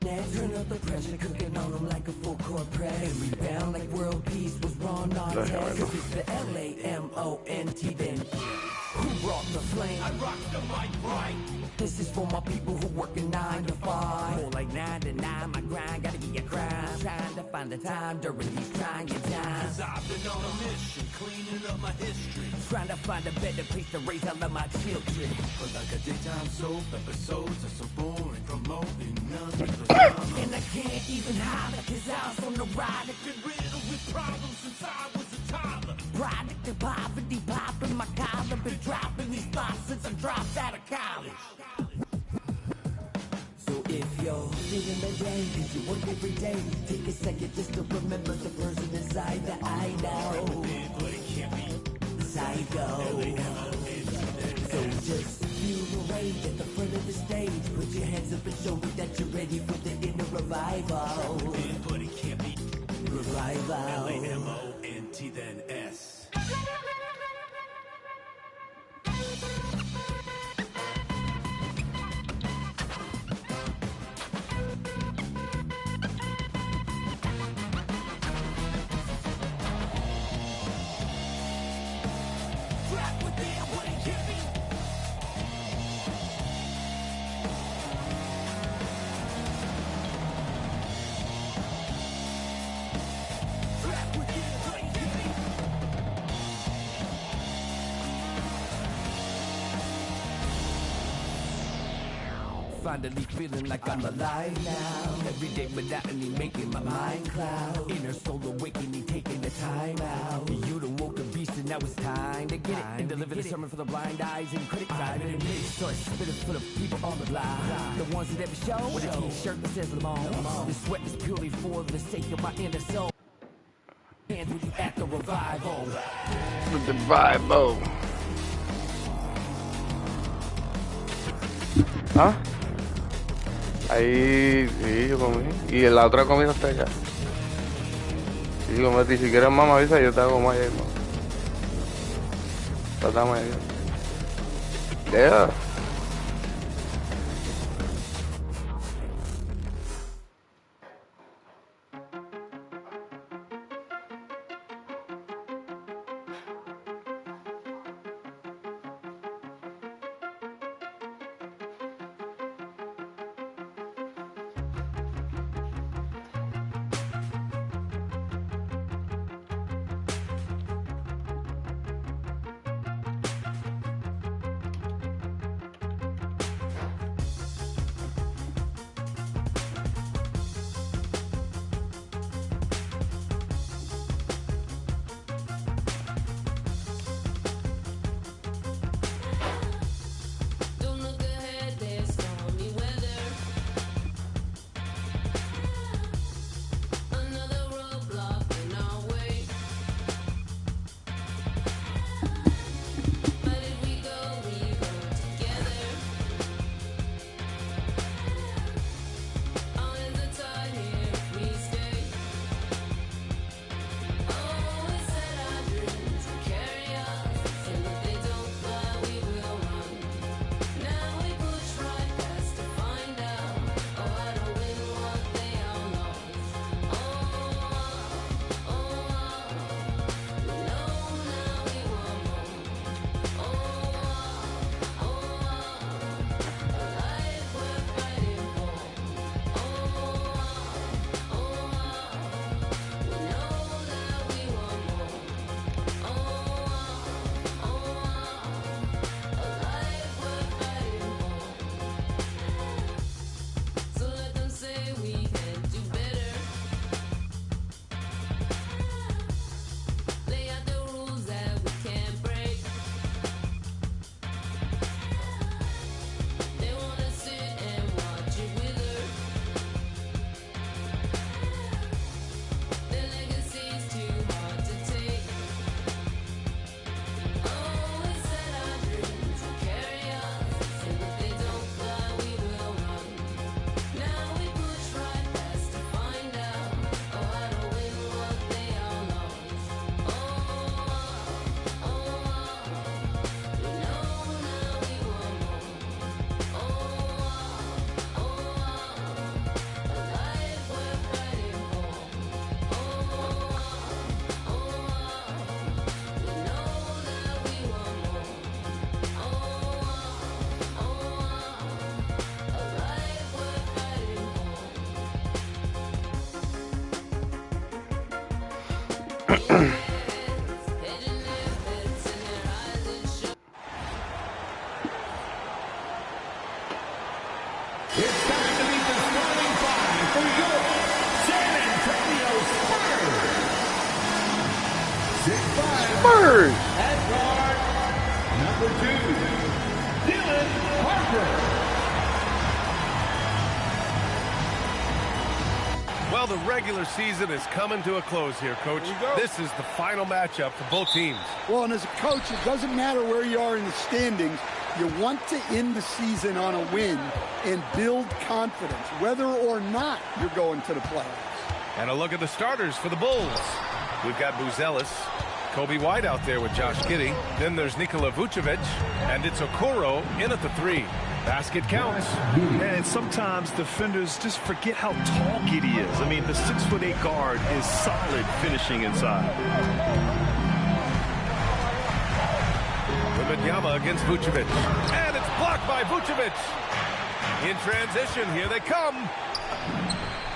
Turn up the pressure, cooking on them like a full court press. And rebound like world peace was Ron Artest. Cause it's the LAMONT then. Who brought the flame? I rock the mic right. This is for my people who working 9 to 5. More like 9 to 9, my grind gotta be a crime. Trying to find the time during these trying times. Cause I've been on a mission, cleaning up my history. Trying to find a better place to raise all of my children. But like a daytime soap, episodes are so boring, promoting nothing. And I can't even holler, cause I was on the ride. I've been riddled with problems since I was a toddler. Product of poverty, popping my collar. Been dropping these thoughts since I dropped out of college. So if you're living the day, if you work every day, take a second just to remember the person inside that I know. Psycho. So just feel the rage at the front of the stage. Put your hands up and show me that you're ready for the inner revival. But it can't be revival. LAMONT then S. Finally feeling like I'm alive now. Everyday monotony making my mind cloud. Inner soul awakening, taking the time out. You done woke a beast and now it's time to get it. And deliver the sermon for the blind eyes and critics. I'm in a big source, spitting full of people on the line. The ones that ever show with a t-shirt that says Lamont. This sweat is purely for the sake of my inner soul. And when you at the revival. The revival. ¿Ah? Ahí, sí, yo comí. Y en la otra comida está allá. Sí, comete. Si quieres más me avisa, yo te hago más allá. Tratamos allá. Yeah. Spurs. At guard, number 2, Dylan Harper. Well, the regular season is coming to a close here, Coach. This is the final matchup for both teams. Well, and as a coach, it doesn't matter where you are in the standings. You want to end the season on a win and build confidence, whether or not you're going to the playoffs. And a look at the starters for the Bulls. We've got Buzelis, Kobe White out there with Josh Giddey. Then there's Nikola Vucevic, and it's Okoro in at the 3. Basket counts. And sometimes defenders just forget how tall Giddey is. I mean, the 6'8" guard is solid finishing inside. Wembanyama against Vucevic. And it's blocked by Vucevic. In transition, here they come.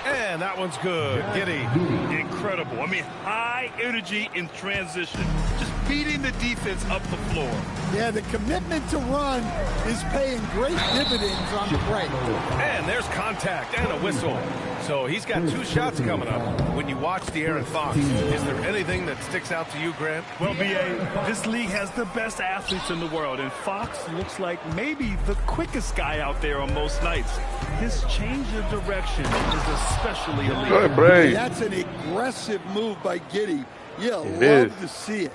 And that one's good. Giddey. Incredible. I mean, high energy in transition. Just beating the defense up the floor. Yeah, the commitment to run is paying great dividends on the break. And there's contact and a whistle. So he's got 2 shots coming up. When you watch De'Aaron Fox, is there anything that sticks out to you, Grant? Well, B.A., this league has the best athletes in the world, and Fox looks like maybe the quickest guy out there on most nights. His change of direction is especially elite. Good break. That's an aggressive move by Giddey. Yeah, love is. to see it.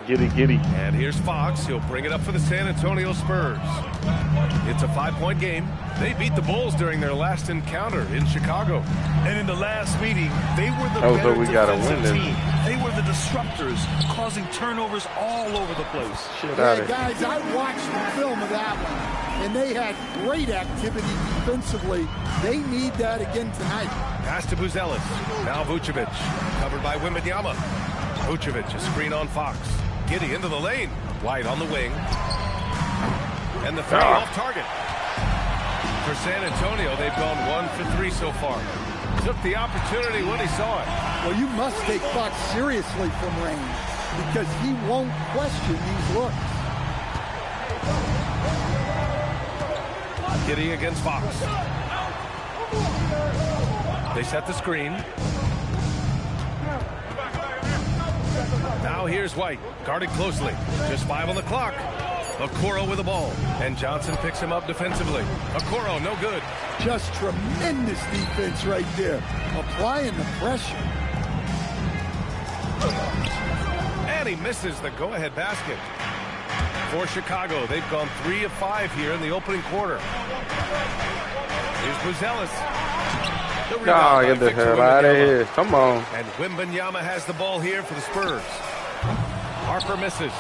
Giddy. And here's Fox. He'll bring it up for the San Antonio Spurs. It's a 5-point game. They beat the Bulls during their last encounter in Chicago. And in the last meeting, they were the Oh, better so we gotta defensive win this. team. They were the disruptors, causing turnovers all over the place. Shit out Yeah, of here. guys, I watched the film of that one, and they had great activity defensively. They need that again tonight. Pass to Buzelis. Now Vucevic. Covered by Wembanyama. Vucevic, a screen on Fox. Giddey into the lane. White on the wing. And the 3 off target. For San Antonio, they've gone 1 for 3 so far. Took the opportunity when he saw it. Well, you must take Fox seriously from range because he won't question these looks. Giddey against Fox. They set the screen. Now here's White, guarded closely. Just 5 on the clock. Okoro with the ball, and Johnson picks him up defensively. Okoro, no good. Just tremendous defense right there, applying the pressure. And he misses the go-ahead basket. For Chicago, they've gone 3 of 5 here in the opening quarter. Here's Buzelis. The rebound by Get the Victor hell out of Wembanyama. here. Come on. And Wembanyama has the ball here for the Spurs. Harper misses.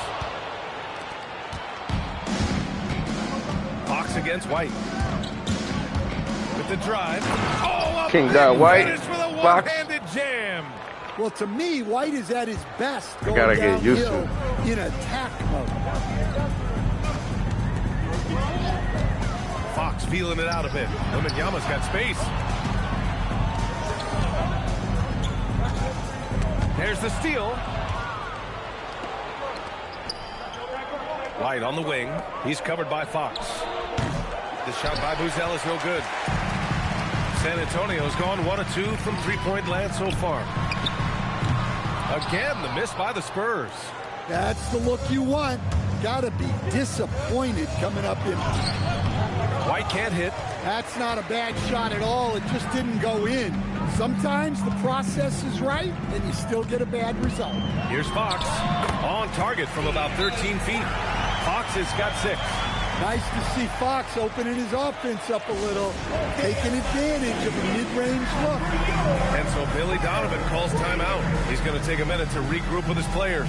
Fox against White. With the drive. Oh, up King big got White. finish with a Fox. one-handed jam. Well, to me, White is at his best going gotta get used to downhill in attack mode. Fox feeling it out a bit. Wembanyama's got space. There's the steal. White on the wing. He's covered by Fox. The shot by Buzelis no good. San Antonio's gone 1 of 2 from 3-point land so far. Again, the miss by the Spurs. That's the look you want. Gotta be disappointed coming up in. White can't hit. That's not a bad shot at all. It just didn't go in. Sometimes the process is right, and you still get a bad result. Here's Fox. On target from about 13 feet. Fox has got 6. Nice to see Fox opening his offense up a little, taking advantage of a mid-range look. And so Billy Donovan calls timeout. He's going to take a minute to regroup with his players.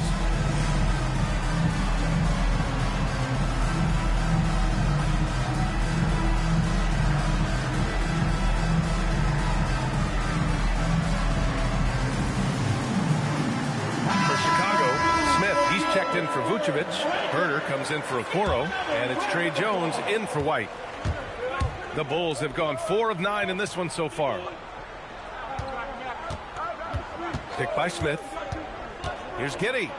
In for Vucevic. Herter comes in for Okoro, and it's Trey Jones in for White. The Bulls have gone 4 of 9 in this one so far. Picked by Smith. Here's Giddey.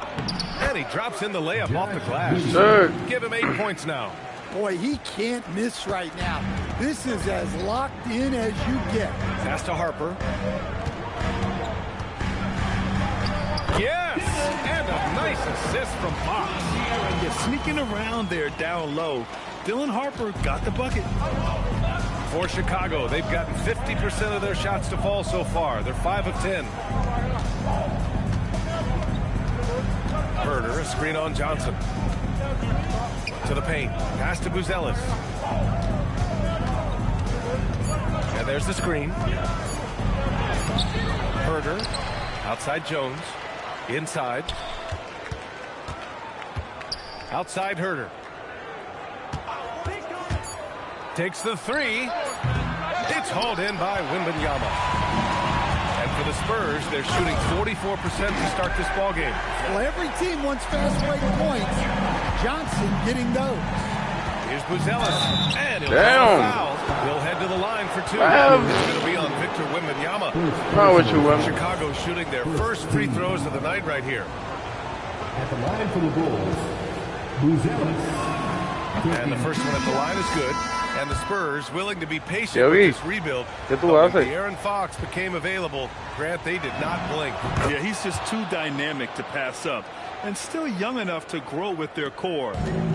And he drops in the layup off the glass. Sir. Give him 8 points now. Boy, he can't miss right now. This is as locked in as you get. Pass to Harper. Yes! And a nice assist from Fox. Yeah, sneaking around there down low. Dylan Harper got the bucket. For Chicago, they've gotten 50% of their shots to fall so far. They're 5 of 10. Herder, a screen on Johnson. To the paint. Pass to Buzelis. And there's the screen. Herder. Outside Jones. Inside. Outside Herder. Takes the three. It's hauled in by Wembanyama. And for the Spurs, they're shooting 44% to start this ball game. Well, every team wants fast break points. Johnson getting those. Here's Buzelis. And he'll Damn. foul. He'll head to the line for 2. Damn. It's going to be on Victor Wembanyama. How would you win? Chicago shooting their first free throws of the night right here. At the line for the Bulls, Buzelis. And the first one at the line is good. And the Spurs willing to be patient Yeah, with this rebuild. ¿Qué tú But when haces? De'Aaron Fox became available, Grant, they did not blink. Yeah, he's just too dynamic to pass up. And still young enough to grow with their core.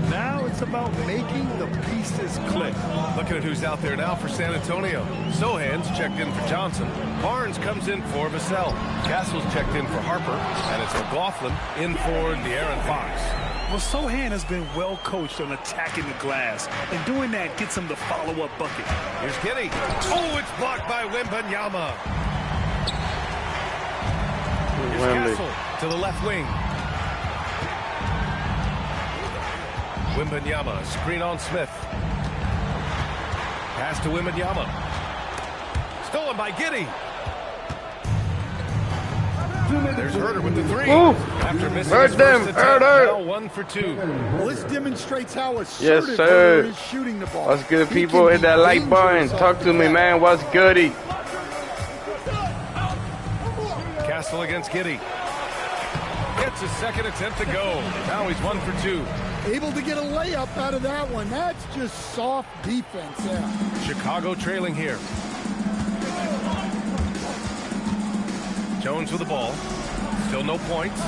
Now it's about making the pieces click. Looking at who's out there now for San Antonio. Sohan's checked in for Johnson. Barnes comes in for Vassell. Castle's checked in for Harper. And it's McLaughlin in for De'Aaron Fox. Well, Sohan has been well coached on attacking the glass. And doing that gets him the follow-up bucket. Here's Giddey. Oh, it's blocked by Wembanyama. Here's Castle to the left wing. Wembanyama, screen on Smith. Pass to Wembanyama. Stolen by Giddey. There's Herder with the three. Ooh. After missing Hurt his them, first attempt, Herder. now 1 for 2. Well, this demonstrates how Yes, assertive sir. Herder is shooting the ball. What's good, He people? can Hit be that like button. dangerous Talk off to the me, bat. man. What's goody? Castle against Giddey. Gets his second attempt to go. Now he's 1 for 2. Able to get a layup out of that one. That's just soft defense there. Chicago trailing here. Jones with the ball. Still no points.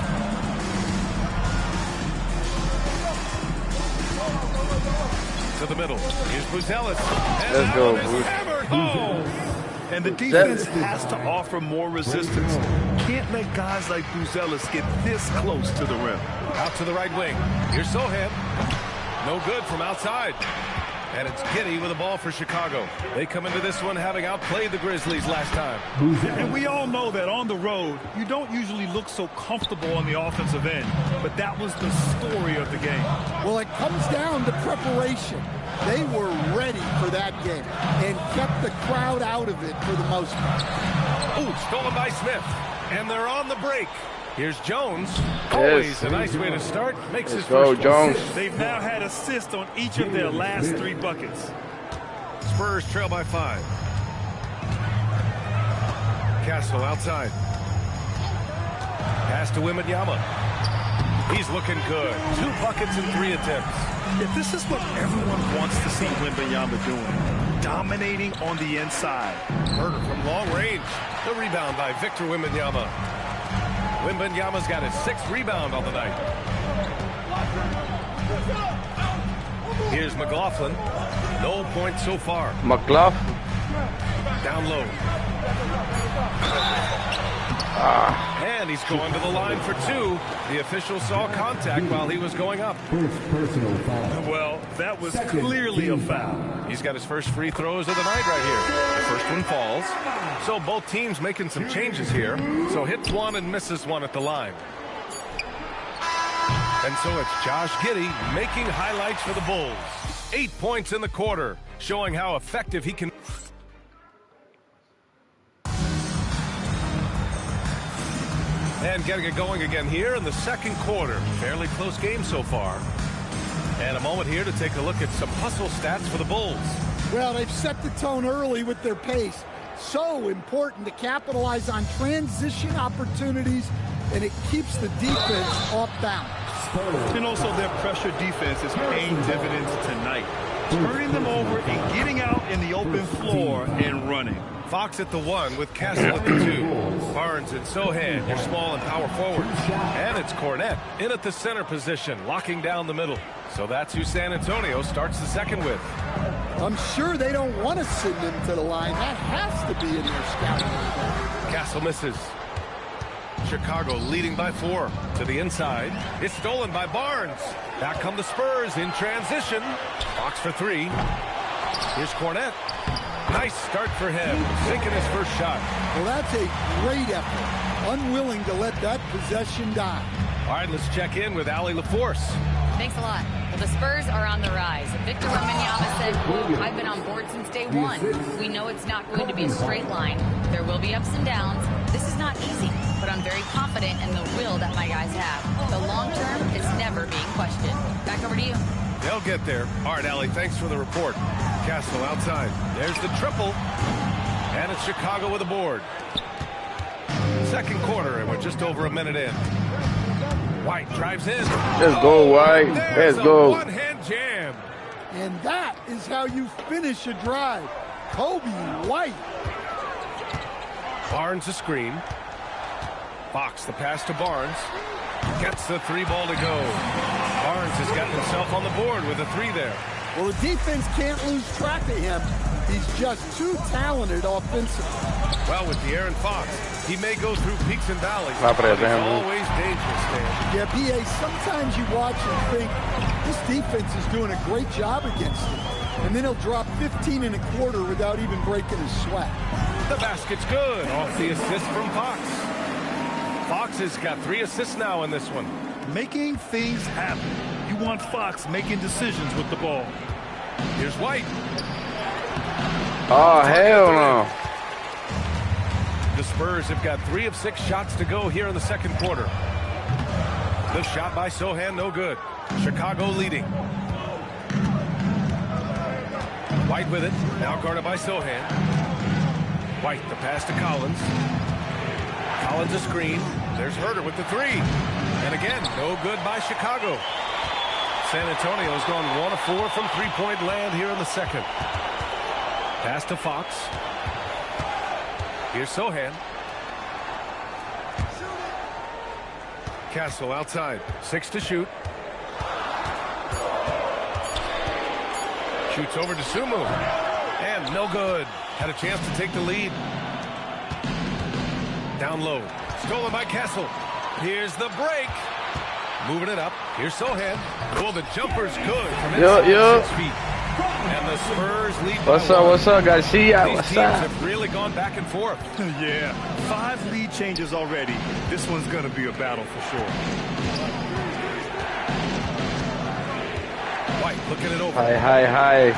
To the middle. Here's Buzelis. And Let's that go, one is Booz. hammered home. And the defense has to offer more resistance. Can't let guys like Buzelis get this close to the rim. Out to the right wing. Here's Sohan. No good from outside. And it's Giddey with the ball for Chicago. They come into this one having outplayed the Grizzlies last time. And we all know that on the road, you don't usually look so comfortable on the offensive end. But that was the story of the game. Well, it comes down to preparation. They were ready for that game and kept the crowd out of it for the most part. Ooh, stolen by Smith. And they're on the break. Here's Jones. Always a nice way to start. Makes his Go, first Jones. They've now had assists on each of their last 3 buckets. Spurs trail by 5. Castle outside. Pass to Wembanyama. He's looking good. 2 buckets and 3 attempts. If this is what everyone wants to see Wembanyama doing, dominating on the inside. Herder from long range. The rebound by Victor Wembanyama. Wembanyama's got his 6th rebound on the night. Here's McLaughlin. No points so far. McLaughlin. Down low. And he's going to the line for 2. The official saw contact while he was going up. First personal foul. Well, that was clearly a foul. He's got his first free throws of the night right here. The first one falls. So both teams making some changes here. So hits one and misses one at the line. And so it's Josh Giddey making highlights for the Bulls. 8 points in the quarter, showing how effective he can. And getting it going again here in the second quarter. Fairly close game so far. And a moment here to take a look at some hustle stats for the Bulls. Well, they've set the tone early with their pace. So important to capitalize on transition opportunities and it keeps the defense off balance. And also their pressure defense is paying dividends tonight, turning them over and getting out in the open floor and running. Fox at the 1 with Castle at the 2. Barnes and Sohan, your small and power forwards. And it's Cornette in at the center position, locking down the middle. So that's who San Antonio starts the second with. I'm sure they don't want to send him to the line. That has to be in their scouting report. Castle misses. Chicago leading by 4 to the inside. It's stolen by Barnes. Back come the Spurs in transition. Fox for 3. Here's Cornette. Nice start for him, sinking his first shot. Well, that's a great effort. Unwilling to let that possession die. All right, let's check in with Allie LaForce. Thanks a lot. Well, the Spurs are on the rise. Victor Wembanyama said, quote, "I've been on board since day one. We know it's not going to be a straight line. There will be ups and downs. This is not easy, but I'm very confident in the will that my guys have. The long term is never being questioned." Back over to you. They'll get there. All right, Allie, thanks for the report. Castle outside. There's the triple. And it's Chicago with a board. Second quarter, and we're just over a minute in. White drives in. Let's go, White. There's Let's go. a one-hand jam. And that is how you finish a drive. Kobe White. Barnes a screen. Fox the pass to Barnes. Gets the 3 ball to go. Barnes has got himself on the board with a 3 there. Well, the defense can't lose track of him. He's just too talented offensively. Well, with De'Aaron Fox, he may go through peaks and valleys, Not but he's bad, always dangerous, Dan. Yeah, B.A., sometimes you watch and think, this defense is doing a great job against him. And then he'll drop 15 and a quarter without even breaking his sweat. The basket's good off the assist from Fox. Fox has got 3 assists now in this one. Making things happen. You want Fox making decisions with the ball. Here's White. Oh, hell no. The Spurs have got 3 of 6 shots to go here in the second quarter. The shot by Sohan, no good. Chicago leading. White with it, now guarded by Sohan. White, the pass to Collins. Collins a screen. There's Herter with the 3. And again, no good by Chicago. San Antonio's gone 1 of 4 from three-point land here in the second. Pass to Fox. Here's Sohan. Castle outside. 6 to shoot. Shoots over to Sumu. And no good. Had a chance to take the lead. Down low. Stolen by Castle. Here's the break. Moving it up. Here's Sohan. Oh, the jumper's good from inside 6 feet. And the Spurs lead. What's up, Garcia? These What's teams up? have really gone back and forth. Yeah, 5 lead changes already. This one's going to be a battle for sure. White looking it over. Hi.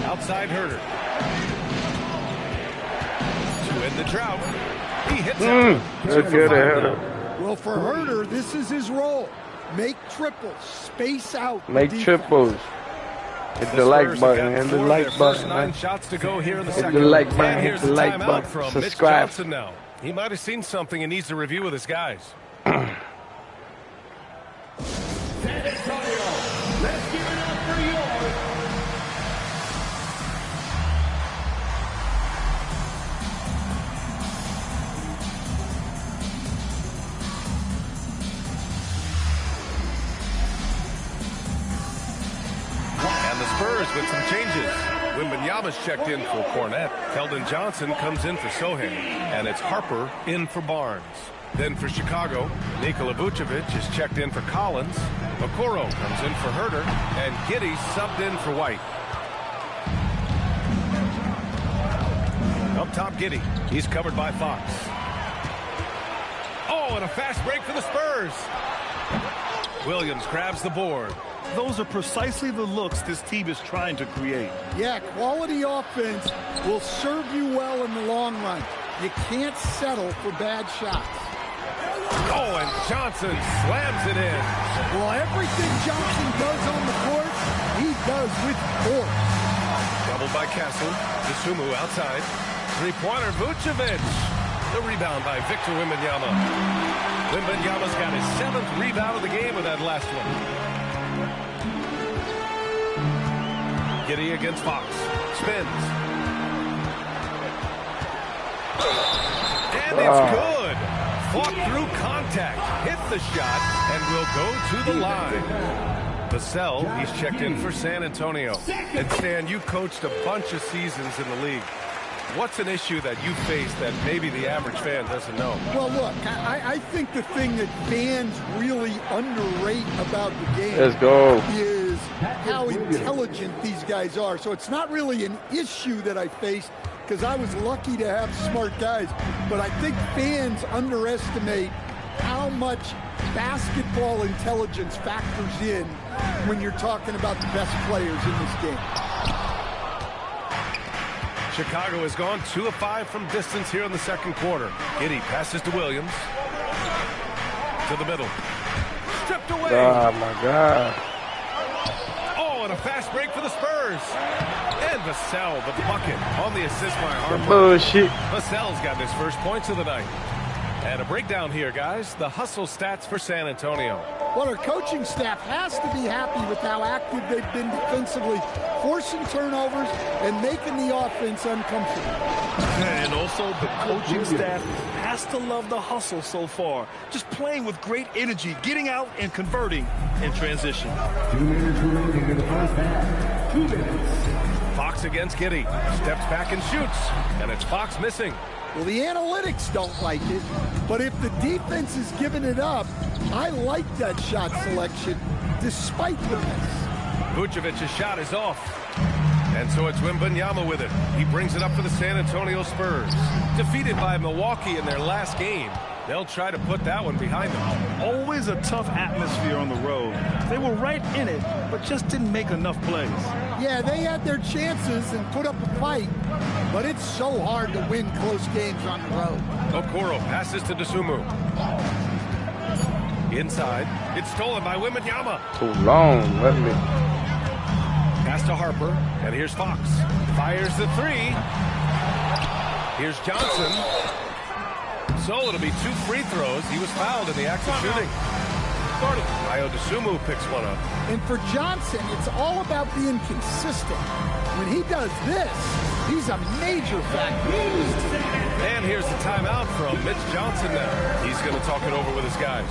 Outside Herter. To end the drought. He hits it. That's good, Herter. Well, for Herter, this is his role. Make triples, space out. Make triples. Hit the like button. Hit the like button, 9 man. shots to go here in the Hit second. the like button. And Hit here's the like timeout button. from Subscribe. Mitch Johnson now. He might have seen something and needs to review with his guys. San Antonio, let's give it up for yours. And the Spurs with some changes. Wembanyama's checked in for Cornette. Keldon Johnson comes in for Sohan. And it's Harper in for Barnes. Then for Chicago, Nikola Vucevic is checked in for Collins. Okoro comes in for Herter. And Giddey subbed in for White. Up top, Giddey. He's covered by Fox. Oh, and a fast break for the Spurs. Williams grabs the board. Those are precisely the looks this team is trying to create. Yeah, quality offense will serve you well in the long run. You can't settle for bad shots. Oh, and Johnson slams it in. Well, everything Johnson does on the court, he does with force. Doubled by Castle. DeSumo outside. Three-pointer, Vucevic. The rebound by Victor Wembanyama. Wembanyama's got his 7th rebound of the game with that last one. Giddey against Fox. Spins. And it's good. Fought through contact. Hit the shot and will go to the line. Vassell, he's checked in for San Antonio. And Stan, you coached a bunch of seasons in the league. What's an issue that you face that maybe the average fan doesn't know? Well, look, I think the thing that fans really underrate about the game is how intelligent these guys are. So it's not really an issue that I faced because I was lucky to have smart guys. But I think fans underestimate how much basketball intelligence factors in when you're talking about the best players in this game. Chicago has gone 2 of 5 from distance here in the second quarter. Giddey passes to Williams. To the middle. Stripped away. Oh, my God. Oh, and a fast break for the Spurs. And Vassell, the bucket on the assist by Harper. Bullshit. Vassell's got his first points of the night. And a breakdown here, guys. The hustle stats for San Antonio. Well, our coaching staff has to be happy with how active they've been defensively, forcing turnovers and making the offense uncomfortable. And also the coaching staff has to love the hustle so far. Just playing with great energy, getting out and converting in transition. 2 minutes remaining in the first half. 2 minutes. Fox against Giddey. Steps back and shoots. And it's Fox missing. Well, the analytics don't like it, but if the defense is giving it up, I like that shot selection despite the miss. Vucevic's shot is off. And so it's Wembanyama with it. He brings it up for the San Antonio Spurs. Defeated by Milwaukee in their last game. They'll try to put that one behind them. Always a tough atmosphere on the road. They were right in it, but just didn't make enough plays. Yeah, they had their chances and put up a fight, but it's so hard to win close games on the road. Okoro passes to Dosunmu. Inside, it's stolen by Wembanyama. Too long, let me. Pass to Harper, and here's Fox. Fires the 3. Here's Johnson. So it'll be 2 free throws. He was fouled in the act of shooting. Ayo Dosunmu picks one up. And for Johnson, it's all about being consistent. When he does this, he's a major factor. And here's the timeout from Mitch Johnson now. He's going to talk it over with his guys.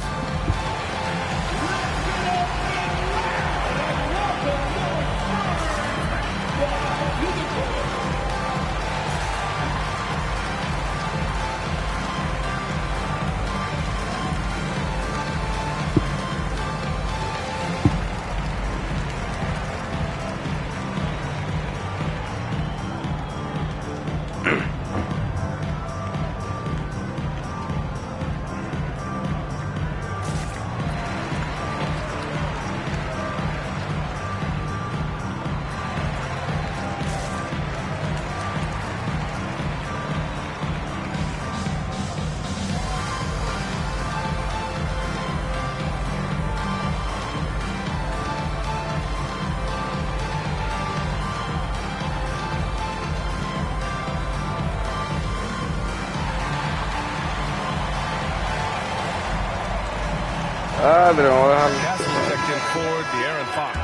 Castle checked in for De'Aaron Fox.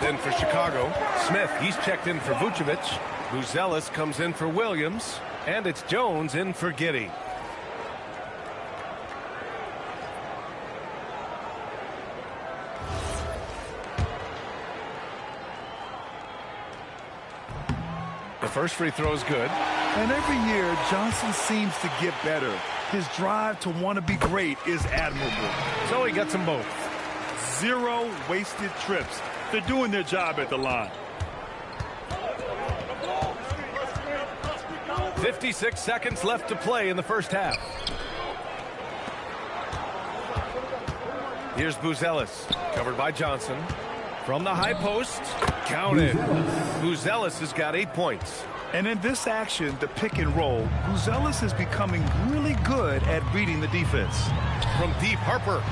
Then for Chicago, Smith, he's checked in for Vucevic. Buzelis comes in for Williams. And it's Jones in for Giddey. The first free throw is good. And every year, Johnson seems to get better. His drive to want to be great is admirable. So he gets them both. 0 wasted trips. They're doing their job at the line. 56 seconds left to play in the first half. Here's Buzelis, covered by Johnson. From the high post, counted. Buzelis has got 8 points. And in this action, the pick and roll, Buzelis is becoming really good at reading the defense. From deep, Harper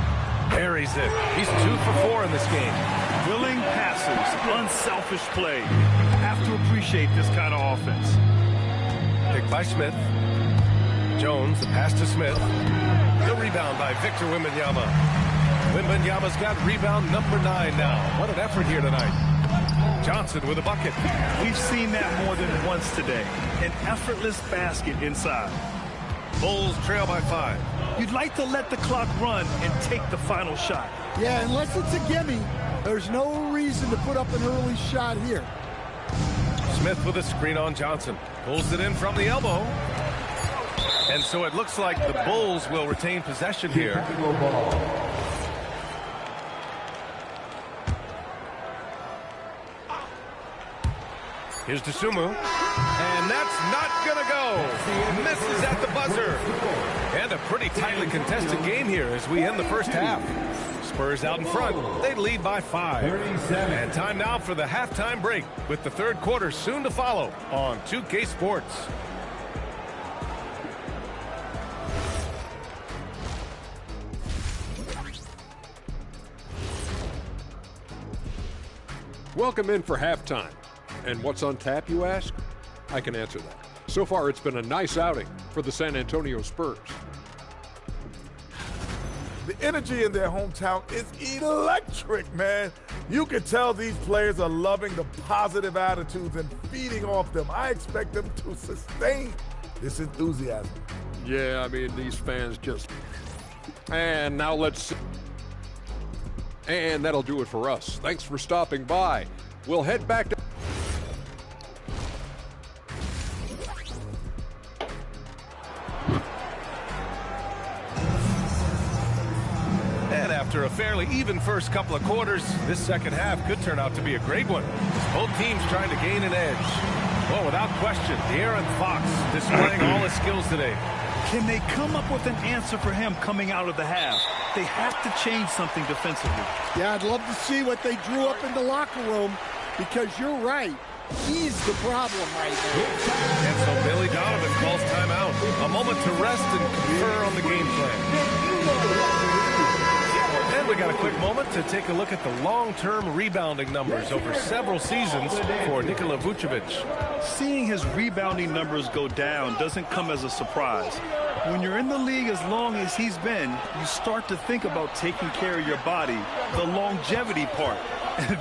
buries it. He's 2 for 4 in this game. Willing passes, unselfish play. You have to appreciate this kind of offense. Picked by Smith. Jones, the pass to Smith. The rebound by Victor Wembanyama. Wembanyama's got rebound number 9 now. What an effort here tonight. Johnson with a bucket. We've seen that more than once today. An effortless basket inside. Bulls trail by 5. You'd like to let the clock run and take the final shot. Yeah, unless it's a gimme, there's no reason to put up an early shot here. Smith with a screen on Johnson. Pulls it in from the elbow. And so it looks like the Bulls will retain possession here. Here's Dosunmu. And that's not going to go. Misses at the buzzer. And a pretty tightly contested game here as we end the first half. Spurs out in front. They lead by 5. And time now for the halftime break with the third quarter soon to follow on 2K Sports. Welcome in for halftime. And what's on tap, you ask? I can answer that. So far, it's been a nice outing for the San Antonio Spurs. The energy in their hometown is electric, man. You can tell these players are loving the positive attitudes and feeding off them. I expect them to sustain this enthusiasm. Yeah, I mean, these fans just... And now let's... And that'll do it for us. Thanks for stopping by. We'll head back to... And after a fairly even first couple of quarters, this second half could turn out to be a great one. Both teams trying to gain an edge. Well, without question, De'Aaron Fox displaying all his skills today. Can they come up with an answer for him coming out of the half? They have to change something defensively. Yeah, I'd love to see what they drew up in the locker room, because you're right. He's the problem right now. And so Billy Donovan calls timeout. A moment to rest and confer on the game plan. And we got a quick moment to take a look at the long-term rebounding numbers over several seasons for Nikola Vucevic. Seeing his rebounding numbers go down doesn't come as a surprise. When you're in the league as long as he's been, you start to think about taking care of your body, the longevity part.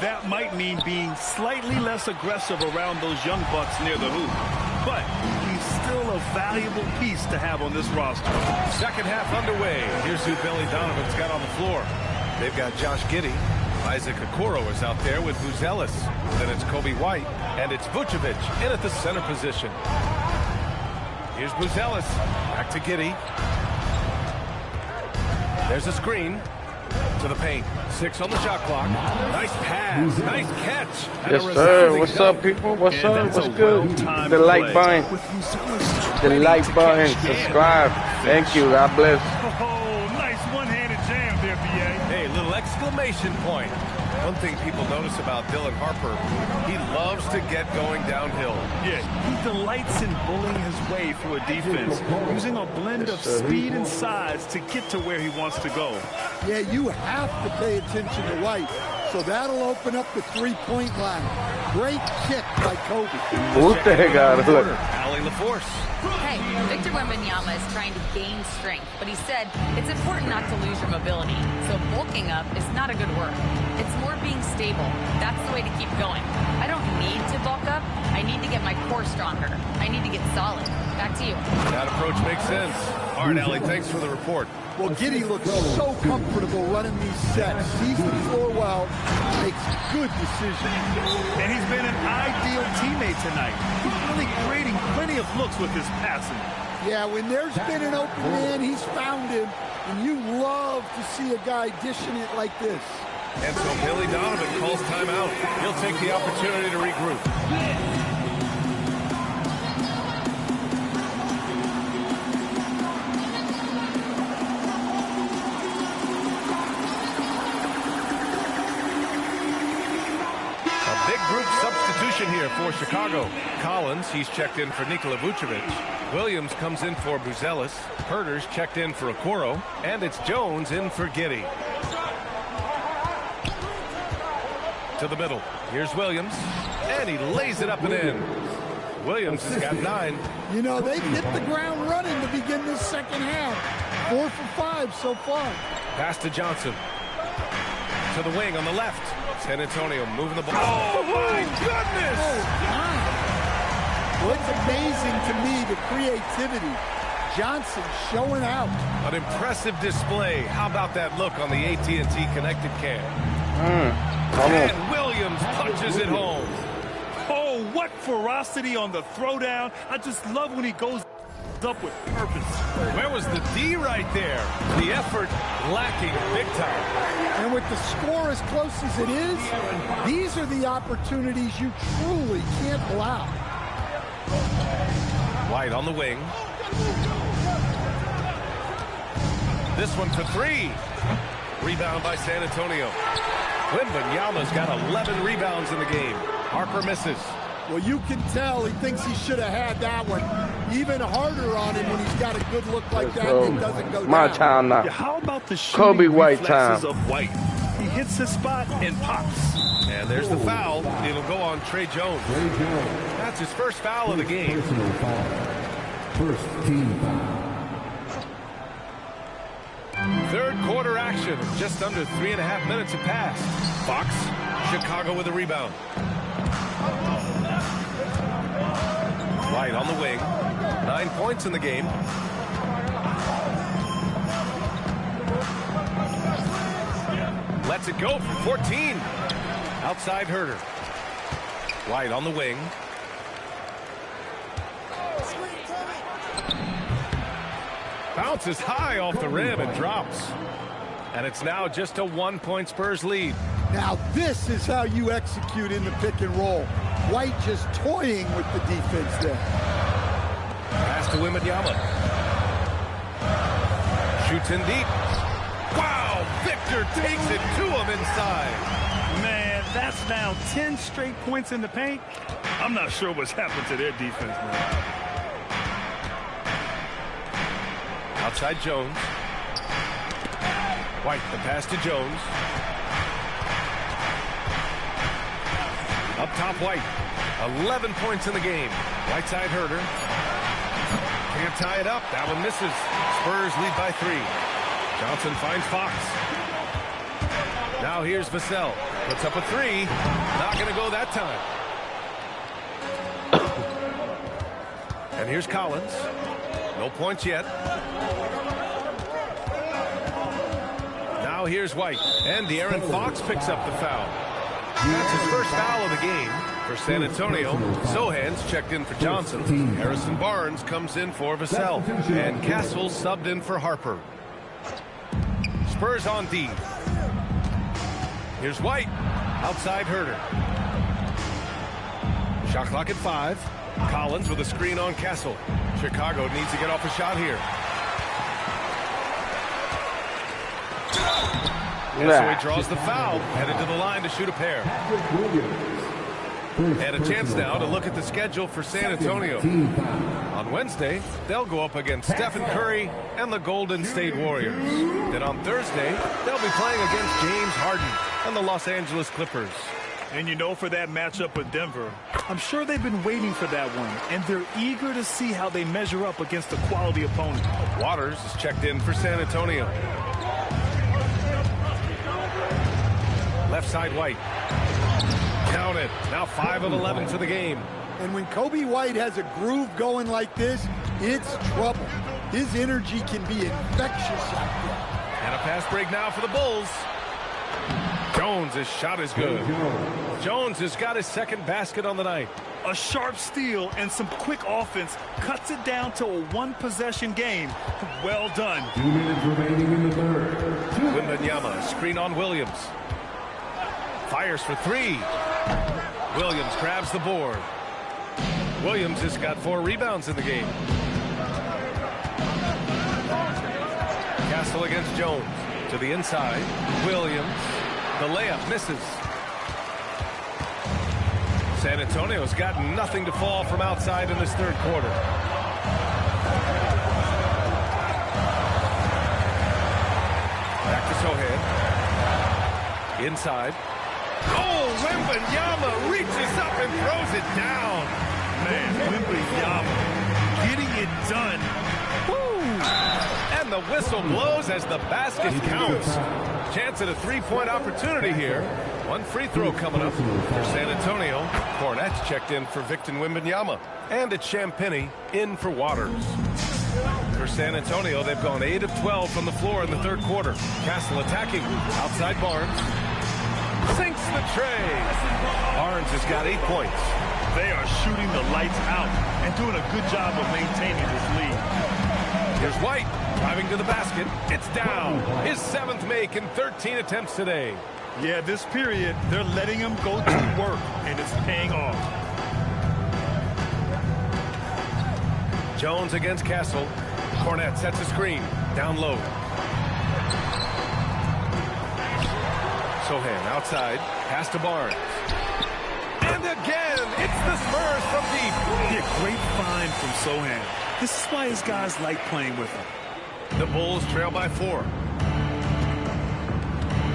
That might mean being slightly less aggressive around those young bucks near the hoop. But he's still a valuable piece to have on this roster. Second half underway. Here's who Billy Donovan's got on the floor. They've got Josh Giddey. Isaac Okoro is out there with Buzelis. Then it's Kobe White. And it's Vucevic in at the center position. Here's Buzelis. Back to Giddey. There's a screen. To the paint. 6 on the shot clock. Nice pass. Nice catch. Yes, sir. What's up, people? What's up? What's good? The like button. The like button. Subscribe. Thank you. God bless. Oh, nice one-handed jam there, BA. Hey, little exclamation point. One thing people notice about Dylan Harper, he loves to get going downhill. Yeah, he delights in bullying his way through a defense, using a blend of speed and size to get to where he wants to go. Yeah, you have to pay attention to White, so that'll open up the three-point line. Great kick by Kobe. What the heck out of it? Allie LaForce. Hey, Victor Wembanyama is trying to gain strength, but he said it's important not to lose your mobility. So bulking up is not a good word. It's more being stable. That's the way to keep going. I don't need to bulk up. I need to get my core stronger. I need to get solid. Back to you. That approach makes sense. All right, Allie, thanks for the report. Well, Giddey looks so comfortable running these sets. Sees the floor well, makes good decisions. And he's been an ideal teammate tonight. He's really creating plenty of looks with his passing. Yeah, when there's been an open man, he's found him. And you love to see a guy dishing it like this. And so Billy Donovan calls timeout. He'll take the opportunity to regroup. Substitution here for Chicago. Collins, he's checked in for Nikola Vucevic. Williams comes in for Buzelis. Herter's checked in for Okoro. And it's Jones in for Giddey. To the middle. Here's Williams. And he lays it up and in. Williams has got 9. You know, they've hit the ground running to begin this second half. 4 for 5 so far. Pass to Johnson. To the wing on the left. San Antonio moving the ball. Oh, my goodness! Oh, my. Well, it's amazing to me, the creativity. Johnson showing out. An impressive display. How about that look on the AT&T connected cam? And Williams punches it home. Oh, what ferocity on the throwdown. I just love when he goes up with purpose. Where was the D right there? The effort lacking big time. And with the score as close as it is, these are the opportunities you truly can't allow. White on the wing. This one for 3. Rebound by San Antonio. Wembanyama's got 11 rebounds in the game. Harper misses. Well, you can tell he thinks he should have had that one. Even harder on him when he's got a good look like that and it doesn't go My down. time now. Yeah, how about the Kobe White reflexes time. of White? He hits his spot and pops. And there's the foul. It'll go on Trey Jones. That's his first foul of the game. First team foul. Third quarter action. Just under 3.5 minutes have passed. Fox, Chicago with a rebound. White on the wing. 9 points in the game. Lets it go for 14. Outside Herter. White on the wing. Bounces high off the rim and drops. And it's now just a 1-point Spurs lead. Now this is how you execute in the pick and roll. White just toying with the defense there. Pass to Wembanyama. Shoots in deep. Wow! Victor takes it to him inside. Man, that's now 10 straight points in the paint. I'm not sure what's happened to their defense, man. Outside Jones. White, the pass to Jones. Up top, White. 11 points in the game. Right side Herter. Can't tie it up. That one misses. Spurs lead by 3. Johnson finds Fox. Now here's Vassell. Puts up a 3. Not going to go that time. And here's Collins. No points yet. Now here's White. And De'Aaron Fox picks up the foul. That's his first foul of the game for San Antonio. Sohan's checked in for Johnson. Harrison Barnes comes in for Vassell. And Castle subbed in for Harper. Spurs on D. Here's White. Outside Herter. Shot clock at 5. Collins with a screen on Castle. Chicago needs to get off a shot here. And so he draws the foul, headed to the line to shoot a pair. And a chance now to look at the schedule for San Antonio. On Wednesday, they'll go up against Stephen Curry and the Golden State Warriors. Then on Thursday, they'll be playing against James Harden and the Los Angeles Clippers. And you know, for that matchup with Denver, I'm sure they've been waiting for that one, and they're eager to see how they measure up against a quality opponent. Waters is checked in for San Antonio. Left side White. Count it. Now 5 of 11 for the game. And when Kobe White has a groove going like this, it's trouble. His energy can be infectious out there. And a pass break now for the Bulls. Jones' shot is good. Jones has got his second basket on the night. A sharp steal and some quick offense cuts it down to a one-possession game. Well done. 2 minutes remaining in the third. Wembanyama, screen on Williams. Fires for 3. Williams grabs the board. Williams has got 4 rebounds in the game. Castle against Jones. To the inside. Williams. The layup misses. San Antonio's got nothing to fall from outside in this third quarter. Back to Sohan. Inside. Oh, Wembanyama reaches up and throws it down. man, Wembanyama getting it done. Woo! And the whistle blows as the basket counts. Chance at a three-point opportunity here. One free throw coming up for San Antonio. Kornet's checked in for Victor Wembanyama. And it's Champagnie in for Waters. For San Antonio, they've gone 8 of 12 from the floor in the third quarter. Castle attacking. Outside Barnes. Sinks the tray. Barnes has got 8 points. They are shooting the lights out and doing a good job of maintaining this lead. Here's White driving to the basket. It's down. His 7th make in 13 attempts today. Yeah, this period, they're letting him go to work, and it's paying off. Jones against Castle. Kornet sets a screen. Down low. Sohan outside. Pass to Barnes. And again, it's the Spurs from deep. Yeah, great find from Sohan. This is why his guys like playing with him. The Bulls trail by 4.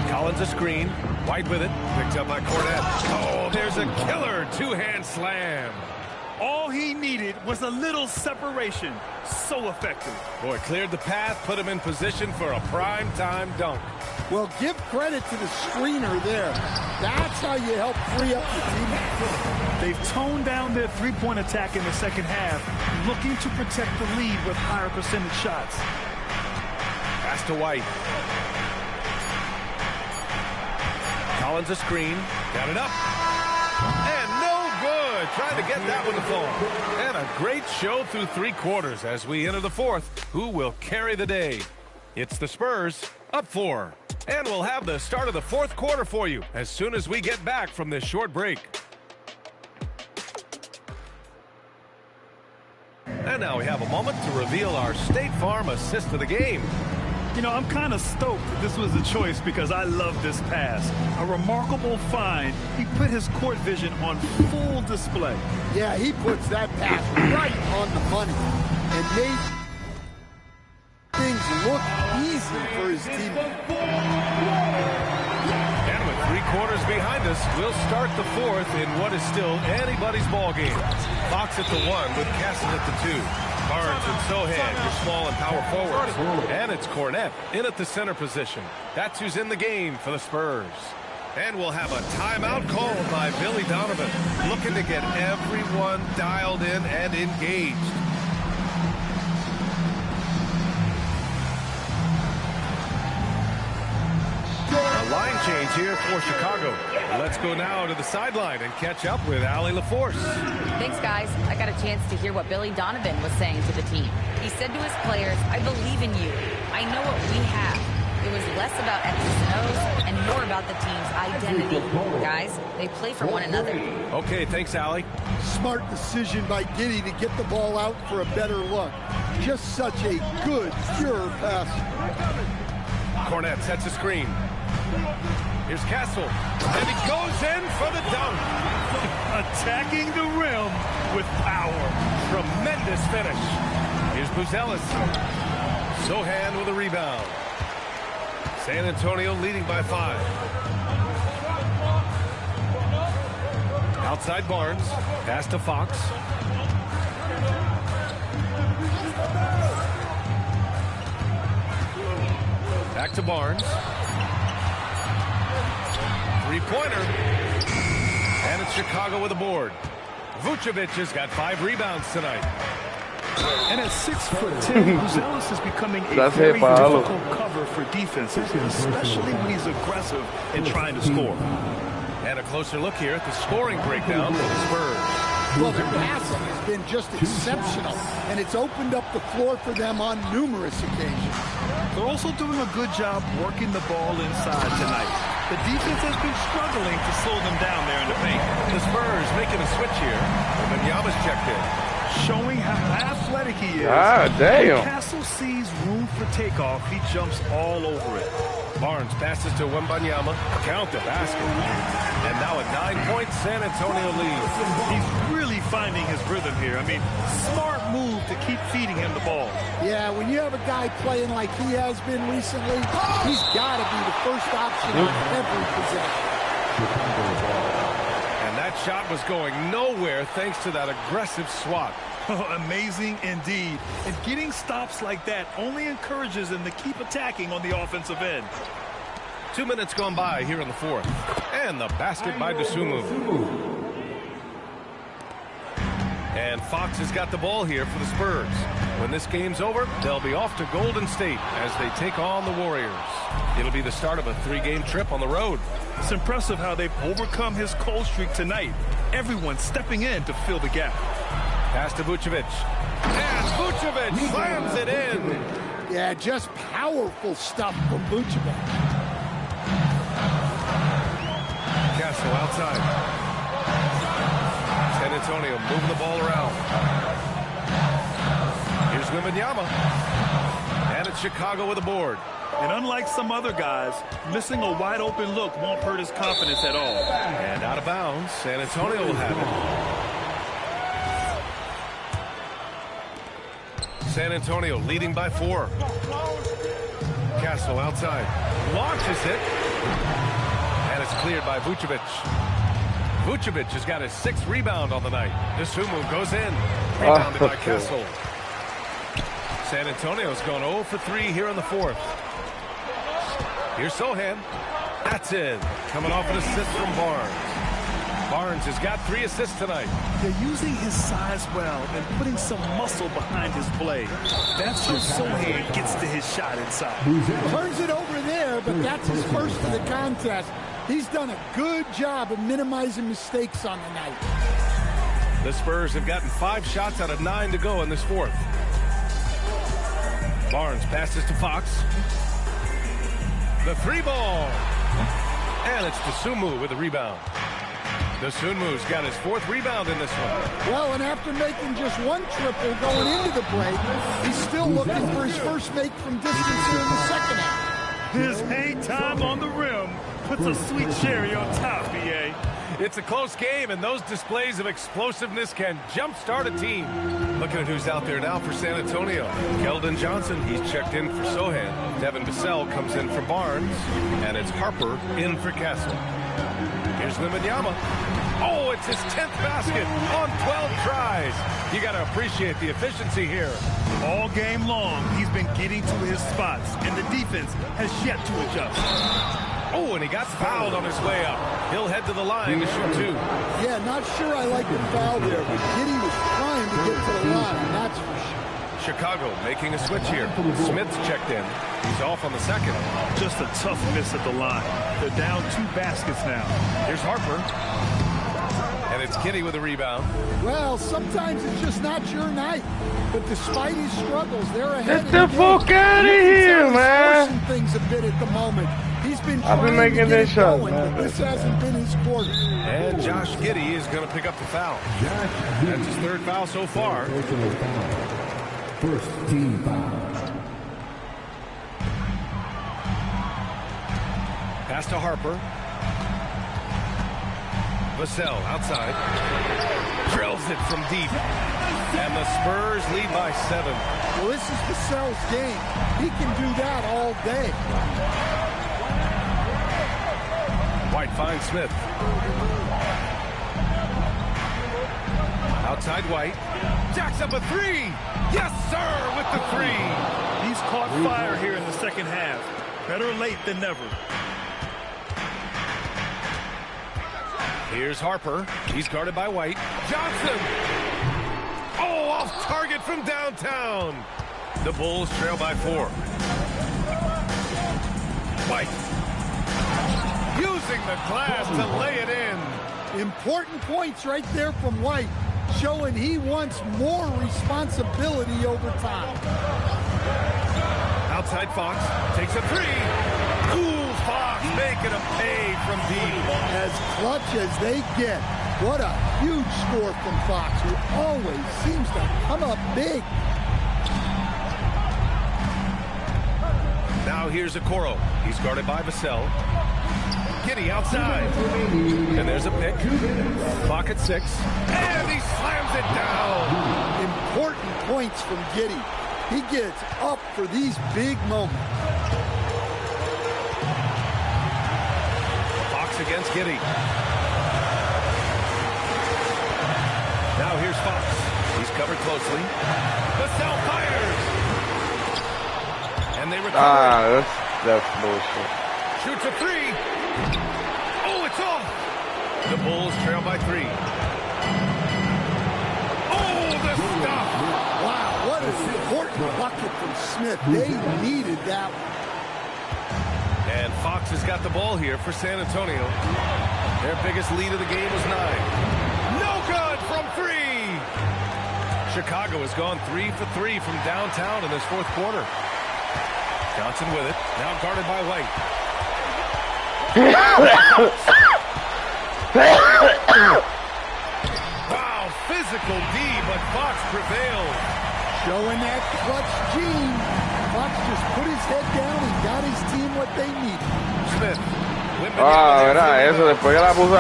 Collins a screen. White with it. Picked up by Kornet. Oh, there's a killer two-hand slam. All he needed was a little separation. So effective. Boy, cleared the path, put him in position for a prime-time dunk. Well, give credit to the screener there. That's how you help free up your team. They've toned down their three-point attack in the second half, looking to protect the lead with higher percentage shots. Pass to White. Collins a screen. Got it up. And no good. Trying to get that one to fall. And a great show through 3 quarters as we enter the 4th. Who will carry the day? It's the Spurs up 4. And we'll have the start of the 4th quarter for you as soon as we get back from this short break. And now we have a moment to reveal our State Farm assist of the game. You know, I'm kind of stoked that this was a choice because I love this pass. A remarkable find. He put his court vision on full display. Yeah, he puts that pass right on the money and made things look easy for his team. And with 3 quarters behind us, we'll start the 4th in what is still anybody's ball game. Fox at the 1 with Castle at the 2. Barnes and Sohan, your small and power forwards. And it's Kornet in at the center position. That's who's in the game for the Spurs. And we'll have a timeout called by Billy Donovan, looking to get everyone dialed in and engaged. A line change here for Chicago. Let's go now to the sideline and catch up with Allie LaForce. Thanks, guys. I got a chance to hear what Billy Donovan was saying to the team. He said to his players, I believe in you. I know what we have. It was less about X's and O's and more about the team's identity. Guys, they play for one another. Okay, thanks, Allie. Smart decision by Giddey to get the ball out for a better look. Just such a good, pure pass. Kornet sets a screen. Here's Castle, and he goes in for the dunk. Attacking the rim with power. Tremendous finish. Here's Buzelis. Sohan with a rebound. San Antonio leading by 5. Outside Barnes. Pass to Fox. Back to Barnes. Three-pointer. And it's Chicago with a board. Vucevic has got 5 rebounds tonight. And at 6'10", Buzelis is becoming a very difficult cover for defenses, especially when he's aggressive and trying to score. And a closer look here at the scoring breakdown for the Spurs. Well, their passing has been just exceptional, and it's opened up the floor for them on numerous occasions. They're also doing a good job working the ball inside tonight. The defense has been struggling to slow them down there in the paint. The Spurs making a switch here. Wembanyama's checked in. Showing how athletic he is. Ah, damn. When Castle sees room for takeoff, he jumps all over it. Barnes passes to Wembanyama. Count the basket. And now a 9-point San Antonio lead. He's really finding his rhythm here. I mean, smart move to keep feeding him the ball. Yeah, when you have a guy playing like he has been recently, he's got to be the first option on every possession. And that That shot was going nowhere thanks to that aggressive swat. Amazing indeed. And getting stops like that only encourages them to keep attacking on the offensive end. 2 minutes gone by here in the fourth. And the basket by Dosunmu. And Fox has got the ball here for the Spurs. When this game's over, they'll be off to Golden State as they take on the Warriors. It'll be the start of a 3-game trip on the road. It's impressive how they've overcome his cold streak tonight. Everyone stepping in to fill the gap. Pass to Vucevic. And Vucevic slams it in. Yeah, just powerful stuff from Vucevic. Castle outside. San Antonio moving the ball around. Here's Wembanyama. And it's Chicago with a board. And unlike some other guys, missing a wide open look won't hurt his confidence at all. And out of bounds, San Antonio will have it. San Antonio leading by 4. Castle outside. Launches it. And it's cleared by Vucevic. Vucevic has got his 6th rebound on the night. Dosunmu goes in. Rebounded by Castle. San Antonio's gone 0 for 3 here in the fourth. Here's Sohan. That's it. Coming off an assist from Barnes. Barnes has got 3 assists tonight. They're using his size well and putting some muscle behind his play. That's where Sohan gets to his shot inside. Turns it over there, but that's his first of the contest. He's done a good job of minimizing mistakes on the night. The Spurs have gotten 5 shots out of 9 to go in this fourth. Barnes passes to Fox. The 3-ball. And it's Dosunmu with the rebound. Dosunmu's got his 4th rebound in this one. Well, and after making just 1 triple going into the break, he's still looking for his first make from distance here in the second half. His hang time on the rim puts a sweet cherry on top, B.A. It's a close game, and those displays of explosiveness can jumpstart a team. Looking at who's out there now for San Antonio. Keldon Johnson, he's checked in for Sohan. Devin Vassell comes in for Barnes, and it's Harper in for Castle. Here's Wembanyama. Oh, it's his 10th basket on 12 tries. You got to appreciate the efficiency here. All game long, he's been getting to his spots, and the defense has yet to adjust. Oh, and he got fouled on his way up. He'll head to the line to shoot 2. Yeah, not sure I like the foul there, but Giddey was trying to get to the line, that's for sure. Chicago making a switch here. Smith's checked in. He's off on the second. Just a tough miss at the line. They're down 2 baskets now. Here's Harper. And it's Giddey with a rebound. Well, sometimes it's just not your night. But despite his struggles, they're ahead. Get the fuck out of here, man. Things a bit at the moment. He's been I've been making this shot, man. But this hasn't been his quarter. And Josh Giddey is going to pick up the foul. That's his 3rd foul so far. First team foul. Pass to Harper. Vassell outside. Drills it from deep. And the Spurs lead by 7. Well, this is Vassell's game. He can do that all day. White finds Smith. Outside White. Jacks up a 3. Yes, sir, with the 3. He's caught fire here in the second half. Better late than never. Here's Harper. He's guarded by White. Johnson. Oh, off target from downtown. The Bulls trail by 4. White. Using the glass to lay it in. Important points right there from White, showing he wants more responsibility over time. Outside Fox takes a 3. Ooh, Fox making a pay from deep. As clutch as they get. What a huge score from Fox, who always seems to come up big. Now here's Okoro. He's guarded by Vassell. Giddey outside. And there's a pick. Clock at 6. And he slams it down. Important points from Giddey. He gets up for these big moments. Fox against Giddey. Now here's Fox. He's covered closely. Vassell fires. And they recover. That's bullshit. Shoots a three. Oh, it's off. The Bulls trail by 3. Oh, the stop. Wow, what an important bucket from Smith. They needed that one. And Fox has got the ball here for San Antonio. Their biggest lead of the game was 9. No good from 3. Chicago has gone 3 for 3 from downtown in this fourth quarter. Johnson with it. Now guarded by White. Wow, physical D, but Fox prevailed. Showing that clutch gene. Fox just put his head down and got his team what they needed. Smith. Verá, eso después que la puso.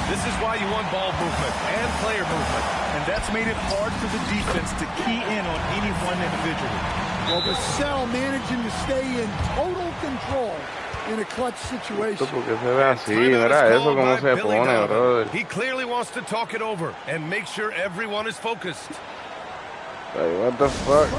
This is why you want ball movement and player movement. And that's made it hard for the defense to key in on any one individual. Well, Vassell managing to stay in total control in a clutch situation. Porque se ve así, ¿verdad? Eso como se pone, brother. He clearly wants to talk it over and make sure everyone is focused. Like, what the fuck?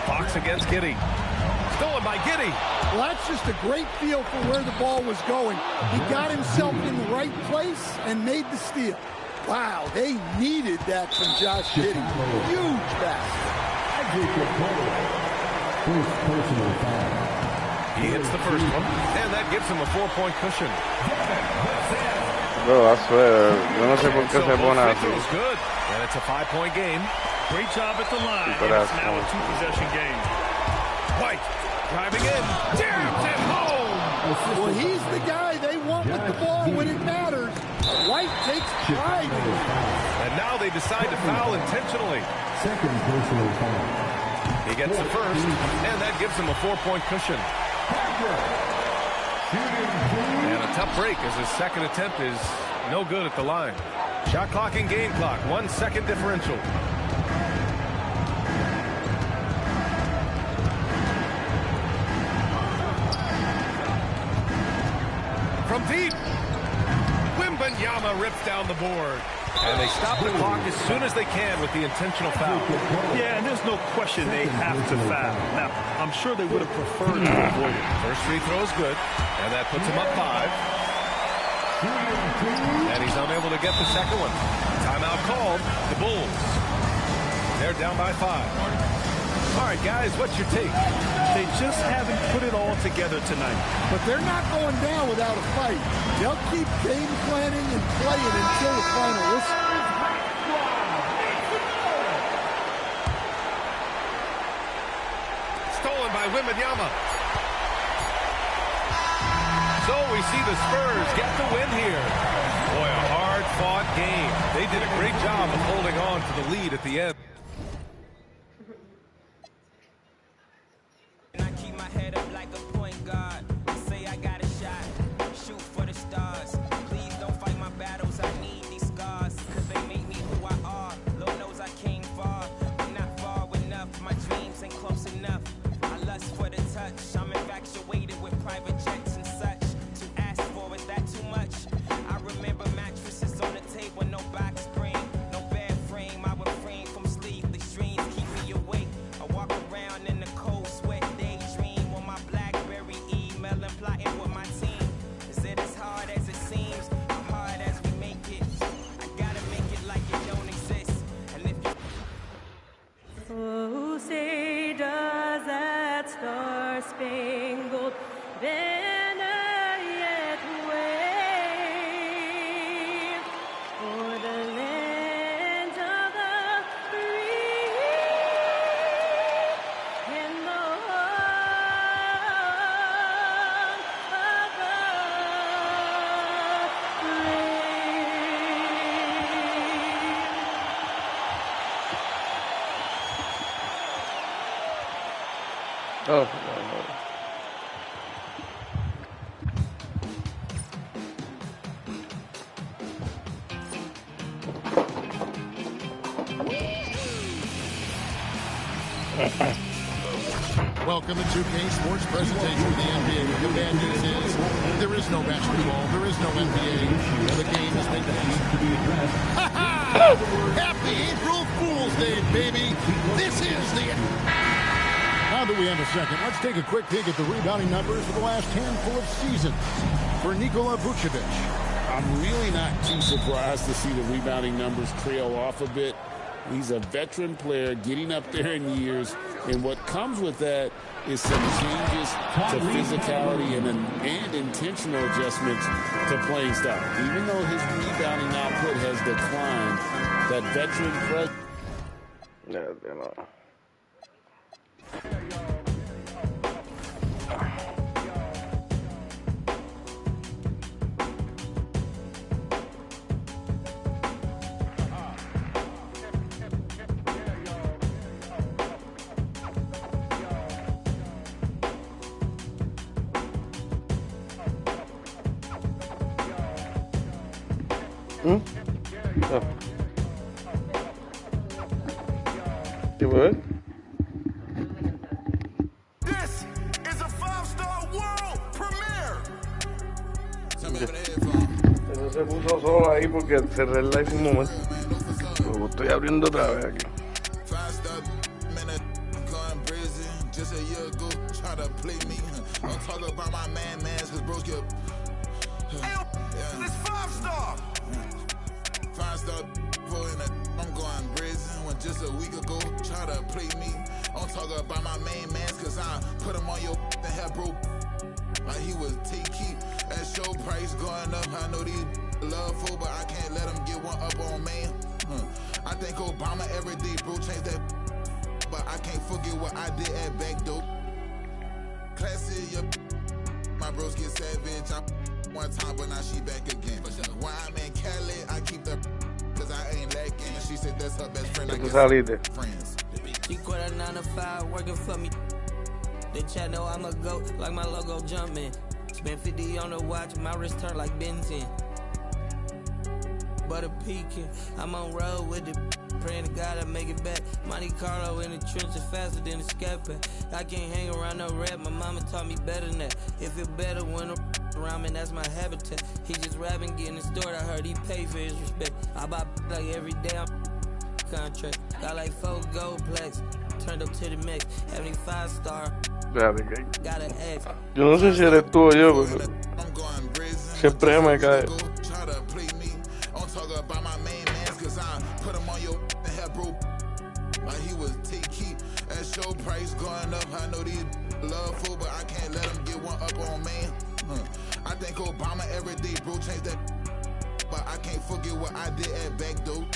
Fox against Giddey. Stolen by Giddey. Well, that's just a great feel for where the ball was going. He got himself in the right place and made the steal. Wow, they needed that from Josh Giddey. Huge basket. He hits the first one, and that gives him a 4-point cushion. Bro, I swear, yo no sé por qué se pone así. Good, and it's a 5-point game. Great job at the line. And it's now a 2-possession game. White driving in, jams it home. Well, he's the guy they want with the ball when it matters. White takes pride in it. And now they decide to foul intentionally. Second personal foul. He gets the first, and that gives him a 4-point cushion. And a tough break as his second attempt is no good at the line. Shot clock and game clock, 1 second differential. From deep, Wembanyama rips down the board. And they stop the clock as soon as they can with the intentional foul. Yeah, and there's no question they have to foul. Now, I'm sure they would have preferred to avoid it. First free throw is good, and that puts him up 5. And he's unable to get the second one. Timeout called. The Bulls. They're down by 5. All right, guys, what's your take? They just haven't put it all together tonight. But they're not going down without a fight. They'll keep game planning and playing until the final whistle. Stolen by Wembanyama. So we see the Spurs get the win here. Boy, a hard-fought game. They did a great job of holding on to the lead at the end. Oh. Welcome to 2K Sports presentation of the NBA. The bad news is there is no basketball, there is no NBA. The game has been canceled. Happy April Fool's Day, baby! This is the... Now that we have a second, let's take a quick peek at the rebounding numbers for the last handful of seasons for Nikola Vucevic. I'm really not too surprised to see the rebounding numbers trail off a bit. He's a veteran player getting up there in years, and what comes with that is some changes to physicality and intentional adjustments to playing style. Even though his rebounding output has declined, that veteran presence... Oh. You would? This is a 5-star world premiere. Eso se puso solo ahí porque cerré el live un momento. Lo estoy abriendo otra vez aquí. Just a year ago, try to play me. I'm talking about my man's cause bros get. This 5-star. 5-star I'm going brazen when just a week ago try to play me. I'm talking about my man's cause I put him on your and have bro like he was T-Key. That show price going up. I know these love for, but I can't let them get one up on man. I think Obama every day, bro, changed that. But I can't forget what I did at back dope. Classy, my bros get savage. I one time, but now she back again. When I'm in Cali, I keep the cause I ain't lacking. She said that's her best friend. I guess friends. She quit her 9 to 5, working for me. They chat know I'm a goat, like my logo jumping. Spent 50 on the watch, my wrist turned like benzene. Butter peeking, I'm on road with it. Praying to God I make it back. Monte Carlo in the trenches faster than a scat pack. I can't hang around no rap, my mama taught me better than that. It feel better when around me, that's my habitat. He just rapping, getting stored, I heard he pay for his respect. I buy like every day, I'm contract. Got like 4 gold plaques, turned up to the max. 75-star. Gotta ask. Yo no sé si eres tú o yo, pero siempre me cae. I'm talking about my man's cause I put him on your and have bro like he was T-Key. That show price going up. I know these love for, but I can't let them get one up on man. I think Obama every day, bro, changed that. But I can't forget what I did at back dope.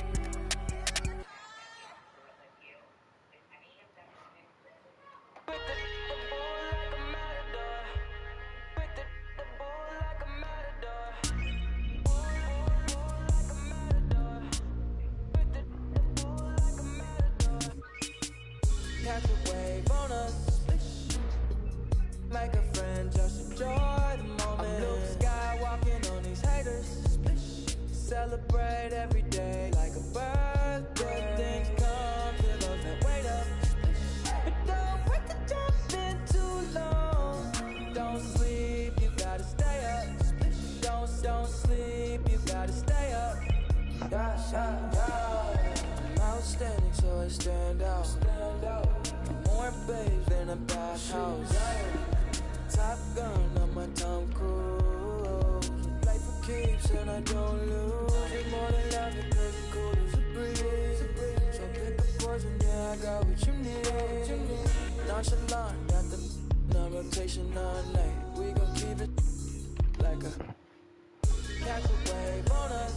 Catch a wave on us. Make a friend, just enjoy the moment. I'm blue sky walking on these haters. Celebrate every day like a birthday. Things come to those that wait up. But don't wait to jump in too long. Don't sleep, you gotta stay up. Don't sleep, you gotta stay up. I'm outstanding, so I stand out. More babes than a bathhouse. Top Gun on my Tom Cruise. Play for keeps and I don't lose. You're more than laughing cause you're cool as a breeze. So pick a poison, yeah, I got what you need. Nonchalant, got the rotation all night. We gon' keep it like a catch a wave on us.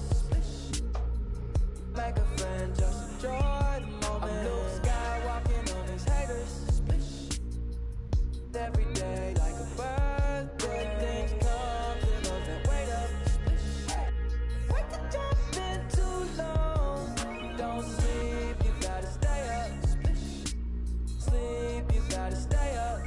Make a friend, just enjoy the moment. I'm blue sky walking on these haters. Every day like a birthday. Things come to those that wait up. Wait to jump in too long. Don't sleep, you gotta stay up. Sleep, you gotta stay up.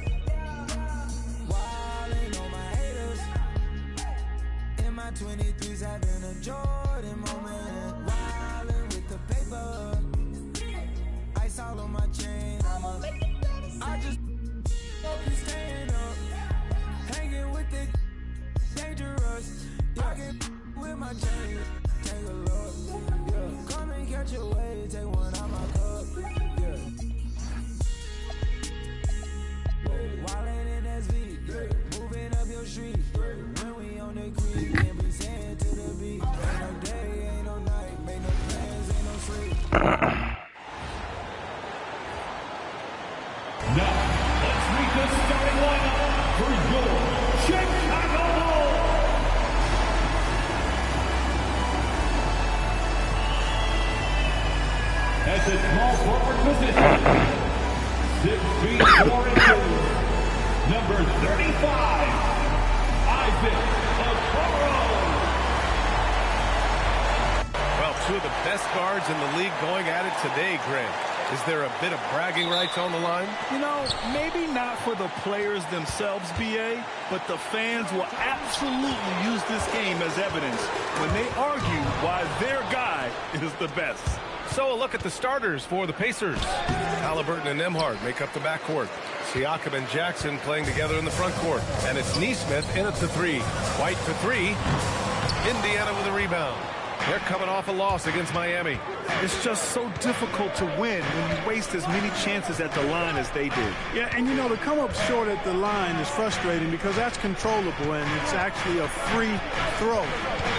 let's meet the starting lineup for your Chicago Bulls. At the small forward position, 6 feet 4 inches, number 35, Isaac Okoro. Well, two of the best guards in the league going at it today, Grant. Is there a bit of bragging rights on the line? You know, maybe not for the players themselves, BA, but the fans will absolutely use this game as evidence when they argue why their guy is the best. So a look at the starters for the Pacers. Halliburton and Nembhard make up the backcourt. Siakam and Jackson playing together in the front court. And it's Nesmith in at the 3. White to 3. Indiana with a rebound. They're coming off a loss against Miami. It's just so difficult to win when you waste as many chances at the line as they did. Yeah, and you know, to come up short at the line is frustrating because that's controllable and it's actually a free throw.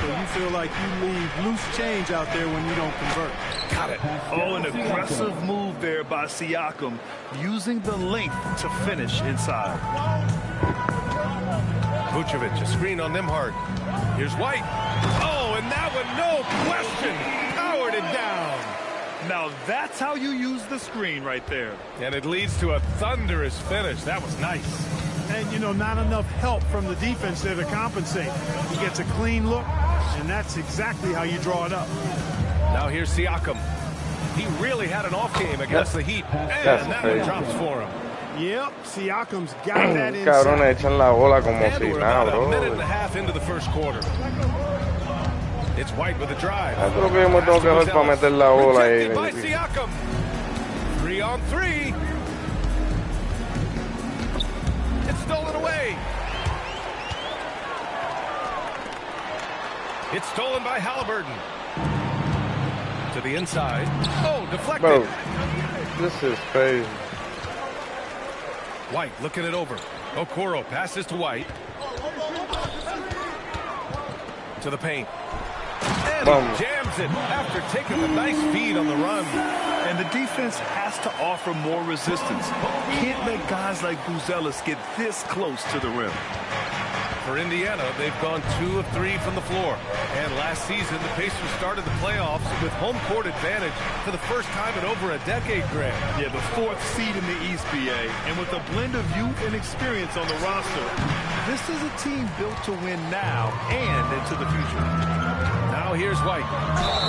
So you feel like you leave loose change out there when you don't convert. Got it. Oh, an aggressive move there by Siakam, using the length to finish inside. Vucevic, a screen on Nembhard. Here's White. Oh, and that one, no question, powered it down. Now that's how you use the screen right there. And it leads to a thunderous finish. That was nice. And, you know, not enough help from the defense there to compensate. He gets a clean look, and that's exactly how you draw it up. Now here's Siakam. He really had an off game against the Heat, and that one drops for him. Yep, Siakam's got that inside. Cabrones echan la bola como And si we're nada, about a bro. minute and a half into the first quarter. It's White with a drive. Eso es lo que yo me tengo que hacer para meter la bola ahí. Rejected by Siakam. 3 on 3. It's stolen away. It's stolen by Halliburton. To the inside. Oh, deflected. Bro, this is crazy. White looking it over. Okoro passes to White. To the paint. And he jams it after taking a nice feed on the run. And the defense has to offer more resistance. Can't let guys like Buzelis get this close to the rim. For Indiana, they've gone 2 of 3 from the floor. And last season, the Pacers started the playoffs with home court advantage for the first time in over a decade, Grant. Yeah, the 4th seed in the East, BA. And with a blend of youth and experience on the roster, this is a team built to win now and into the future. Now here's White.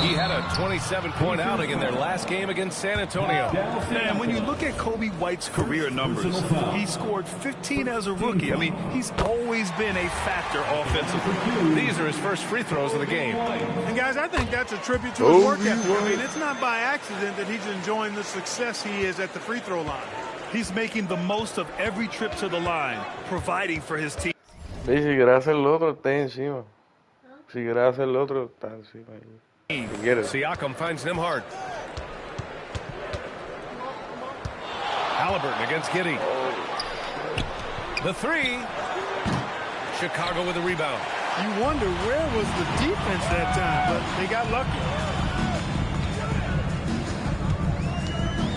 He had a 27-point outing in their last game against San Antonio. Man, when you look at Kobe White's career numbers, he scored 15 as a rookie. I mean, he's always been a factor offensively. These are his first free throws of the game. And guys, I think that's a tribute to his work ethic. I mean, it's not by accident that he's enjoying the success he is at the free throw line. He's making the most of every trip to the line, providing for his team. Si quiere hacer lo otro, está encima. Si quiere hacer lo otro, está encima. Siakam finds Nembhard. Halliburton against Giddey. The 3. Chicago with a rebound. You wonder where was the defense that time, but they got lucky.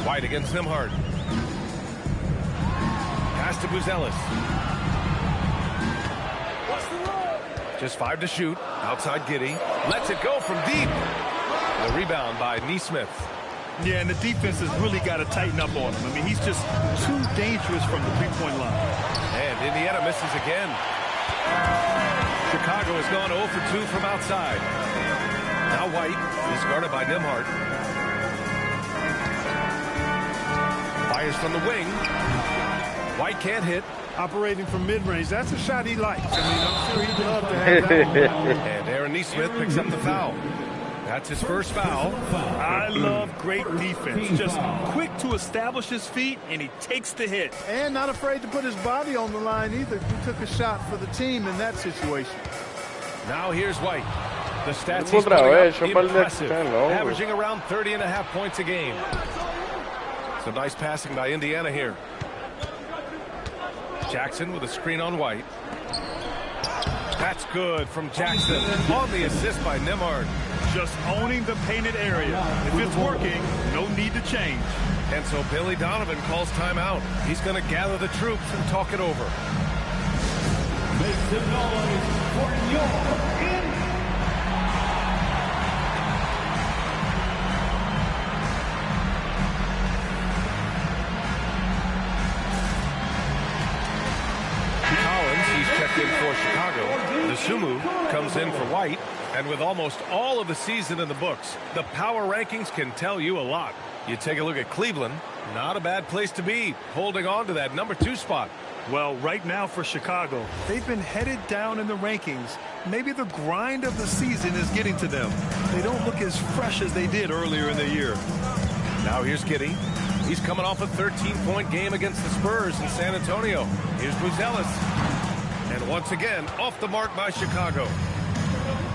White against Nembhard. Pass to Buzelis. Just 5 to shoot. Outside Giddey. Lets it go from deep. The rebound by Nesmith. Yeah, and the defense has really got to tighten up on him. I mean, he's just too dangerous from the three-point line. And Indiana misses again. Chicago has gone 0 for 2 from outside. Now White. He's guarded by Nembhard. Fires from the wing. White can't hit. Operating from mid-range. That's a shot he likes. I mean, I'm sure he'd love to have that one. And Aaron Nesmith picks up the foul. That's his first foul. I love great defense. Just quick to establish his feet, and he takes the hit. And not afraid to put his body on the line either. He took a shot for the team in that situation. Now here's White. The stats he's putting up, impressive. Averaging around 30.5 points a game. So nice passing by Indiana here. Jackson with a screen on White. That's good from Jackson on the assist by Nembhard. Just owning the painted area. If it's working, no need to change. And so Billy Donovan calls timeout. He's going to gather the troops and talk it over. Make some noise for your Collins, he's checked in for Chicago. Dosunmu comes in for White. And with almost all of the season in the books, the power rankings can tell you a lot. You take a look at Cleveland, not a bad place to be, holding on to that #2 spot. Well, right now for Chicago, they've been headed down in the rankings. Maybe the grind of the season is getting to them. They don't look as fresh as they did earlier in the year. Now here's Giddey. He's coming off a 13-point game against the Spurs in San Antonio. Here's Buzelis. And once again, off the mark by Chicago.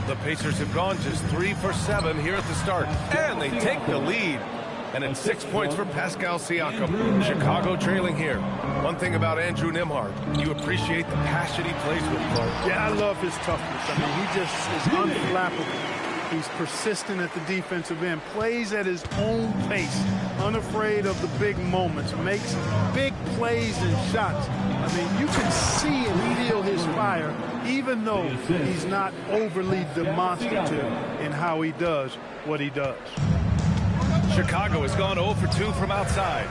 The Pacers have gone just 3 for 7 here at the start. And they take the lead. And it's 6 points for Pascal Siakam. Chicago trailing here. One thing about Andrew Nembhard, you appreciate the passion he plays with, Clark. Yeah, I love his toughness. I mean, he just is unflappable. He's persistent at the defensive end, plays at his own pace, unafraid of the big moments, makes big plays and shots. I mean, you can see and feel his fire, even though he's not overly demonstrative in how he does what he does. Chicago has gone 0 for 2 from outside.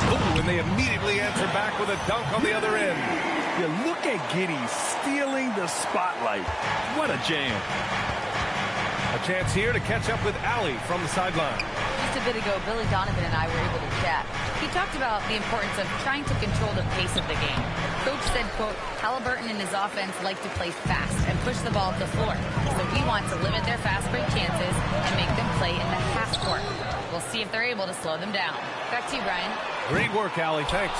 Oh, and they immediately answer back with a dunk on the other end. Yeah, look at Giddey stealing the spotlight. What a jam. A chance here to catch up with Allie from the sideline. Just a bit ago, Billy Donovan and I were able to chat. He talked about the importance of trying to control the pace of the game. Coach said, quote, Halliburton and his offense like to play fast and push the ball up the floor. So we want to limit their fast break chances and make them play in the half court. We'll see if they're able to slow them down. Back to you, Brian. Great work, Allie. Thanks.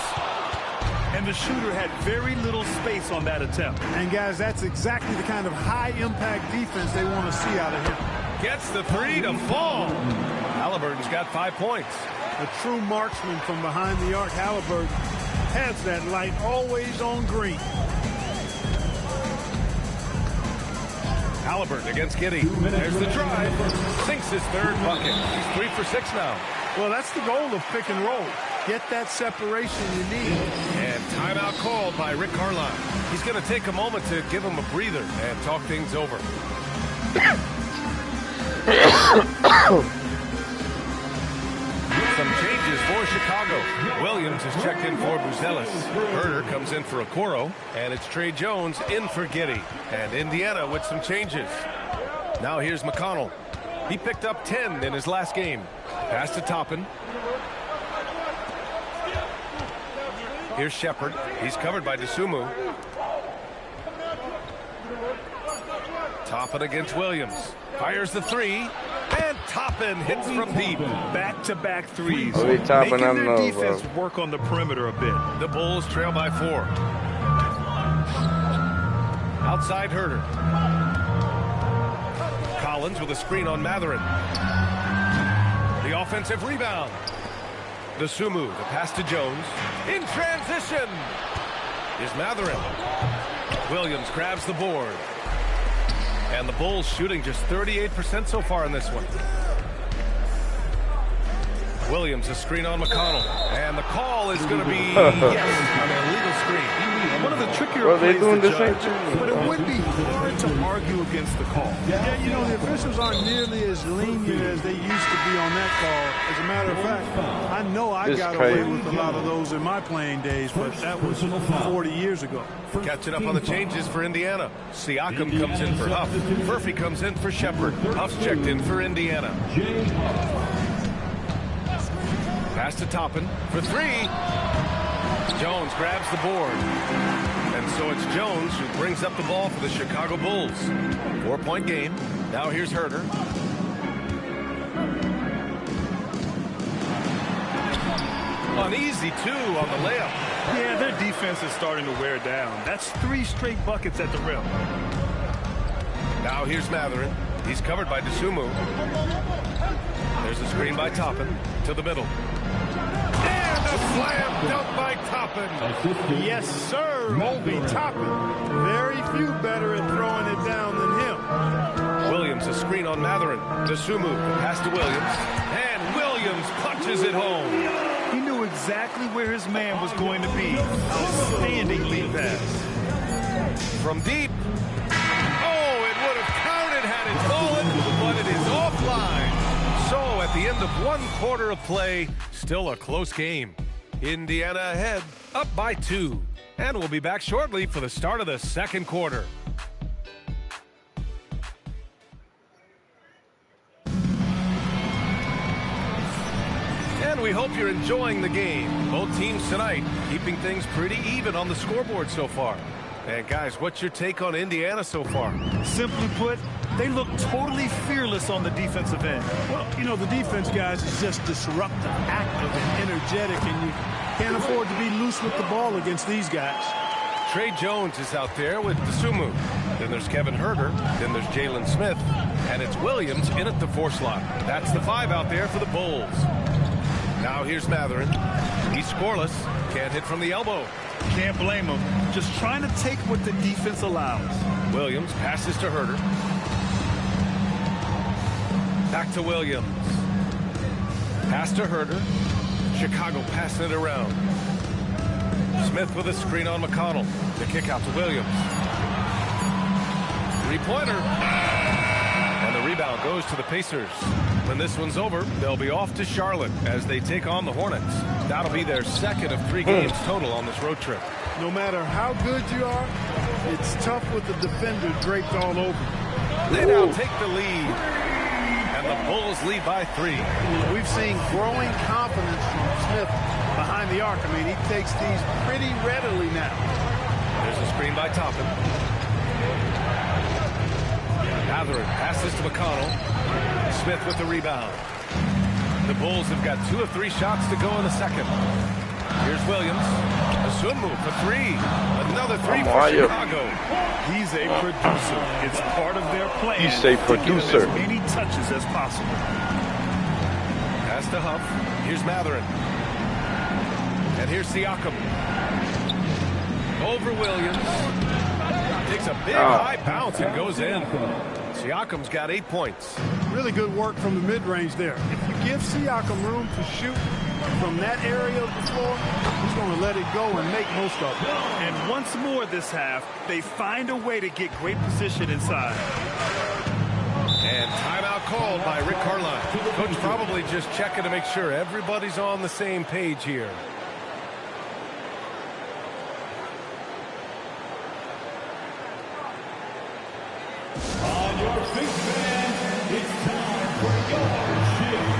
And the shooter had very little space on that attempt. And, guys, that's exactly the kind of high-impact defense they want to see out of him. Gets the three to fall. Halliburton's got 5 points. A true marksman from behind the arc, Halliburton, has that light always on green. Halliburton against Giddey. There's the drive. Sinks his third bucket. He's 3 for 6 now. Well, that's the goal of pick and roll. Get that separation you need. And timeout called by Rick Carlisle. He's going to take a moment to give him a breather and talk things over. Some changes for Chicago. Williams is checked in for Buzelis. Herder comes in for Okoro. And it's Trey Jones in for Giddey. And Indiana with some changes. Now here's McConnell. He picked up 10 in his last game. Pass to Toppin. Here's Shepard. He's covered by Dosunmu. Toppin against Williams. Fires the three. And Toppin hits from deep. Back-to-back threes. Making their defense work on the perimeter a bit. The Bulls trail by 4. Outside Herder. Collins with a screen on Mathurin. The offensive rebound. Dosunmu, the pass to Jones. In transition. Here's Mathurin. Williams grabs the board. And the Bulls shooting just 38% so far in this one. Williams, a screen on McConnell. And the call is going to be, yes, on an illegal screen. One of the trickier plays to judge, but it would be hard to argue against the call. Yeah, you know, the officials aren't nearly as lenient as they used to be on that call. As a matter of fact, I know I got away with a lot of those in my playing days, but that was 40 years ago. Catching up on the changes for Indiana. Siakam comes in for Huff. Murphy comes in for Shepard. Huff's checked in for Indiana. Pass to Toppin for 3. Jones grabs the board. And so it's Jones who brings up the ball for the Chicago Bulls. 4-point game. Now here's Herder. An easy 2 on the layup. Yeah, their defense is starting to wear down. That's 3 straight buckets at the rim. Now here's Mathurin. He's covered by Dosunmu. There's a screen by Toppin to the middle. And a slam dunk by Toppin. Yes, sir, Obi Toppin. Very few better at throwing it down than him. Williams, a screen on Mathurin. Dosunmu, the pass to Williams. And Williams punches it home. He knew exactly where his man was going to be. Outstanding lead pass. From deep. Oh, it would have counted had it fallen, but it is offline. So at the end of 1 quarter of play, still a close game. Indiana ahead, up by 2. And we'll be back shortly for the start of the second quarter. And we hope you're enjoying the game. Both teams tonight keeping things pretty even on the scoreboard so far. And guys, what's your take on Indiana so far? Simply put, they look totally fearless on the defensive end. Well, you know, the defense, guys, is just disruptive, active, and energetic, and you can't afford to be loose with the ball against these guys. Trey Jones is out there with Dosunmu. Then there's Kevin Huerter. Then there's Jalen Smith. And it's Williams in at the 4 slot. That's the 5 out there for the Bulls. Now here's Mathurin. He's scoreless. Can't hit from the elbow. Can't blame him. Just trying to take what the defense allows. Williams passes to Huerter. Back to Williams. Pass to Huerter. Chicago passing it around. Smith with a screen on McConnell. The kick out to Williams. 3-pointer. And the rebound goes to the Pacers. When this one's over, they'll be off to Charlotte as they take on the Hornets. That'll be their second of 3 games total on this road trip. No matter how good you are, it's tough with the defender draped all over. They now take the lead. And the Bulls lead by 3. We've seen growing confidence from Smith behind the arc. I mean, he takes these pretty readily now. There's a screen by Toppin. Mathurin passes to McConnell. Smith with the rebound. The Bulls have got 2 of 3 shots to go in the second. Here's Williams. Dosunmu for 3. Another 3 for Chicago. He's a producer. It's part of their plan. You say producer. To give him as many touches as possible. Pass to Huff. Here's Mathurin. And here's Siakam. Over Williams. Takes a big high bounce and goes in. Siakam's got 8 points. Really good work from the mid-range there. If you give Siakam room to shoot from that area of the floor, he's going to let it go and make most of it. And once more this half, they find a way to get great position inside. And timeout called by Rick Carlisle. Coach probably just checking to make sure everybody's on the same page here. On your feet, fans, it's time for your shift.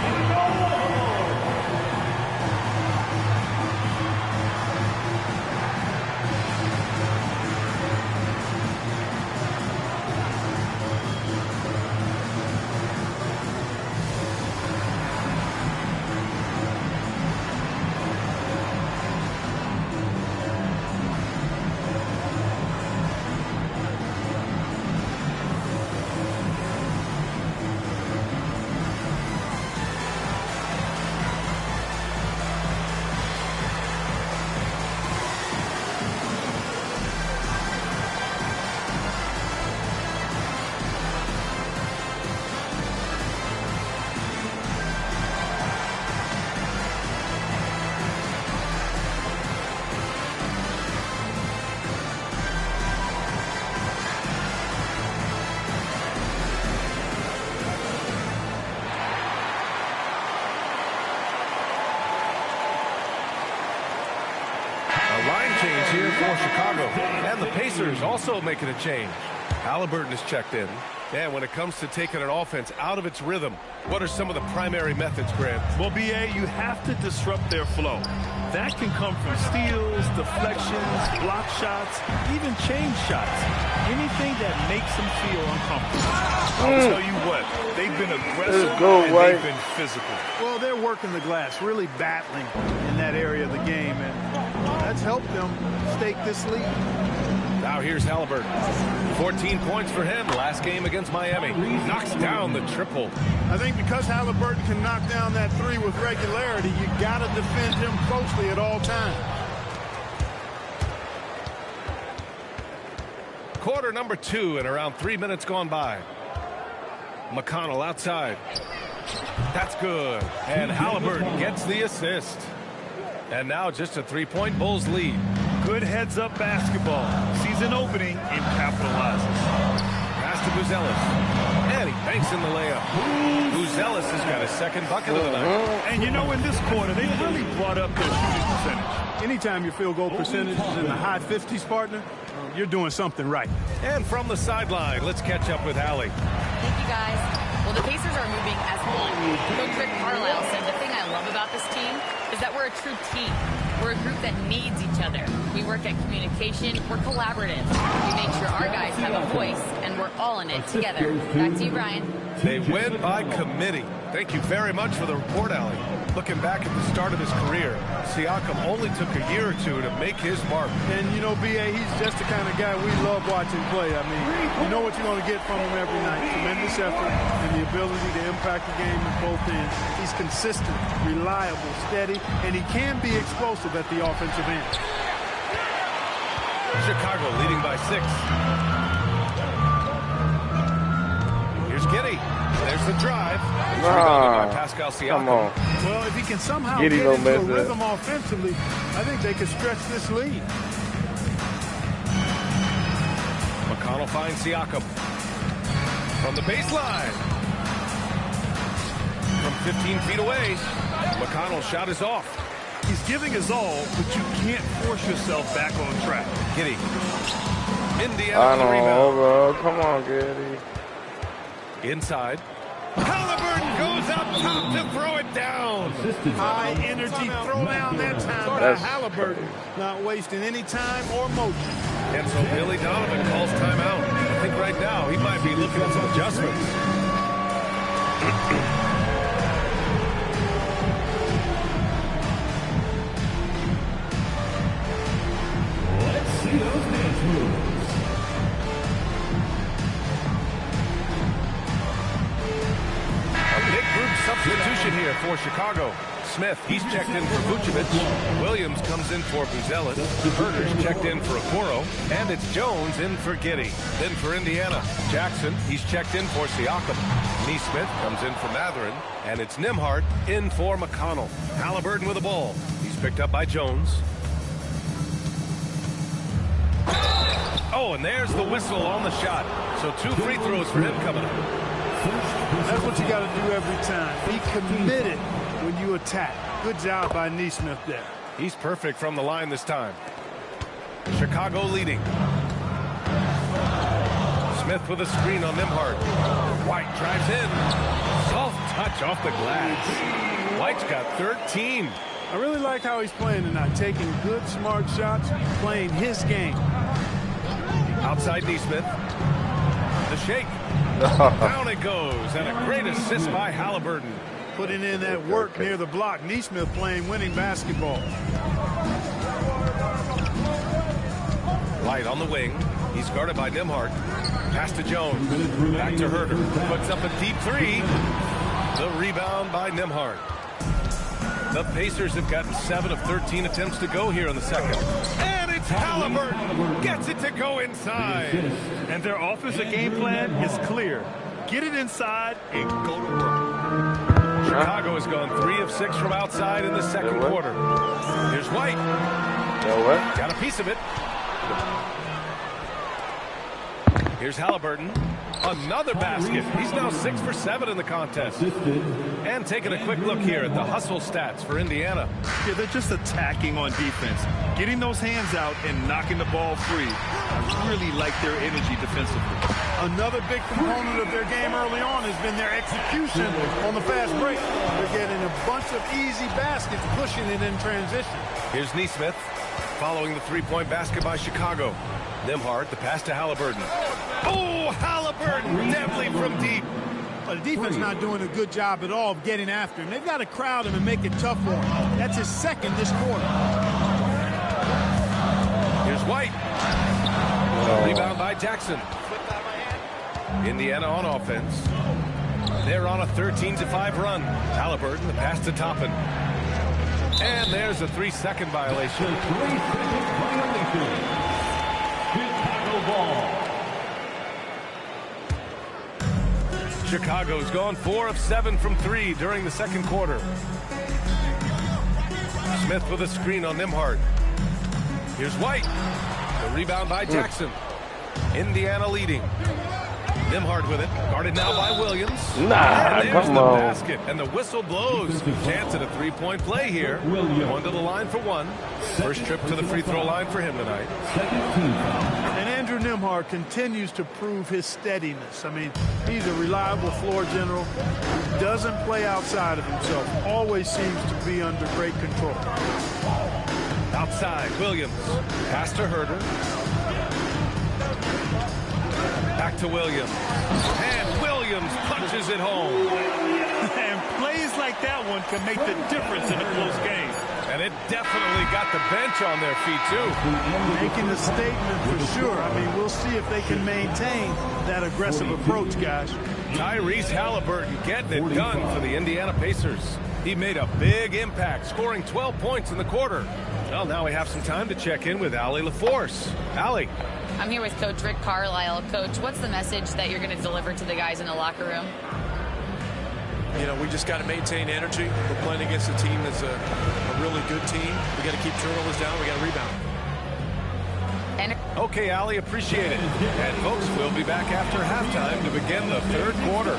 Here for Chicago. And the Pacers also making a change. Halliburton is checked in. And when it comes to taking an offense out of its rhythm, what are some of the primary methods, Grant? Well, B.A., you have to disrupt their flow. That can come from steals, deflections, block shots, even change shots. Anything that makes them feel uncomfortable. I'll tell you what, they've been aggressive and they've been physical. Well, they're working the glass, really battling in that area of the game, and that's helped them stake this lead. Now here's Halliburton. 14 points for him last game against Miami. Knocks down the triple. I think because Halliburton can knock down that 3 with regularity, you got to defend him closely at all times. Quarter number 2 and around 3 minutes gone by. McConnell outside. That's good. And Halliburton gets the assist. And now just a 3-point Bulls lead. Good heads-up basketball. Sees an opening and capitalizes. Pass to Buzelis. And he banks in the layup. Buzelis has got his second bucket of the night. And you know, in this quarter, they really brought up their shooting percentage. Anytime your field goal percentage is in the high 50s, partner, you're doing something right. And from the sideline, let's catch up with Allie. Thank you, guys. Well, the Pacers are moving as one. Coach Rick Carlisle said the thing I love about this team is that we're a true team. We're a group that needs each other. We work at communication. We're collaborative. We make sure our guys have a voice, and we're all in it together. Back to you, Brian. They win by committee. Thank you very much for the report, Allie. Looking back at the start of his career, Siakam only took a year or two to make his mark. And, you know, B.A., he's just the kind of guy we love watching play. I mean, you know what you're going to get from him every night. Tremendous effort and the ability to impact the game at both ends. He's consistent, reliable, steady, and he can be explosive at the offensive end. Chicago leading by 6. Here's Giddey. There's the drive. By Pascal Siakam. Come on. Well, if he can somehow Giddey get into a mess rhythm offensively, I think they could stretch this lead. McConnell finds Siakam. From the baseline. From 15 feet away. McConnell's shot is off. He's giving his all, but you can't force yourself back on track. Giddey. Indiana I the know, rebound. bro. Come on, Giddey. Inside. Halliburton goes up top to throw it down. High energy throw down that time by Halliburton. Not wasting any time or motion. And so Billy Donovan calls timeout. I think right now he might be looking at some adjustments. Let's see those dance moves. Substitution here for Chicago. Smith, he's checked in for Vucevic. Williams comes in for Buzelis. Herter's checked in for Okoro. And it's Jones in for Giddey. Then for Indiana, Jackson, he's checked in for Siakam. Nesmith comes in for Mathurin. And it's Nembhard in for McConnell. Halliburton with the ball. He's picked up by Jones. Oh, and there's the whistle on the shot. So 2 free throws for him coming up. That's what you got to do every time. Be committed when you attack. Good job by Nesmith there. He's perfect from the line this time. Chicago leading. Smith with a screen on Nembhard. White drives in. Soft touch off the glass. White's got 13. I really like how he's playing tonight. Taking good, smart shots, playing his game. Outside Nesmith. The shake. Down it goes, and a great assist by Halliburton. Putting in that work near the block. Nesmith playing winning basketball. Light on the wing. He's guarded by Nembhard. Pass to Jones. Back to Herter. Puts up a deep 3. The rebound by Nembhard. The Pacers have gotten 7 of 13 attempts to go here in the second. And it's Halliburton. Gets it to go inside. And their offensive game plan is clear. Get it inside and go to work. Chicago has gone 3 of 6 from outside in the second quarter. Here's White. Got a piece of it. Here's Halliburton. Another basket. He's now 6 for 7 in the contest. And taking a quick look here at the hustle stats for Indiana. Yeah, they're just attacking on defense. Getting those hands out and knocking the ball free. I really like their energy defensively. Another big component of their game early on has been their execution on the fast break. They're getting a bunch of easy baskets, pushing it in transition. Here's Nesmith following the 3-point basket by Chicago. Nembhard, the pass to Halliburton. Oh, Halliburton, deadly from deep. But the defense not doing a good job at all of getting after him. They've got to crowd him and make it tough for him. That's his second this quarter. Here's White. Rebound by Jackson. Indiana on offense. They're on a 13-5 run. Halliburton, the pass to Toppin. And there's a 3-second violation. 3-second violation. Chicago ball. Chicago's gone 4 of 7 from 3 during the second quarter. Smith with a screen on Nembhard. Here's White. The rebound by Jackson. Indiana leading. Nembhard with it. Guarded now by Williams. Nah, and there's come the on. basket. And the whistle blows. Chance at a three-point play here. Going to the line for one. First trip to the free throw line for him tonight. And Andrew Nembhard continues to prove his steadiness. I mean, he's a reliable floor general. He doesn't play outside of himself. Always seems to be under great control. Outside, Williams. Pass to Herter. Back to Williams. And Williams punches it home. And plays like that one can make the difference in a close game. And it definitely got the bench on their feet, too. Making a statement for sure. I mean, we'll see if they can maintain that aggressive approach, guys. Tyrese Halliburton getting it done for the Indiana Pacers. He made a big impact, scoring 12 points in the quarter. Well, now we have some time to check in with Allie LaForce. Allie. I'm here with Coach Rick Carlisle. Coach, what's the message that you're going to deliver to the guys in the locker room? You know, we just got to maintain energy. We're playing against a team that's a really good team. We got to keep turnovers down. We got to rebound. Okay, Allie, appreciate it. And folks, we'll be back after halftime to begin the third quarter.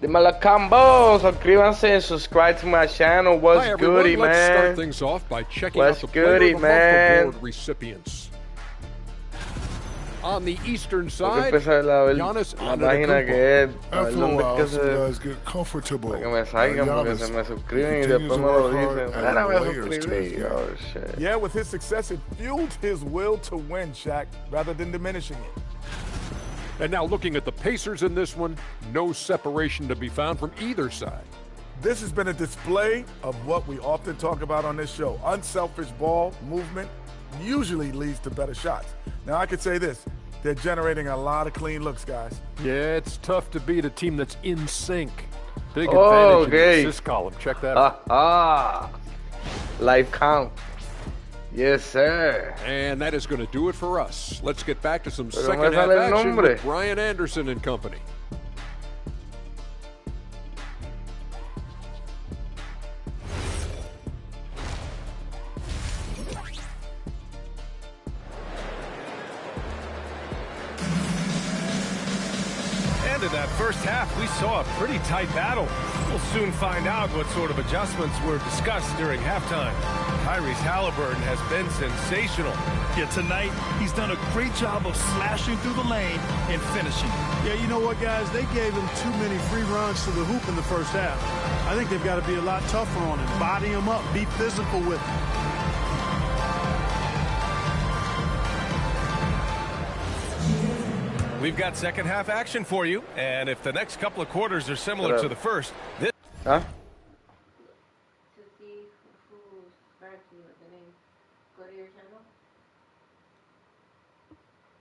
Dímelo, combo. Suscríbanse and subscribe to my channel. What's Hi, goody, Let's man? start things off by checking What's out the Player goody, of the man? Month Award recipients. On the eastern Tengo side, que empezar a ver Giannis la página que es. A ver After a dónde es while, que some se. guys get comfortable. Para que me salgan, porque Giannis se me suscriben y continues después to me lo work hard, dicen. adding Ahora me layers to his suscribí. game. Oh, shit. Yeah, with his success, it fueled his will to win, Shaq, rather than diminishing it. and now looking at the Pacers in this one, no separation to be found from either side. This has been a display of what we often talk about on this show. Unselfish ball movement usually leads to better shots. Now, I could say this. They're generating a lot of clean looks, guys. Yeah, it's tough to beat a team that's in sync. Big Oh, advantage in okay. the assist column. Check that out. Life count. Yes, sir. And that is going to do it for us. Let's get back to some Pero me second half sale el action nombre. with Brian Anderson and company. And in that first half, we saw a pretty tight battle. We'll soon find out what sort of adjustments were discussed during halftime. Tyrese Halliburton has been sensational. Yeah, tonight he's done a great job of slashing through the lane and finishing. Yeah, you know what, guys? They gave him too many free runs to the hoop in the first half. I think they've got to be a lot tougher on him. Body him up. Be physical with him. We've got second half action for you, and if the next couple of quarters are similar to the first, this... Huh?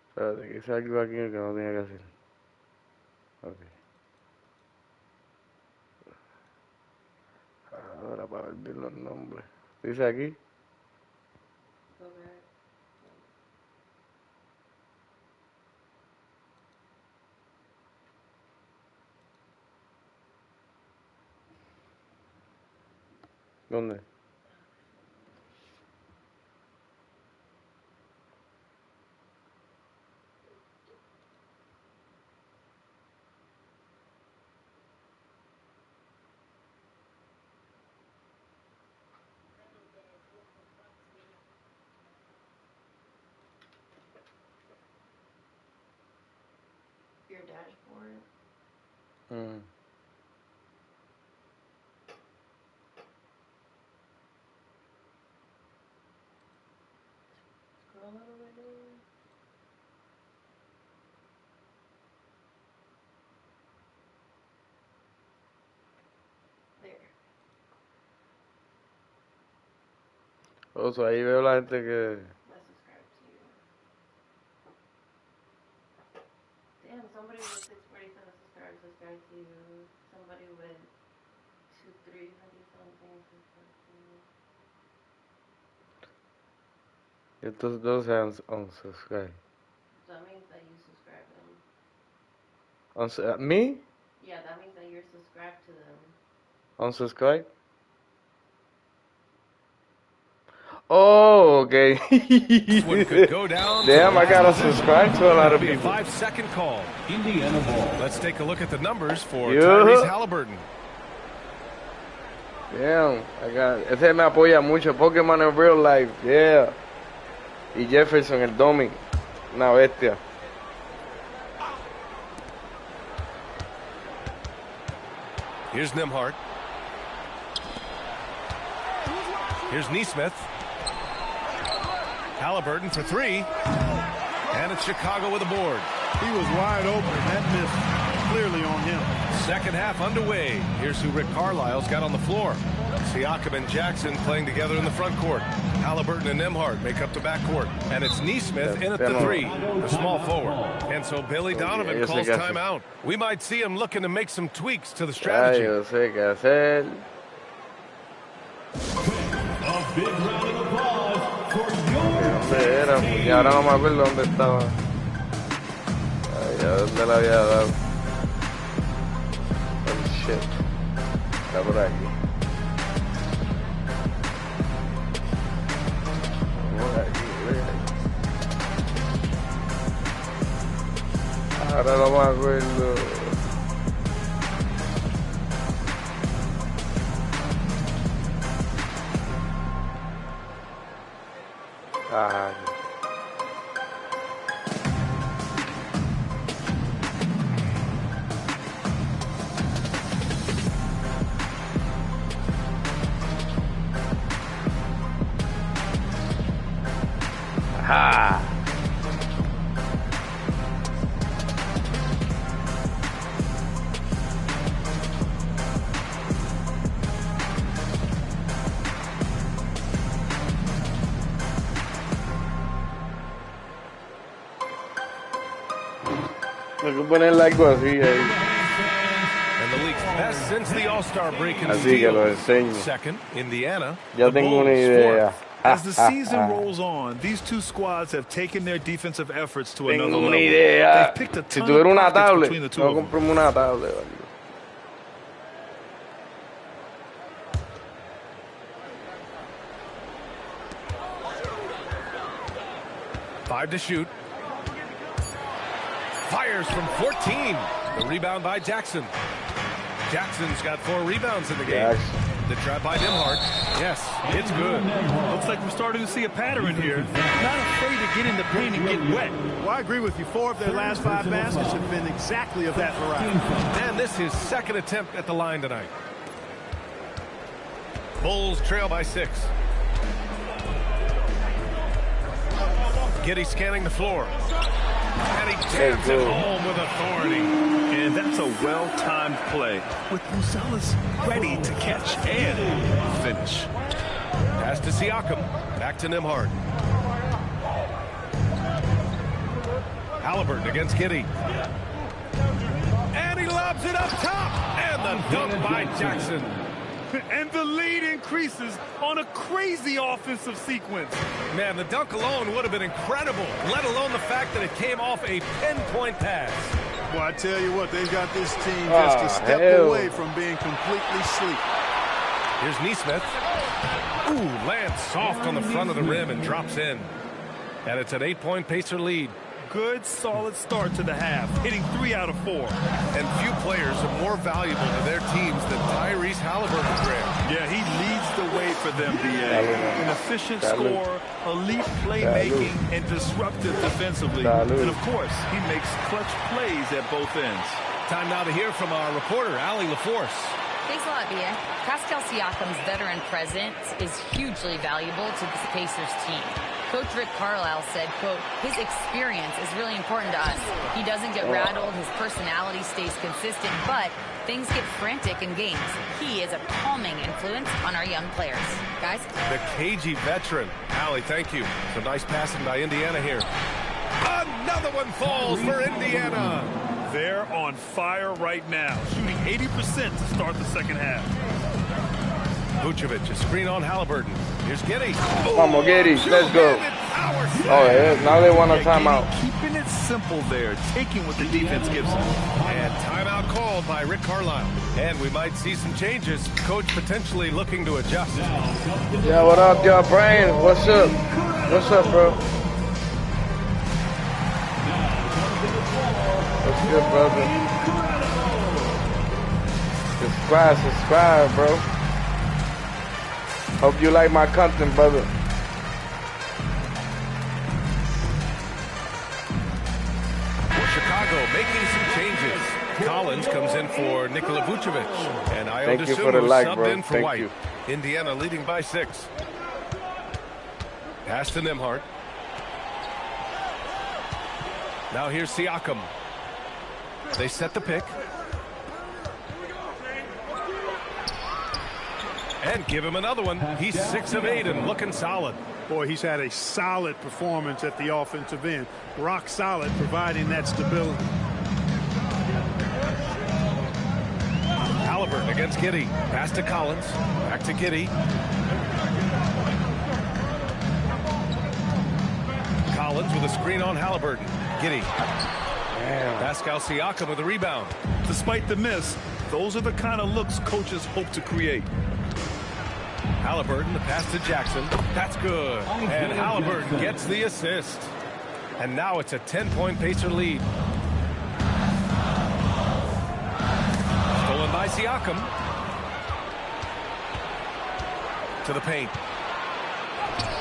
Espérate, que hice algo aquí que no tenía que hacer. Ok. Ahora para ver bien los nombres. Dice aquí. ¿Dónde? Your dashboard. Scroll a little bit down. There. O sea, ahí veo la gente que... Let's subscribe to you. Damn, somebody with 647 subscribe to you. Somebody with 200-300 something subscribe to you. Those hands unsubscribe. So that means that you subscribe to them. Me? Yeah, that means that you're subscribed to them. Unsubscribe? Oh, okay. This one could go down. Damn, I gotta subscribe to a lot of people. 5-second call. Indiana ball. Let's take a look at the numbers for Tyrese Halliburton. Damn, ese me apoya mucho. Pokémon en real life, yeah. Y Jefferson, el Domi, una bestia. Here's Nembhard. Here's Nesmith. Halliburton for three. And it's Chicago with a board. He was wide open. That missed clearly on him. Second half underway. Here's who Rick Carlisle's got on the floor. Siakam and Jackson playing together in the front court. Halliburton and Nembhard make up the backcourt. And it's Nesmith in at the three, the small forward. And so Billy Donovan calls timeout. We might see him looking to make some tweaks to the strategy. Yo sé qué hacer. A big round of applause for ¿Dónde era? Y ahora no me acuerdo dónde estaba. Ay, ¿a dónde la había dado? Oh, shit. Está por aquí. Por aquí, ahora no me acuerdo. Ah. Ah. Hay que ponerle algo así ahí. And the league's best since the All-Star break in Así que lo enseño. Second, Indiana. Ya tengo una idea. As the season rolls on, these two squads have taken their defensive efforts to another level. Tengo una idea. They've picked a Si ton tuviera of una tactics tablet, between the two no of them. comprarme una tablet. ¿Vale? 5 to shoot. Fires from 14. The rebound by Jackson. Jackson's got 4 rebounds in the game. The trap by Nembhard. Yes, it's good. Looks like we're starting to see a pattern here. Not afraid to get in the paint and get wet. Well, I agree with you. 4 of their last 5 baskets have been exactly of that variety. And this is second attempt at the line tonight. Bulls trail by 6. Giddey scanning the floor. And he jams it home with authority. And that's a well-timed play with Buzelis ready to catch and finish. Pass to Siakam. Back to Nembhard. Halliburton against Giddey. And he lobs it up top. And the dunk by Jackson. And the lead increases on a crazy offensive sequence. Man, the dunk alone would have been incredible, let alone the fact that it came off a pinpoint pass. Well, I tell you what, they've got this team just a step away from being completely asleep. Here's Nesmith. Ooh, lands soft on the front of the rim and drops in. And it's an 8-point Pacer lead. Good, solid start to the half, hitting 3 out of 4. And few players are more valuable to their teams than Tyrese Halliburton, Graham. Yeah, he leads the way for them, D.A. An efficient scorer, elite playmaking, and disruptive defensively. And, of course, he makes clutch plays at both ends. Time now to hear from our reporter, Allie LaForce. Thanks a lot, Bia. Pascal Siakam's veteran presence is hugely valuable to the Pacers team. Coach Rick Carlisle said, quote, his experience is really important to us. He doesn't get rattled, his personality stays consistent, but things get frantic in games. He is a calming influence on our young players. Guys? The cagey veteran. Allie, thank you. Some nice passing by Indiana here. Another one falls for Indiana. They're on fire right now, shooting 80% to start the second half. Vucevic, a screen on Halliburton. Here's Giddey. Come on, Giddey. Let's go. Oh, yeah. Now they want a timeout. Keeping it simple there, taking what the defense gives them. And timeout called by Rick Carlisle. And we might see some changes. Coach potentially looking to adjust. Yeah, what up, y'all? Brian, what's up? What's up, bro? What's good, brother? Subscribe, bro. Hope you like my content, brother. Chicago making some changes. Collins comes in for Nikola Vucevic. And Thank you for the like, bro. In for Thank White. you. Indiana leading by 6. Pass to Nembhard. Now here's Siakam. They set the pick. And give him another one. He's 6 of 8 and looking solid. Boy, he's had a solid performance at the offensive end. Rock solid, providing that stability. Halliburton against Giddey. Pass to Collins. Back to Giddey. Collins with a screen on Halliburton. Giddey. Pascal Siakam with a rebound. Despite the miss, those are the kind of looks coaches hope to create. Halliburton, the pass to Jackson. That's good. And Halliburton gets the assist. And now it's a 10-point Pacer lead. Stolen by Siakam. To the paint.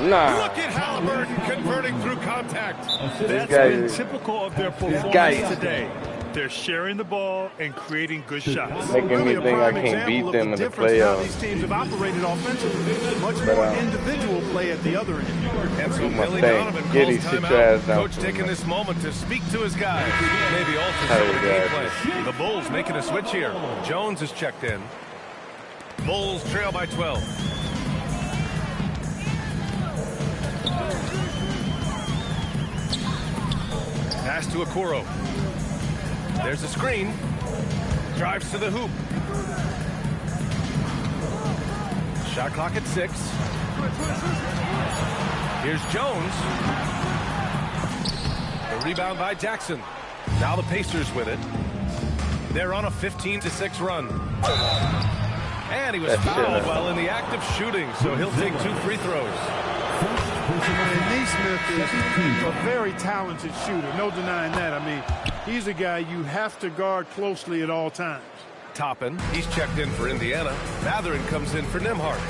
Nah. Look at Halliburton converting through contact. That's been typical of their performance today. They're sharing the ball and creating good shots. Making me think I can't beat them in the playoffs. These teams have operated offensively. Much more individual play at the other end. And so Billy Donovan calls timeout. Coach taking this moment to speak to his guys. Maybe alter some of the game play. The Bulls making a switch here. Jones is checked in. Bulls trail by 12. Pass to Okoro. There's a screen. Drives to the hoop. Shot clock at 6. Here's Jones. The rebound by Jackson. Now the Pacers with it. They're on a 15-6 run. And he was fouled while in the act of shooting, so he'll take 2 free throws. And Nesmith is a very talented shooter. No denying that. I mean, he's a guy you have to guard closely at all times. Toppin, he's checked in for Indiana. Mathurin comes in for Nembhard.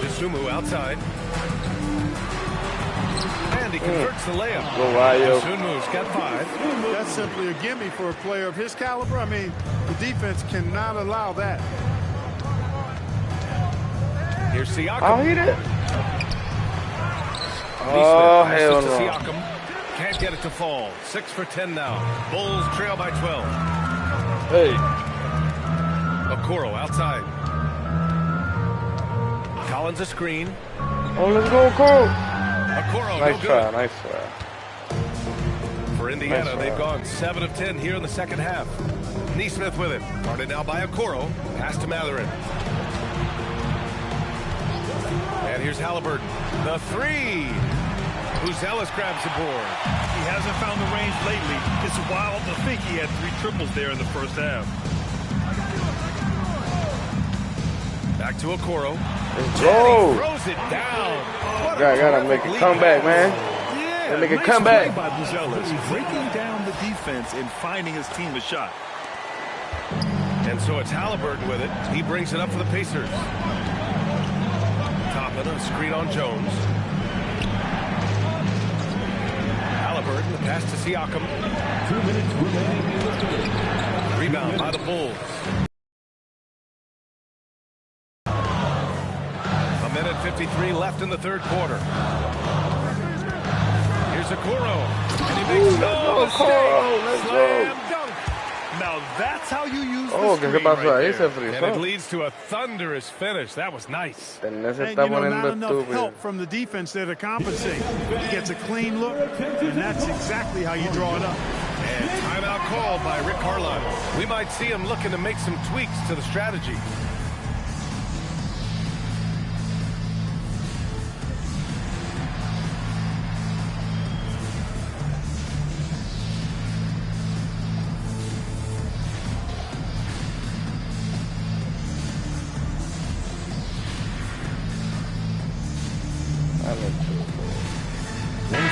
Dosunmu outside. And he converts the layup. Dosunmu's got 5. That's simply a gimme for a player of his caliber. I mean, the defense cannot allow that. Here's Siakam. Oh, he did. Oh, hell no. Siakam. Can't get it to fall. 6 for 10 now. Bulls trail by 12. Hey. Okoro outside. Collins a screen. Oh, let's go, Okoro. Okoro, nice no good. try, nice try. For Indiana, nice they've gone 7 of 10 here in the second half. Nesmith with it. Guarded now by Okoro. Pass to Mathurin. And here's Halliburton. The 3. Buzelis grabs the board. He hasn't found the range lately. It's wild to think he had 3 triples there in the first half. Back to Okoro. Let's go. Throws it down. Gotta make a comeback, man. Yeah, make a nice comeback. By Buzelis, breaking down the defense and finding his team a shot. And so it's Halliburton with it. He brings it up for the Pacers. Toppin, a screen on Jones. Halliburton, the pass to Siakam. 2 minutes remaining in the third. Rebound by the Bulls. 1:53 left in the third quarter. Here's Okoro. And he makes no mistake. Slam dunk. Now that's how you use the Oh, screen ¿qué pasó right ahí? there. And it leads to a thunderous finish. That was nice. Se And, está not poniendo enough estúpido. help from the defense there to compensate. He gets a clean look, and that's exactly how you draw it up. And timeout called by Rick Carlisle. We might see him looking to make some tweaks to the strategy.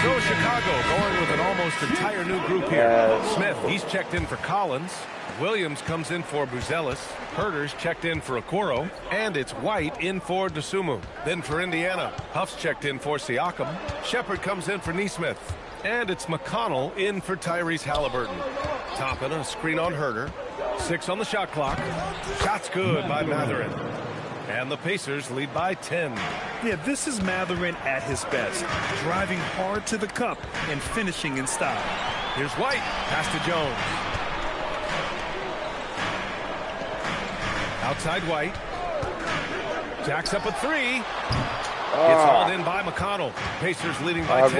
So Chicago going with an almost entire new group here. Smith, he's checked in for Collins. Williams comes in for Buzelis. Herter's checked in for Okoro. And it's White in for Dosunmu. Then for Indiana, Huff's checked in for Siakam. Shepard comes in for Nesmith. And it's McConnell in for Tyrese Halliburton. Toppin, a screen on Herter. 6 on the shot clock. Shot's good by Mathurin. And the Pacers lead by 10. Yeah, this is Mathurin at his best. Driving hard to the cup and finishing in style. Here's White. Pass to Jones. Outside White. Jacks up a 3. It's hauled in by McConnell. Pacers leading by 10.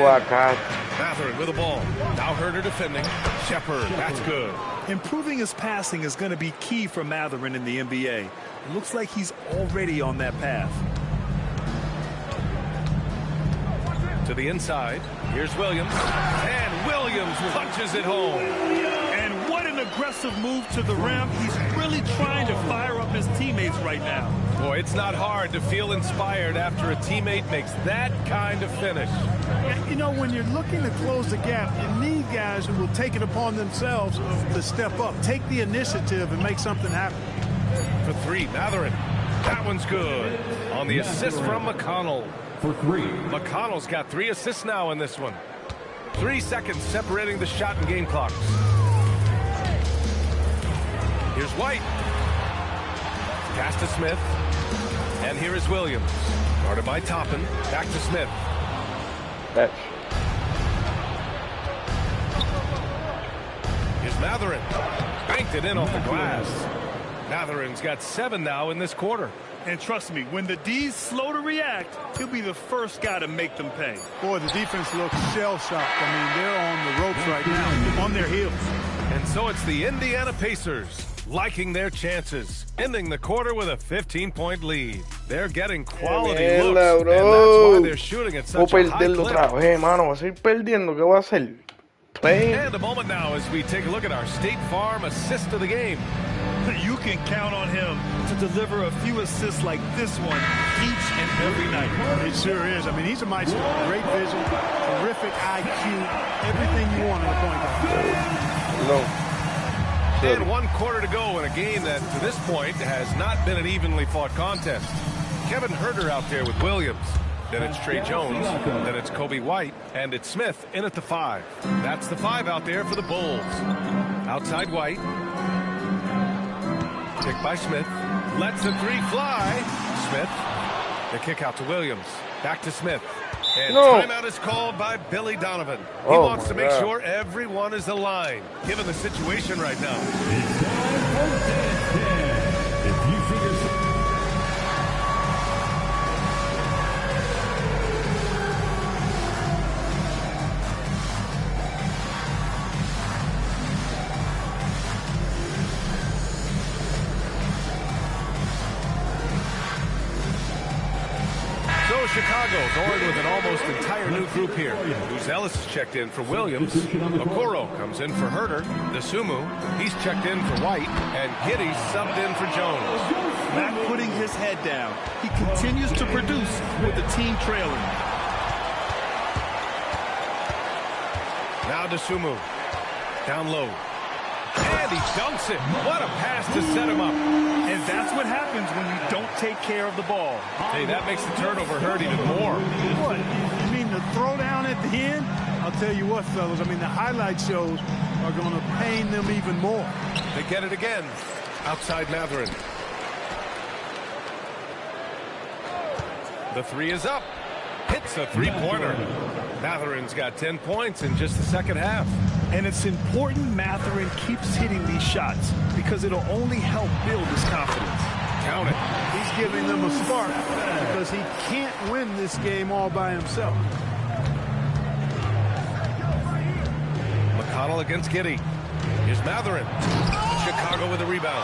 Mathurin with the ball. Now Herter defending. Shepard, that's good. Improving his passing is going to be key for Mathurin in the NBA. It looks like he's already on that path. To the inside. Here's Williams. And Williams punches it home. And what an aggressive move to the rim. He's really trying to fire up his teammates right now. Boy, it's not hard to feel inspired after a teammate makes that kind of finish. You know, when you're looking to close the gap, you need guys who will take it upon themselves to step up, take the initiative, and make something happen. For 3, Mathurin. That one's good. On the assist from McConnell. For 3. McConnell's got 3 assists now in this one. 3 seconds separating the shot and game clocks. Here's White. Pass to Smith. And here is Williams. Guarded by Toppin. Back to Smith. Here's Mathurin. Banked it in off the glass. Mathurin's got 7 now in this quarter. And trust me, when the D's slow to react, he'll be the first guy to make them pay. Boy, the defense looks shell-shocked. I mean, they're on the ropes right now, on their heels. And so it's the Indiana Pacers liking their chances, ending the quarter with a 15-point lead. They're getting quality looks, and that's why they're shooting at such a high clip. And a moment now as we take a look at our State Farm assist of the game. You can count on him to deliver a few assists like this one each and every night. It sure is. I mean, he's a maestro. Great vision, terrific IQ, everything you want in a point guard. And 1 quarter to go in a game that, to this point, has not been an evenly fought contest. Kevin Herter out there with Williams. Then it's Trey Jones. Then it's Kobe White. And it's Smith in at the 5. That's the 5 out there for the Bulls. Outside White. Kick by Smith. Lets the 3 fly. Smith. The kick out to Williams. Back to Smith. And timeout is called by Billy Donovan. He wants to make sure everyone is aligned, given the situation right now. It's time for Dance. If you see yourself... Chicago going with an almost entire new group here. Buzelis is checked in for Williams. Okoro comes in for Herter. Dosunmu, he's checked in for White. And Giddey subbed in for Jones. Not putting his head down. He continues to produce with the team trailing. Now Dosunmu. Down low. And he dunks it. What a pass to set him up. And that's what happens when you don't take care of the ball. Hey, that makes the turnover hurt even more. What? You mean the throwdown at the end? I'll tell you what, fellas. I mean, the highlight shows are going to pain them even more. They get it again. Outside Mathurin. The 3 is up. Hits a 3-pointer. Mathurin's got 10 points in just the second half. And it's important Mathurin keeps hitting these shots because it'll only help build his confidence. Count it. He's giving them a spark because he can't win this game all by himself. McConnell against Giddey. Here's Matherin. Chicago with a rebound.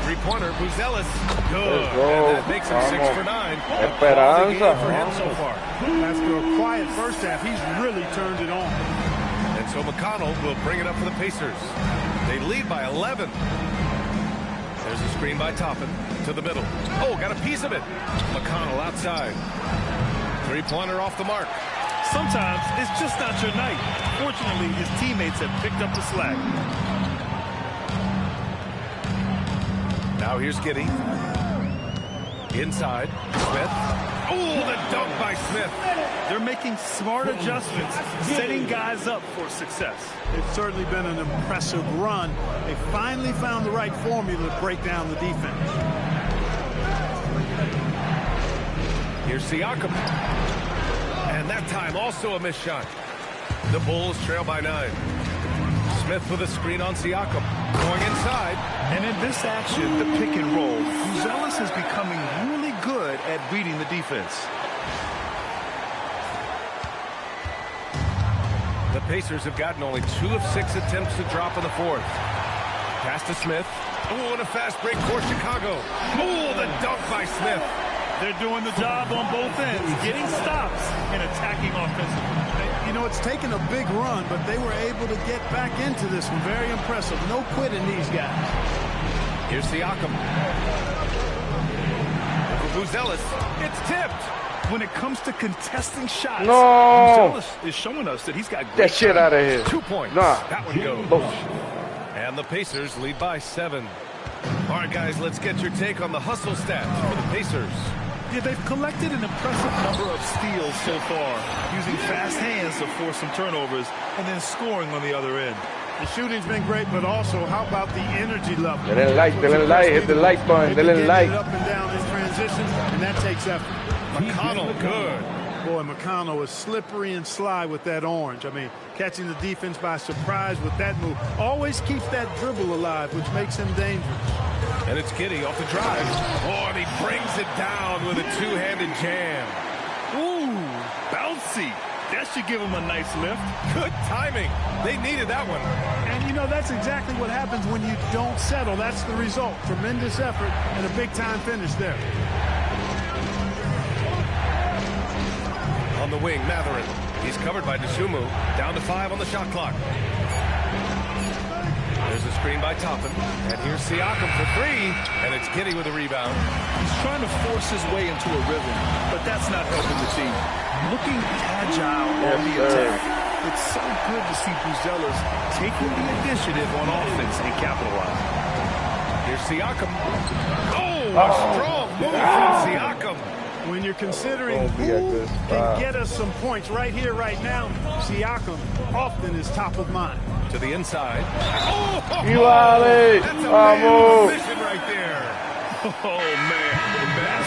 Three-pointer, Buzelis. Good. And that makes him 6 for 9. Esperanza. For him so far. After a quiet first half, he's really turned it on. And so McConnell will bring it up for the Pacers. They lead by 11. There's a screen by Toppin to the middle. Oh, got a piece of it. McConnell outside. Three-pointer off the mark. Sometimes it's just not your night. Fortunately, his teammates have picked up the slack. Now here's Giddey. Inside. Smith. Oh, the dunk by Smith. They're making smart adjustments, setting guys up for success. It's certainly been an impressive run. They finally found the right formula to break down the defense. Here's Siakam. And that time also a missed shot. The Bulls trail by 9. Smith with a screen on Siakam. Going inside. And in this action, the pick and roll, Buzelis is becoming really good at reading the defense. The Pacers have gotten only 2 of 6 attempts to drop in the fourth. Pass to Smith. Oh, and a fast break for Chicago. Oh, the dunk by Smith. They're doing the job on both ends, getting stops and attacking offensively. You know, it's taken a big run, but they were able to get back into this one. Very impressive. No quitting these guys. Here's Siakam. Buzelis. It's tipped. When it comes to contesting shots, No. Buzelis is showing us that he's got great Get shit out of here. 2 points. Nah. That one goes. And the Pacers lead by 7. All right, guys, let's get your take on the hustle stats for the Pacers. Yeah, they've collected an impressive number of steals so far, using fast hands to force some turnovers and then scoring on the other end. The shooting's been great, but also how about the energy level? They didn't like, hit the like button. They didn't like. Up and down in transition, and that takes effort. McConnell, good. Boy, McConnell is slippery and sly with that orange. I mean, catching the defense by surprise with that move. Always keeps that dribble alive, which makes him dangerous. And it's Giddey off the drive. Oh, and he brings it down with a two-handed jam. Ooh, bouncy. That should give him a nice lift. Good timing. They needed that one. And, you know, that's exactly what happens when you don't settle. That's the result. Tremendous effort and a big-time finish there. On the wing, Matherin. He's covered by Dosunmu. Down to 5 on the shot clock. There's a screen by Toppin. And here's Siakam for 3. And it's Giddey with a rebound. He's trying to force his way into a rhythm, but that's not helping the team. Looking agile on the attack. It's so good to see Buzelis taking the initiative on offense and capitalizing. Here's Siakam. Oh, a strong move from Siakam. When you're considering who can get us some points right here, right now, Siakam often is top of mind. To the inside. Oh, that's a man position right there. Oh, man.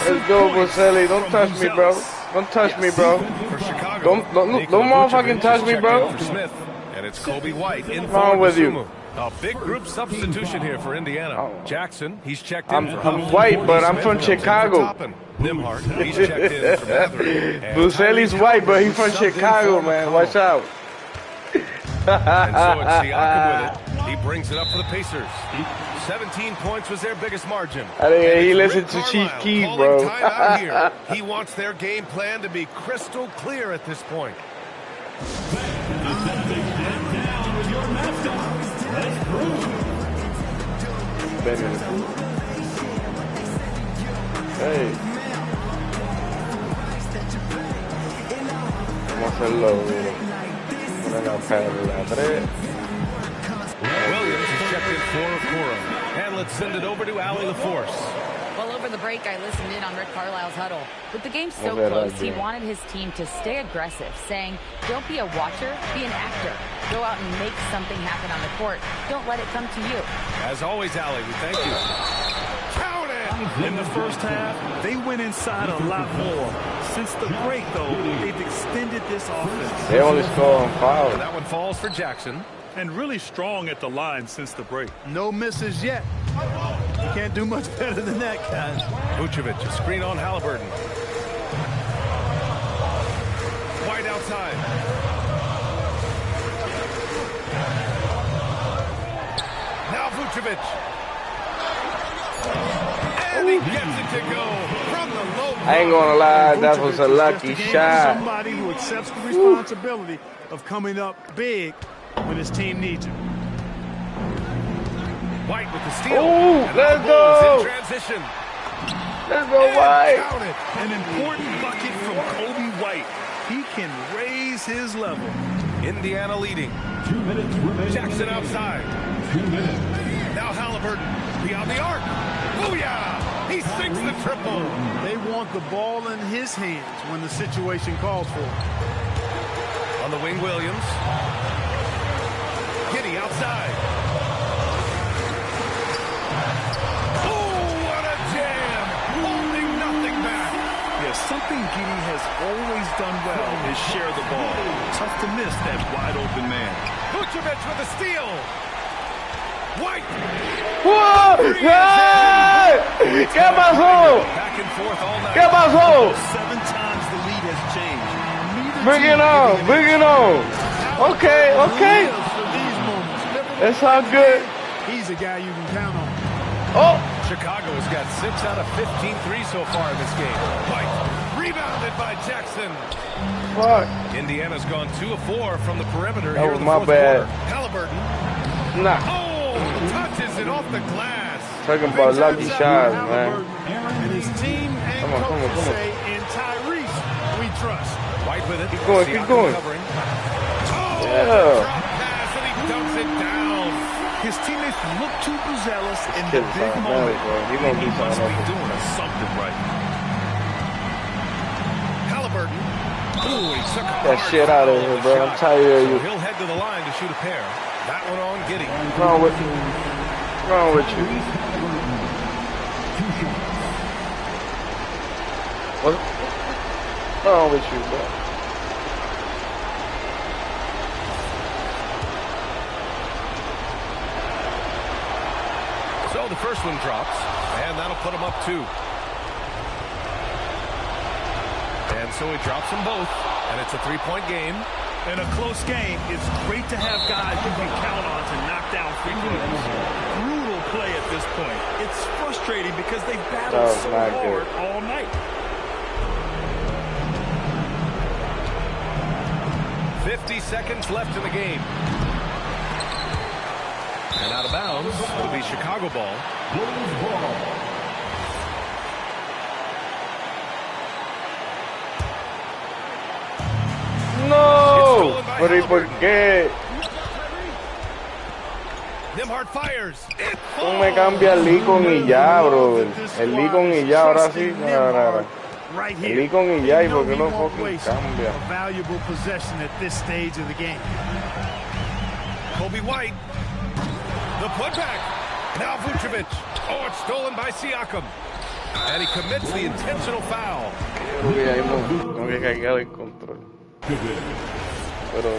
Let's go, Buzelis. Don't touch me, bro. Don't touch me, bro. For Chicago. Don't motherfucking touch me, bro. Smith. And it's Kobe White in What's wrong with you? A big group substitution here for Indiana. Jackson, he's checked in. I'm white, but I'm from Chicago. Nimhart, he's checked in for Matherin. Buzelis white, but he's from Chicago, man. Watch out. And so it's Siakam with it. He brings it up for the Pacers. 17 points was their biggest margin. I think he listened to Chief Keef, bro. Out here. He wants their game plan to be crystal clear at this point. Hey. Vamos a hacerlo. Williams has checked in for Okoro. And let's send it over to Allie LaForce. Well, over the break, I listened in on Rick Carlisle's huddle. With the game so close, he wanted his team to stay aggressive, saying, don't be a watcher, be an actor. Go out and make something happen on the court. Don't let it come to you. As always, Allie, we thank you. Count it! In the first half, they went inside a lot more. Since the break, though, they've extended this offense. They only score on foul. And that one falls for Jackson. And really strong at the line since the break. No misses yet. You can't do much better than that, guys. Vucevic, a screen on Halliburton. White outside. Vucevic. And he gets it to go from the low block. I ain't gonna lie, that was a lucky shot. Somebody who accepts the responsibility of coming up big when his team needs him. White with the steal. Ooh, let's go. In transition. Let's go, White. An important bucket from Kobe White. He can raise his level. Indiana leading. 2 minutes remaining. Jackson outside. 2 minutes. Now Halliburton beyond the arc. Booyah! He sinks the triple. They want the ball in his hands when the situation calls for it. On the wing, Williams. Giddey outside. Something Giddey has always done well is share the ball. Tough to miss that wide open man. Vucevic with a steal. White. Whoa! Hey! ¿Qué pasó? Back and forth all night. ¿Qué pasó? 7 times the lead has changed. Bring it on. Bring it on. Okay, okay. It's all good. He's a guy you can count on. Oh! Chicago has got 6 out of 15 threes so far in this game. White, rebounded by Jackson. Fuck. Indiana's gone 2 of 4 from the perimeter That here was in the my fourth bad. quarter. Halliburton. Nah. Oh, touches it off the glass. Talking about lucky shots, man. And his team and coaches say, in Tyrese, we trust. White with it. Keep going, keep going. Covering. Yeah. Drop pass, and he dumps it down. His teammates look too zealous in the big moment. He gonna do Must something. be doing something right. Halliburton. Ooh, he took a That hard shit out of foul here, on bro. the I'm shot. tired of you. So he'll head to the line to shoot a pair. That one on Giddey. What's wrong with you? What's wrong with you? What's wrong with you, bro? So the first one drops, and that'll put him up 2. And so he drops them both, and it's a 3-point game. In a close game, it's great to have guys you can count on to knock down free throws. Brutal play at this point. It's frustrating because they've battled so hard all night. 50 seconds left in the game. And out of bounds will be Chicago ball. No! ¿Por qué? Nembhard fires. Tú me cambias el Icon y ya, bro. El Icon y ya, ahora sí. El Icon y ya, ¿y por qué no fucking cambia? A valuable possession at this stage of the game. Kobe White. The putback. Now Vucevic. Oh, it's stolen by Siakam. And he commits the intentional foul. Tengo que cargar el control. Pero,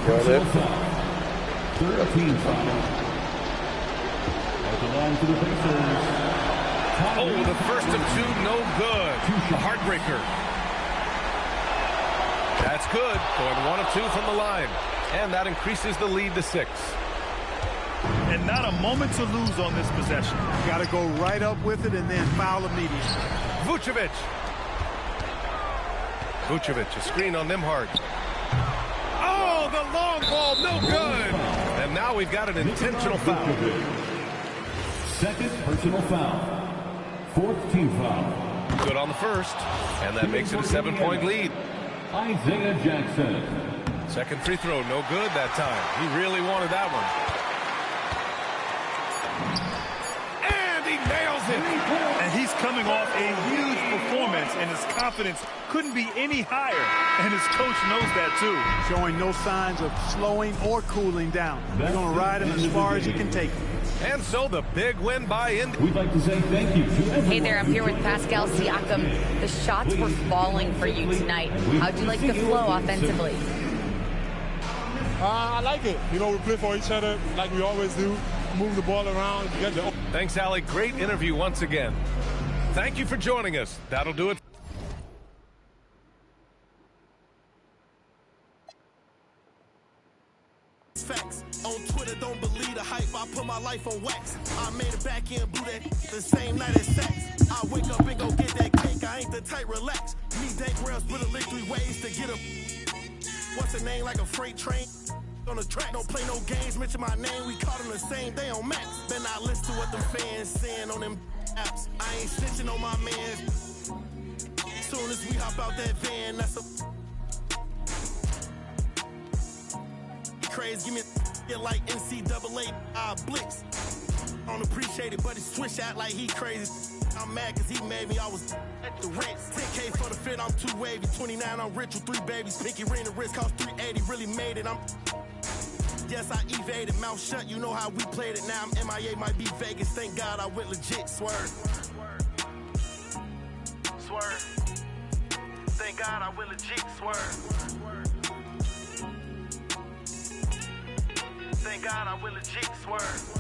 ya ver. 13 foul. As the line to the Pacers. Oh, the first of 2, no good. A heartbreaker. That's good. Going 1 of 2 from the line. And that increases the lead to 6. And not a moment to lose on this possession. Got to go right up with it and then foul immediately. Vucevic. Vucevic, a screen on Nembhard. Oh, the long ball, no good. And now we've got an intentional foul. Second personal foul. 4th team foul. Good on the first. And that makes it a 7-point lead. Isaiah Jackson. Second free throw, no good that time. He really wanted that one. And he nails it. And he's coming off a huge performance, and his confidence couldn't be any higher. And his coach knows that, too. Showing no signs of slowing or cooling down. They're going to ride him as far as he can take him. And so the big win by Indy. We'd like to say thank you to everyone. Hey there, I'm here with Pascal Siakam. The shots were falling for you tonight. How'd you like the flow offensively? I like it. You know, we play for each other like we always do. Move the ball around. Get the... Thanks, Ali. Great interview once again. Thank you for joining us. That'll do it. facts. On Twitter, don't believe the hype. I put my life on wax. I made a back end blue that the same night as sex. I wake up and go get that cake. I ain't the type, relax. Me, Dave Wells, put a lick 3 ways to get a. What's a name like a freight train? On the track, don't play no games. Mention my name, we caught them the same day on Max. Better not listen to what them fans saying on them apps. I ain't snitching on my mans. Soon as we hop out that van, that's a. Crazy, give me a like NCAA Blitz. I don't appreciate it, but he switch out like he crazy. I'm mad cause he made me, I was at the rent. 10K for the fit, I'm too wavy. 29, I'm rich with 3 babies. Pinky ring, the wrist cost 380, really made it. Yes, I evaded, mouth shut, you know how we played it. Now I'm MIA, might be Vegas. Thank God I went legit, swerve. Swerve. Thank God I went legit, swerve. Thank God I went legit, swerve.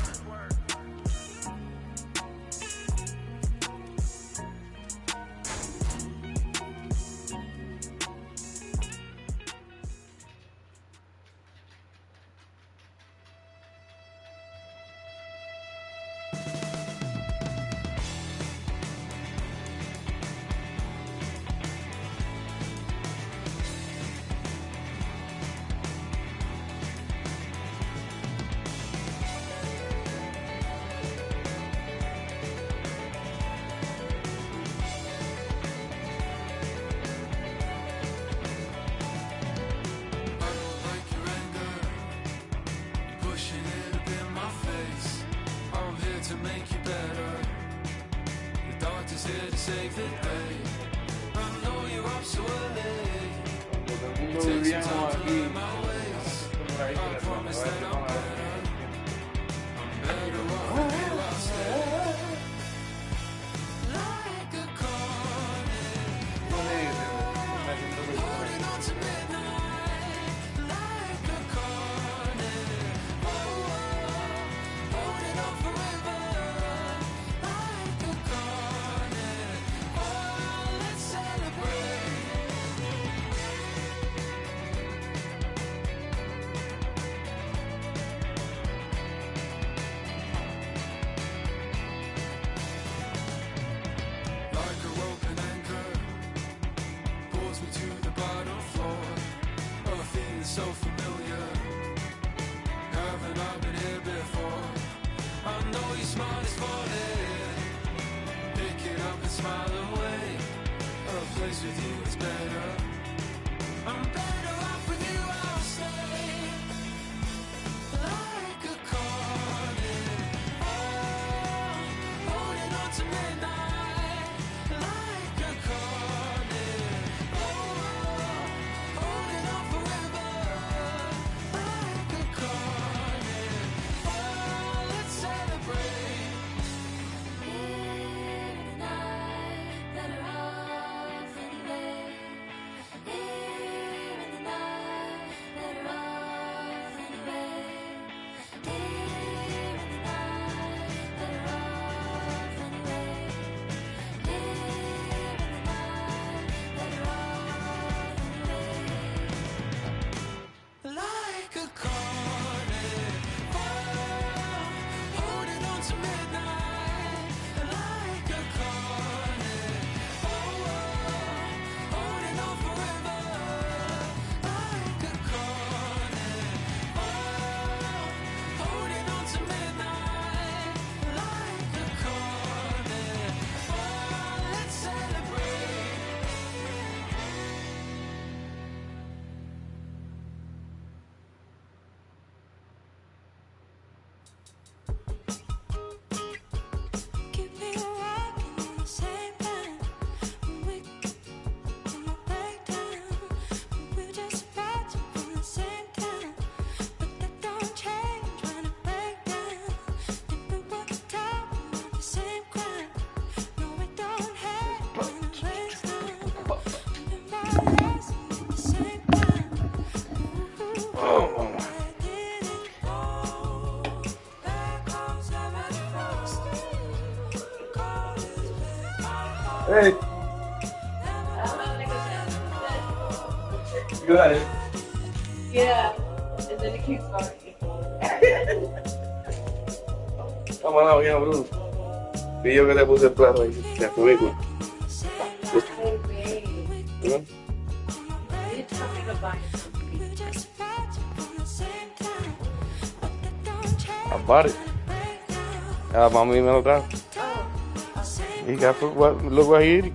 Hey. You got it. Yeah, and then it keeps going. Vamos a la Bruno. Y yo que te puse el plato ahí, la película. About it. Mommy me lo trajo. He got what? Look what he eating.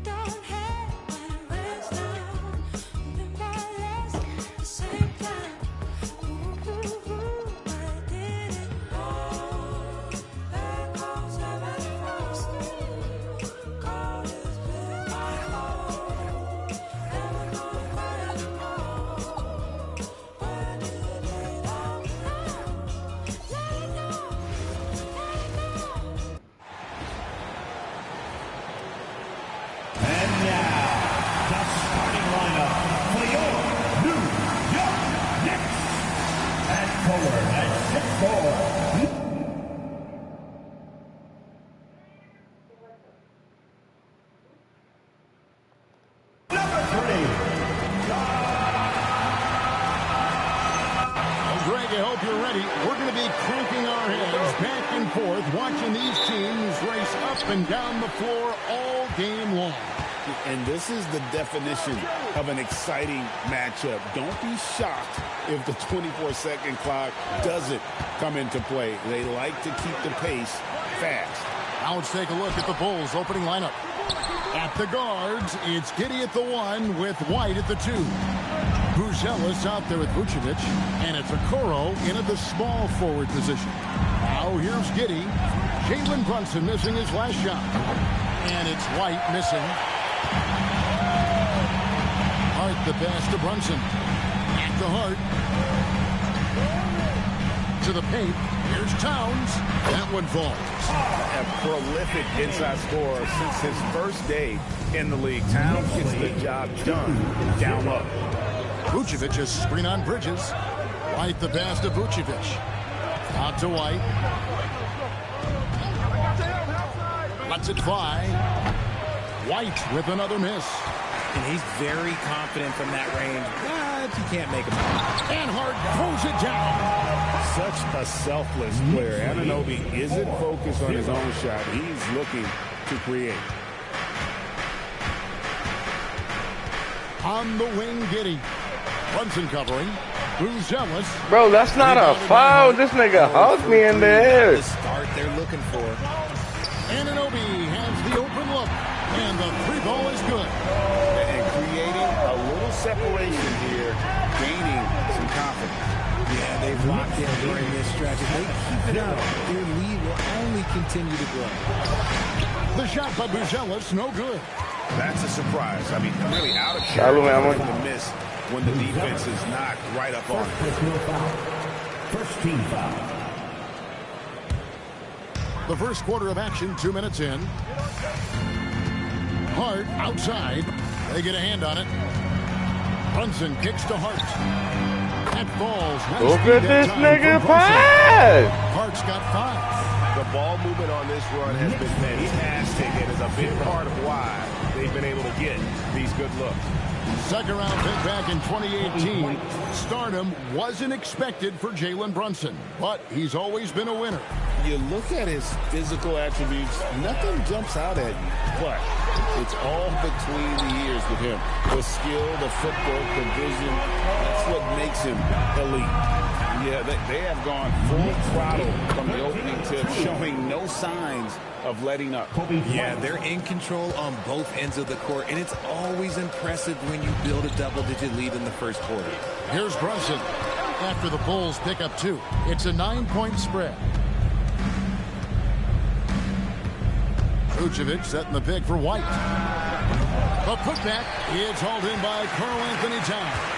Definition of an exciting matchup. Don't be shocked if the 24-second clock doesn't come into play. They like to keep the pace fast. Now let's take a look at the Bulls opening lineup. At the guards, it's Giddey at the 1 with White at the 2. Buzelis out there with Vucevic, and it's Okoro in at the small forward position. Now here's Giddey. Jalen Brunson missing his last shot. And it's White missing. Hart the pass to Brunson. At the Hart. To the paint. Here's Towns. That one falls. A prolific inside scorer since his first day in the league. Towns gets the job done down low. Vucevic is screen on Bridges. White the pass to Vucevic. Out to White. Lets it fly. White with another miss. And he's very confident from that range, but you can't make him. And Hart throws it down. Such a selfless player. Anunoby isn't focused on his own shot. He's looking to create. On the wing, Giddey. Brunson covering. Buzelis. Bro, that's not a foul. This nigga hugged me in the head. The start they're looking for. Anunoby has the open look. And the free ball is good. And creating a little separation here, gaining some confidence. Yeah, they've locked in during this stretch. If they keep it up, their lead will only continue to grow. The shot by Buzelis, no good. That's a surprise. I mean, really out of character to miss when the defense is not right up on it. First team foul. The first quarter of action, 2 minutes in. Hart outside. They get a hand on it. Brunson kicks to Hart. That falls. Look at this nigga pass. Hart's got 5. The ball movement on this run has been fantastic and is a big part of why they've been able to get these good looks. Second round pick back in 2018. Stardom wasn't expected for Jalen Brunson, but he's always been a winner. You look at his physical attributes, nothing jumps out at you, but it's all between the ears with him. The skill, the footwork, the vision, that's what makes him elite. Yeah, they have gone full throttle from the opening tip, showing no signs of letting up. Yeah, they're in control on both ends of the court, and it's always impressive when you build a double-digit lead in the first quarter. Here's Brunson after the Bulls pick up 2. It's a 9-point spread. Vucevic setting the pick for White. The putback, it's hauled in by Karl-Anthony Towns.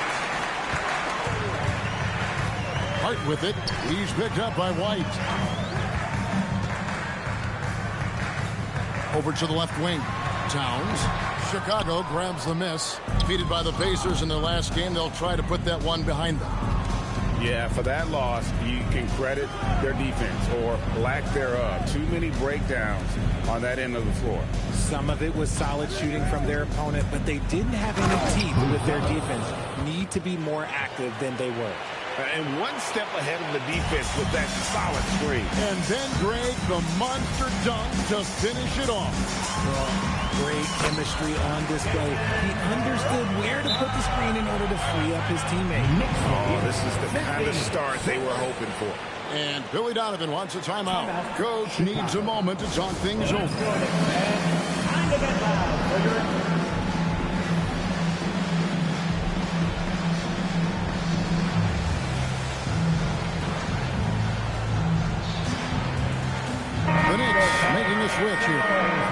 Hart with it. He's picked up by White. Over to the left wing. Towns. Chicago grabs the miss. Defeated by the Pacers in their last game. They'll try to put that one behind them. Yeah, for that loss, you can credit their defense or lack thereof. Too many breakdowns on that end of the floor. Some of it was solid shooting from their opponent, but they didn't have any teeth with their defense. Need to be more active than they were. And one step ahead of the defense with that solid screen. And then, Greg, the monster dunk to finish it off. Great chemistry on display. He understood where to put the screen in order to free up his teammate. Oh, this is the kind of start they were hoping for. And Billy Donovan wants a timeout. Coach needs a moment to talk things over. The Knicks making a switch here.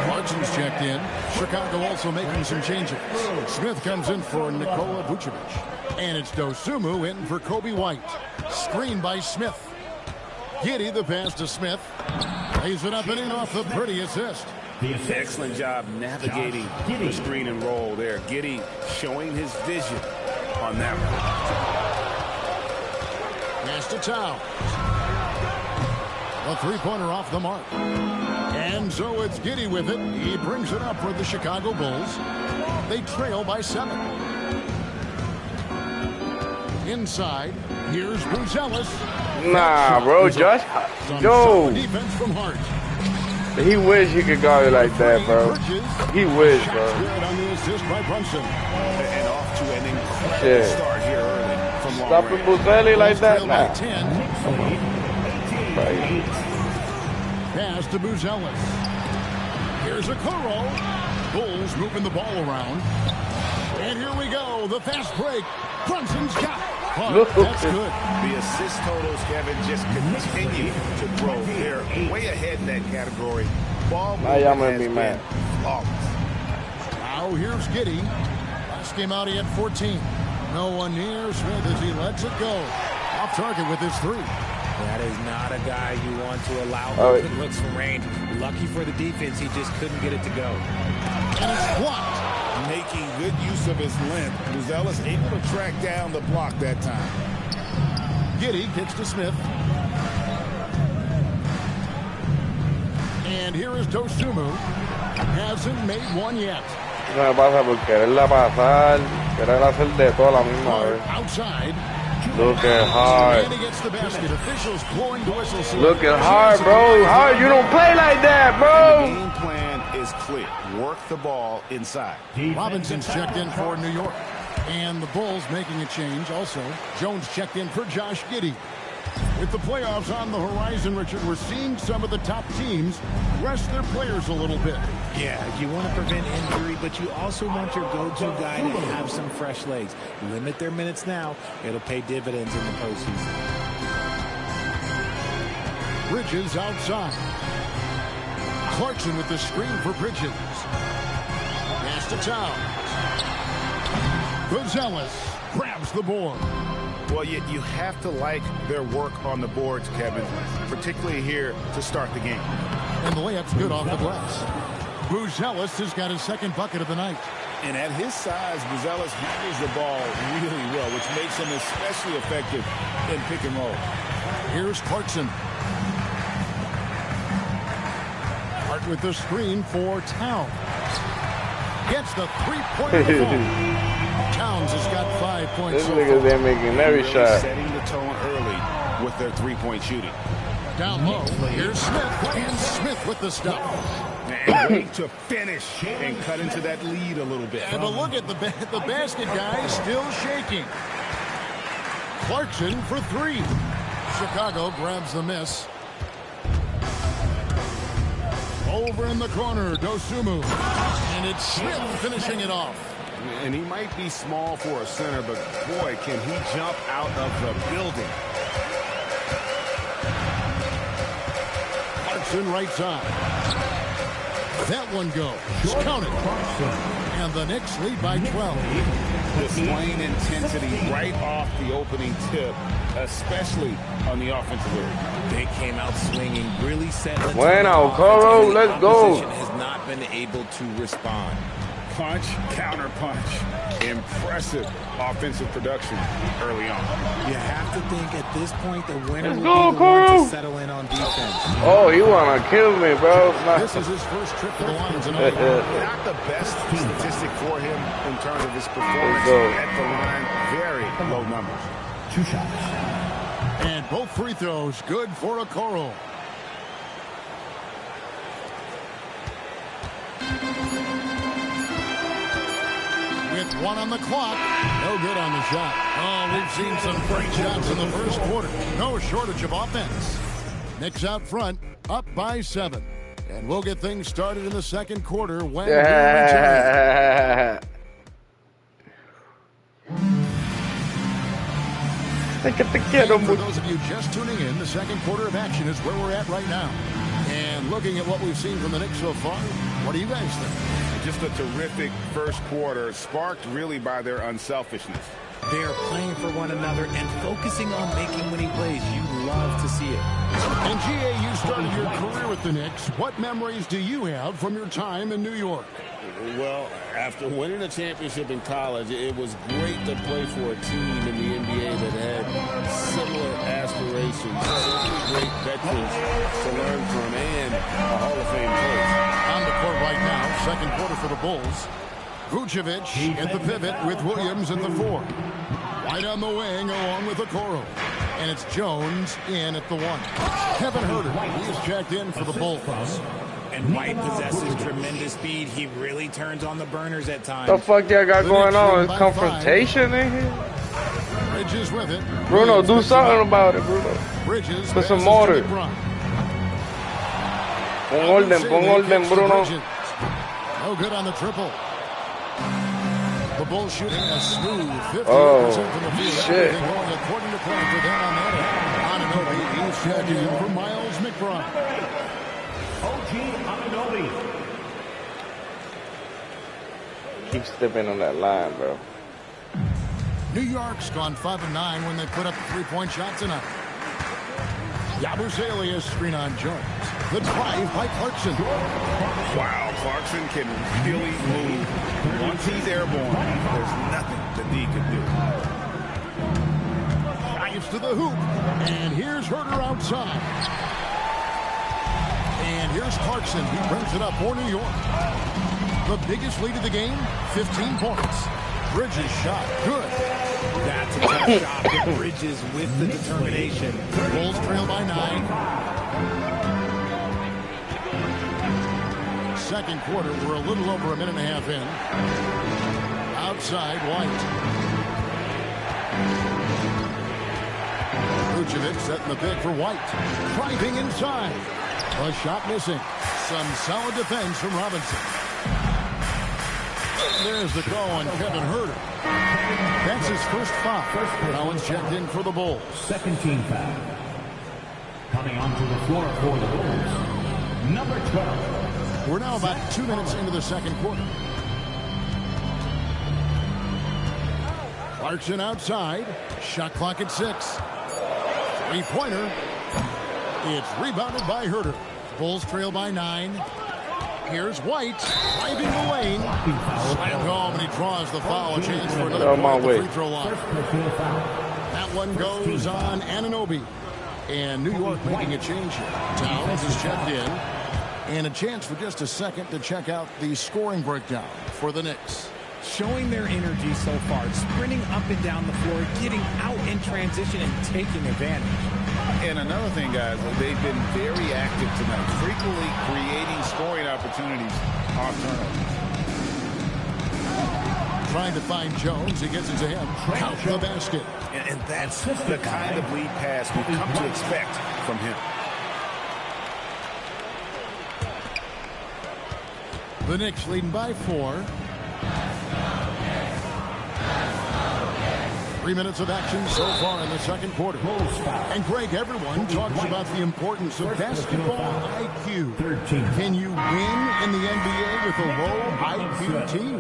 Clarkson's checked in. Chicago also making some changes. Smith comes in for Nikola Vucevic. And it's Dosunmu in for Kobe White. Screen by Smith. Giddey the pass to Smith. Lays it up and in off the pretty assist. Excellent job navigating the screen and roll there. Giddey showing his vision on that one. Pass to Towns. A three-pointer off the mark. And so it's Giddey with it. He brings it up for the Chicago Bulls. They trail by 7. Inside, here's Buzelis. Nah, bro, Josh. Yo. Defense from Hart. He wish he could guard it like that, bro. He wish, bro. On the assist by Brunson. And off to an incredible start here early from long Stopping range. Buzelis like that, nah. Pass to Buzelis. Here's a Okoro. Bulls moving the ball around. And here we go. The fast break. Brunson's got it. That's good. The assist totals, Kevin, just continue to grow. They're way ahead in that category. Ball movement has been flawless. Now here's Giddey. Last game out, he had 14. No one near Smith as he lets it go. Off target with his 3. That is not a guy you want to allow open looks from range. Lucky for the defense, he just couldn't get it to go. And it's blocked. Making good use of his length. Buzelis able to track down the block that time. Giddey gets to Smith. And here is Dosunmu. Hasn't made one yet. No me pasa por quererla pasar, querer hacer de todo la misma vez. Outside. Look at Hart. And he gets the basket. Officials blowing the whistle. Look at Hart, bro. Hart, you don't play like that, bro. The game plan is clear. Work the ball inside. Robinson's checked in for New York. And the Bulls making a change also. Jones checked in for Josh Giddey. With the playoffs on the horizon, Richard, we're seeing some of the top teams rest their players a little bit. Yeah, you want to prevent injury, but you also want your go-to guy to have some fresh legs. Limit their minutes now. It'll pay dividends in the postseason. Bridges outside. Clarkson with the screen for Bridges. Pass to Towns. Buzelis grabs the board. Well, you have to like their work on the boards, Kevin, particularly here to start the game. And the layup's good off the glass. Buzelis has got his second bucket of the night. And at his size, Buzelis handles the ball really well, which makes him especially effective in pick and roll. Here's Clarkson. Hart with the screen for Towns. Gets the three-pointer. Towns has got 5 points. This nigga's there making every shot. Setting the tone early with their three-point shooting. Down low, here's Smith, and Smith with the stop. And waiting to finish and cut into that lead a little bit. And a look at the basket guy still shaking. Clarkson for 3. Chicago grabs the miss. Over in the corner, Dosunmu. And it's Smith finishing it off. And he might be small for a center, but boy, can he jump out of the building. Clarkson right side. That one goes. Count it. And the Knicks lead by 12. Displaying intensity right off the opening tip, especially on the offensive end. They came out swinging, really set. Bueno, Okoro, let's go. Has not been able to respond. Punch, counter punch. Impressive offensive production early on. You have to think at this point the winner Let's will go, be the one Okoro. to settle in on defense. Oh, he wanna kill me, bro. This is his first trip to the line tonight. Not the best statistic for him in terms of his performance at the line. Very low numbers. 2 shots. And both free throws good for Okoro. With 1 on the clock. No good on the shot. Oh, we've seen some great shots in the first quarter. No shortage of offense. Knicks out front, up by 7. And we'll get things started in the second quarter when we return. And for those of you just tuning in, the second quarter of action is where we're at right now. And looking at what we've seen from the Knicks so far, what do you guys think? Just a terrific first quarter, sparked really by their unselfishness. They are playing for one another and focusing on making winning plays. You love to see it. And GA, you started your career with the Knicks. What memories do you have from your time in New York? Well, after winning a championship in college, it was great to play for a team in the NBA that had similar aspirations, great veterans to learn from, and a Hall of Fame place. On the court right now, second quarter for the Bulls. Vucevic at the pivot with Williams at the 4. White on the wing along with Okoro. And it's Jones in at the 1. Kevin Huerter, he is checked in for the Bulls. And White possesses tremendous speed. He really turns on the burners at times. The fuck y'all got going on? Is confrontation in here? Bridges with it. Bruno, do something about it, Bruno. Bridges put some order. Pon orden, Bruno. No good on the triple. The Bulls shooting a smooth 50% from the field. Shit. Going according to plan for them on that end. Anunoby, he's checking in for Miles McBride. OG Anunoby. Keep stepping on that line, bro. New York's gone 5-9 when they put up the 3-point shot tonight. Yabusele screen on Jones. The drive by Clarkson. Wow, Clarkson can really move. Once he's airborne, there's nothing that D can do. Drives to the hoop. And here's Huerter outside. And here's Clarkson. He brings it up for New York. The biggest lead of the game, 15 points. Bridges shot. Good. That's a tough shot. But Bridges with the determination. Bulls trail by 9. Second quarter, we're a little over a minute and a half in. Outside, White. Vucevic setting the pick for White. Driving inside. A shot missing. Some solid defense from Robinson. There's the call on Kevin Huerter. That's his first foul. Collins checked in for the Bulls. Second team foul. Coming onto the floor for the Bulls, number 12. We're now about 2 minutes into the second quarter. Clarkson outside. Shot clock at 6. Three-pointer. It's rebounded by Huerter. Bulls trail by 9. Here's White driving the lane. Slammed home, and he draws the foul. A chance for another point at the free throw line. That one goes on Anunoby. And New York making a change here. Towns is checked in. And a chance for just a second to check out the scoring breakdown for the Knicks. Showing their energy so far, sprinting up and down the floor, getting out in transition and taking advantage. And another thing, guys, they've been very active tonight, frequently creating scoring opportunities off turnovers. Trying to find Jones. He gets it to him. Count the basket. And that's the kind of lead pass we've come to expect from him. The Knicks leading by 4. 3 minutes of action so far in the second quarter. And Greg, everyone talks about the importance of basketball IQ. Can you win in the NBA with a low IQ team?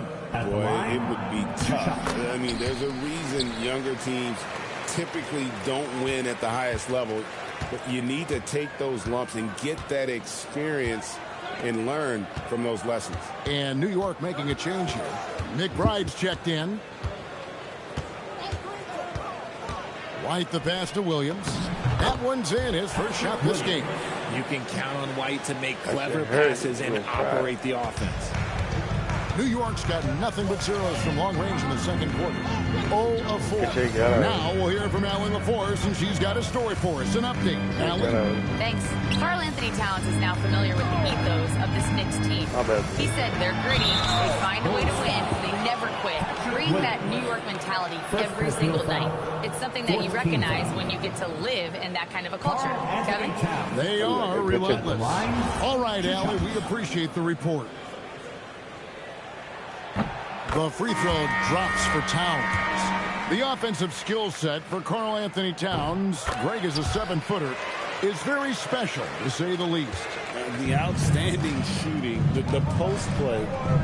Boy, it would be tough. I mean, there's a reason younger teams typically don't win at the highest level. But you need to take those lumps and get that experience and learn from those lessons. And New York making a change here. McBride's checked in. White the pass to Williams. That one's in. His first shot this game. You can count on White to make clever passes and operate the offense. New York's got nothing but zeros from long range in the second quarter. 0 of fourth. Now we'll hear from Allie LaForce, and she's got a story for us. An update. Allie? Thanks. Karl Anthony Towns is now familiar with the ethos of this Knicks team. He said they're gritty, they find a way to win, they never quit. Bring that New York mentality every single night. It's something that you recognize when you get to live in that kind of a culture. Kevin? They are relentless. All right, Allie, we appreciate the report. The free throw drops for Towns. The offensive skill set for Karl Anthony Towns, Greg is a 7-footer, is very special, to say the least. The outstanding shooting, the post play,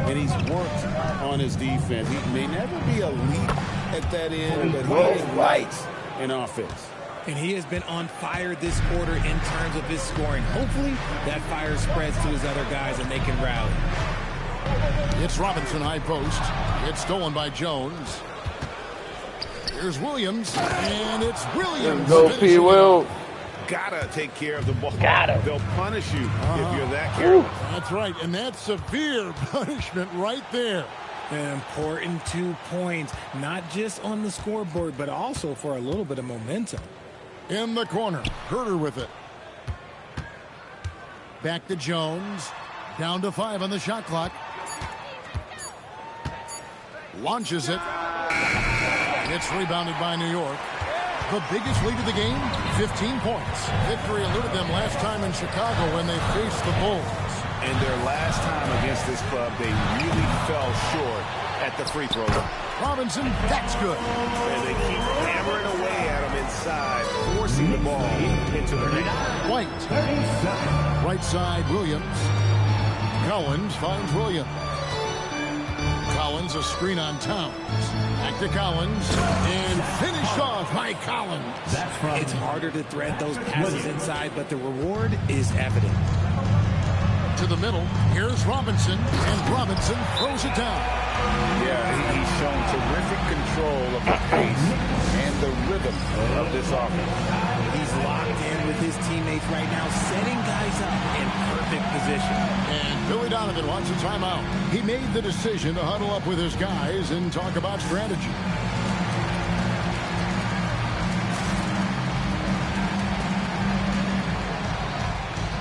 and he's worked on his defense. He may never be elite at that end, but he ignites in offense. And he has been on fire this quarter in terms of his scoring. Hopefully, that fire spreads to his other guys and they can rally. It's Robinson high post. It's stolen by Jones. Here's Williams, and it's Williams. Go, P. Will. Gotta take care of the ball. Gotta. They'll punish you if you're that careful. That's right, and that's severe punishment right there. An important 2 points, not just on the scoreboard, but also for a little bit of momentum. In the corner, Herter with it. Back to Jones. Down to 5 on the shot clock. Launches it. It's rebounded by New York. The biggest lead of the game, 15 points. Victory eluded them last time in Chicago when they faced the Bulls. And their last time against this club, they really fell short at the free throw line. Robinson, that's good. And they keep hammering away at him inside, forcing the ball into the net. White. Right side, Williams. Collins finds Williams. Collins, a screen on Towns. Back to Collins, and finished off by Collins. It's harder to thread those passes inside, but the reward is evident. To the middle, here's Robinson, and Robinson throws it down. Yeah, he's shown terrific control of the pace and the rhythm of this offense. He's locked in with his teammates right now, setting guys up in perfect position. And Billy Donovan wants a timeout. He made the decision to huddle up with his guys and talk about strategy.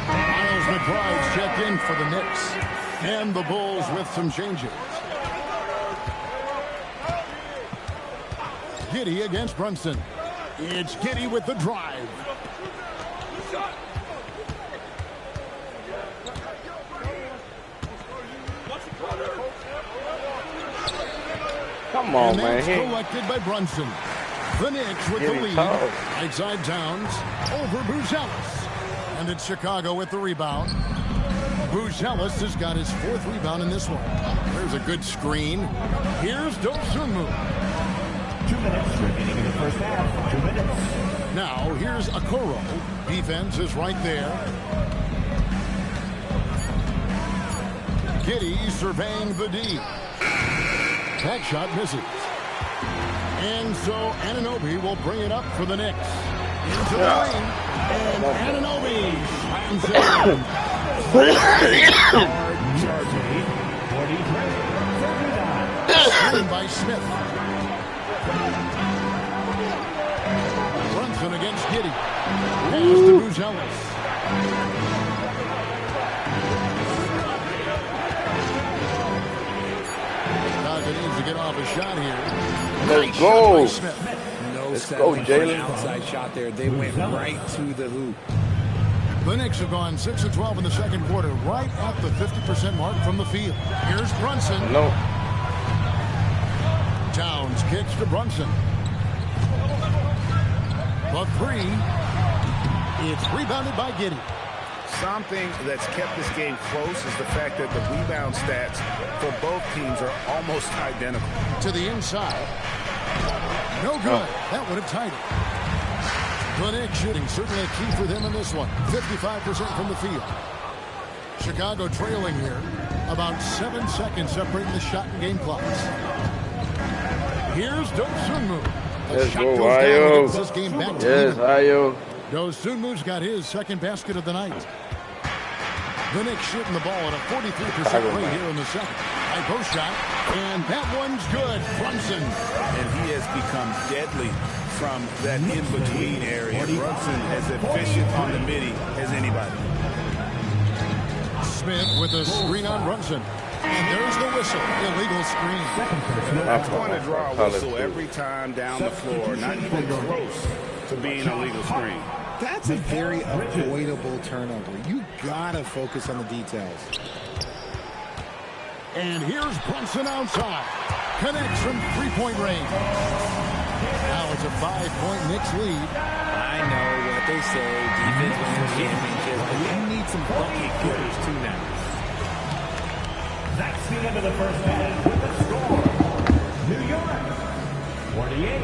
Miles McBride's checked in for the Knicks. And the Bulls with some changes. Giddey against Brunson. It's Giddey with the drive. Come on, and man. that's collected by Brunson. The Knicks with the lead. Right side Towns over Buzelis. And it's Chicago with the rebound. Buzelis has got his 4th rebound in this one. There's a good screen. Here's Dosunmu. 2 minutes remaining in the first half. 2 minutes. Now here's Okoro. Defense is right there. Giddey surveying the D. That shot misses. And so Anunoby will bring it up for the Knicks. Into the lane. And Anunoby slams it in. Screen by Smith. Brunson against Giddey. Pass to Buzelis. Needs to get off a shot here. Let's go. No Let's go, Jalen. Outside shot there. They went right to the hoop. The Knicks have gone 6 of 12 in the second quarter, right at the 50% mark from the field. Here's Brunson. No. Towns kicks to Brunson. The 3. It's rebounded by Giddey. Something that's kept this game close is the fact that the rebound stats for both teams are almost identical. To the inside. No good. That would have tied it. The Knicks shooting certainly a key for them in this one. 55% from the field. Chicago trailing here. About 7 seconds separating the shot and game clocks. Here's Dosunmu. Let's go, Ayo. This game back to yes, Ayo. Dosunmu's got his second basket of the night. The Knicks shooting the ball at a 43% rate here in the second. high post shot, and that one's good. Brunson. And he has become deadly from that in-between area. Brunson as efficient on the midi as anybody. Smith with a screen on Brunson. And there's the whistle. Illegal screen. That's going to draw a whistle every time down the floor. Not even close to being a legal screen. That's a very avoidable turnover. You gotta focus on the details. And here's Brunson outside. Connects from three-point range. Now it's a 5-point Knicks lead. I know what they say, defense wins championships, but you need some bucket getters too now. That's the end of the first half with the score. New York, 48.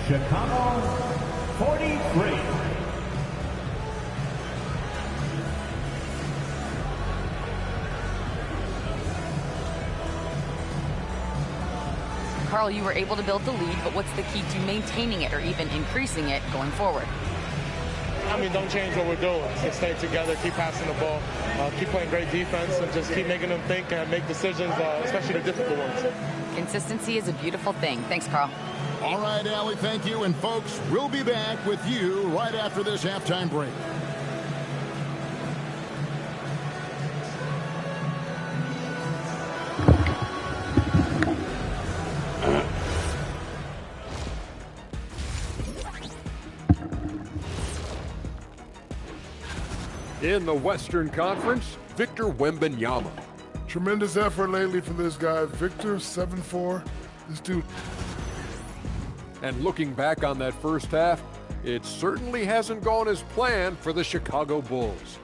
Chicago, 43. Carl, you were able to build the lead, but what's the key to maintaining it or even increasing it going forward? I mean, don't change what we're doing. Just stay together, keep passing the ball, keep playing great defense, and just keep making them think and make decisions, especially the difficult ones. Consistency is a beautiful thing. Thanks, Carl. All right, Allie, thank you. And, folks, we'll be back with you right after this halftime break. In the Western Conference, Victor Wembanyama. Tremendous effort lately for this guy. Victor, 7'4". This dude. And looking back on that first half, it certainly hasn't gone as planned for the Chicago Bulls.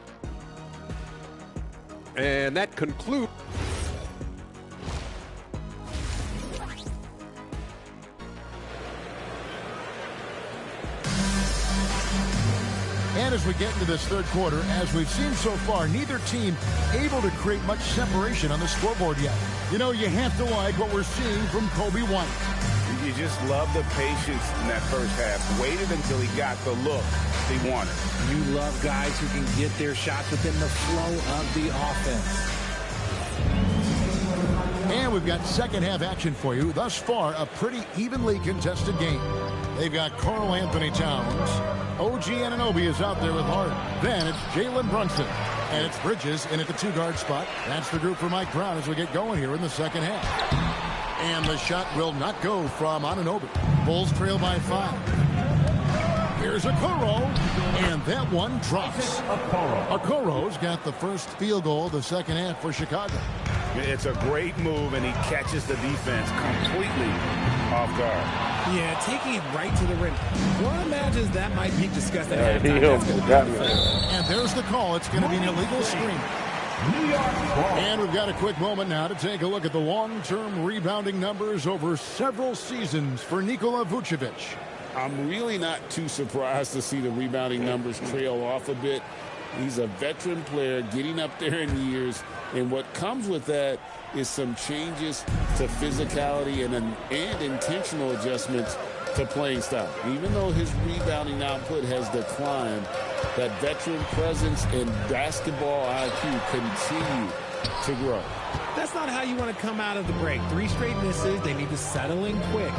And that concludes. And as we get into this third quarter, as we've seen so far, neither team able to create much separation on the scoreboard yet. You know, you have to like what we're seeing from Coby White. You just love the patience in that first half. Waited until he got the look he wanted. You love guys who can get their shots within the flow of the offense. And we've got second half action for you. Thus far, a pretty evenly contested game. They've got Karl Anthony Towns. OG Anunoby is out there with Hart. Then it's Jalen Brunson. And it's Bridges in at the two-guard spot. That's the group for Mike Brown as we get going here in the second half. And the shot will not go from Anunoby. Bulls trail by 5. Here's Okoro. And that one drops. Okoro's got the first field goal of the second half for Chicago. It's a great move, and he catches the defense completely off guard. Yeah, taking it right to the rim. One imagines that might be discussed at halftime. And there's the call. It's going to be an illegal screen. And we've got a quick moment now to take a look at the long-term rebounding numbers over several seasons for Nikola Vucevic. I'm really not too surprised to see the rebounding numbers trail off a bit. He's a veteran player getting up there in years, and what comes with that is some changes to physicality and intentional adjustments to playing style. Even though his rebounding output has declined, that veteran presence and basketball IQ continue to grow. That's not how you want to come out of the break. 3 straight misses. They need to settle in quick.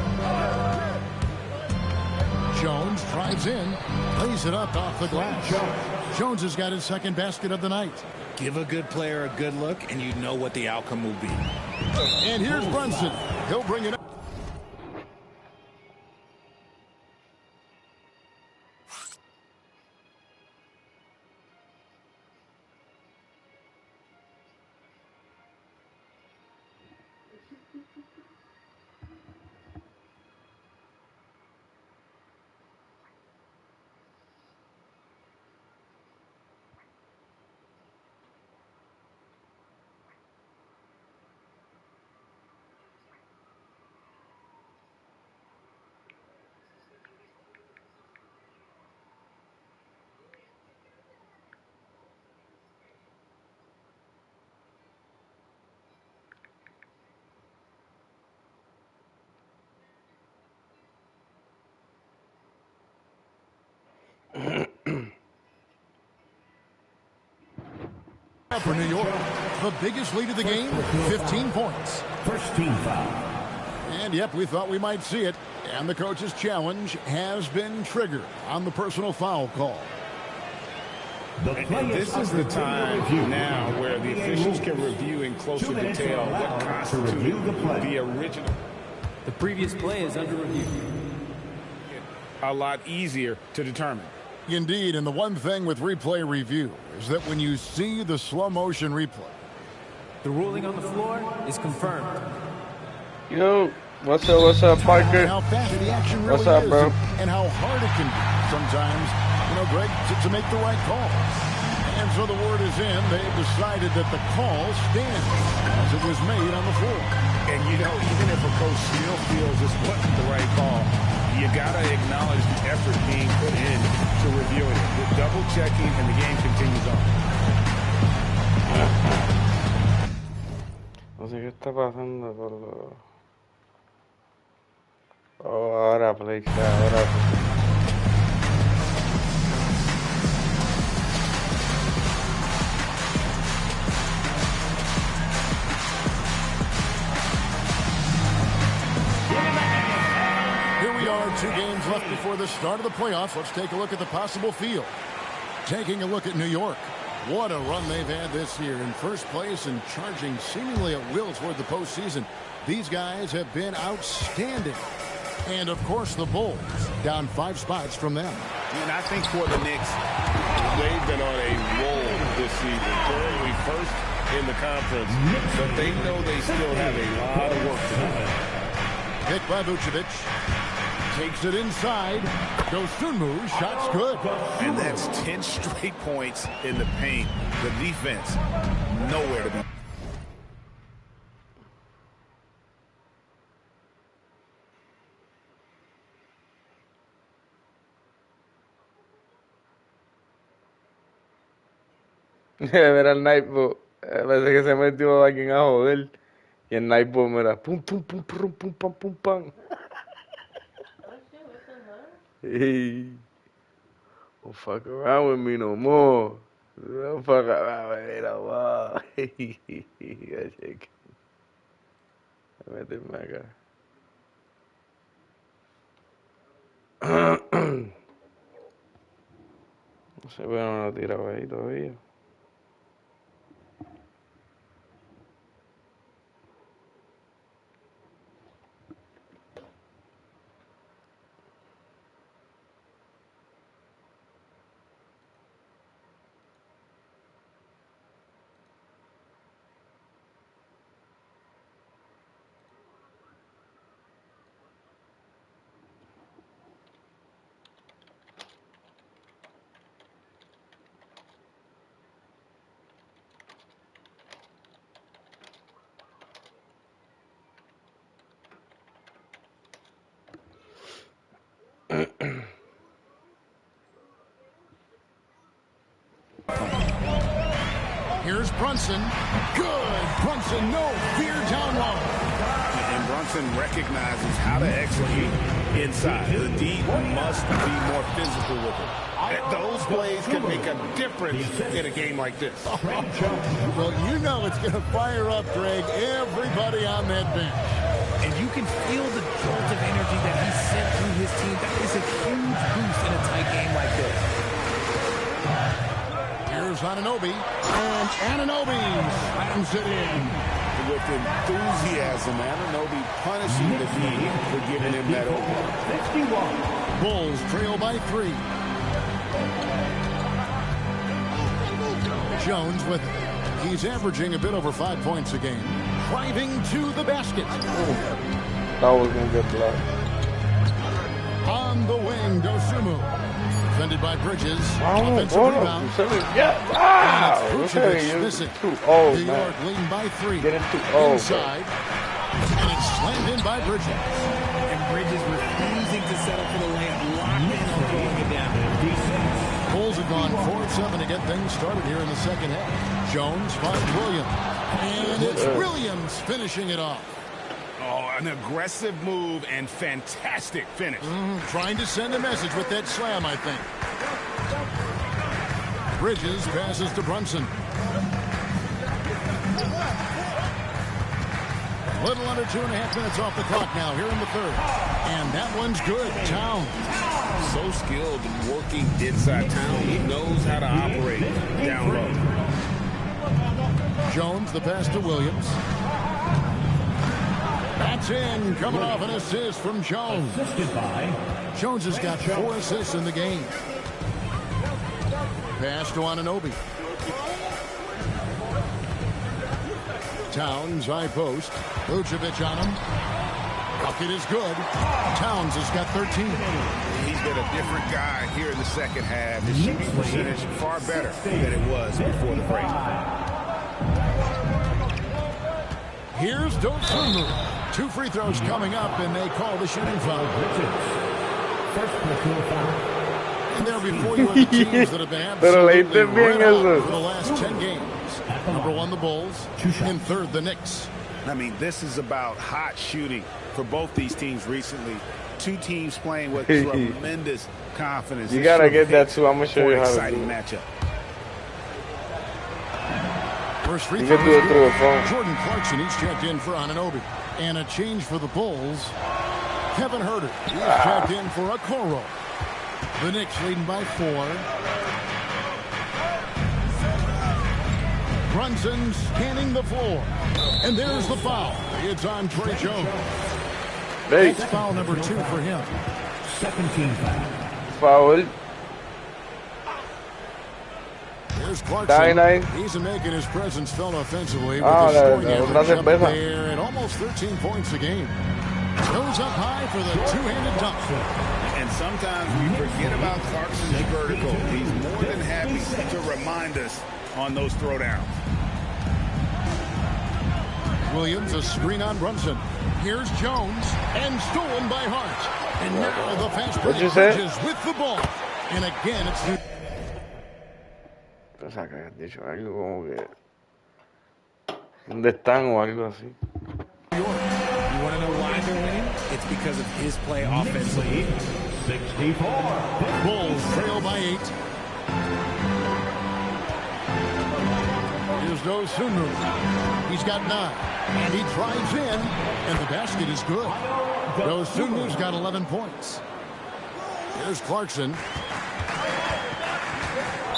Jones drives in, lays it up off the glass. Jones has got his second basket of the night. Give a good player a good look, and you know what the outcome will be. And here's Brunson. He'll bring it up. For New York, The biggest lead of the game, 15 points. First team foul. And yep, we thought we might see it. And the coach's challenge has been triggered on the personal foul call. And this is the time now where the officials can review in closer detail what constituted the original. The previous play is under review. A lot easier to determine. Indeed, and the one thing with replay review is that when you see the slow motion replay, the ruling on the floor is confirmed. Yo, what's up, Parker? How fast the action really what's up, is, bro? And how hard it can be sometimes, you know, Greg, to make the right call. And so the word is in. They've decided that the call stands as it was made on the floor. And, you know, even if a coach still feels this wasn't the right call, you got to acknowledge the effort being put in to reviewing it. With double checking, and the game continues on. No sé qué está pasando por lo... Oh, ahora play, ahora... Here we are, 2 games left before the start of the playoffs. Let's take a look at the possible field. Taking a look at New York. What a run they've had this year in first place and charging seemingly at will toward the postseason. These guys have been outstanding. And, of course, the Bulls, down 5 spots from them. And I think for the Knicks, they've been on a roll this season. Currently first in the conference, but they know they still have a lot of work to do. Hit by Vucevic. Takes it inside. Dosunmu, shot's good. And that's 10 straight points in the paint. The defense, nowhere to be. Mira el Nightbot. Parece que se metió alguien a joder. Y el Nightbot, mira, pum, pum, pum, pum, pum, pum, pum, pum. Hey, don't fuck around with me no more. Don't fuck around with me no more. Méteme acá. No sé, pero no lo tiraba ahí todavía. Here's Brunson. Good. Brunson, no fear down low. And Brunson recognizes how to execute inside. The D must be more physical with it. Those plays can make a difference in a game like this. Well, you know it's going to fire up, Greg, everybody on that bench. And you can feel the jolt of energy that he sent through his team. That is a huge boost in a tight game like this. Here's Anunoby, and Anunoby slams it in. With enthusiasm, Anunoby punishing the D for giving him that open. 61. Bulls trail by 3. Jones with it. He's averaging a bit over 5 points a game. Driving to the basket. That was going to get blocked. On the wing, Dosunmu. Defended by Bridges. Oh, offensive rebound. Yeah. Wow. Vucevic missing. Too old, New man. York leading by 3. Getting too old. Inside. And it's slammed in by Bridges. And Bridges refusing to settle for the layup. Locked in on throwing it down. Bulls have gone 4-7 to get things started here in the second half. Jones finds Williams. And it's Williams finishing it off. Oh, an aggressive move and fantastic finish. Trying to send a message with that slam, I think. Bridges passes to Brunson. A little under 2.5 minutes off the clock now here in the third. And that one's good. Towns. So skilled working inside town. He knows how to operate down low. Jones, the pass to Williams. That's in, coming off an assist from Jones. Jones has got 4 assists in the game. Pass to Anunoby. Towns, high post. Vucevic on him. Bucket is good. Towns has got 13. He's been a different guy here in the second half. His shooting percentage far better than it was before the break. Here's Dosunmu. 2 free throws coming up, and they call the shooting foul. And there before you are the teams that have been absolutely red hot for the last 10 games. Number 1, the Bulls. In third, the Knicks. I mean, this is about hot shooting for both these teams recently. 2 teams playing with tremendous confidence. You gotta get that too. I'm gonna show you how to do it. Matchup. First free You throw. can do it through a phone. Jordan Clarkson, he's checked in for Anunoby. And a change for the Bulls. Kevin Huerter, he's checked in for Okoro. The Knicks leading by 4. Brunson scanning the floor. And there's the foul. It's on Trey Jones. That's foul number 2 for him. 17 foul. Foul. Here's Clarkson. He's making his presence felt offensively with his scoring average up there at almost 13 points a game. Goes up high for the 2-handed dunk. And sometimes we forget about Clarkson's vertical. He's more than happy to remind us on those throwdowns. Williams, a screen on Brunson. Here's Jones, and stolen by Hart. And now the fast break Bridges with the ball. And again, it's the... Pensaba que habías dicho algo como que... ¿Dónde están o algo así? You want to know why they're winning? It's because of his play offensively. 64. Bulls trail by 8. Here's Dosunmu. He's got 9. And he drives in. And the basket is good. Dosunmu's got 11 points. Here's Clarkson.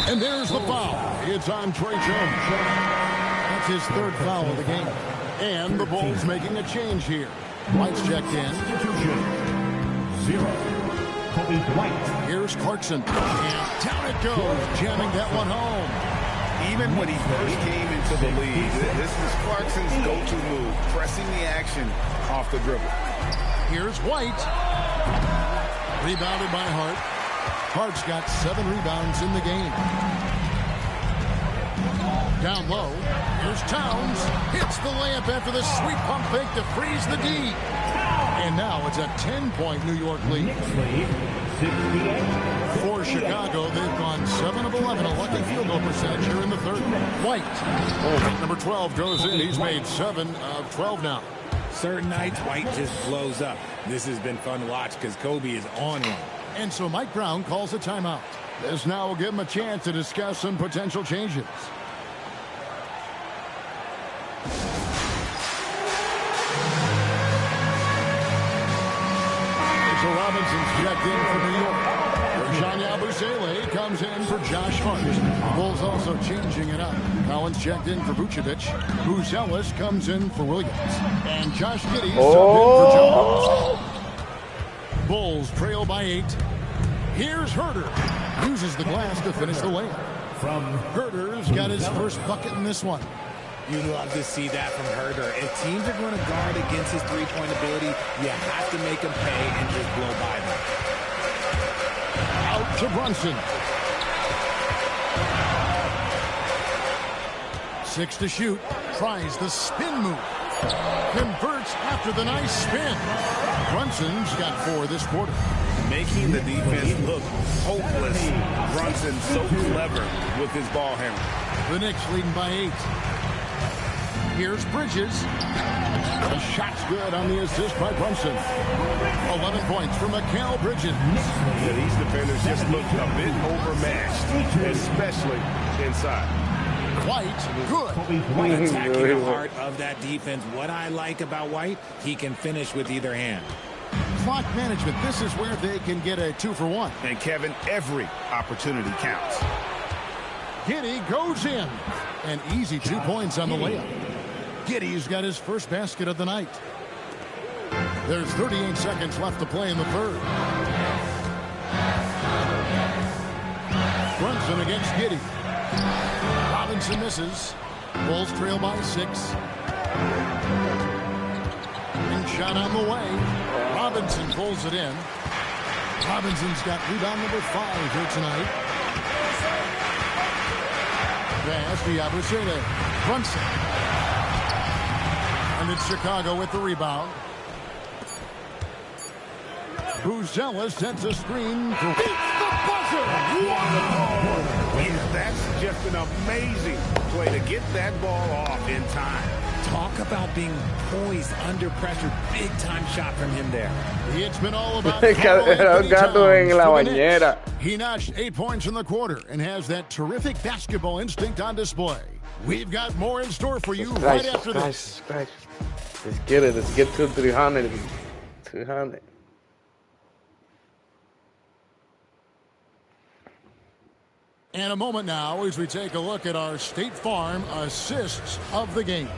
And there's the foul. It's on Trey Jones. That's his 3rd foul of the game. And the Bulls making a change here. White's checked in. 0. Kobe White. Here's Clarkson. And down it goes, jamming that one home. Even when he first came into the league, this was Clarkson's go-to move, pressing the action off the dribble. Here's White. Rebounded by Hart. Hart's got 7 rebounds in the game. Down low. Here's Towns. Hits the layup after the sweet pump fake to freeze the D. And now it's a 10-point New York lead. For Chicago, they've gone 7 of 11, a lucky field goal percentage here in the third. White. Number 12 goes in. He's made 7 of 12 now. Certain nights, White just blows up. This has been fun to watch because Kobe is on one. And so Mike Brown calls a timeout. This now will give him a chance to discuss some potential changes. So Robinson's checked in for New York. Ersan Yabusele comes in for Josh Hart. The Bulls also changing it up. Collins checked in for Vucevic. Bruce Ellis comes in for Williams. And Josh Giddey subbed in for Jones. Bulls trail by 8. Here's Huerter. Uses the glass to finish the layup. Herter's got his first bucket in this one. You love to see that from Huerter. If teams are going to guard against his three-point ability, you have to make him pay and just blow by them. Out to Brunson. 6 to shoot. Tries the spin move. Converts after the nice spin. Brunson's got 4 this quarter. Making the defense look hopeless. Brunson so clever with his ball handling. The Knicks leading by 8. Here's Bridges. The shot's good on the assist by Brunson. 11 points for Mikal Bridges. Yeah, these defenders just look a bit overmatched, especially inside. White, good. White attacking the heart of that defense. What I like about White, he can finish with either hand. Clock management, this is where they can get a 2-for-1. And Kevin, every opportunity counts. Giddey goes in. An easy 2 points on the layup. Giddey's got his first basket of the night. There's 38 seconds left to play in the third. Brunson against Giddey. Robinson misses. Bulls trail by 6. And shot on the way. Robinson pulls it in. Robinson's got rebound number 5 here tonight. Pass to Yabusele. Brunson. And it's Chicago with the rebound. Buzella sends a screen to beat the buzzer. That's just an amazing play to get that ball off in time. Talk about being poised under pressure. Big time shot from him there. It's been all about gato en la bañera. He notched 8 points in the quarter and has that terrific basketball instinct on display. We've got more in store for you right after this. Let's get it. Let's get to 300. 300. And a moment now as we take a look at our State Farm assists of the game.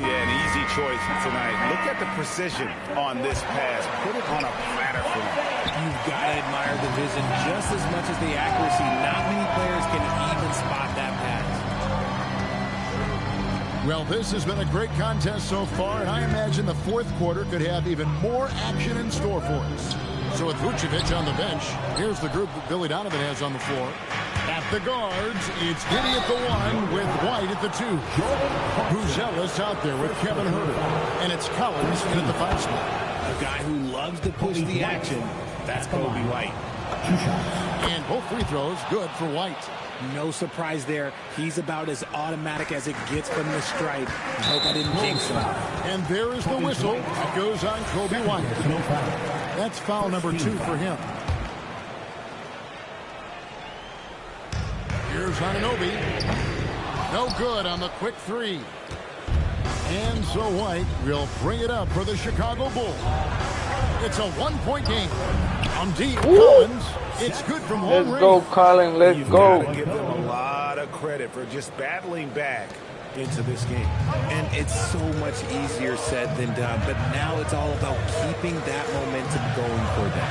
Yeah, an easy choice tonight. Look at the precision on this pass. Put it on a platter for him. You've got to admire the vision just as much as the accuracy. Not many players can even spot that pass. Well, this has been a great contest so far, and I imagine the fourth quarter could have even more action in store for us. So with Vucevic on the bench, here's the group that Billy Donovan has on the floor. At the guards, it's Giddey at the 1 with White at the 2. Buzella's out there with Kevin Huerter. And it's Collins in at the 5 spot. A guy who loves to push the action, that's Kobe White. And both free throws good for White. No surprise there. He's about as automatic as it gets from the stripe. I hope I didn't jinx him. And there is the whistle that goes on Kobe White. That's foul number 2 for him. Here's Anunoby. No good on the quick 3. And so White will bring it up for the Chicago Bulls. It's a 1-point game. On deep, Collins. It's good from long range. Let's go, Colin. Let's go. You've got to give them a lot of credit for just battling back into this game. And it's so much easier said than done. But now it's all about keeping that momentum going for them.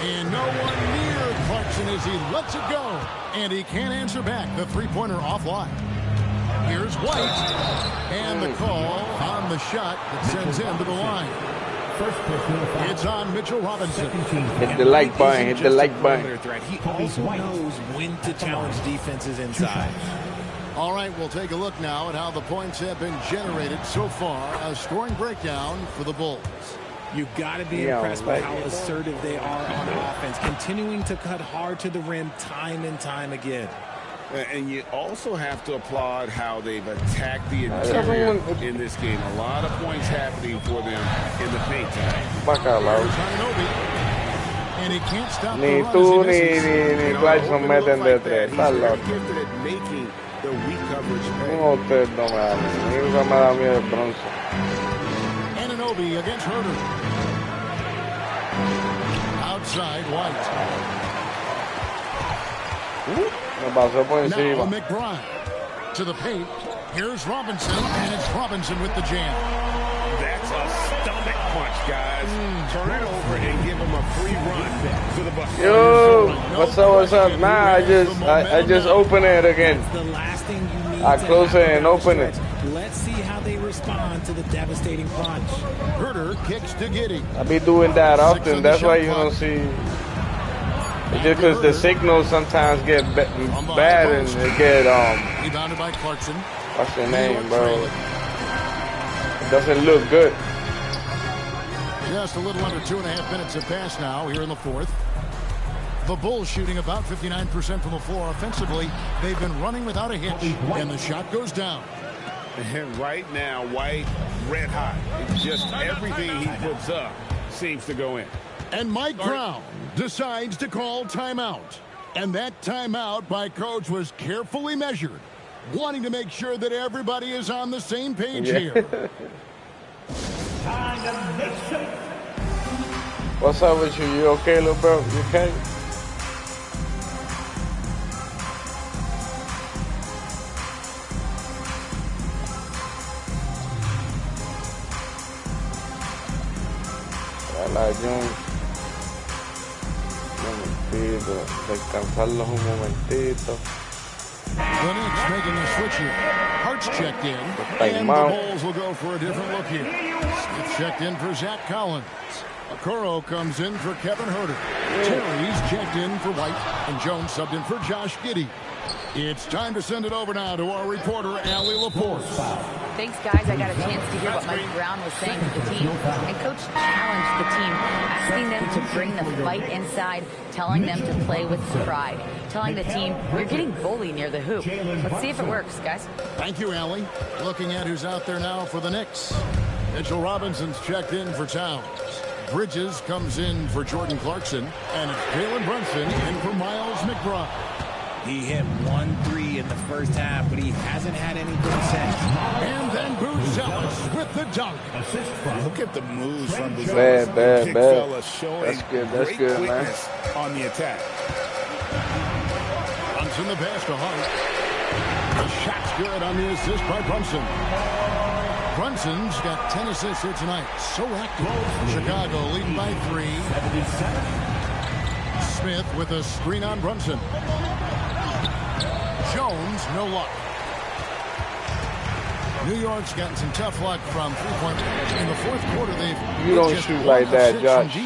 And no one near Clarkson as he lets it go. And he can't answer back. The three-pointer offline. Here's White. And the call on the shot that sends him to the line. It's on Mitchell Robinson. Hit the like button. Hit the like button. He also knows when to challenge defenses inside. All right, we'll take a look now at how the points have been generated so far. A scoring breakdown for the Bulls. You've got to be impressed by how assertive they are on offense, continuing to cut hard to the rim time and time again. And you also have to applaud how they've attacked the interior in this game. A lot of points happening for them in the paint tonight. And he can't stop ni tú ni Clarkson meten de 3. Está loco. Usted no me da miedo. Me da miedo el Bronson. Anunoby against Huerter. Outside White. Me pasó por Now encima. McBride to the paint. Here's Robinson, and it's Robinson with the jam. That's a stomach punch, guys. Turn it over and give him a free run to the bucket. Yo, what's up? Nah, I just open it again. That's the last thing you need. I close it and open it. Let's see how they respond to the devastating punch. Huerter kicks to Giddey. I be doing that often. That's why you don't see. Just because the signals sometimes get bad and they get Rebounded by Clarkson. What's the name, bro? It doesn't look good. Just a little under 2.5 minutes have passed now here in the fourth. The Bulls shooting about 59% from the floor offensively. They've been running without a hitch, and the shot goes down. And right now, White, red hot. It's just everything he puts up seems to go in. And Mike Brown decides to call timeout. And that timeout by Coach was carefully measured, wanting to make sure that everybody is on the same page here. What's up with you? You okay, little bro? You okay? Jones. Un momentito, descansarlos un momentito. The Knicks making a switch here. Hart's checked in, and the Bulls will go for a different look here. Smith checked in for Zach Collins. Okoro comes in for Kevin Huerter. Terry's checked in for White, and Jones subbed in for Josh Giddey. It's time to send it over now to our reporter, Allie Laporte. Thanks, guys. I got a chance to hear what Mike Brown was saying to the team. And Coach challenged the team, asking them to bring the fight inside, telling them to play with pride, telling the team, you're getting bullied near the hoop. Let's see if it works, guys. Thank you, Allie. Looking at who's out there now for the Knicks. Mitchell Robinson's checked in for Towns. Bridges comes in for Jordan Clarkson. And it's Jalen Brunson in for Miles McBride. He hit 1-3 in the first half, but he hasn't had anything since. And then Buzelis with the dunk. Look at the moves from Buzelis. Bad. That's good. That's good, man. On the attack. Brunson the pass to Hart. The shot's good on the assist by Brunson. Brunson's got 10 assists here tonight. So active. Chicago leading by 3. Smith with a screen on Brunson. Jones, no luck. New York's gotten some tough luck from three-point range. In the fourth quarter, You don't shoot like that, Josh.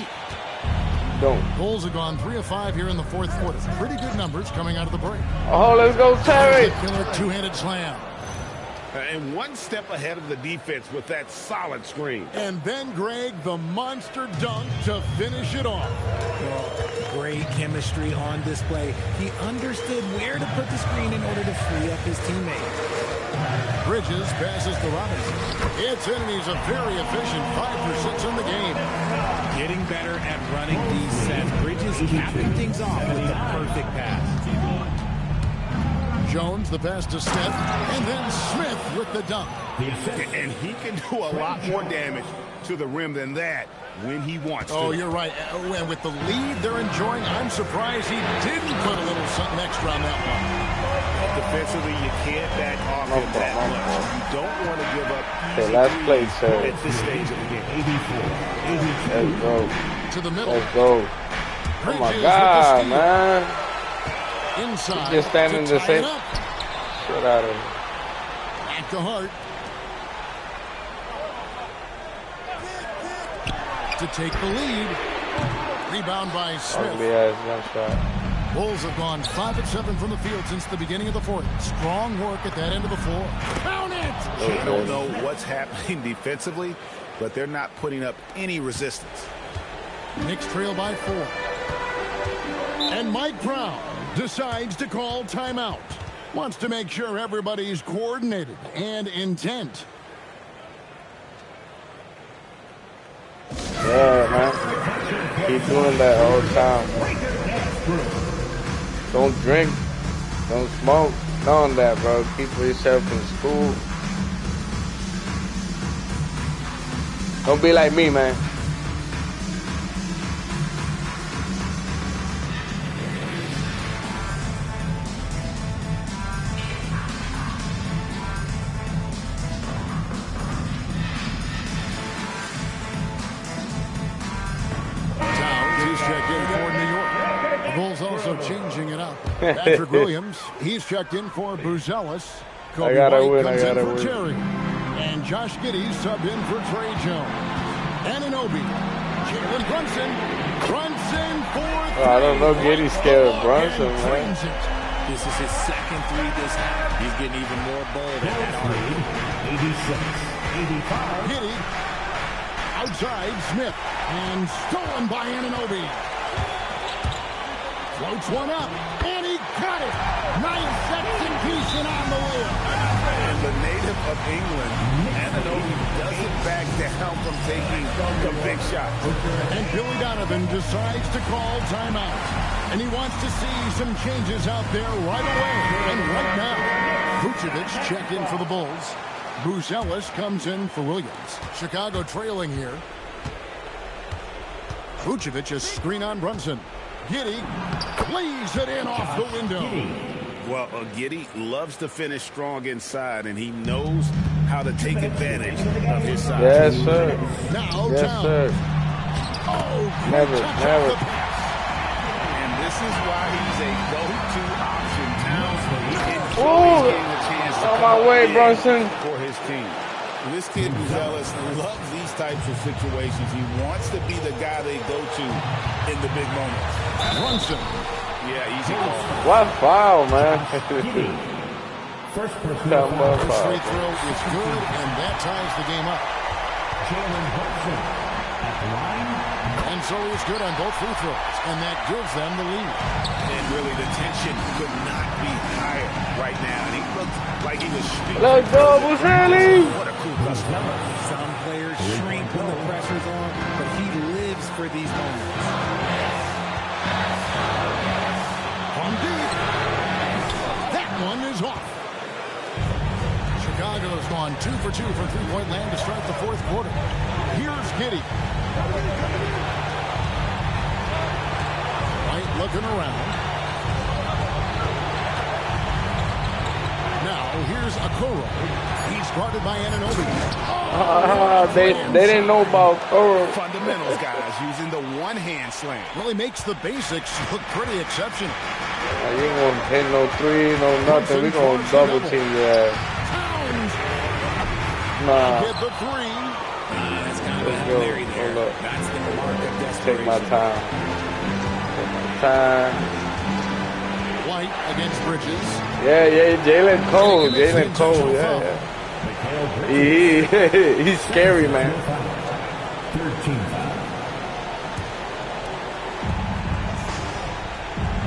Don't. Bulls have gone 3 of 5 here in the fourth quarter. Pretty good numbers coming out of the break. Oh, let's go, Terry. Killer two-handed slam. And one step ahead of the defense with that solid screen. And then, Greg, the monster dunk to finish it off. Well, great chemistry on display. He understood where to put the screen in order to free up his teammate. Bridges passes to Robinson. It's in, and he's a very efficient 5 for 6 in the game. Getting better at running these sets. Bridges capping things off with the perfect pass. Jones, the pass to Smith, and then Smith with the dunk. And he can do a lot more damage to the rim than that when he wants to. Oh, you're right. And with the lead they're enjoying, I'm surprised he didn't put a little something extra on that one. Defensively, you can't back off him that much. You don't want to give up easy last play, sir. at this stage of the game. Let's go. To the middle. Let's go. Oh, my God, man. Inside. Just standing the same. Shit out of him. Back to Hart. To take the lead. Rebound by Smith. Bulls have gone 5 of 7 from the field since the beginning of the fourth. Strong work at that end of the floor. Count it! I don't know what's happening defensively, but they're not putting up any resistance. Knicks trail by 4. And Mike Brown decides to call timeout. Wants to make sure everybody's coordinated and intent. Yeah, man. Keep doing that all the time. Don't drink. Don't smoke. None of that, bro. Keep yourself in school. Don't be like me, man. Changing it up. Patrick Williams, he's checked in for Buzelis. I gotta win. Terry. And Josh Giddey subbed in for Trey Jones. Anunoby. Jalen Brunson. Brunson for 3. I don't know. Giddey's scared of Brunson, man. This is his second 3 this half. He's getting even more bold at that arc. 86, 85. Giddey. Outside Smith. And stolen by Anunoby. Floats one up, and he got it. Nice execution on the wheel. And the native of England, Anunoby doesn't back down from taking the big shot. And Billy Donovan decides to call timeout. And he wants to see some changes out there right away. And right now, Vucevic check in for the Bulls. Bruce Ellis comes in for Williams. Chicago trailing here. Vucevic is screen on Brunson. Giddey lays it in off the window. Well, Giddey loves to finish strong inside, and he knows how to take advantage of his size. Yes, sir. Now, yes, sir. Oh, never. And this is why he's a go-to option. Towns Ooh, on my way, Brunson. For his team. This kid, Ellis, loves these types of situations. He wants to be the guy they go to in the big moments. Brunson. Yeah, easy call. What foul, man? First personal foul. The free throw is good, and that ties the game up. Jalen Brunson at the line. And so he's good on both free throws, and that gives them the lead. And really, the tension could not be higher right now. And he looked like he was speaking. Let's go, Buscelli! What a cool customer. Some players shrink when the pressure's on, but he lives for these moments. From deep. That one is off. Chicago's gone 2 for 2 from three-point land to start the fourth quarter. Here's Giddey. White looking around. Now here's Okoro. He's guarded by Anunoby. They didn't know about Okoro. Fundamentals, guys, using the one-hand slam. Well, he makes the basics look pretty exceptional. You ain't gonna hit no three, no nothing. We gonna double team your ass. Nah. Get the three. That's kind of Let's a go. Larry there. Hold up. That's the mark of desperation. Take my time. White against Bridges. Yeah, Jalen Cole, yeah. He's scary, man. 13.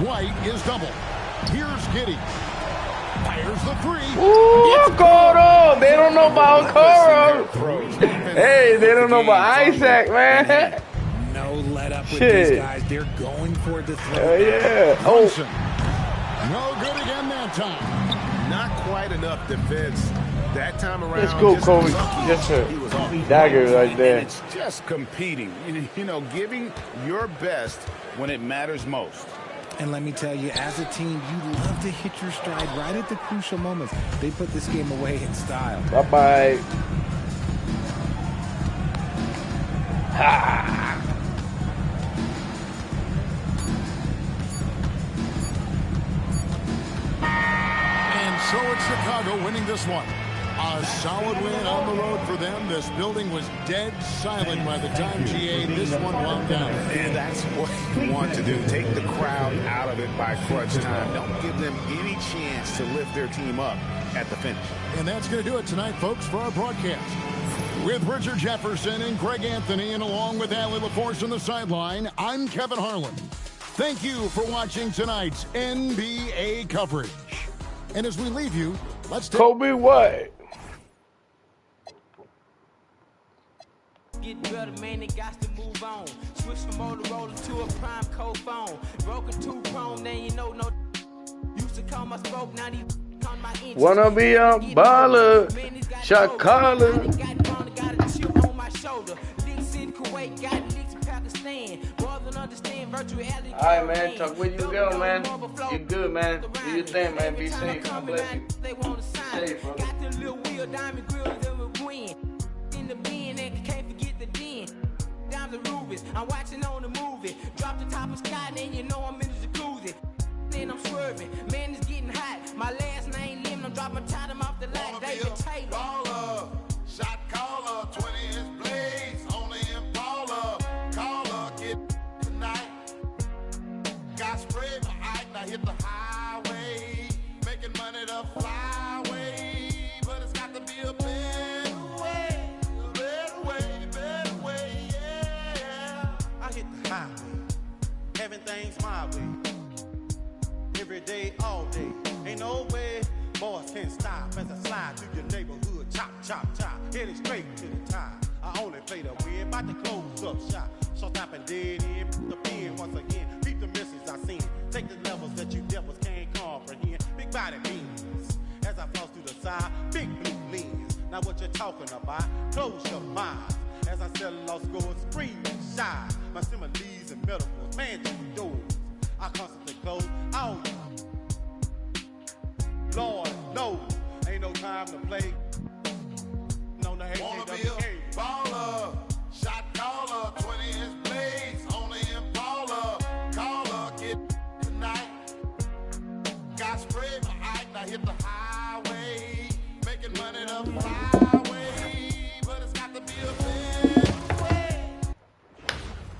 White is double. Here's Giddey. Fires the three. Ooh, Okoro! They don't know about Okoro. Hey, they don't know about Isaac, man. No let up with these guys. They're going for the throw. Yeah. Oh. No good again that time. Not quite enough defense that time around. Let's go, Kobe. Yes, sir. Dagger right there. And it's just competing. You know, giving your best when it matters most. And let me tell you, as a team, you love to hit your stride right at the crucial moments. They put this game away in style. Bye-bye. Ha! And so it's Chicago winning this one. A solid win on the road for them. This building was dead silent by the time GA this one wound down. And that's what you want to do. Take the crowd out of it by crunch time. Don't give them any chance to lift their team up at the finish. And that's going to do it tonight, folks, for our broadcast. With Richard Jefferson and Greg Anthony, and along with Allie LaForce on the sideline, I'm Kevin Harlan. Thank you for watching tonight's NBA coverage. And as we leave you, let's take... Kobe White. Get better, man, they got to move on. Switch from Motorola to a prime code phone. Broken two chrome, then you know no. Used to call my spoke, now these on my inches. Wanna be a baller, shot caller. Got a chip on my shoulder. Licks in Kuwait, got licks in Pakistan. Rather than understand virtual reality. Alright, man, Chuck, where you go, man? You good, man. Do your thing, man. Be safe. God bless you. They want to sign. Safe, bro. Got the little wheel, diamond grills, and we win. In the bin, and can't forget the den. Down the Rubens, I'm watching on the movie. Drop the top of sky, and you know I'm in the jacuzzi. Then I'm swerving, man, it's getting hot. My last name Lim, I'm dropping time off the lot. David Taylor. Baller, shot caller, 20-inch blades, only Impala. Caller, get tonight. Got sprayed my eye, now hit the highway. Making money the flyway, but it's got to be a better way. Better way, yeah. I hit the highway, having things my way. Every day, all day, ain't no way boys can't stop as I slide through your neighborhood. Chop, chop, chop, headed straight to the top. I only play the win, about to close up shop. Short stop and dead end, put the pin once again. Beat the misses I seen. Take the levels that you devils can't comprehend. Big body beans as I floss through the side. Big blue lens. Now what you talking about? Close your mind as I sell lost scores, screaming shy. My similes and metaphors, man, you doors. I constantly close all you. Lord knows, ain't no time to play. No, the Wanna be a baller, shot caller, 20-inch blades on the Impala. Caller, get tonight. Got sprayed my eye, now hit the highway. Making money the flyway, but it's got to be a big way.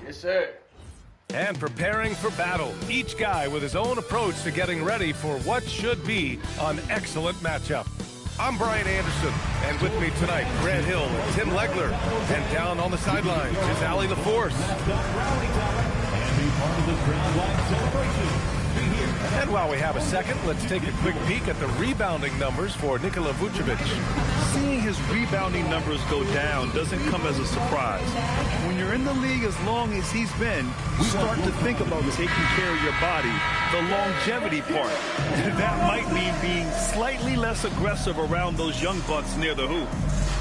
Yes, sir. And preparing for battle, each guy with his own approach to getting ready for what should be an excellent matchup. I'm Brian Anderson, and with me tonight, Grant Hill and Tim Legler. And down on the sidelines is Allie LaForce. And while we have a second, let's take a quick peek at the rebounding numbers for Nikola Vucevic. Seeing his rebounding numbers go down doesn't come as a surprise. When you're in the league as long as he's been, you start to think about taking care of your body, the longevity part. That might mean being slightly less aggressive around those young bucks near the hoop.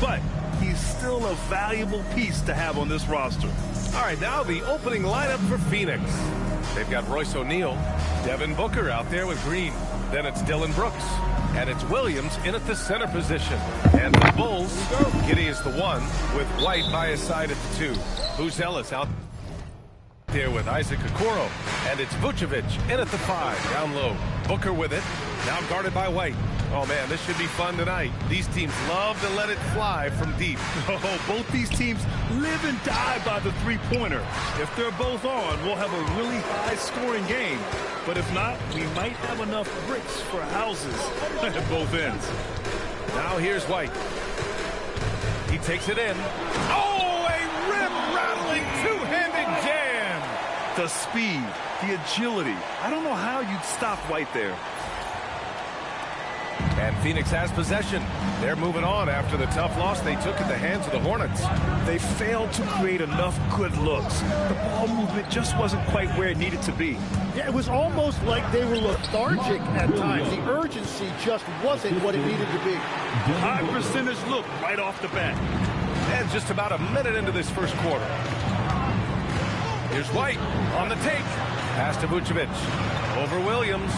But he's still a valuable piece to have on this roster. All right, now the opening lineup for Phoenix. They've got Royce O'Neal, Devin Booker out there with Green. Then it's Dylan Brooks. And it's Williams in at the center position. And the Bulls, Giddey is the one, with White by his side at the 2. Buzelis out there with Isaac Okoro. And it's Vucevic in at the 5, down low. Booker with it, now guarded by White. Oh, man, this should be fun tonight. These teams love to let it fly from deep. Oh, both these teams live and die by the three-pointer. If they're both on, we'll have a really high-scoring game. But if not, we might have enough bricks for houses at both ends. Now here's White. He takes it in. Oh, a rib-rattling two-handed jam. The speed, the agility. I don't know how you'd stop White there. And Phoenix has possession. They're moving on after the tough loss they took at the hands of the Hornets. They failed to create enough good looks. The ball movement just wasn't quite where it needed to be. Yeah, it was almost like they were lethargic at times. The urgency just wasn't what it needed to be. High percentage look right off the bat. And just about a minute into this first quarter. Here's White on the take. Pass to Vucevic. Over Williams.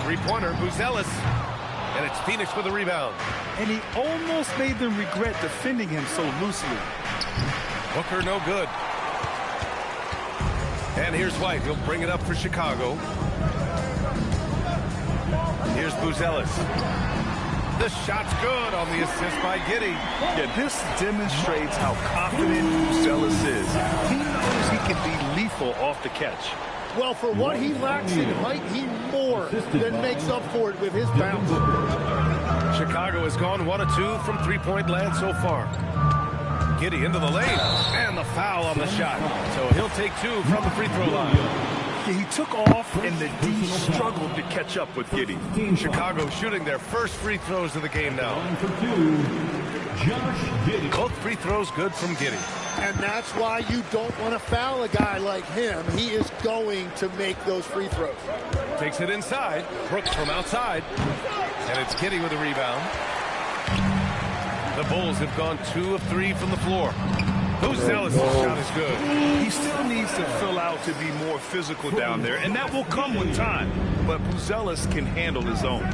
Three-pointer, Buzelis. And it's Phoenix with a rebound. And he almost made them regret defending him so loosely. Booker no good. And here's White. He'll bring it up for Chicago. Here's Buzelis. The shot's good on the assist by Giddey. Yeah, this demonstrates how confident Buzelis is. He knows he can be lethal off the catch. Well, for what he lacks in height, he more than makes up for it with his bounce. Chicago has gone 1 of 2 from three-point land so far. Giddey into the lane, and the foul on the shot. So he'll take 2 from the free throw line. Yeah, he took off, and the D struggled to catch up with Giddey. Chicago shooting their first free throws of the game now. Both free throws good from Giddey. And that's why you don't want to foul a guy like him. He is going to make those free throws. Takes it inside. Brooks from outside. And it's Giddey with a rebound. The Bulls have gone 2 of 3 from the floor. Buzelis' shot is good. He still needs to fill out to be more physical down there, and that will come with time. But Buzelis can handle his own.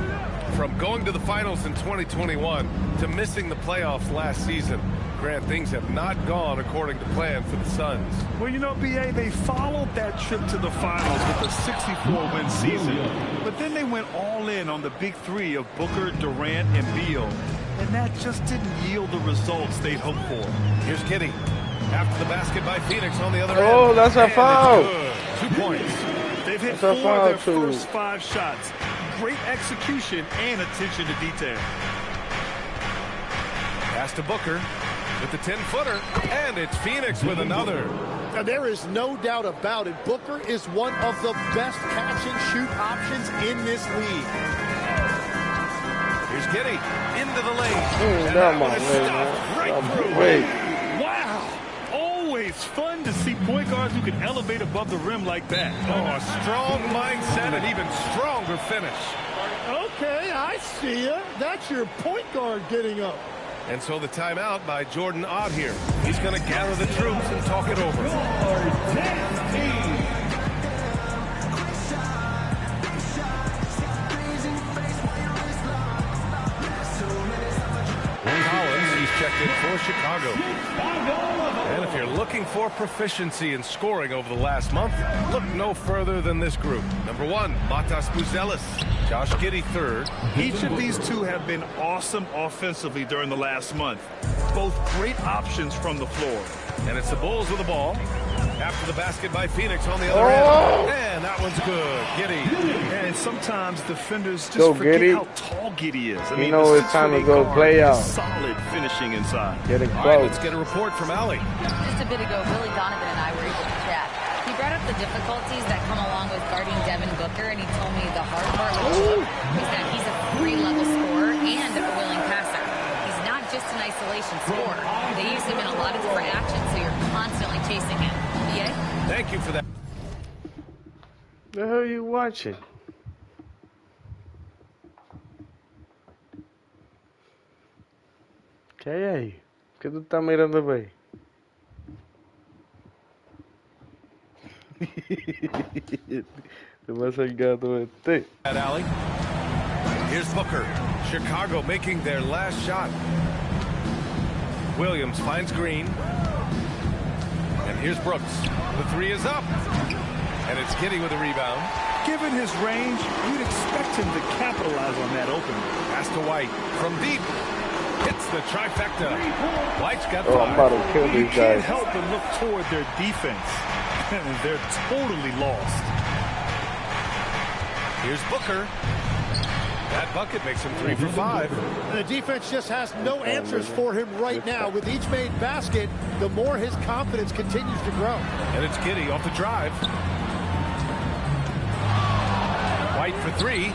From going to the finals in 2021 to missing the playoffs last season, Grant, things have not gone according to plan for the Suns. Well, you know, B.A., they followed that trip to the finals with a 64-win season. But then they went all in on the big three of Booker, Durant, and Beal. And that just didn't yield the results they'd hoped for. Here's Giddey. After the basket by Phoenix on the other end. Oh, that's a foul. 2 points. They've hit 4 of their first 5 shots. Great execution and attention to detail. Pass to Booker with the 10-footer. And it's Phoenix with another. Now, there is no doubt about it. Booker is one of the best catch-and-shoot options in this league. Here's Giddey into the lane. Wow. Always fun to see point guards who can elevate above the rim like that. Oh, a strong mindset and even stronger finish. Okay, I see ya. That's your point guard getting up. And so the timeout by Jordan Ott here. He's going to gather the troops and talk it over. Collins, he's checked in for Chicago. And if you're looking for proficiency in scoring over the last month, look no further than this group. Number 1, Matas Buzelis. Josh Giddey third. Each of these two have been awesome offensively during the last month. Both great options from the floor. And it's the Bulls with the ball. After the basket by Phoenix on the other end. And that one's good. Giddey. And sometimes defenders just forget Giddey. how tall Giddey is. You know it's time to go play out. Solid finishing inside. Getting All close. right, let's get a report from Allie. Just a bit ago, Billy Donovan and I were able to chat. He brought up the difficulties that come along with guarding Devin Booker, and he told me the hard part with him is that he's a free-level scorer and a willing passer. He's not just an isolation scorer. They use him in a lot of different actions, so you're constantly chasing him. BA? Thank you for that. The hell are you watching? ¿Qué hay ahí? ¿Qué tú estás mirando por ahí? Te pasa el gato este. At Alley. Here's Booker. Chicago making their last shot. Williams finds Green. And here's Brooks. The three is up. And it's Giddey with a rebound. Given his range, you'd expect him to capitalize on that opening. Pass to White from deep. Hits the trifecta. White's got Oh, I'm about to kill You these can't guys. help but look toward their defense. They're totally lost. Here's Booker. That bucket makes him 3 for 5. The defense just has no answers for him right now. With each made basket, the more his confidence continues to grow. And it's Giddey off the drive. White for 3.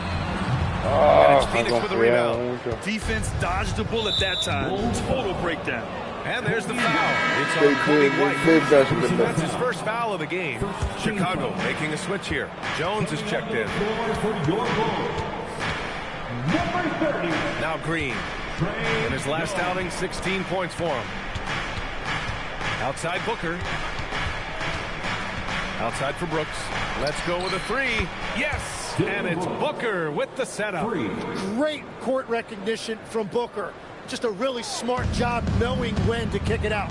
And it's Phoenix with a rebound. Defense dodged a bullet that time. Total breakdown. And there's the foul. It's on Cody White. That's his first foul of the game. Chicago making a switch here. Jones is checked in. Now Green. In his last outing, 16 points for him. Outside Booker. Outside for Brooks. Let's go with a 3. Yes! And it's Booker with the setup. Great court recognition from Booker. Just a really smart job knowing when to kick it out.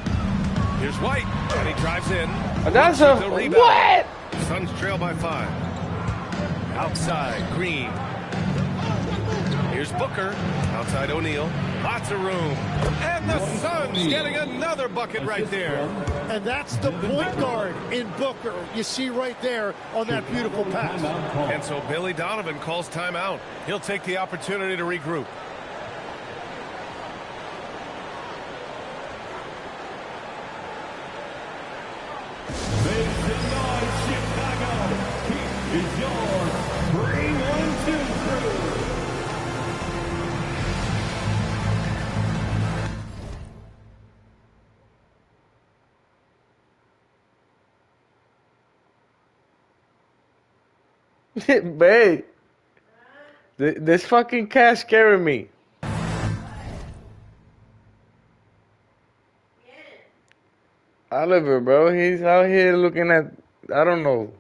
Here's White, and he drives in. That's a what? Suns trail by 5. Outside, Green. Here's Booker. Outside O'Neal. Lots of room. And the Suns getting another bucket right there. And that's the point guard in Booker. You see right there on that beautiful pass. And so Billy Donovan calls timeout. He'll take the opportunity to regroup. Is your 3-1-2 crew. Babe, this fucking cat scaring me. Oliver, bro, he's out here looking at, I don't know.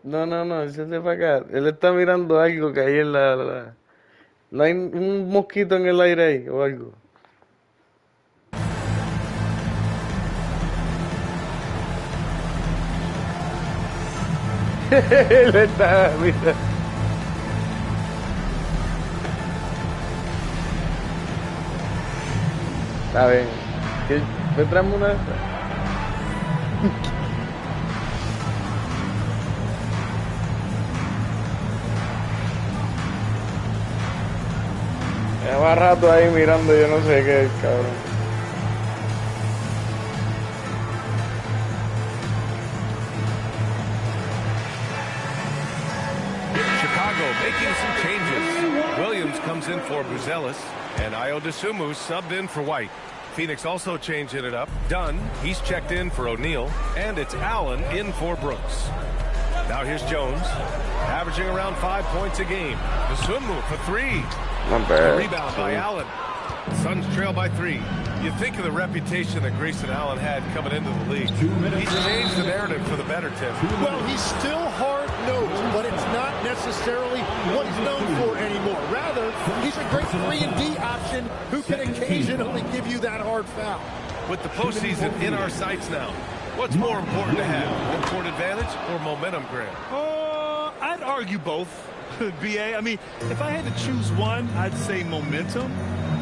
No, ese es de para acá. Él está mirando algo que hay en la... ¿No hay un mosquito en el aire ahí o algo? Él está, mira. Está bien. ¿Me traemos una de estas? Lleva rato ahí mirando, yo no sé qué, cabrón. Chicago making some changes. Williams comes in for Buzelis, and Ayo Dosunmu subbed in for White. Phoenix also changing it up. Dunn, he's checked in for O'Neal, and it's Allen in for Brooks. Now here's Jones, averaging around 5 points a game. Dosunmu for 3. Not bad. A rebound by Allen. Suns trail by 3. You think of the reputation that Grayson Allen had coming into the league. He's changed the narrative for the better, Tim. Well, he's still hard-nosed, but it's not necessarily what he's known for anymore. Rather, he's a great 3-and-D option who can occasionally give you that hard foul. With the postseason in our sights now, what's more important to have, home court advantage or momentum, Grant? I'd argue both, BA. I mean, if I had to choose one, I'd say momentum,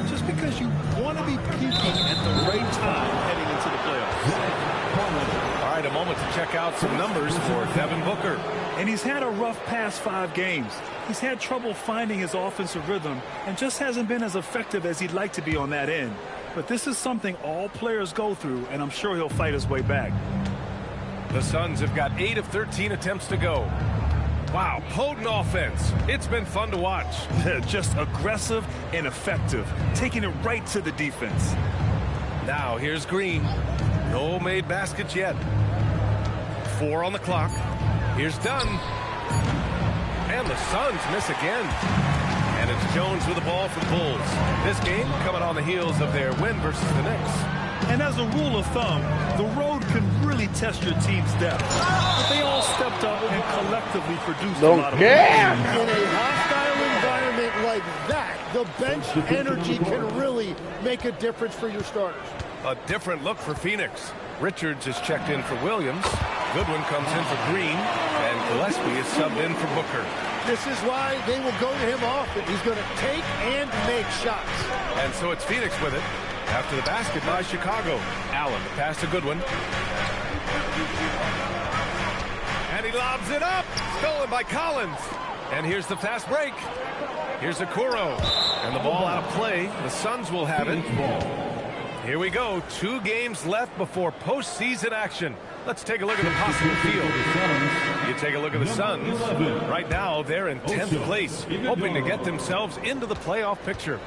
just because you want to be peaking at the right time heading into the playoffs. All right, a moment to check out some numbers for Devin Booker. And he's had a rough past 5 games. He's had trouble finding his offensive rhythm and just hasn't been as effective as he'd like to be on that end. But this is something all players go through, and I'm sure he'll fight his way back. The Suns have got 8 of 13 attempts to go. Wow, potent offense. It's been fun to watch. Just aggressive and effective, taking it right to the defense. Now here's Green. No made baskets yet. 4 on the clock. Here's Dunn. And the Suns miss again. And it's Jones with the ball for the Bulls. This game coming on the heels of their win versus the Knicks. And as a rule of thumb, the road can really test your team's depth. But they all stepped up and collectively produced a lot of In a hostile environment like that, the bench energy can really make a difference for your starters. A different look for Phoenix. Richards is checked in for Williams. Goodwin comes in for Green. And Gillespie is subbed in for Booker. This is why they will go to him often. He's going to take and make shots. And so it's Phoenix with it. After the basket by Chicago. Allen, the pass to Goodwin. And he lobs it up. Stolen by Collins. And here's the fast break. Here's Okoro. And the ball out of play. The Suns will have it. Here we go. 2 games left before postseason action. Let's take a look at the possible field. You take a look at the Suns. Right now, they're in 10th place, hoping to get themselves into the playoff picture.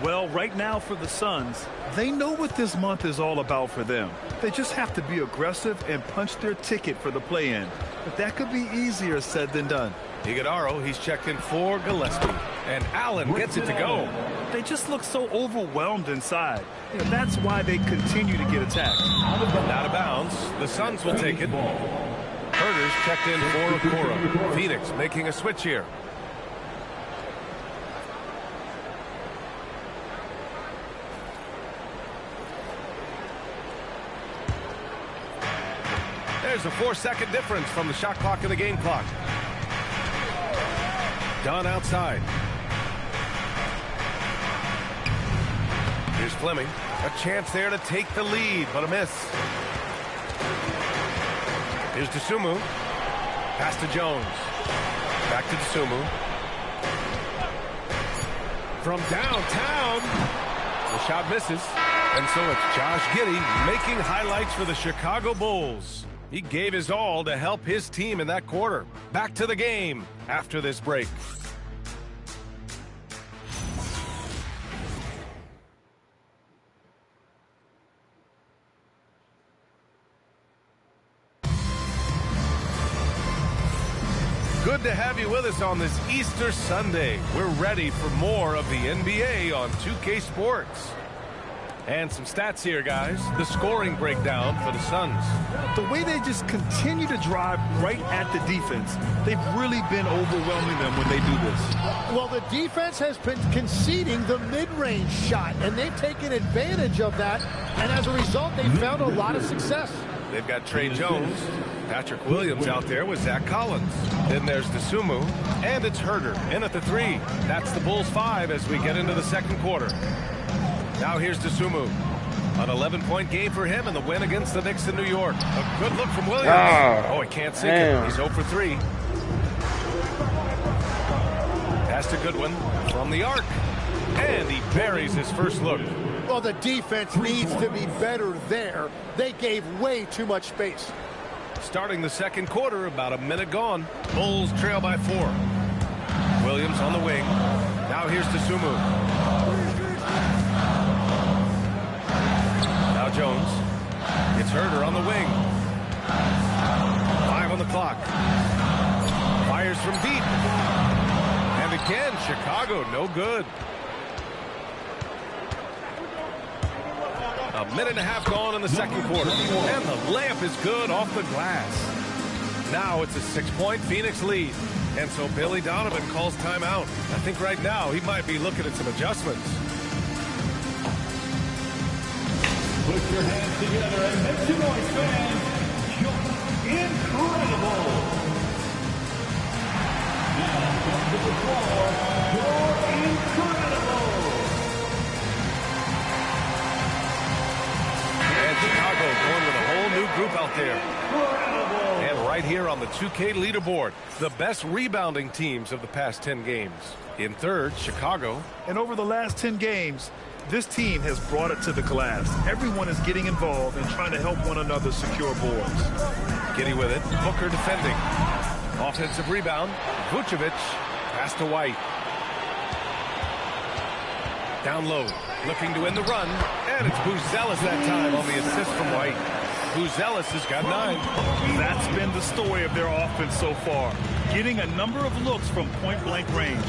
Well, right now for the Suns, they know what this month is all about for them. They just have to be aggressive and punch their ticket for the play-in. But that could be easier said than done. Iguodaro, he's checked in for Gillespie. And Allen gets it to go. They just look so overwhelmed inside. That's why they continue to get attacked. Out of bounds. The Suns will take it. Herder's checked in for Okoro. Phoenix making a switch here. There's a 4-second difference from the shot clock and the game clock. Dunn outside. Here's Fleming. A chance there to take the lead, but a miss. Here's Dosunmu. Pass to Jones. Back to Dosunmu. From downtown. The shot misses. And so it's Josh Giddey making highlights for the Chicago Bulls. He gave his all to help his team in that quarter. Back to the game after this break. Good to have you with us on this Easter Sunday. We're ready for more of the NBA on 2K Sports. And some stats here, guys. The scoring breakdown for the Suns. The way they just continue to drive right at the defense, they've really been overwhelming them when they do this. Well, the defense has been conceding the mid-range shot, and they've taken advantage of that, and as a result, they've found a lot of success. They've got Trey Jones, Patrick Williams out there with Zach Collins. Then there's Dosunmu, and it's Herder in at the 3. That's the Bulls 5 as we get into the second quarter. Now here's Dosunmu. An 11-point game for him in the win against the Knicks in New York. A good look from Williams. Oh, he can't sink it. He's 0 for 3. Pass to Goodwin from the arc. And he buries his first look. Well, the defense needs to be better there. They gave way too much space. Starting the second quarter, about a minute gone. Bulls trail by 4. Williams on the wing. Now here's to Sumu. Now Jones. It's Herder on the wing. 5 on the clock. Fires from deep. And again, Chicago, no good. A minute and a half gone in the second quarter. And the layup is good off the glass. Now it's a 6-point Phoenix lead. And so Billy Donovan calls timeout. I think right now he might be looking at some adjustments. Put your hands together and make some noise, fans. Incredible. Now come to the floor, you're incredible. And Chicago going with a whole new group out there. And right here on the 2K leaderboard, the best rebounding teams of the past 10 games. In third, Chicago. And over the last 10 games, this team has brought it to the glass. Everyone is getting involved and trying to help one another secure boards. Giddy with it. Booker defending. Offensive rebound. Vucevic. Pass to White. Down low. Looking to end the run. And it's Buzelis that time on the assist from White. Buzelis has got 9. That's been the story of their offense so far. Getting a number of looks from point-blank range.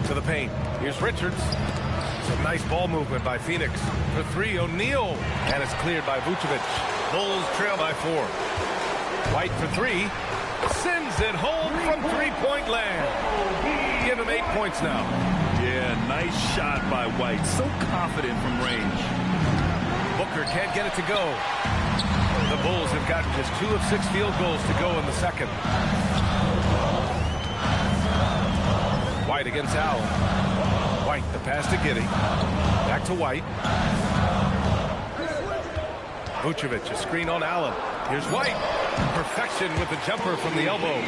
To the paint. Here's Richards. Some nice ball movement by Phoenix. For 3, O'Neal. And it's cleared by Vucevic. Bulls trail by 4. White for 3. Sends it home from three-point land. Give him 8 points now. Yeah, nice shot by White. So confident from range. Booker can't get it to go. The Bulls have gotten just 2 of 6 field goals to go in the second. White against Allen. White, the pass to Giddey. Back to White. Vucevic, a screen on Allen. Here's White. Perfection with the jumper from the elbow.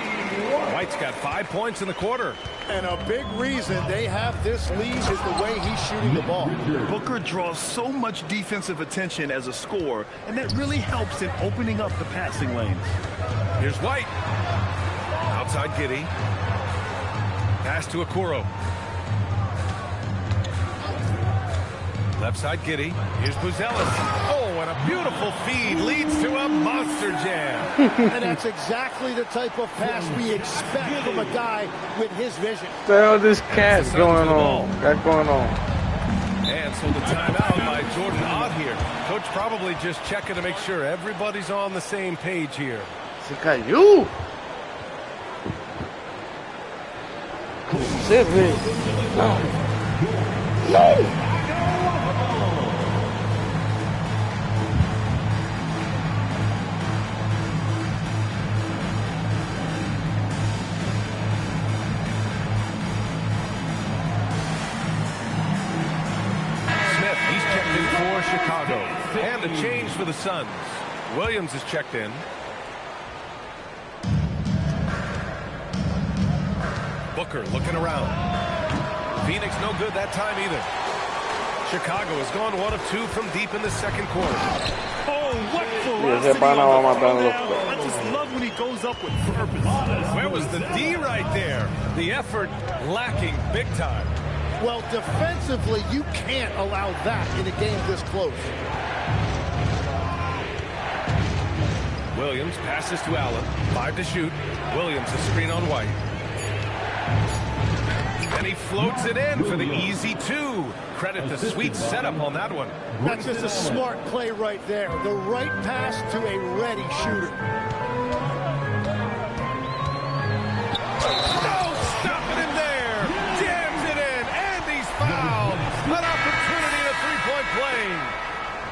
White's got 5 points in the quarter. And a big reason they have this lead is the way he's shooting the ball. Booker draws so much defensive attention as a scorer, and that really helps in opening up the passing lanes. Here's White. Outside Giddey. Pass to Okoro. Left side Giddey. Here's Buzelis. Oh, and a beautiful feed leads to a monster jam. And that's exactly the type of pass we expect from a guy with his vision. What the hell is this cat going on? Got going on? And so the timeout by Jordan Ott here. Coach probably just checking to make sure everybody's on the same page here. Se caiu? Você vê. Não. Chicago. And a change for the Suns. Williams is checked in. Booker looking around. Phoenix no good that time either. Chicago has gone 1 of 2 from deep in the second quarter. Oh, what ferocity on the throwdown. I just love when he goes up with purpose. Where was the D right there? The effort lacking big time. Well, defensively, you can't allow that in a game this close. Williams passes to Allen. 5 to shoot. Williams a screen on White. And he floats it in for the easy 2. Credit the sweet setup on that one. That's just a smart play right there. The right pass to a ready shooter.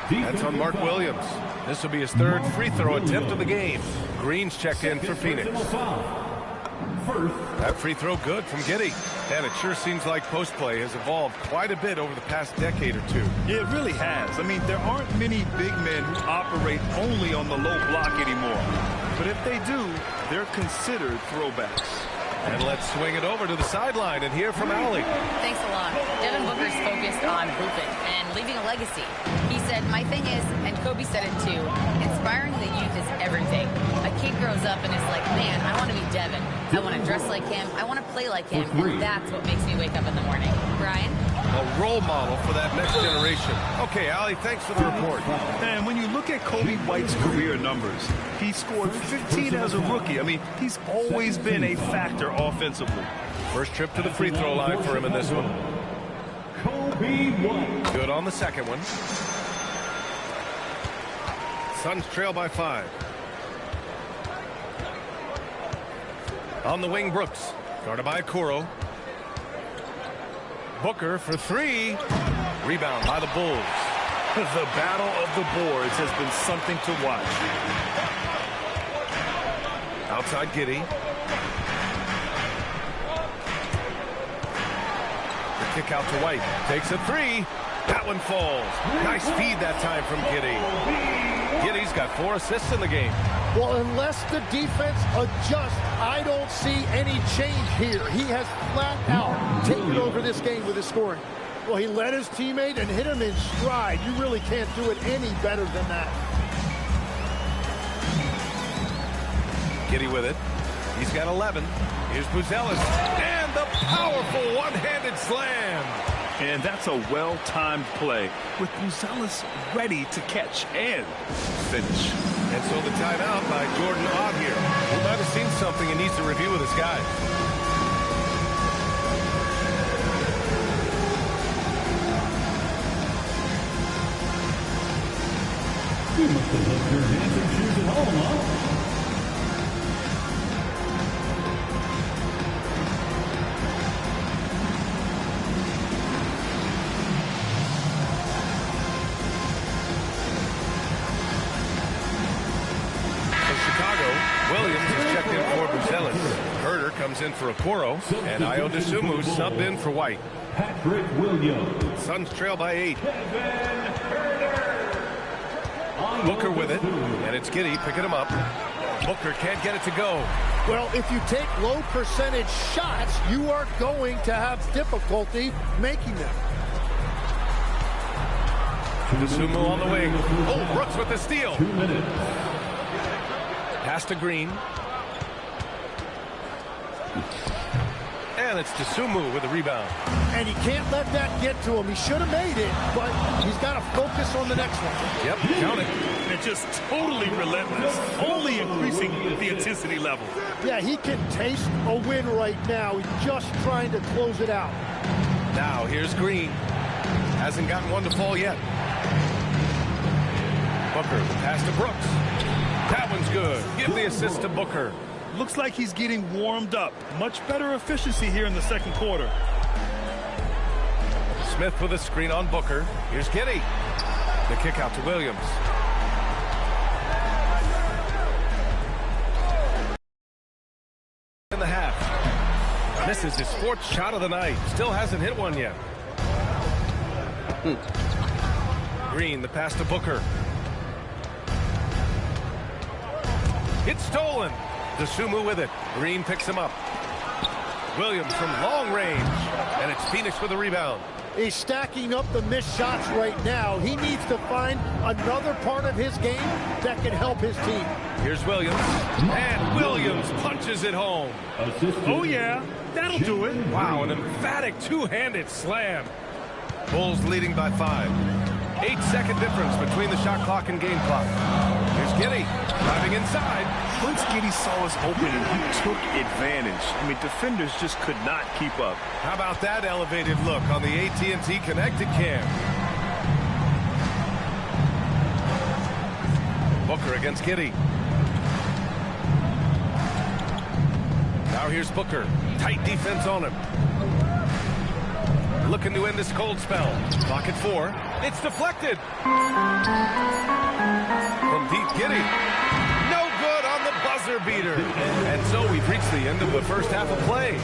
That's on Mark Williams. This will be his 3rd free throw attempt of the game. Green's checked in for Phoenix. That free throw good from Giddey. And it sure seems like post play has evolved quite a bit over the past decade or 2. Yeah, it really has. I mean, there aren't many big men who operate only on the low block anymore. But if they do, they're considered throwbacks. And let's swing it over to the sideline and hear from Allie. Thanks a lot. Devin Booker's focused on hooping and leaving a legacy. He said, my thing is, and Kobe said it too, inspiring the youth is everything. A kid grows up and is like, man, I want to be Devin. I want to dress like him. I want to play like him. And that's what makes me wake up in the morning. Brian? A role model for that next generation. Okay, Allie, thanks for the report. And when you look at Kobe White's career numbers, he scored 15 as a rookie. I mean, he's always been a factor offensively. First trip to the free throw line for him in this one. Kobe White. Good on the second one. Suns trail by 5. On the wing, Brooks. Guarded by Okoro. Booker for 3. Rebound by the Bulls. The battle of the boards has been something to watch. Outside Giddey. The kick out to White. Takes a 3. That one falls. Nice feed that time from Giddey. Giddey's got 4 assists in the game. Well, unless the defense adjusts, I don't see any change here. He has flat out taken over this game with his scoring. Well, he led his teammate and hit him in stride. You really can't do it any better than that. Giddey with it. He's got 11. Here's Buzelis. And the powerful one-handed slam. And that's a well-timed play with Buzelis ready to catch and finish. And so the timeout by Jordan Ott here. He might have seen something and needs to review with his guys. You must have left your dancing shoes at home, huh? Comes in for Okoro, and Ayo Dosunmu subbed in for White. Patrick Williams. Suns trail by 8. Booker with it, and it's Giddey picking him up. Booker can't get it to go. Well, if you take low percentage shots, you are going to have difficulty making them. Dosunmu on the wing. Oh, Brooks with the steal. 2 minutes. Pass to Green. And it's Dosunmu with a rebound. And he can't let that get to him. He should have made it, but he's got to focus on the next one. Yep, count it. And just totally relentless, only increasing the intensity level. Yeah, he can taste a win right now. He's just trying to close it out. Now, here's Green. Hasn't gotten one to fall yet. Booker, pass to Brooks. That one's good. Give the assist to Booker. Looks like he's getting warmed up. Much better efficiency here in the second quarter. Smith with a screen on Booker. Here's Giddey. The kick out to Williams. In the half. Misses his 4th shot of the night. Still hasn't hit one yet. Green, the pass to Booker. It's stolen. Dosunmu with it. Green picks him up. Williams from long range. And it's Phoenix with a rebound. He's stacking up the missed shots right now. He needs to find another part of his game that can help his team. Here's Williams. And Williams punches it home. Oh, yeah. That'll do it. Wow, an emphatic two-handed slam. Bulls leading by 5. 8-second difference between the shot clock and game clock. Here's Giddey driving inside. Once Giddey saw his opening, he took advantage. I mean, defenders just could not keep up. How about that elevated look on the AT&T Connected Cam? Booker against Giddey. Now here's Booker. Tight defense on him. Looking to end this cold spell. Clock at 4. It's deflected. From deep, Giddey. No good on the buzzer beater. And so we've reached the end of the first half of play.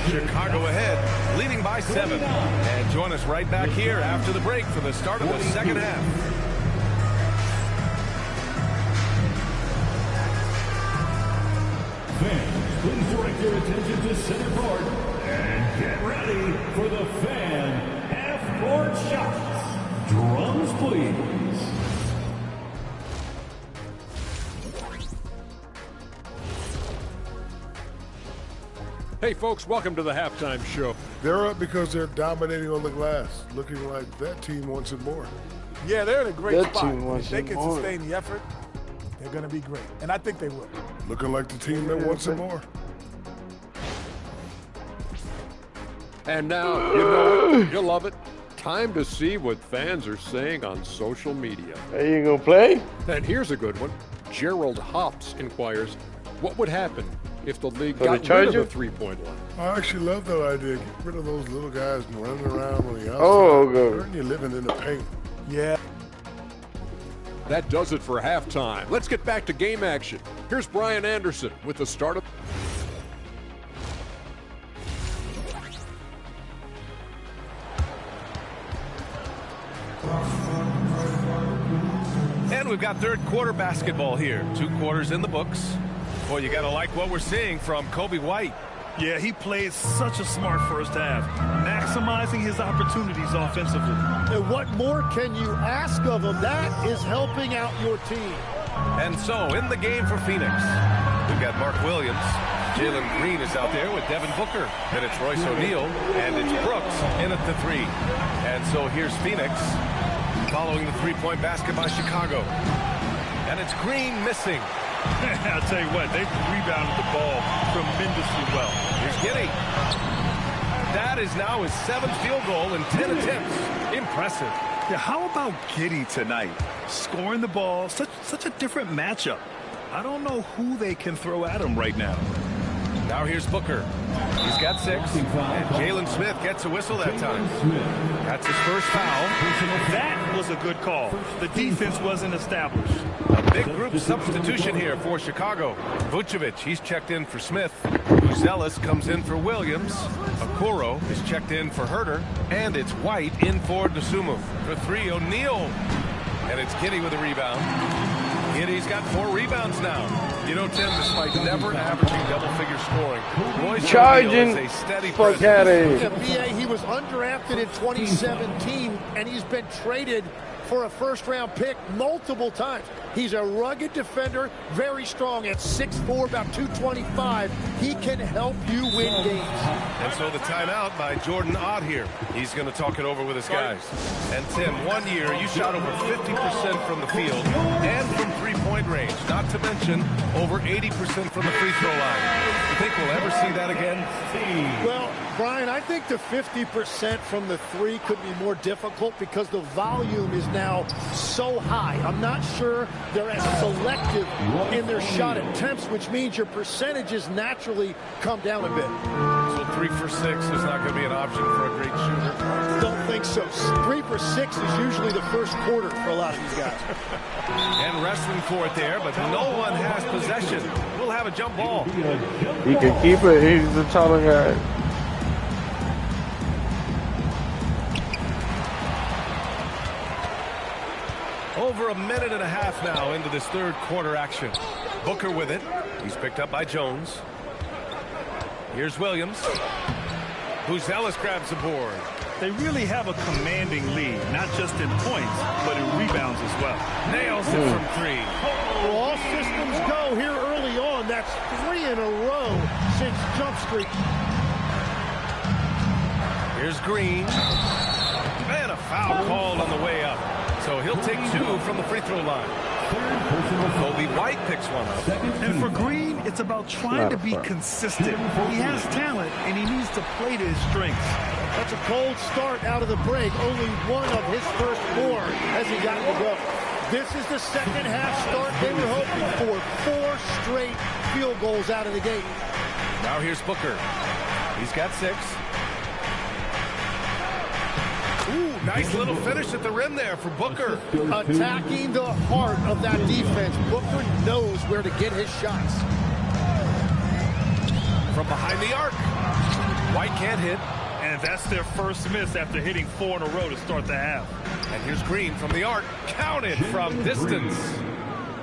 Chicago ahead, leading by 7. And join us right back here after the break for the start of the second half. Fans, please direct your attention to center court and get ready for the fan half-court shots. Drums, please. Hey, folks, welcome to the halftime show. They're up because they're dominating on the glass, looking like that team wants it more. Yeah, they're in a great That spot. team wants If they it can more. sustain the effort, they're going to be great. And I think they will. Looking like the team that wants it more. And now, you know it, you'll love it. Time to see what fans are saying on social media. Hey, you gonna play? And here's a good one. Gerald Hops inquires, what would happen if the league For the got rid of Charger? the three-point line? I actually love that idea. Get rid of those little guys running around on the outside. Oh, good. Earn your living in the paint. Yeah. That does it for halftime. Let's get back to game action. Here's Brian Anderson with the start of... And we've got third quarter basketball here. 2 quarters in the books. Boy, you got to like what we're seeing from Kobe White. Yeah, he played such a smart first half, maximizing his opportunities offensively. And what more can you ask of him? That is helping out your team. And so, in the game for Phoenix, we've got Mark Williams. Jalen Green is out there with Devin Booker. Then it's Royce O'Neal, and it's Brooks in at the 3. And so here's Phoenix, following the three-point basket by Chicago. And it's Green missing. I'll tell you what, they rebounded the ball tremendously well. Here's Giddey. That is now his 7th field goal in 10 attempts. Impressive. Yeah, how about Giddey tonight? Scoring the ball, such a different matchup. I don't know who they can throw at him right now. Now here's Booker. He's got 6. And Jalen Smith gets a whistle that time. That's his first foul. That was a good call. The defense wasn't established. A big group substitution here for Chicago. Vucevic, he's checked in for Smith. Uzelis comes in for Williams. Okoro is checked in for Herter. And it's White in for Dosunmu. For 3, O'Neal. And it's Giddey with a rebound. Giddey's got 4 rebounds now. You know, Tim, despite never averaging double-figure scoring, Royce Charging. O'Neal is a steady Fuck out presence. of here. BA, he was undrafted in 2017, and he's been traded for a first-round pick multiple times. He's a rugged defender, very strong at 6'4", about 225. He can help you win games. And so the timeout by Jordan Ott here. He's going to talk it over with his guys. And Tim, 1 year you shot over 50% from the field and from three-point range. Not to mention over 80% from the free throw line. You think we'll ever see that again? Well, Brian, I think the 50% from the 3 could be more difficult because the volume is now so high. I'm not sure they're as selective in their shot attempts, which means your percentages naturally come down a bit. So 3 for 6 is not going to be an option for a great shooter? Don't think so. 3 for 6 is usually the first quarter for a lot of these guys. And wrestling for it there, but no one has possession. We'll have a jump ball. He can keep it. He's the taller guy. Over a minute and a half now into this third quarter action. Booker with it. He's picked up by Jones. Here's Williams. Uzelis grabs the board. They really have a commanding lead, not just in points, but in rebounds as well. Nails it from 3. Well, all systems go here early on. That's 3 in a row since Jump Street. Here's Green. And a foul called on the way up. So he'll take 2 from the free throw line. Kobe White picks one up. And for Green, it's about trying to be consistent. He has talent, and he needs to play to his strengths. That's a cold start out of the break. Only 1 of his first 4 has he gotten to go. This is the second half start they were hoping for. 4 straight field goals out of the gate. Now here's Booker. He's got 6. Ooh, nice little finish at the rim there for Booker. Attacking the heart of that defense. Booker knows where to get his shots. From behind the arc. White can't hit. And that's their first miss after hitting 4 in a row to start the half. And here's Green from the arc. Counted from distance.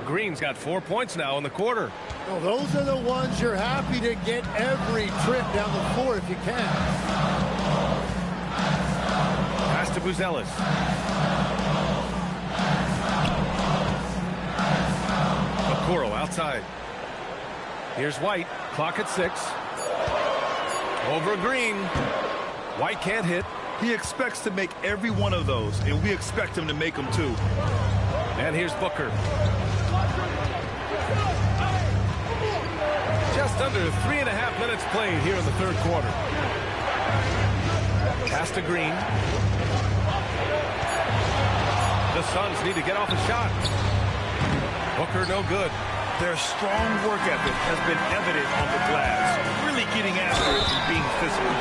Green's got 4 points now in the quarter. Well, those are the ones you're happy to get every trip down the floor if you can. Pass to Buzelis. Okoro outside. Here's White. Clock at 6. Over Green. White can't hit. He expects to make every one of those, and we expect him to make them too. And here's Booker. Just under 3.5 minutes played here in the third quarter. Pass to Green. The Suns need to get off a shot. Booker no good. Their strong work ethic has been evident on the glass. Really getting after it and being physical.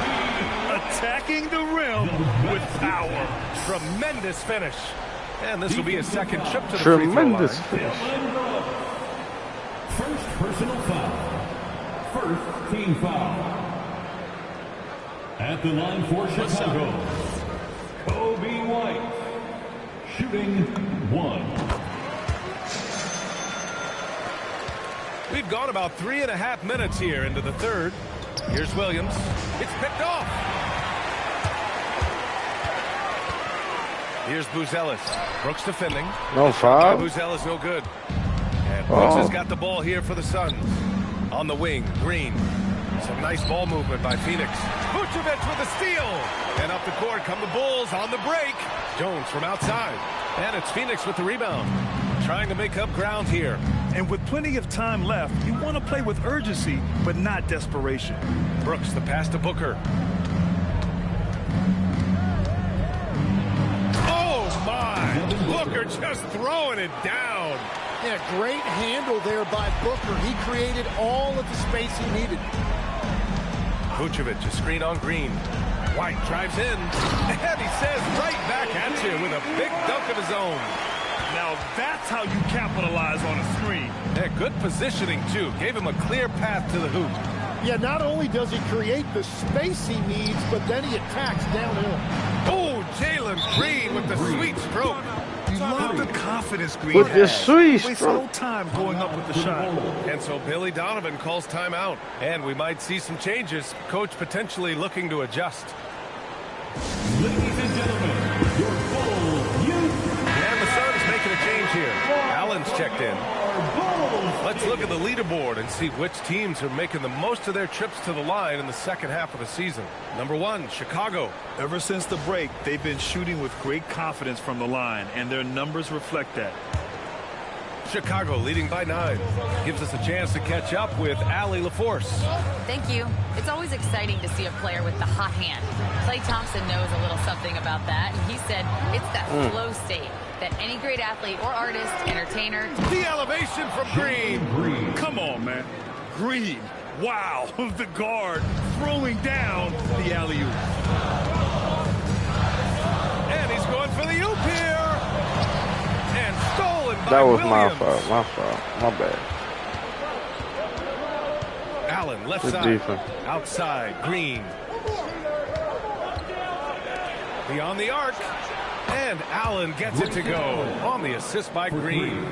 Attacking the rim with power. Tremendous finish. And this will be his second trip to the free throw line. First personal foul. First team foul. At the line for Chicago, Kobe White. Shooting 1. We've gone about 3.5 minutes here into the third. Here's Williams. It's picked off. Here's Buzelis. Brooks defending. No foul. Buzelis no good. And Brooks has got the ball here for the Suns. On the wing, Green. Some nice ball movement by Phoenix. Vucevic with a steal. And up the court come the Bulls on the break. Jones from outside. And it's Phoenix with the rebound. Trying to make up ground here. And with plenty of time left, you want to play with urgency, but not desperation. Brooks, the pass to Booker. Oh, my. Booker just throwing it down. Yeah, great handle there by Booker. He created all of the space he needed. Vucevic, a screen on Green. White drives in, and he says right back at you with a big dunk of his own. Now that's how you capitalize on a screen. Yeah, good positioning, too. Gave him a clear path to the hoop. Yeah, not only does he create the space he needs, but then he attacks downhill. Oh, Jalen Green with the sweet stroke. You love the confidence Green with the has. sweet Waste stroke. no time going up with the shot. And so Billy Donovan calls timeout. And we might see some changes. Coach potentially looking to adjust. Ladies and gentlemen, your full youth. And the Suns making a change here. Allen's checked in. Let's look at the leaderboard and see which teams are making the most of their trips to the line in the second half of the season. Number 1, Chicago. Ever since the break, they've been shooting with great confidence from the line, and their numbers reflect that. Chicago leading by 9. Gives us a chance to catch up with Allie LaForce. Thank you. It's always exciting to see a player with the hot hand. Klay Thompson knows a little something about that, and he said it's that flow state that any great athlete or artist, entertainer... The elevation from Green. Come on, man. Green. Wow. The guard throwing down the alley-oop. And he's going for the oop here. And stolen by That was Williams. my fault. My bad. Allen left Good side. defense. Outside. Green. Beyond the arc. And Allen gets it to go on the assist by Green.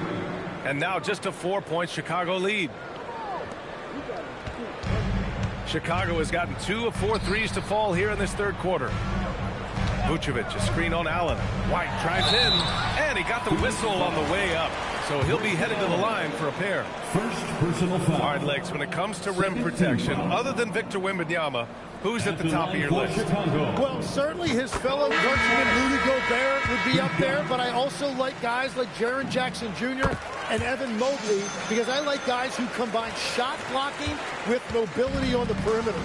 And now just a 4-point Chicago lead. Chicago has gotten 2 of 4 threes to fall here in this third quarter. Vucevic, a screen on Allen. White drives in, and he got the whistle on the way up. So he'll be headed to the line for a pair. First personal foul. Hard legs when it comes to rim protection. Other than Victor Wembanyama, who's at the top of your list? Well, certainly his fellow countryman Rudy Gobert would be up there, but I also like guys like Jaren Jackson Jr. and Evan Mobley because I like guys who combine shot blocking with mobility on the perimeter.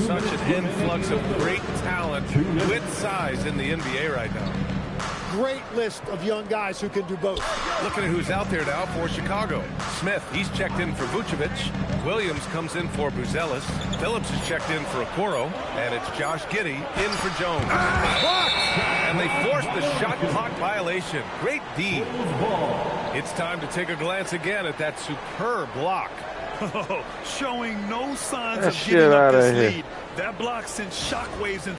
Such an influx of great talent with size in the NBA right now. Great list of young guys who can do both. Looking at who's out there now for Chicago. Smith, he's checked in for Vucevic. Williams comes in for Buzelis. Phillips is checked in for Okoro. And it's Josh Giddey in for Jones. And they forced the shot clock violation. Great D. It's time to take a glance again at that superb block. Showing no signs That of shit giving up outta this here. lead. That block sent shockwaves in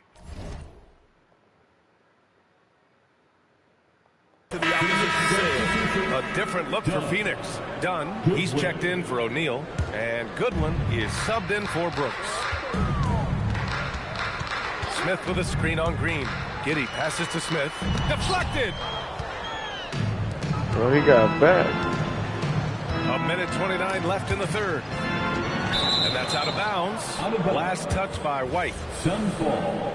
to the opposition. A different different look for Phoenix. Dunn, he's checked in for O'Neal, and Goodwin is subbed in for Brooks. Smith with a screen on Green. Giddey passes to Smith. Deflected! Well, he got back. 1:29 left in the third. And that's out of bounds. Last touch by White. Suns ball.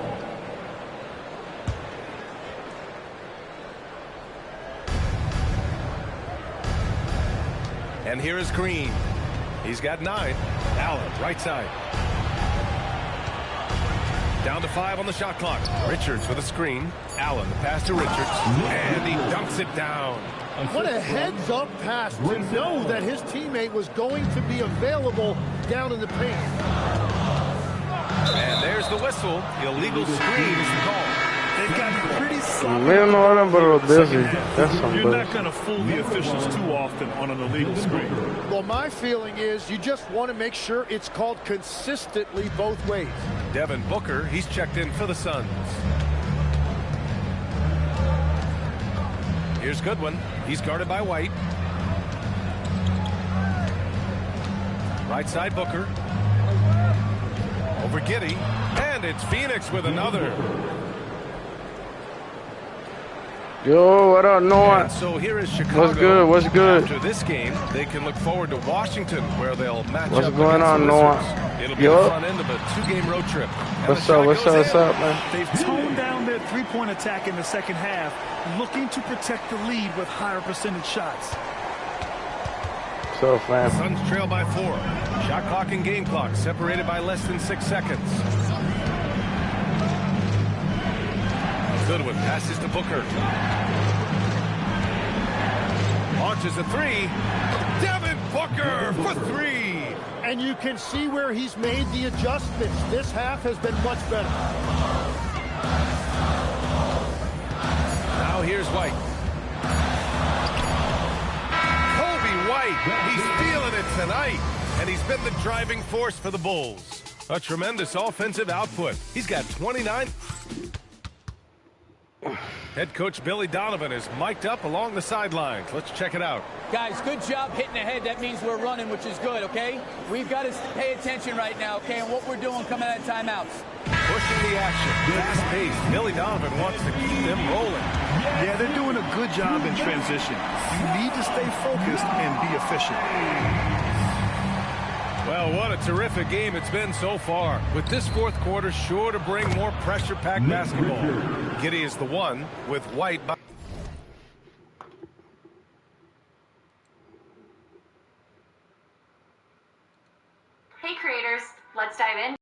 And here is Green. He's got 9. Allen, right side. Down to 5 on the shot clock. Richards with a screen. Allen, the pass to Richards. And he dunks it down. What a heads-up pass to know that his teammate was going to be available down in the paint. And there's the whistle. Illegal screen is the call. They've gotten pretty sloppy. You're not going to fool the officials too often on an illegal screen. Well, my feeling is you just want to make sure it's called consistently both ways. Devin Booker, he's checked in for the Suns. Here's Goodwin. He's guarded by White. Right side Booker. Over Giddey. And it's Phoenix with another. Yo, what up, Noah? And so here is Chicago. What's good? What's good? After this game, they can look forward to Washington, where they'll match What's up going against on, the Noah? Wizards. It'll be Yo. the front end of a 2-game road trip. And What's up? What's up? What's up, man? They've toned down their three-point attack in the second half, looking to protect the lead with higher percentage shots. So, fam. Suns trail by 4. Shot clock and game clock separated by less than 6 seconds. Goodwin passes to Booker. Launches a 3. Devin Booker for 3. And you can see where he's made the adjustments. This half has been much better. Now here's White. Kobe White, he's feeling it tonight. And he's been the driving force for the Bulls. A tremendous offensive output. He's got 29. Head coach Billy Donovan is mic'd up along the sidelines. Let's check it out. Guys, good job hitting ahead. That means we're running, which is good, okay? We've got to pay attention right now, okay, and what we're doing coming out of timeouts. Pushing the action, fast-paced. Billy Donovan wants to keep them rolling. Yeah, they're doing a good job in transition. You need to stay focused and be efficient. Well, what a terrific game it's been so far. With this fourth quarter sure to bring more pressure-packed basketball. Giddey is the one with White. Hey creators, let's dive in.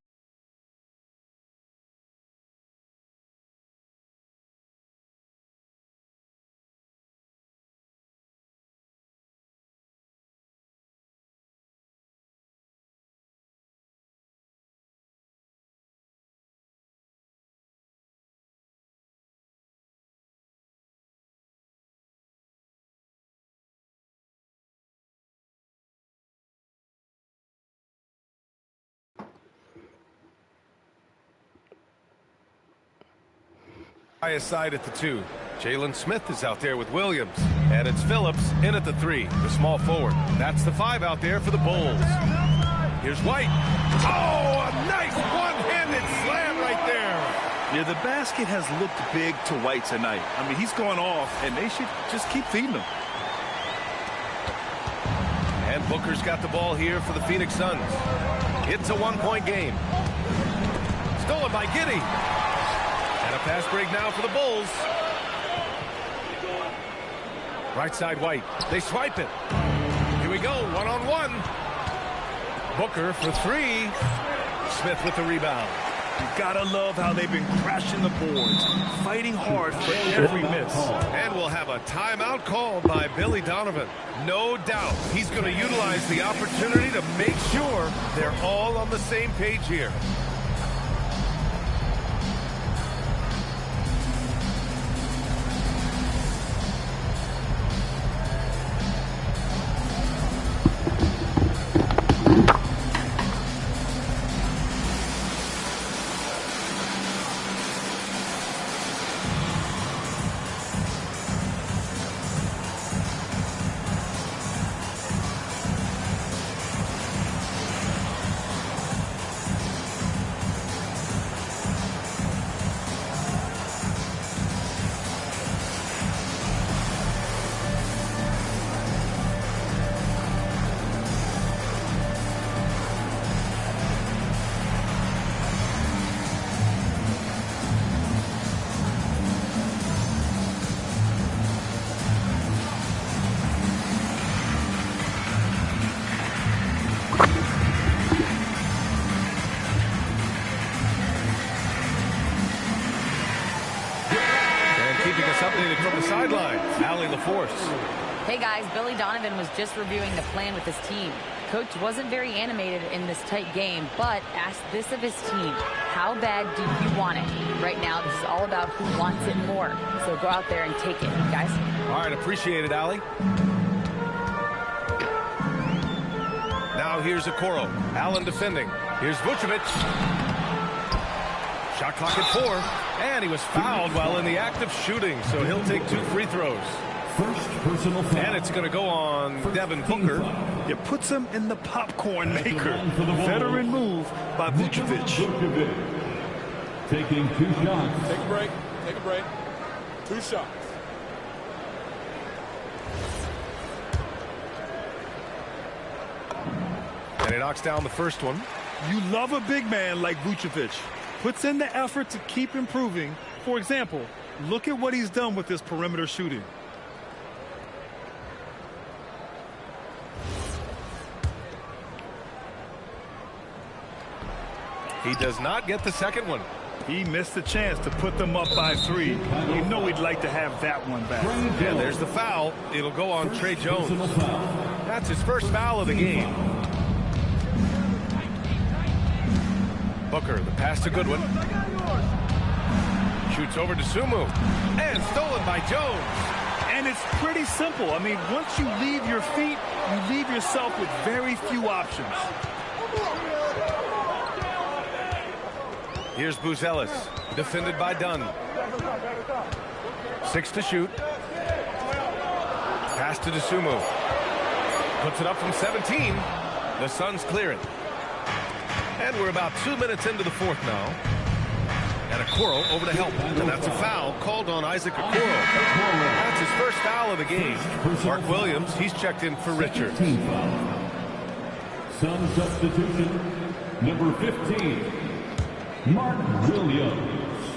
Highest side at the 2. Jalen Smith is out there with Williams. And it's Phillips in at the 3, the small forward. That's the 5 out there for the Bulls. Here's White. Oh, a nice one-handed slam right there. Yeah, the basket has looked big to White tonight. I mean, he's going off, and they should just keep feeding him. And Booker's got the ball here for the Phoenix Suns. It's a 1-point game. Stolen by Giddey. And a fast break now for the Bulls. Right side White. They swipe it. Here we go, one-on-one. Booker for 3. Smith with the rebound. You gotta love how they've been crashing the boards, fighting hard for every miss. And we'll have a timeout called by Billy Donovan. No doubt he's going to utilize the opportunity to make sure they're all on the same page here. the sideline. Allie LaForce. Hey guys, Billy Donovan was just reviewing the plan with his team. Coach wasn't very animated in this tight game, but asked this of his team. How bad do you want it? Right now, this is all about who wants it more. So go out there and take it, guys. All right, appreciate it, Allie. Now here's Okoro. Allen defending. Here's Vucevic. Shot clock at 4. And he was fouled while in the act of shooting, so he'll take 2 free throws. First personal foul. And it's going to go on Devin Booker. It puts him in the popcorn maker. Veteran move by Vucevic. Taking 2 shots. Take a break. Take a break. 2 shots. And he knocks down the first one. You love a big man like Vucevic. Puts in the effort to keep improving. For example, look at what he's done with his perimeter shooting. He does not get the second one. He missed the chance to put them up by 3. You know he'd like to have that one back. And there's the foul. It'll go on Trey Jones. That's his first foul of the game. Booker, the pass to Goodwin. Shoots over to Sumu. And stolen by Jones. And it's pretty simple. I mean, once you leave your feet, you leave yourself with very few options. Here's Buzelis, defended by Dunn. 6 to shoot. Pass to Dosunmu. Puts it up from 17. The Suns clear it. And we're about 2 minutes into the 4th now. And Okoro over to help. And that's a foul called on Isaac Okoro. That's his first foul of the game. Mark Williams, he's checked in for Richards. Sun substitution, number 15. Mark Williams.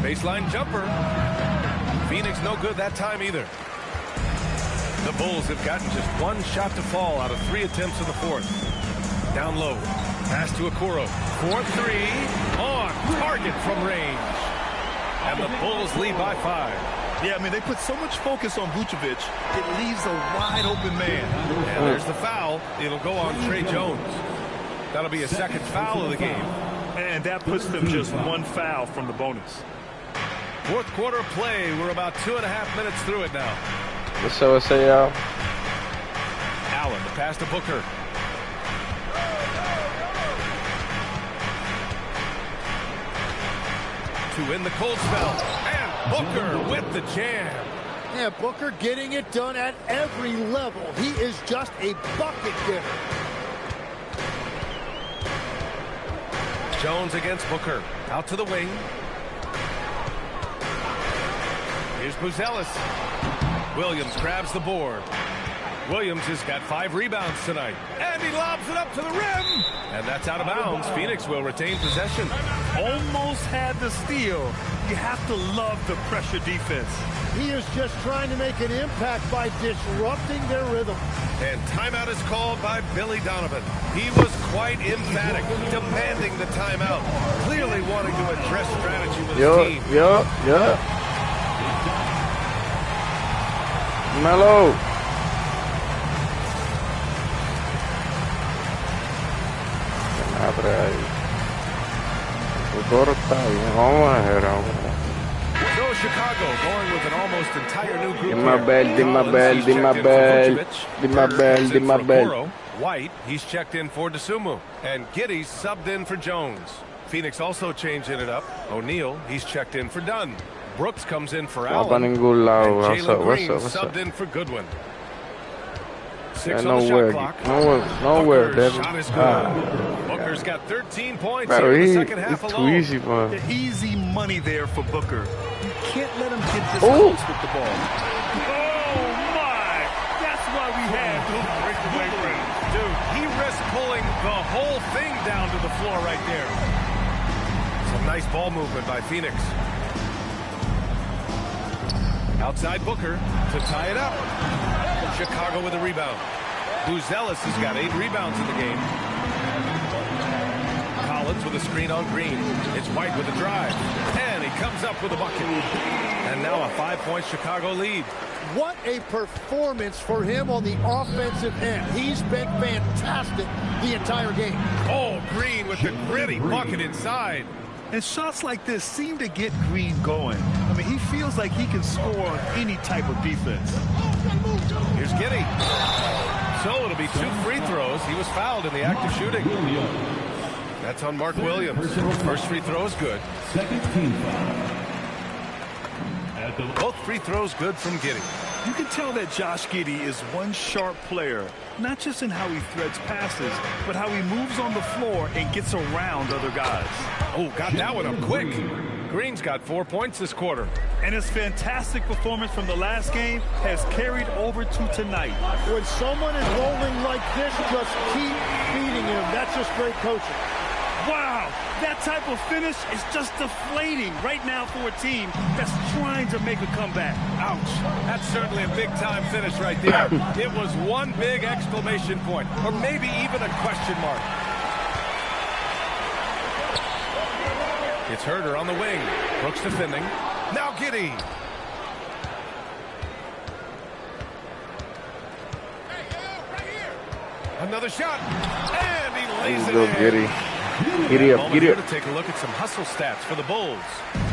Baseline jumper. Phoenix no good that time either. The Bulls have gotten just 1 shot to fall out of 3 attempts in the 4th. Down low. Pass to Okoro. 4-3. On target from range. And the Bulls lead by 5. Yeah, I mean, they put so much focus on Vucevic, it leaves a wide open man. And there's the foul. It'll go on Trey Jones. That'll be a second foul of the game. And that puts them just 1 foul from the bonus. 4th quarter play. We're about 2.5 minutes through it now. So say y'all. Allen, the pass to Booker. To win the cold spell. And Booker with the jam. Yeah, Booker getting it done at every level. He is just a bucket getter. Jones against Booker. Out to the wing. Here's Buzelis. Williams grabs the board. Williams has got 5 rebounds tonight. And he lobs it up to the rim. And that's out of bounds. Phoenix will retain possession. Almost had the steal. You have to love the pressure defense. He is just trying to make an impact by disrupting their rhythm. And timeout is called by Billy Donovan. He was quite emphatic, demanding the timeout. Clearly wanting to address strategy with his team. Yeah. Melo. So Chicago going with an almost entire new group. Di my bell. White, he's checked in for Dosunmu. And Giddey's subbed in for Jones. Phoenix also changing it up. O'Neal, he's checked in for Dunn. Brooks comes in for Allen. And Jalen Green subbed in for Goodwin. 6 on the shot clock. Nowhere, Devin. Shot is good. Booker's got 13 points Bro, in the second half it's alone. too easy for him. The easy money there for Booker. You can't let him get this close with the ball. Oh, my. That's why we have those breakaway runs. Dude, he risked pulling the whole thing down to the floor right there. Some nice ball movement by Phoenix. Outside Booker to tie it up. Chicago with a rebound. Buzelis has got 8 rebounds in the game. Collins with a screen on Green. It's White with a drive. And he comes up with a bucket. And now a 5-point Chicago lead. What a performance for him on the offensive end. He's been fantastic the entire game. Oh, Green with the gritty bucket inside. And shots like this seem to get Green going. I mean, he feels like he can score on any type of defense. Here's Giddey. So it'll be 2 free throws. He was fouled in the act of shooting. That's on Mark Williams. First free throw is good. Second team foul. Both free throws good from Giddey. You can tell that Josh Giddey is one sharp player, not just in how he threads passes, but how he moves on the floor and gets around other guys. Oh, got that one up quick. Green's got 4 points this quarter. And his fantastic performance from the last game has carried over to tonight. When someone is rolling like this, just keep feeding him. That's just great coaching. Wow, that type of finish is just deflating right now for a team that's trying to make a comeback. Ouch. That's certainly a big-time finish right there. It was one big exclamation point, or maybe even a question mark. It's Herder on the wing. Brooks defending. Now Giddey. Another shot. And he lays it in. Giddey. Giddy up, giddy up. To take a look at some hustle stats for the Bulls.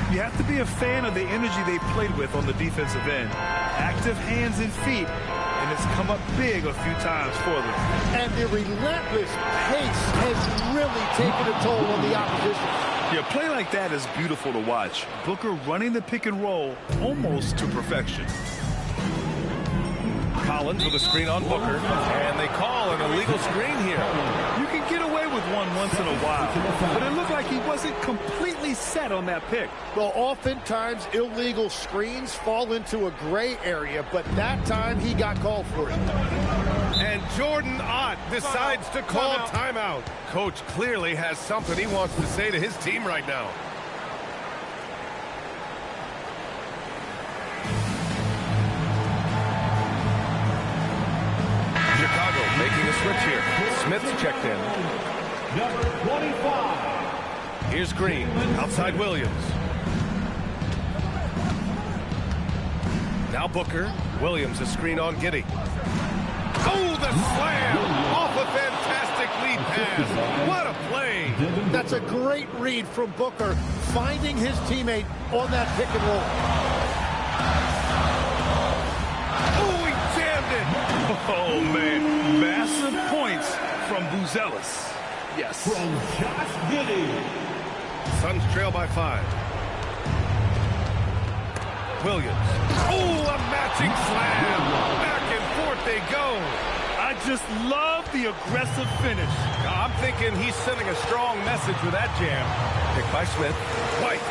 You have to be a fan of the energy they played with on the defensive end. Active hands and feet, and it's come up big a few times for them. And the relentless pace has really taken a toll on the opposition. Yeah, play like that is beautiful to watch. Booker running the pick and roll almost to perfection. Collins with a screen on Booker, and they call an illegal screen here. You can get away with one once in a while, but it looked like he wasn't completely set on that pick. Well, oftentimes illegal screens fall into a gray area, but that time he got called for it. And Jordan Ott decides to call timeout. Coach clearly has something he wants to say to his team right now. Chicago making a switch here. Smith's checked in. Number 25. Here's Green. Outside Williams. Now Booker. Williams a screen on Giddey. Oh, the slam! Off a fantastic lead pass. What a play! That's a great read from Booker, finding his teammate on that pick and roll. Oh, he jammed it! Oh, man. Massive points from Buzelis. Yes. From Josh Giddey. Suns trail by 5. Williams. Oh, a matching slam. Back and forth they go. I just love the aggressive finish. I'm thinking he's sending a strong message with that jam. Picked by Smith. White.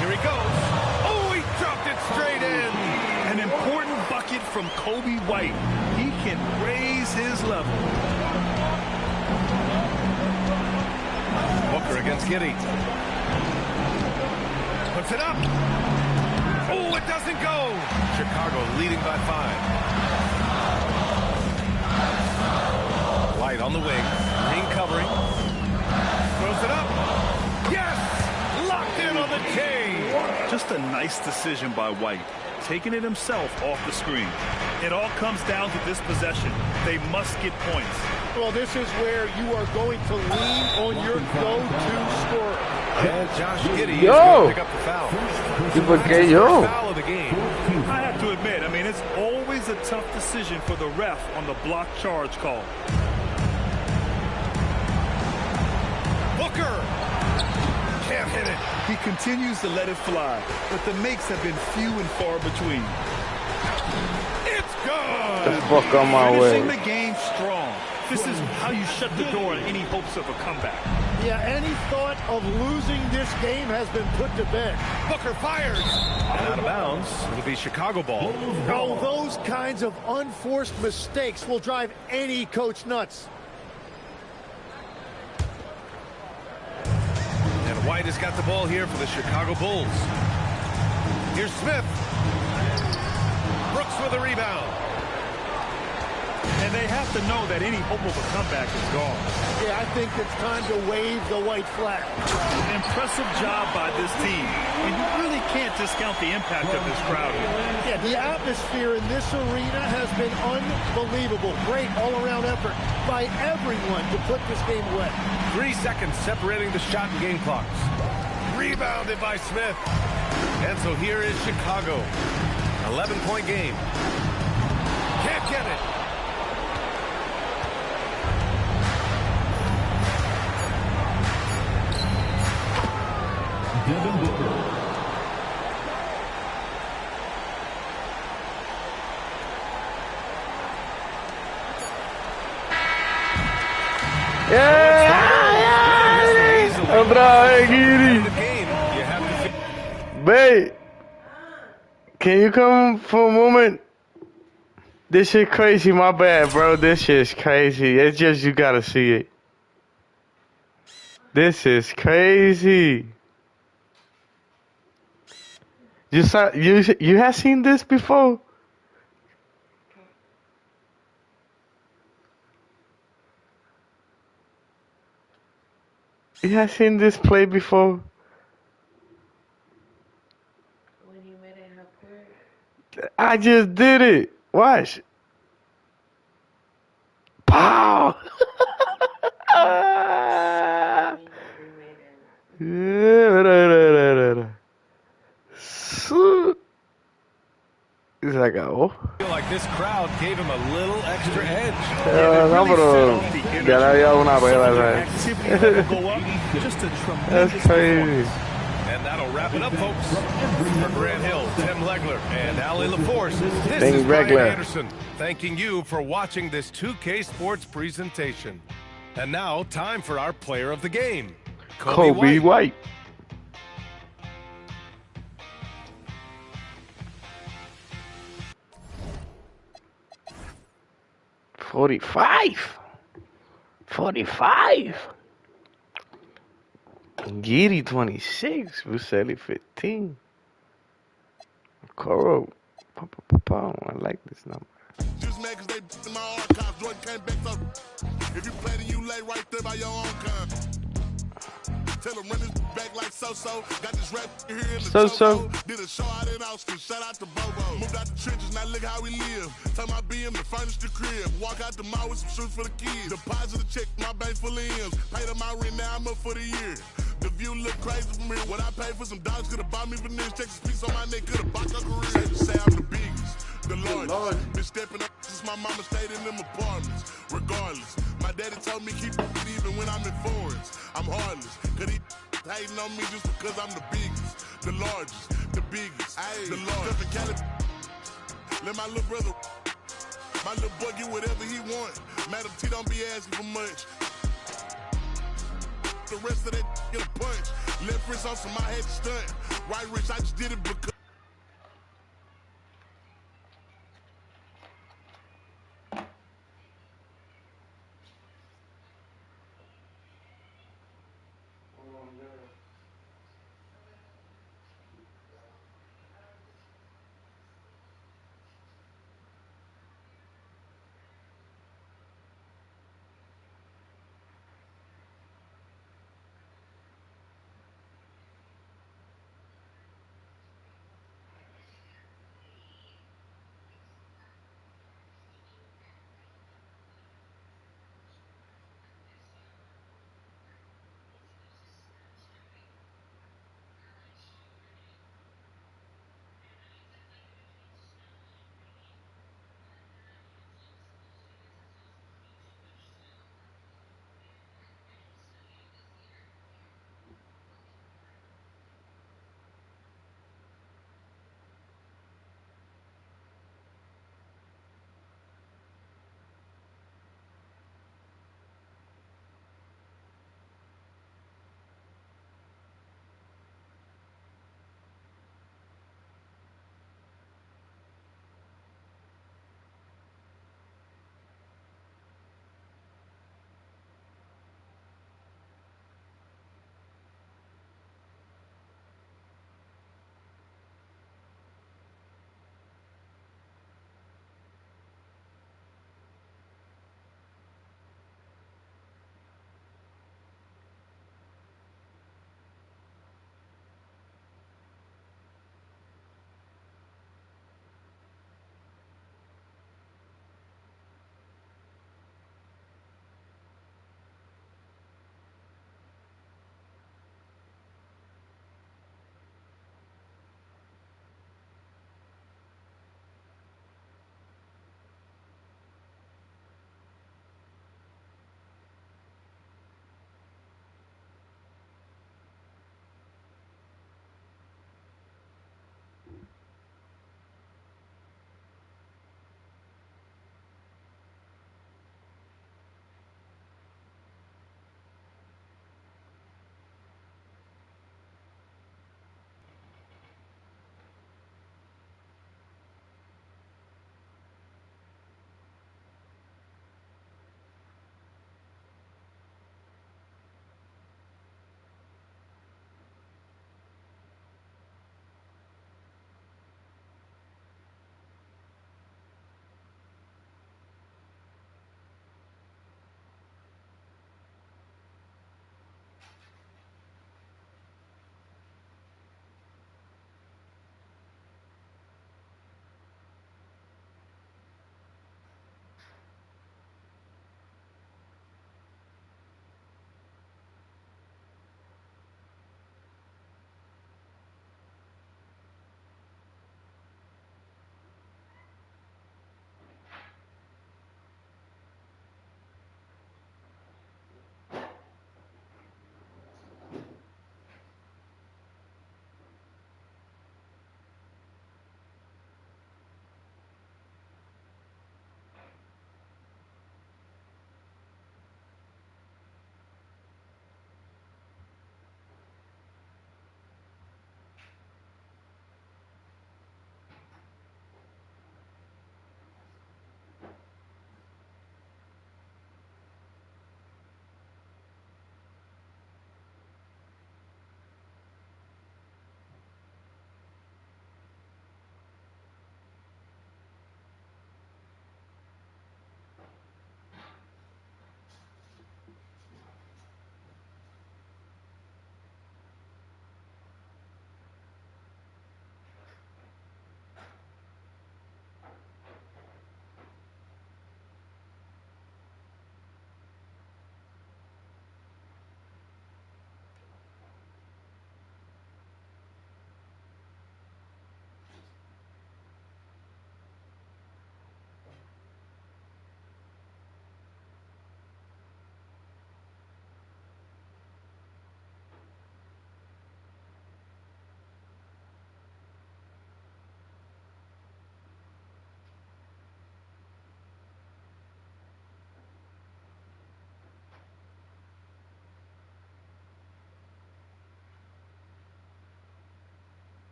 Here he goes. Oh, he dropped it straight in. An important bucket from Kobe White. He can raise his level. Booker against Giddey. Puts it up. Oh, it doesn't go. Chicago leading by 5. White on the wing. Green covering. Throws it up. Yes! Locked in on the K. Just a nice decision by White. Taking it himself off the screen. It all comes down to this possession. They must get points. Well, this is where you are going to lean on your go-to scorer. And Josh Giddey is going to pick up the foul. Foul of the game. I have to admit, I mean, it's always a tough decision for the ref on the block charge call. Booker can't hit it. He continues to let it fly, but the makes have been few and far between. It's good. Get the fuck on my way. Finishing the game strong. This is how you shut the door on any hopes of a comeback. Yeah, any thought of losing this game has been put to bed. Booker fires. And out of bounds. It'll be Chicago ball. Oh, those kinds of unforced mistakes will drive any coach nuts. And White has got the ball here for the Chicago Bulls. Here's Smith. Brooks with a rebound. And they have to know that any hope of a comeback is gone. Yeah, I think it's time to wave the white flag. Impressive job by this team. And you really can't discount the impact of this crowd here. Yeah, the atmosphere in this arena has been unbelievable. Great all-around effort by everyone to put this game away. 3 seconds separating the shot and game clocks. Rebounded by Smith. And so here is Chicago. 11-point game. Can't get it. Devin Booker. Otra vez, Giri. Babe, can you come for a moment? This shit crazy, my bad, bro. This shit's crazy. It's just you gotta see it. This is crazy. You have seen this before? You have seen this play before? When you made it half court. I just did it. Watch. Pow! He's like, oh. I feel like this crowd gave him a little extra edge. No, pero ya le había dado una vela, That's crazy. And that'll wrap it up, folks. For Grant Hill, Tim Legler, and Ali LaForce, this Tim is Brian Regler. Anderson, thanking you for watching this 2K Sports presentation. And now, time for our player of the game, Kobe White. $45. Giddy 26. Buscelli 15. Coro. I like this number. Just mad cause they in my archives. Jordan came back up. If you play, then you lay right there by your own kind. Tell him run this back like so-so. Got this rap here in the So-so. Did a show out in Austin. Shout out to Bobo. Moved out the trenches, now look how we live. Tell my BM to furnish the crib. Walk out the mall with some shoes for the kids. Deposit a check, my bank full of M's. Paid up my rent, now I'm up for the year. The view look crazy from here. What I paid for some dogs could've bought me veneers. Texas piece on my neck could've bought a career. Say I'm the biggest, the largest. Been stepping up since my mama stayed in them apartments. Regardless, my daddy told me keep it even when I'm in foreigns. I'm heartless, cause he hating on me just because I'm the biggest, the largest, the biggest, the largest. Let my little brother, my little boy get whatever he want. Madam T don't be asking for much. The rest of that get a punch. Left wrist on some I had to stunt. Right wrist, I just did it because.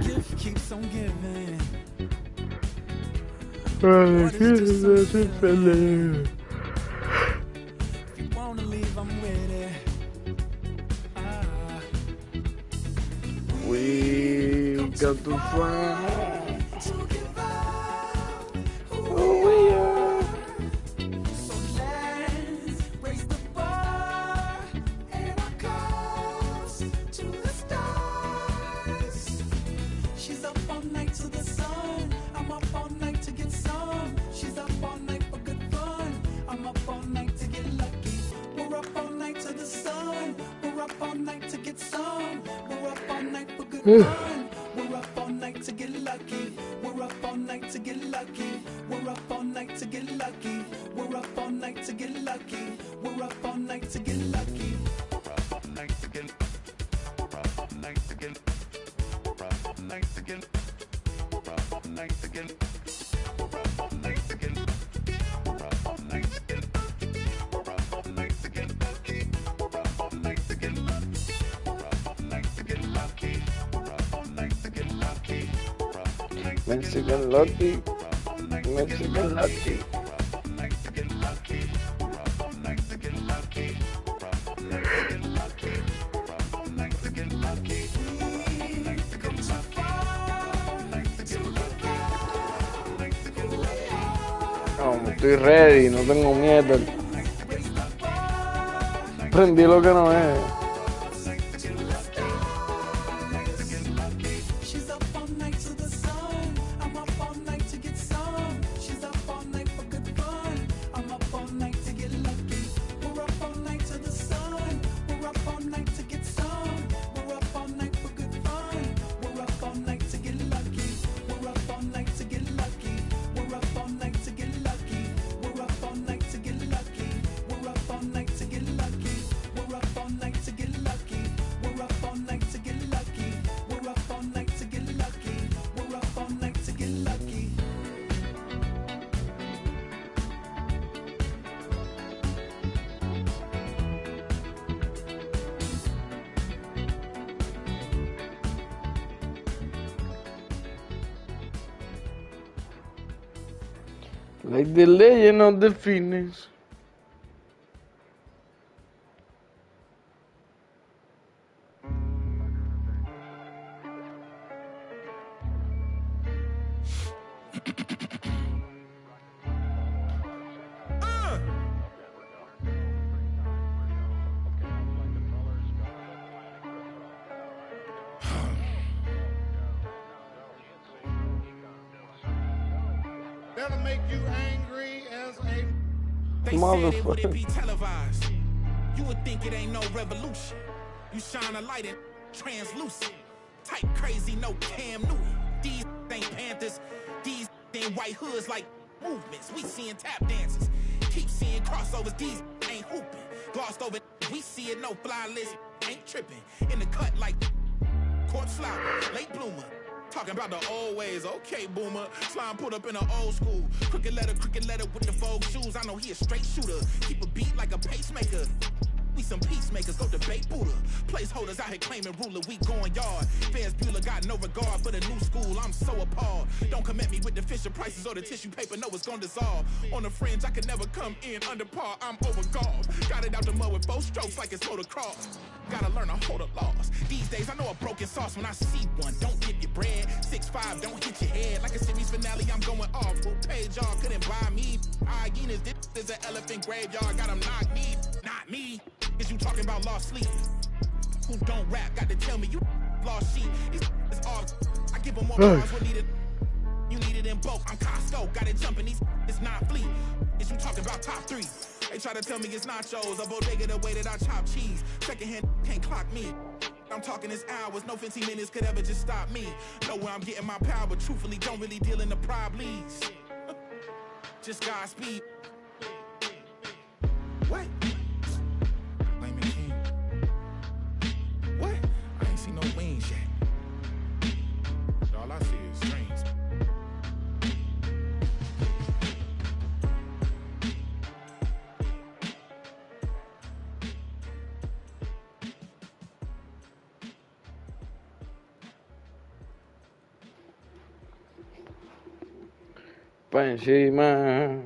Gift keeps on giving. What is this feeling? If you wanna leave, I'm with it. We got to find. We're up all night to get lucky. We're up all night to get lucky. We're up all night to get lucky. We're up all night to get lucky. We're up all night to get lucky. We're up all night to get. We're up all night to get. We're up all night to get. We're up all night to get. We're up all night to get. We're up all night to get. We're up all night to get lucky. We're up all night to get. We're up all night to get lucky. Mexican lucky. Mexican lucky. No, estoy ready, no tengo miedo. Prendí lo que no es. Like the Legend of the Phoenix. That'll make you angry as a... They said would it be televised? You would think it ain't no revolution. You shine a light in translucent. Type crazy, no Cam Newton. These ain't Panthers. These ain't white hoods like movements. We seeing tap dances. Keep seeing crossovers. These ain't hooping. Glossed over. We see it, no fly list. Ain't tripping. In the cut like corpse flower. Late bloomer. Talking about the old ways, okay, boomer. Slime put up in an old school. Crooked letter with the Vogue shoes. I know he a straight shooter. Keep a beat like a pacemaker. We some peacemakers, go debate Buddha. Placeholders out here claiming ruler, we going yard. Fairs Bueller got no regard for the new school, I'm so appalled. Don't come at me with the Fisher prices or the tissue paper, no, it's gonna dissolve. On the fringe, I could never come in under par, I'm overgalled. Got it out the mud with 4 strokes like it's motocross. Gotta learn to hold a loss. These days, I know a broken sauce when I see one. Don't get your bread, 6'5", don't hit your head. Like a series finale, I'm going off. Who paid y'all, couldn't buy me. Hyenas, this is an elephant graveyard, got them knocked me, not me. Is you talking about lost sleep? Who don't rap? Got to tell me you lost sheep. It's all. I give them more bars when needed. You need it in bulk. I'm Costco. Got it jumping. It's not fleet. Is you talking about top 3? They try to tell me it's nachos. A bodega the way that I chop cheese. Secondhand can't clock me. I'm talking this hours. No 15 minutes could ever just stop me. Know where I'm getting my power, but truthfully don't really deal in the problems. Just Godspeed. What? What? I ain't seen no wings yet. All I see is strings. pa' encima.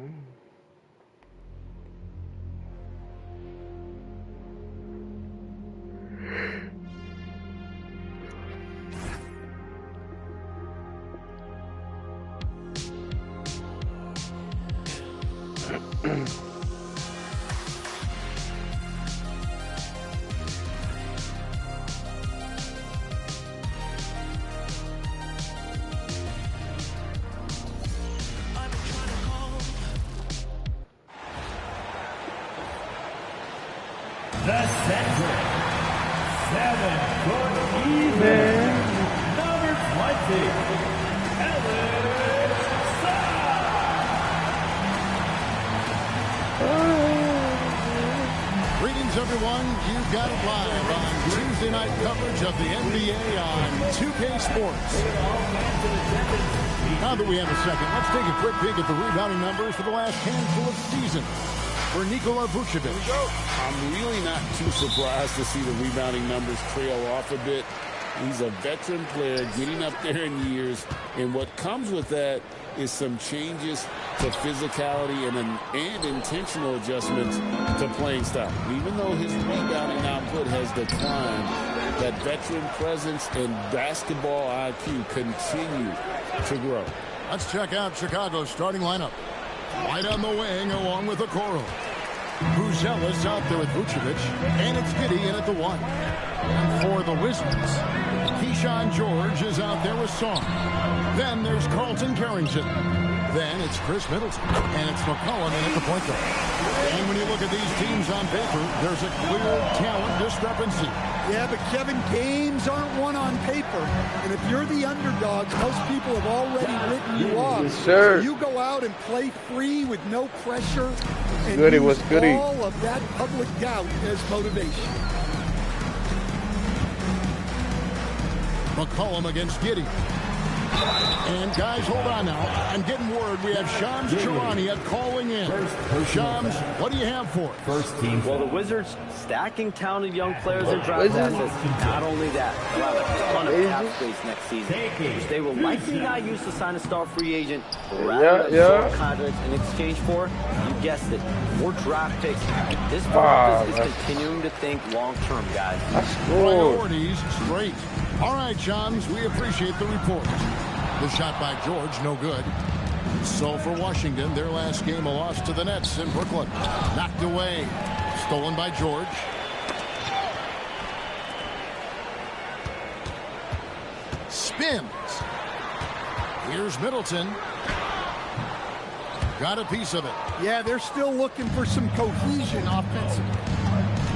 The center, 7-foot even, number 20, Alex Saab. Greetings, everyone. You've got it live on Tuesday night coverage of the NBA on 2K Sports. Now that we have a second, let's take a quick peek at the rebounding numbers for the last handful of seasons for Nikola Vucevic. I'm really not too surprised to see the rebounding numbers trail off a bit. He's a veteran player getting up there in years, and what comes with that is some changes to physicality and intentional adjustments to playing style. Even though his rebounding output has declined, that veteran presence and basketball IQ continue to grow. Let's check out Chicago's starting lineup. White on the wing along with Okoro. Buzelis out there with Vucevic, and it's Giddey in at the 1. And for the Wizards, Keyshawn George is out there with Song. Then there's Carlton Carrington. Then it's Chris Middleton, and it's McCollum in at the point guard. And when you look at these teams on paper, there's a clear talent discrepancy. Yeah, but Kevin, games aren't won on paper. And if you're the underdogs, most people have already written you off. Yes, sir. So you go out and play free with no pressure and Goody, use what's goody? all of that public doubt as motivation. McCollum against Giddey. And guys, hold on now. I'm getting word we have Shams Charania calling in. Shams, what do you have for us? First team. Well, the Wizards stacking talented young players and draft assets. Not only that, they'll have a ton of cap space next season, which they will likely not use to sign a star free agent rather than short contracts in exchange for, you guessed it, more draft picks. This front office is continuing to think long term, guys. Priorities straight. All right, Shams, we appreciate the report. The shot by George, no good. So for Washington, their last game, a loss to the Nets in Brooklyn. Knocked away. Stolen by George. Spins. Here's Middleton. Got a piece of it. Yeah, they're still looking for some cohesion offensively.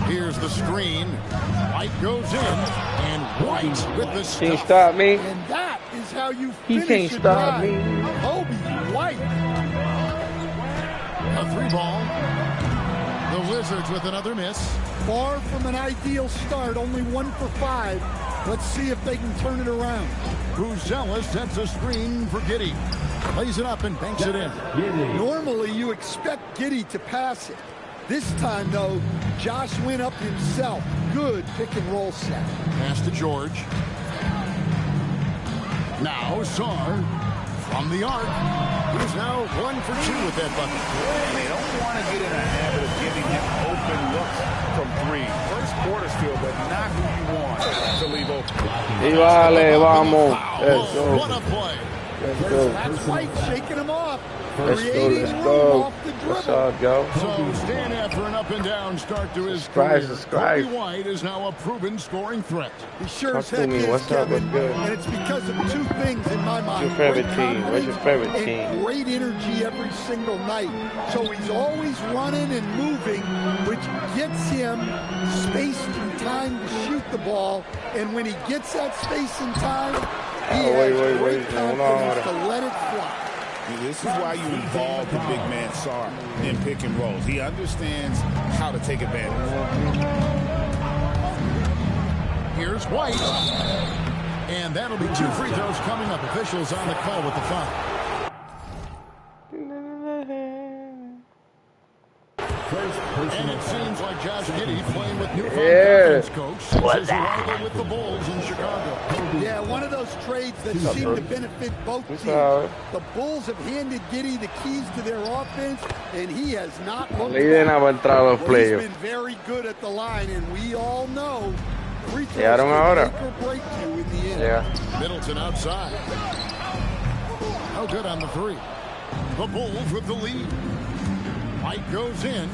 Here's the screen. White goes in, and White with the stuff. Can't stop me. And that is how you He finish can't stop me. Kobe White. A 3-ball. The Wizards with another miss. Far from an ideal start, only 1 for 5. Let's see if they can turn it around. Buzelis sets a screen for Giddey. Plays it up and banks it in. Normally, you expect Giddey to pass it. This time, though, Josh went up himself. Good pick-and-roll set. Pass to George. Now Sarr from the arc. He's now 1 for 2 with that bucket. And they don't want to get in a habit of giving him open looks from 3. First quarter still, but not who you want to leave open. Y vale, vamos. Let's go. What a play. Let's go. That's White shaking him off. Let's go, Creating let's room go. off the What's dribble. up, yo? So stand after an up-and-down start to his Subscribe, career. subscribe. Kobe White is now a proven scoring threat. He sure Talk as to heck me. is, What's up? Kevin. What's good? And it's because of 2 things in my mind. What's your favorite Great team? What's your favorite confidence and team? great energy every single night. So he's always running and moving, which gets him space and time to shoot the ball. And when he gets that space and time, he has great confidence to let it fly. This is why you involve the big man Sarr in pick and rolls. He understands how to take advantage. Here's White. And that'll be 2 free throws coming up. Officials on the call with the foul. And it seems like Josh Giddey playing with new confidence coach since his arrival with the Bulls in Chicago. Yeah, one of those trades that seem to benefit both teams. The Bulls have handed Giddey the keys to their offense, and he has not looked back. He's been very good at the line, and we all know free throws can make or break you in the end. Yeah. Middleton outside. No good on the three. The Bulls with the lead. White goes in.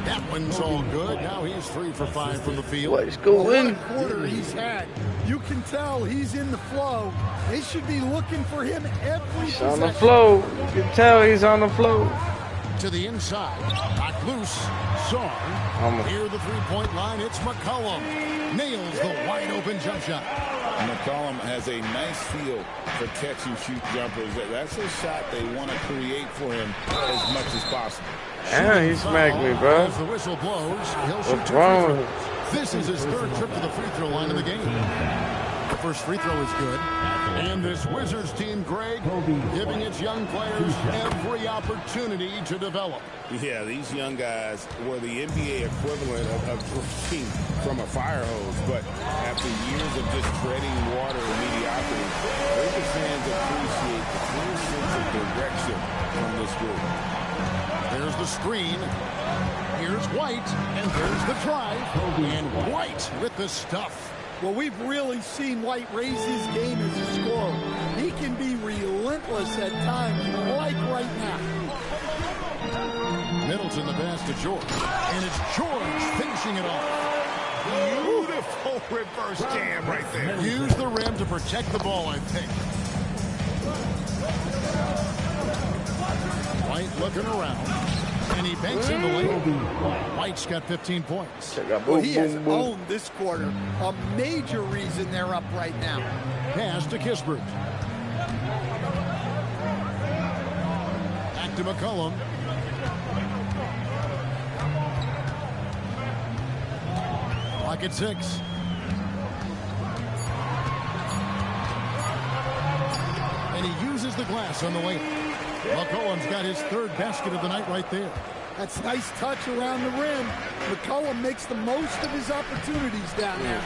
That one's all good. Now he's 3 for 5 from the field. Let's go in. What a quarter he's had. You can tell he's in the flow. They should be looking for him every He's on the flow. You can tell he's on the flow. To the inside. Knocked loose. Song. Near the three-point line, it's McCollum. Nails the wide-open jump shot. McCollum has a nice feel for catch-and-shoot jumpers. That's a shot they want to create for him as much as possible. Damn, he smacked me, bro. As the whistle blows, he'll shoot What's 2 wrong free with throws. This is his 3rd trip to the free throw line of the game. The first free throw is good. And this Wizards team, Greg, giving its young players every opportunity to develop. Yeah, these young guys were the NBA equivalent of drinking from a fire hose, but after years of just treading water and mediocrity, Lakers fans appreciate the clear sense of direction from this group. There's the screen. Here's White, and there's the drive. And White with the stuff. Well, we've really seen White raise his game as a scorer. He can be relentless at times, like right now. Middleton the pass to George. And it's George finishing it off. Beautiful reverse jam right there. Use the rim to protect the ball, I think. White looking around. And he banks in the lane. White's got 15 points. Well, he has owned this quarter. A major reason they're up right now. Pass to Kispert. Back to McCollum. Clock at 6. And he uses the glass on the way. McCollum's got his 3rd basket of the night right there. That's nice touch around the rim. McCollum makes the most of his opportunities down there.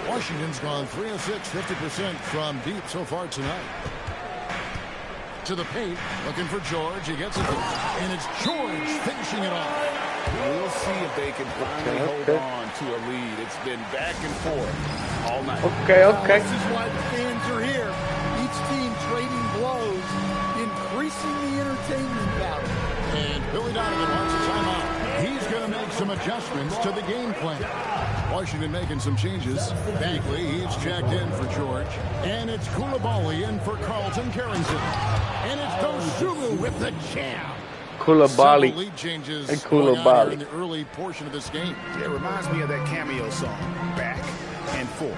Washington's gone 3 of 6, 50% from deep so far tonight. To the paint, looking for George. He gets it, and it's George finishing it off. We'll see if they can finally hold on to a lead. It's been back and forth all night. Okay. This is why the fans are here. Each team trading blows, increasing the entertainment value. And Billy Donovan wants a timeout. He's going to make some adjustments to the game plan. Washington making some changes. Bagley, he's checked in for George. And it's Koulibaly in for Carlton Carrington. And it's Dosunmu with the jam. Koulibaly. Lead changes and Koulibaly in the early portion of this game. It reminds me of that cameo song, Back and Forth.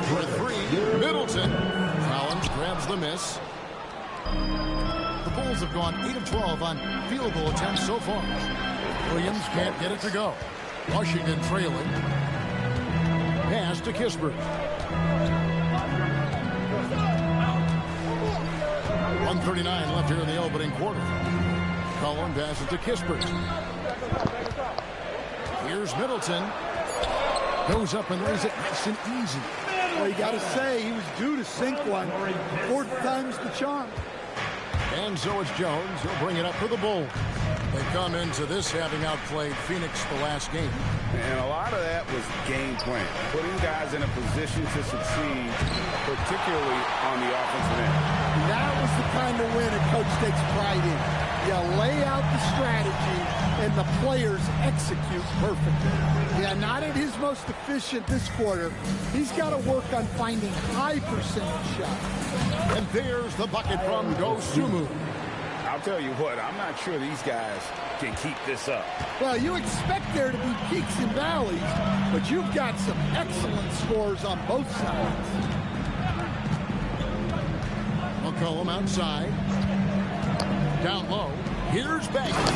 For 3, Middleton. Collins grabs the miss. The Bulls have gone 8 of 12 on field goal attempts so far. Williams can't get it to go. Washington trailing. Pass to Kispert. 1:39 left here in the opening quarter. Cullen passes to Kispert. Here's Middleton. Goes up and lays it nice and easy. Well, you got to say, he was due to sink one. 4th time's the charm. And so it's Jones. He'll bring it up for the Bulls. They come into this having outplayed Phoenix the last game. And a lot of that was game plan. Putting guys in a position to succeed, particularly on the offensive end. That was the kind of win a coach takes pride in. You lay out the strategy, and the players execute perfectly. Yeah, not at his most efficient this quarter. He's got to work on finding high percentage shots. And there's the bucket from Dosunmu. I'll tell you what, I'm not sure these guys can keep this up. Well, you expect there to be peaks and valleys, but you've got some excellent scores on both sides. McCollum outside. Down low. Here's Bagley.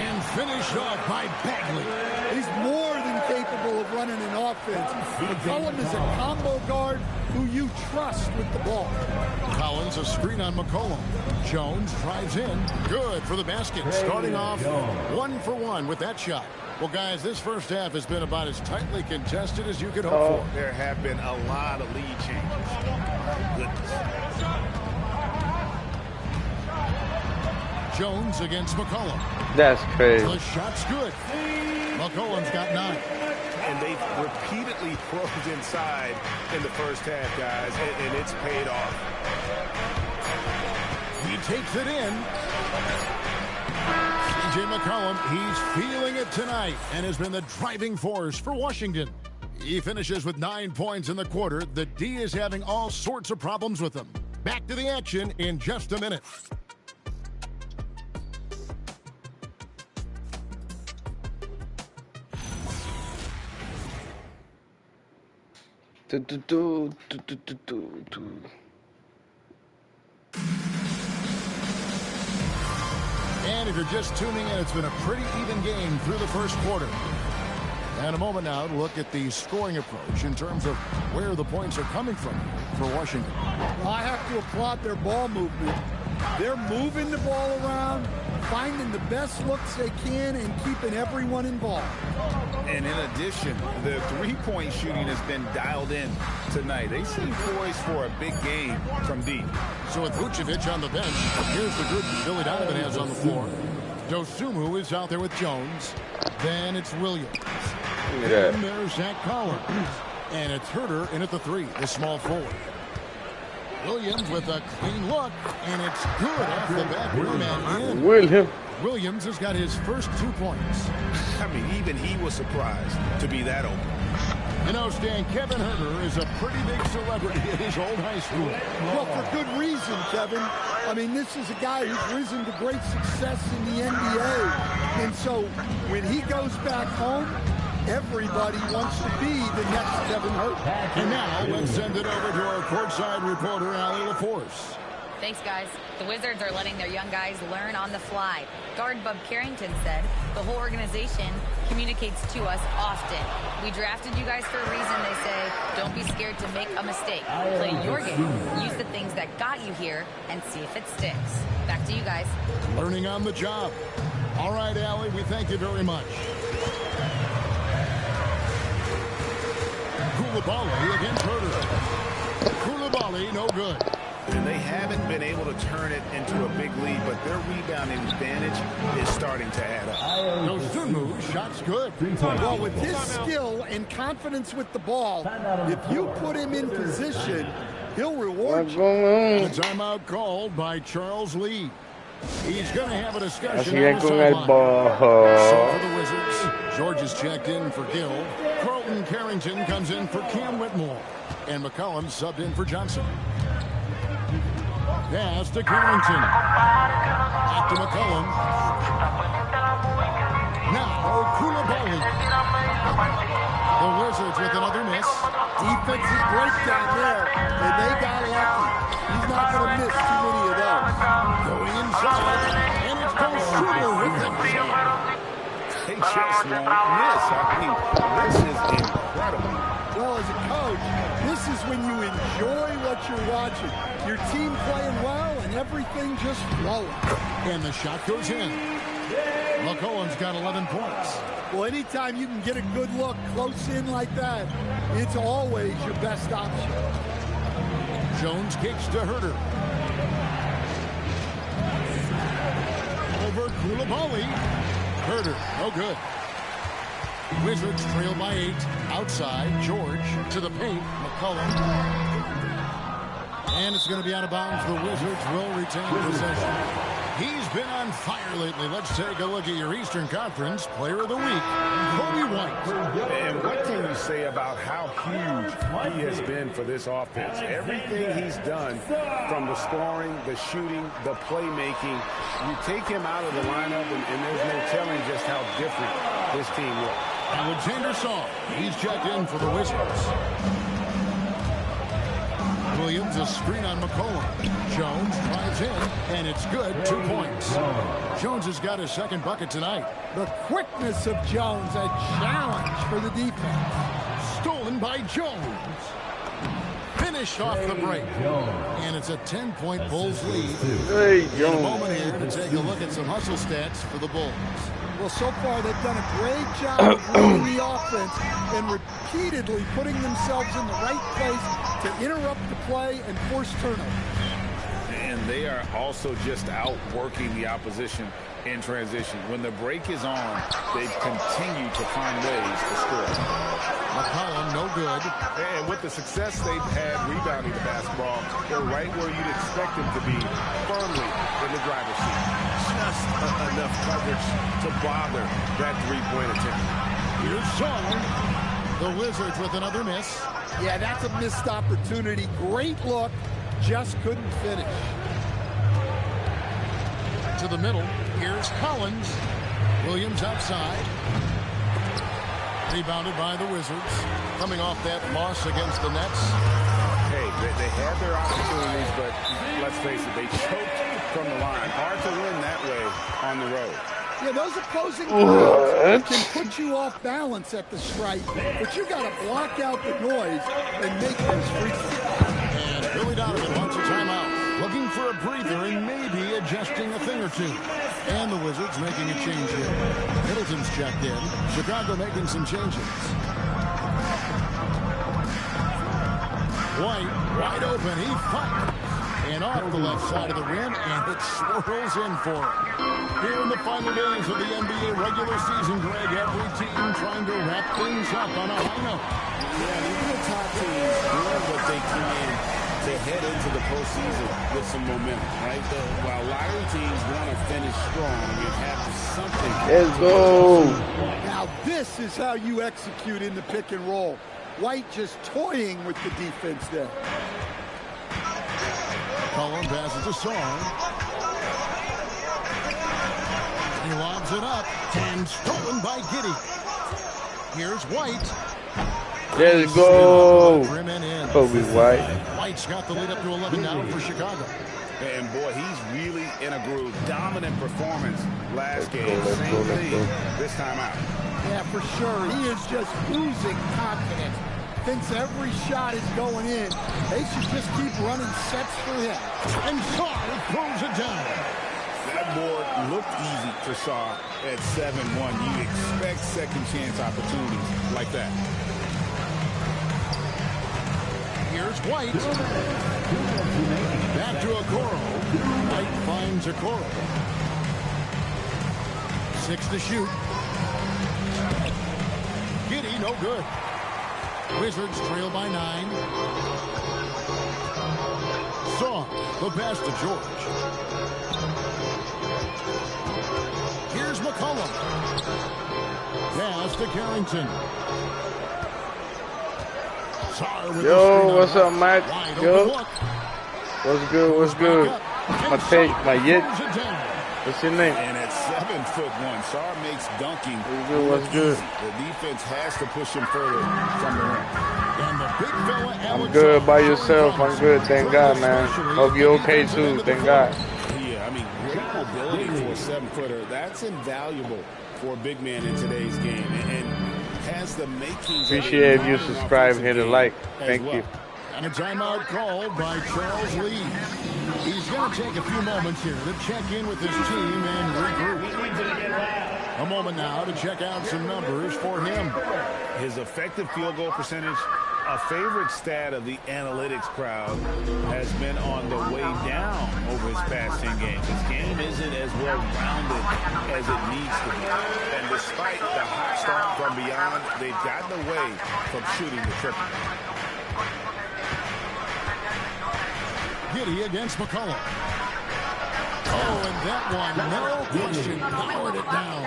And finished off by Bagley. He's more than capable of running an offense. McCollum is a combo guard who you trust with the ball. Collins, a screen on McCollum. Jones drives in. Good for the basket. Starting off 1 for 1 with that shot. Well, guys, this first half has been about as tightly contested as you could hope for. There have been a lot of lead changes. Goodness. Jones against McCollum. That's crazy. The shot's good. McCollum's got 9. And they've repeatedly closed inside in the first half, guys, and it's paid off. He takes it in. C.J. McCollum, he's feeling it tonight and has been the driving force for Washington. He finishes with 9 points in the quarter. The D is having all sorts of problems with them. Back to the action in just a minute. And if you're just tuning in, it's been a pretty even game through the first quarter. And a moment now to look at the scoring approach in terms of where the points are coming from for Washington. Well, I have to applaud their ball movement. They're moving the ball around, finding the best looks they can, and keeping everyone involved. And in addition, the three-point shooting has been dialed in tonight. They seem poised for a big game from deep. So with Vucevic on the bench, here's the group Billy Donovan has on the floor. Dosunmu is out there with Jones. Then it's Williams. Yeah. And there's Zach Collins. And it's Herter in at the 3, the small forward. Williams with a clean look, and it's good off the back rim and in. Williams has got his first 2 points. I mean, even he was surprised to be that open. You know, Stan, Kevin Herter is a pretty big celebrity at his old high school. Well, for good reason, Kevin. I mean, this is a guy who's risen to great success in the NBA. And so when he goes back home, everybody wants to be the next Kevin Herter. And now let's send it over to our courtside reporter, Allie LaForce. Thanks, guys. The Wizards are letting their young guys learn on the fly. Guard Bub Carrington said, the whole organization communicates to us often. We drafted you guys for a reason, they say. Don't be scared to make a mistake. Play your game. Use the things that got you here and see if it sticks. Back to you guys. Learning on the job. All right, Allie, we thank you very much. Koulibaly against Herter. Koulibaly, no good. And they haven't been able to turn it into a big lead, but their rebounding advantage is starting to add up. Dosunmu, shot's good. Well, with his skill and confidence with the ball, if you put him in position, he'll reward you. A timeout called by Charles Lee. He's going to have a discussion on the sideline. So for the Wizards, George is checked in for Gill. Carlton Carrington comes in for Cam Whitmore. And McCollum subbed in for Johnson. Pass to Carrington. Back to McCollum. Now Koulibaly. The Wizards with another miss. Defensive breakdown there, and they got lucky. He's not going to miss too many of those. Going inside, and it's Dosunmu with the jam. They just won't miss. I mean, this is incredible. Well, as a coach, this is when you enjoy what you're watching. Your team playing well and everything just flowing. And the shot goes in. McCollum's got 11 points. Well, anytime you can get a good look close in like that, it's always your best option. Jones kicks to Herter. Over Koulibaly. Herter, no good. Wizards trail by 8. Outside, George to the paint. McCollum. And it's going to be out of bounds. The Wizards will retain possession. He's been on fire lately. Let's take a look at your Eastern Conference Player of the Week, Kobe White. And what can you say about how huge he has been for this offense? Everything he's done, from the scoring, the shooting, the playmaking, you take him out of the lineup, and there's no telling just how different this team looks. Alexander Song, he's checked in for the Wizards. Williams, a screen on McCollum. Jones drives in, and it's good. 2 points. Jones has got his second bucket tonight. The quickness of Jones, a challenge for the defense. Stolen by Jones. Finished off the break. And it's a 10-point Bulls lead. In a moment here to take a look at some hustle stats for the Bulls. Well, so far they've done a great job of running the offense and repeatedly putting themselves in the right place to interrupt the play and force turnovers. And they are also just outworking the opposition in transition. When the break is on, they've continued to find ways to score. McCollum, no good. And with the success they've had rebounding the basketball, they're right where you'd expect them to be, firmly in the driver's seat. Just enough coverage to bother that three-point attempt. Here's Shaw. The Wizards with another miss. Yeah, that's a missed opportunity. Great look, just couldn't finish. To the middle, here's Collins. Williams outside. Rebounded by the Wizards. Coming off that loss against the Nets. Hey, they had their opportunities, but let's face it, they choked from the line. Hard to win that way on the road. Yeah, those opposing teams can put you off balance at the stripe, but you got to block out the noise and make those free throws. And Billy Donovan wants a timeout. Looking for a breather and maybe adjusting a thing or two. And the Wizards making a change here. Middleton's checked in. Chicago making some changes. White, wide open. He fired. And off the left side of the rim, and it swirls in for him. Here in the final days of the NBA regular season, Greg, every team trying to wrap things up on a high note. Yeah, these are top teams doing what they can to head into the postseason with some momentum, right? While lottery teams want to finish strong and have something. Let's go. Now this is how you execute in the pick and roll. White just toying with the defense there. Collins passes to Song. He lobs it up and stolen by Giddey. Here's White. Let's go. Rim and in. Kobe White. White's got the lead up to 11 now for Chicago. And boy, he's really in a groove. Dominant performance last game. Same thing this time out. Yeah, for sure. He is just losing confidence. Thinks every shot is going in. They should just keep running sets for him. And Shaw throws it down. That board looked easy for Shaw at 7-1. You expect second chance opportunities like that. Here's White. Back to Okoro. White finds Okoro. 6 to shoot. Giddey, no good. Wizards trail by 9. Shaw, the pass to George. Here's McCollum. Pass to Carrington. Yo, what's up, Mike? Yo. What's good? What's good? My take, my yit. What's your name? And at 7'1", Shaw makes dunking. What's good? The defense has to push him further from the rim. And the big fella, I'm good by yourself. I'm good, thank God, man. Hope you're okay too, thank God. Yeah, I mean, great mobility for a 7-footer. That's invaluable for a big man in today's game. And has the makings. Appreciate if you subscribe and hit a like. Thank you. And a timeout called by Charles Lee. He's going to take a few moments here to check in with his team and regroup. A moment now to check out some numbers for him. His effective field goal percentage, a favorite stat of the analytics crowd, has been on the way down over his past 10 games. His game isn't as well-rounded as it needs to be. And despite the hot start from beyond, they've gotten away from shooting the triple. Giddey against McCollum. Oh, and that one, no question, powered it down.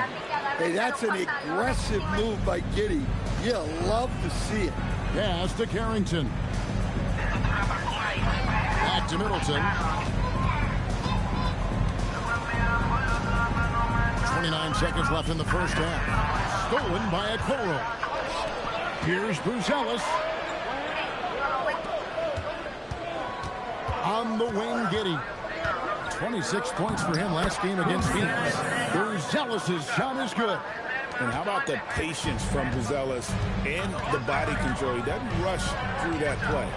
Hey, that's an aggressive move by Giddey. You love to see it. Pass to Carrington. Back to Middleton. 29 seconds left in the first half. Stolen by Okoro. Here's Bruce Ellis. On the wing, Giddey. 26 points for him last game against Phoenix. Buzelis' shot is good. And how about the patience from Buzelis and the body control? He doesn't rush through that play.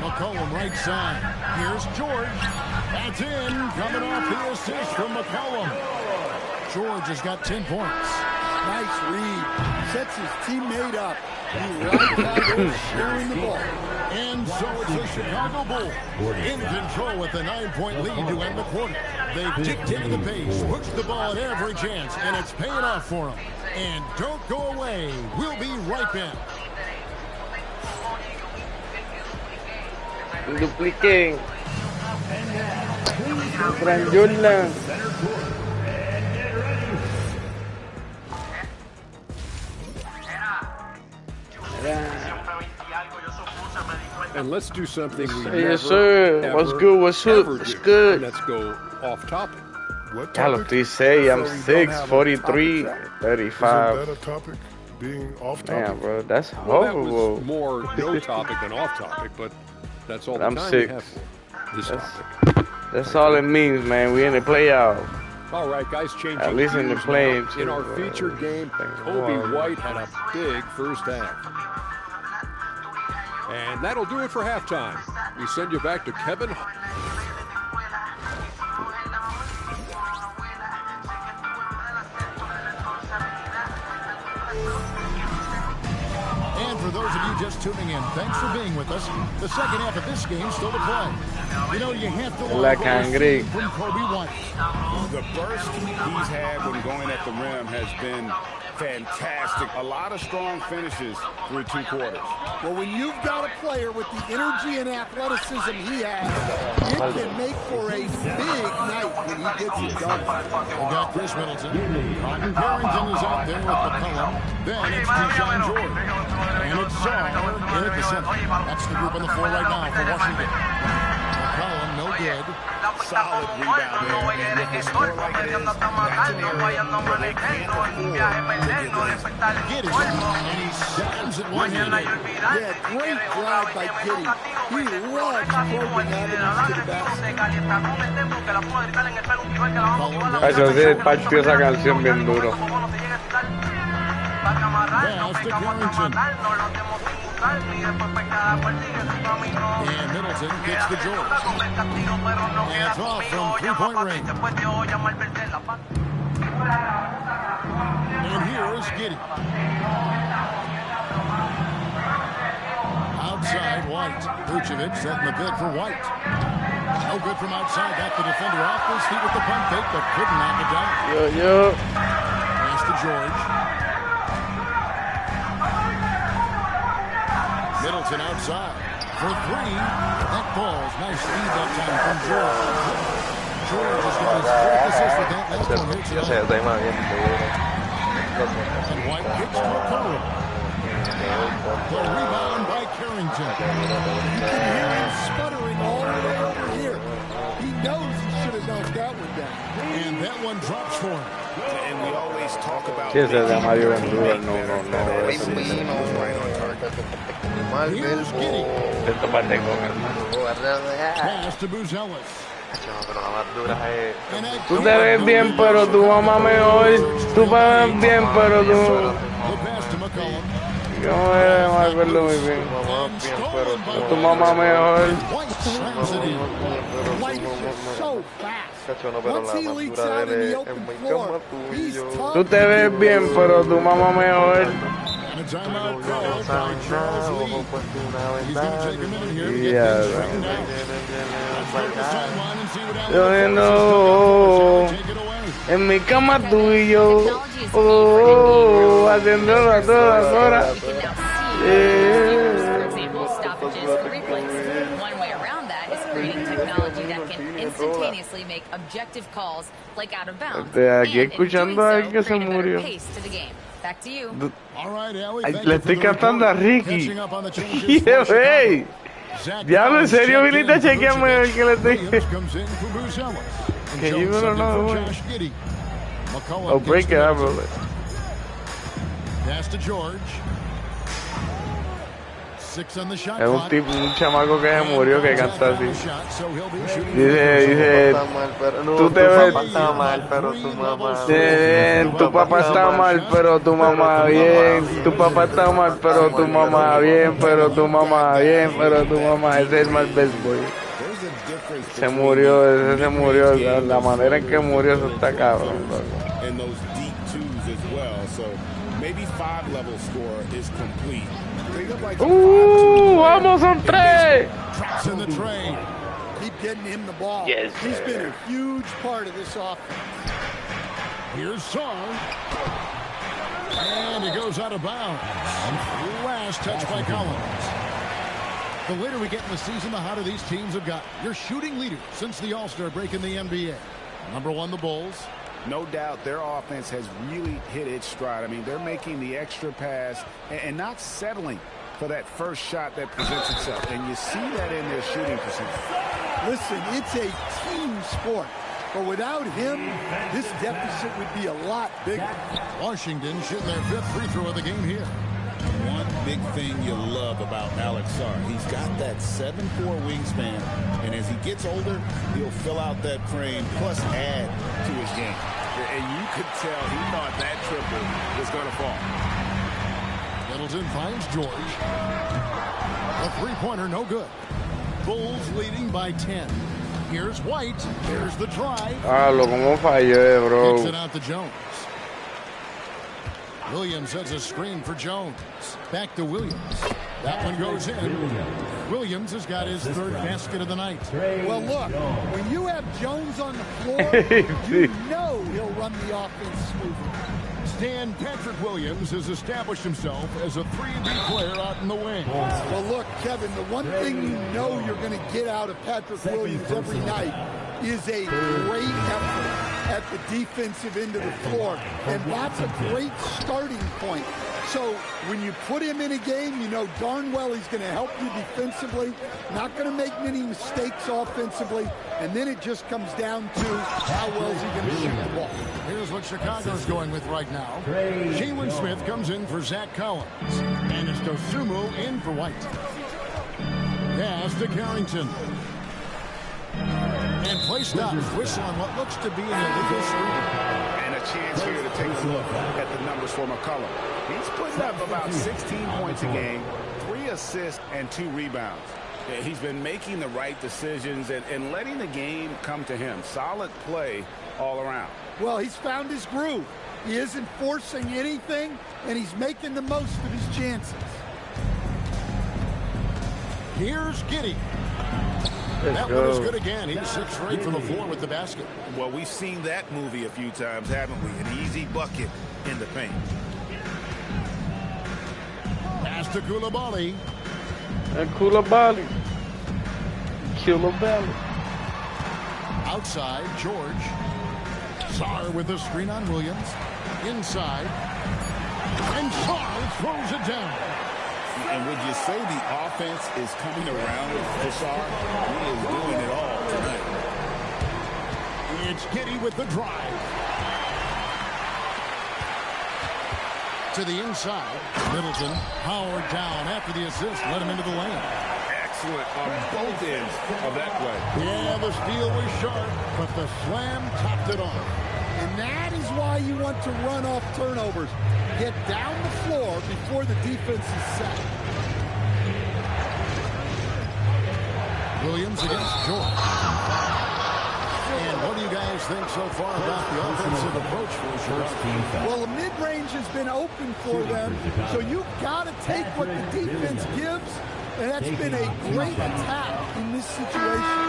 McCollum right side. Here's George. That's in. Coming off the assist from McCollum. George has got 10 points. Nice read. Sets his teammate up. He right out there sharing the ball. And so it's the Chicago Bulls in control with a 9-point lead to end the quarter. They've dictated the pace, pushed the ball at every chance, and it's paying off for them. And don't go away. We'll be right back. Dupliquen. Gran Jordan. And let's do something we never, Yes, sir. ever, What's good? What's up? ever What's do. good? Let's go off topic. What Y'all topic? please say I'm So we 6, don't have a 43, topic. 35. Isn't that a topic? Being off topic? Damn, bro, that's Well, that horrible. was more no topic than off topic, but that's all the I'm time 6. we have for this topic. That's all it means, man. We in the playoff. All right, guys, changing At least in the gears play-in, now. In our too, featured game, Thank Kobe God. White had a big first half. And that'll do it for halftime. We send you back to Kevin. And for those of you just tuning in, thanks for being with us. The second half of this game still to play. You know, you have to La love what we're Cangre. seeing from Kobe White. The burst he's had when going at the rim has been fantastic. A lot of strong finishes through 2 quarters. Well, when you've got a player with the energy and athleticism he has, it can make for a big night when he gets it done. We got Chris Middleton. Cotton Carrington is out there with McCollum. Then it's Deshaun Jordan. And it's Czar in at the center. That's the group on the floor right now for Washington. McCollum, no good. Solid rebound there. And with a score like it is, that's an area where they can't afford to get this. Giddey. And he slams it one-handed. Yeah, great drive by Giddey. He loves probing avenues to the basket. Ay, yo sí, partió esa canción bien duro. Pass to Carrington. And Middleton gets the George. Hands off from three-point range. And here's Giddey. Outside, White. Vucevic setting the bid for White. No good from outside. Got the defender off his feet with the pump fake, but couldn't knock it down. Yo. Pass to George. Middleton outside for 3. That falls. Nice speed that time from George. George has got his 4th assist with that. Last one here tonight. And White kicks to McCollum. The rebound by Carrington. You can hear him sputtering all the way over here. He knows he should have knocked that one down. And that one drops for him. And we always talk about Sí, ese de Mario Ventura, no. Here's Giddey. Esto parte con el Pass to Buzelis. Tú te ves bien, pero tu mamá mejor. Tú te ves bien, pero tú... The pass to McCollum. Yo me acuerdo muy bien. Tu mamá mejor. White slams it in. White is just so fast. Once he leaks out in the open floor, he's tough. Tú te ves bien, pero tu mamá mejor. And a timeout called by Charles Lee. He's going to take a minute here to get things straightened out. Let's go to the sideline and see what Allen Yo Take it away. en mi cama tú y yo. Oh, haciendo a todas horas. For example, stoppages or replays. One way around that is creating technology that can instantaneously make objective calls like out of bounds. Estoy aquí And in escuchando doing a so, alguien que se create a better murió. pace to the game. Back to you. All right, Allie, Ay, thank le you for estoy the cantando a report. Ricky. Catching up on the changes Yeah, for hey. Chicago. Zach Diablo, en Collins serio, checked viniste a in for chequearme a ver Vucevic. qué le estoy... Williams comes in for Buzelis. And Que Jones yo no subbed in know, for güey. Josh Giddey. McCollum Oh, gets break to it up, Middleton. bro. Pass to George. Es un tipo, un chamaco que se murió que canta así. Dice, tú te ves. Tu papá está mal, pero tu mamá. Tu papá está mal, pero tu mamá bien. Tu papá está mal, pero tu mamá bien. Pero tu mamá bien, pero tu mamá. Ese es el más best boy. Se murió, ese se murió. La manera en que murió, eso está cabrón. And those deep twos as well. So maybe 5-level score is complete. Vamos on 3. Traps in the trade. Keep getting him the ball. Yes, he's been a huge part of this offense. Here's Song. And he goes out of bounds. Last touch by Collins. The later we get in the season, the hotter these teams have gotten. Your shooting leader since the All-Star break in the NBA. Number 1, the Bulls. No doubt their offense has really hit its stride. I mean, they're making the extra pass and not settling for that first shot that presents itself. And you see that in their shooting percentage. Listen, it's a team sport. But without him, this deficit would be a lot bigger. Washington shooting their 5th free throw of the game here. One big thing you love about Alex Sarr, he's got that 7'4" wingspan, and as he gets older, he'll fill out that frame plus add to his game. And you could tell he thought that triple was going to fall. Middleton finds George. A three-pointer, no good. Bulls leading by 10. Here's White. Here's the try. Lo como fallé, bro. Kicks it out to Jones. Williams has a screen for Jones. Back to Williams. That one goes in. Williams has got his 3rd basket of the night. Well, look, when you have Jones on the floor, you know he'll run the offense smoothly. Stan Patrick Williams has established himself as a 3-and-D player out in the wing. Well, look, Kevin, the one thing you know you're going to get out of Patrick Williams every night is a great effort at the defensive end of the floor, and that's a great starting point. So when you put him in a game, you know darn well he's going to help you defensively, not going to make many mistakes offensively, and then it just comes down to how well is he going to shoot the ball. Here's what Chicago's going with right now. Jalen Smith comes in for Zach Collins, and it's Dosunmu in for White. Pass to Carrington. And play stops. Whistle on what looks to be an illegal sweep. And a chance here to take a look at the numbers for McCollum. He's putting up about 16 points a game, 3 assists, and 2 rebounds. Yeah, he's been making the right decisions and letting the game come to him. Solid play all around. Well, he's found his groove. He isn't forcing anything, and he's making the most of his chances. Here's Giddey. That one is good again. He's 6 straight from the floor with the basket. Well, we've seen that movie a few times, haven't we? An easy bucket in the paint. Pass to Coulibaly. And Coulibaly. Outside, George. Sarr with a screen on Williams. Inside. And Sarr throws it down. And would you say the offense is coming around for Sarr? He is doing it all tonight. It's Giddey with the drive. To the inside. Middleton, powered down after the assist. Let him into the lane. Excellent on both ends of that play. Yeah, the steal was sharp, but the slam topped it off. And that is why you want to run off turnovers. Get down the floor before the defense is set. Williams against George. And what do you guys think so far about the offensive approach for Chicago? Well, the mid-range has been open for them, so you've got to take what the defense gives, and that's been a great attack in this situation.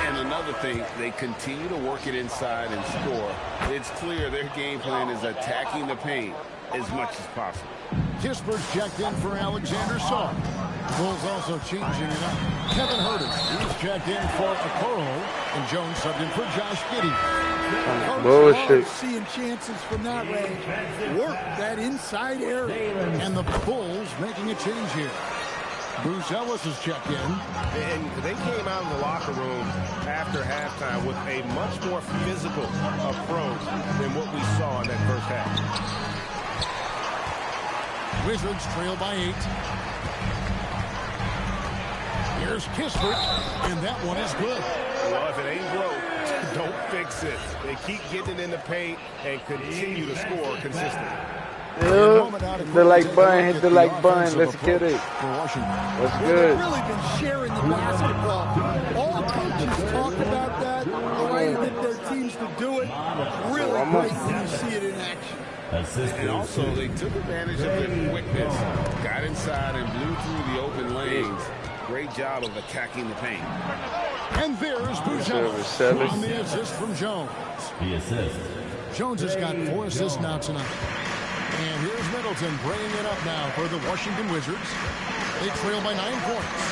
And another thing, they continue to work it inside and score. It's clear their game plan is attacking the paint as much as possible. Kisper's checked in for Alexander Sarr. Bulls also changing it up. Kevin Huerter, he's checked in for Okoro, and Jones subbed in for Josh Giddey. Bullshit. Seeing chances from that range. Work that inside area. And the Bulls making a change here. Bruce Ellis is checked in. And they came out of the locker room after halftime with a much more physical approach than what we saw in that first half. Wizards trail by 8. Here's Kispert, and that one is good. Well, if it ain't broke, don't fix it. They keep getting it in the paint and continue to score consistently. Yeah, hit the like button, hit the like button. Let's get it. What's good? They've really been sharing the basketball. All coaches talk about that, the way to get their teams to do it. Really great when you see it in action. And also, they took advantage of their quickness, got inside and blew through the open lanes. Great job of attacking the paint. And there's Bujanovich on the assist from Jones. The assist. Jones has got 4 assists now tonight. And here's Middleton bringing it up now for the Washington Wizards. They trail by 9 points.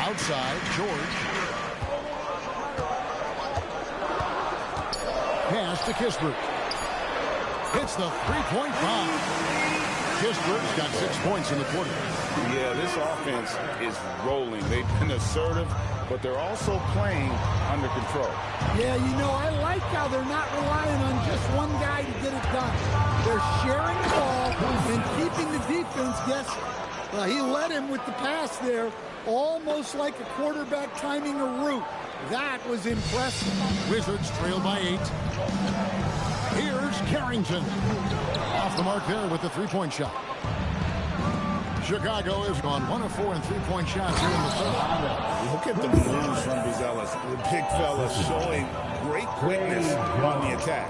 Outside, George. Pass to Kispert. Hits the three-point bomb. Kispert's got 6 points in the quarter. Yeah, this offense is rolling. They've been assertive, but they're also playing under control. Yeah, you know, I like how they're not relying on just one guy to get it done. They're sharing the ball and keeping the defense guessing. Well, he led him with the pass there, almost like a quarterback timing a route. That was impressive. Wizards trail by 8. Here's Carrington. Off the mark there with the three-point shot. Chicago has gone 1 of 4 in three-point shots here in the third. Look at the moves from Buzelis. The big fella showing great quickness on the attack.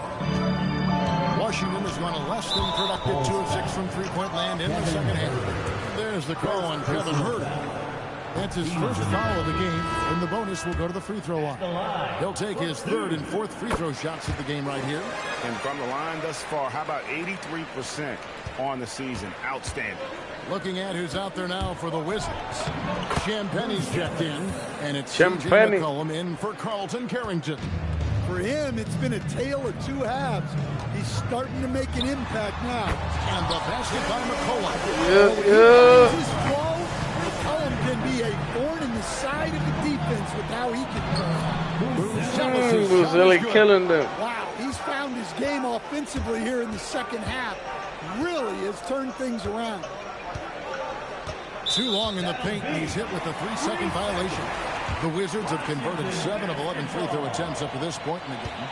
Washington has gone a less than productive 2 of 6 from three-point land in the second half. There's the call on Kevin Huerter. That's his first foul of the game, and the bonus will go to the free throw line. He'll take his 3rd and 4th free throw shots of the game right here. And from the line thus far, how about 83% on the season? Outstanding. Looking at who's out there now for the Wizards. Champagne's checked in, and it's Champagne. CJ McCollum in for Carlton Carrington. For him, it's been a tale of 2 halves. He's starting to make an impact now. And the basket by McCollum. Yeah. His flow, McCollum can be a thorn in the side of the defense with how he can. Who's really killing them? Wow, he's found his game offensively here in the second half. Really has turned things around. Too long in the paint, and he's hit with a 3-second violation. The Wizards have converted 7 of 11 free throw attempts up to this point in the game.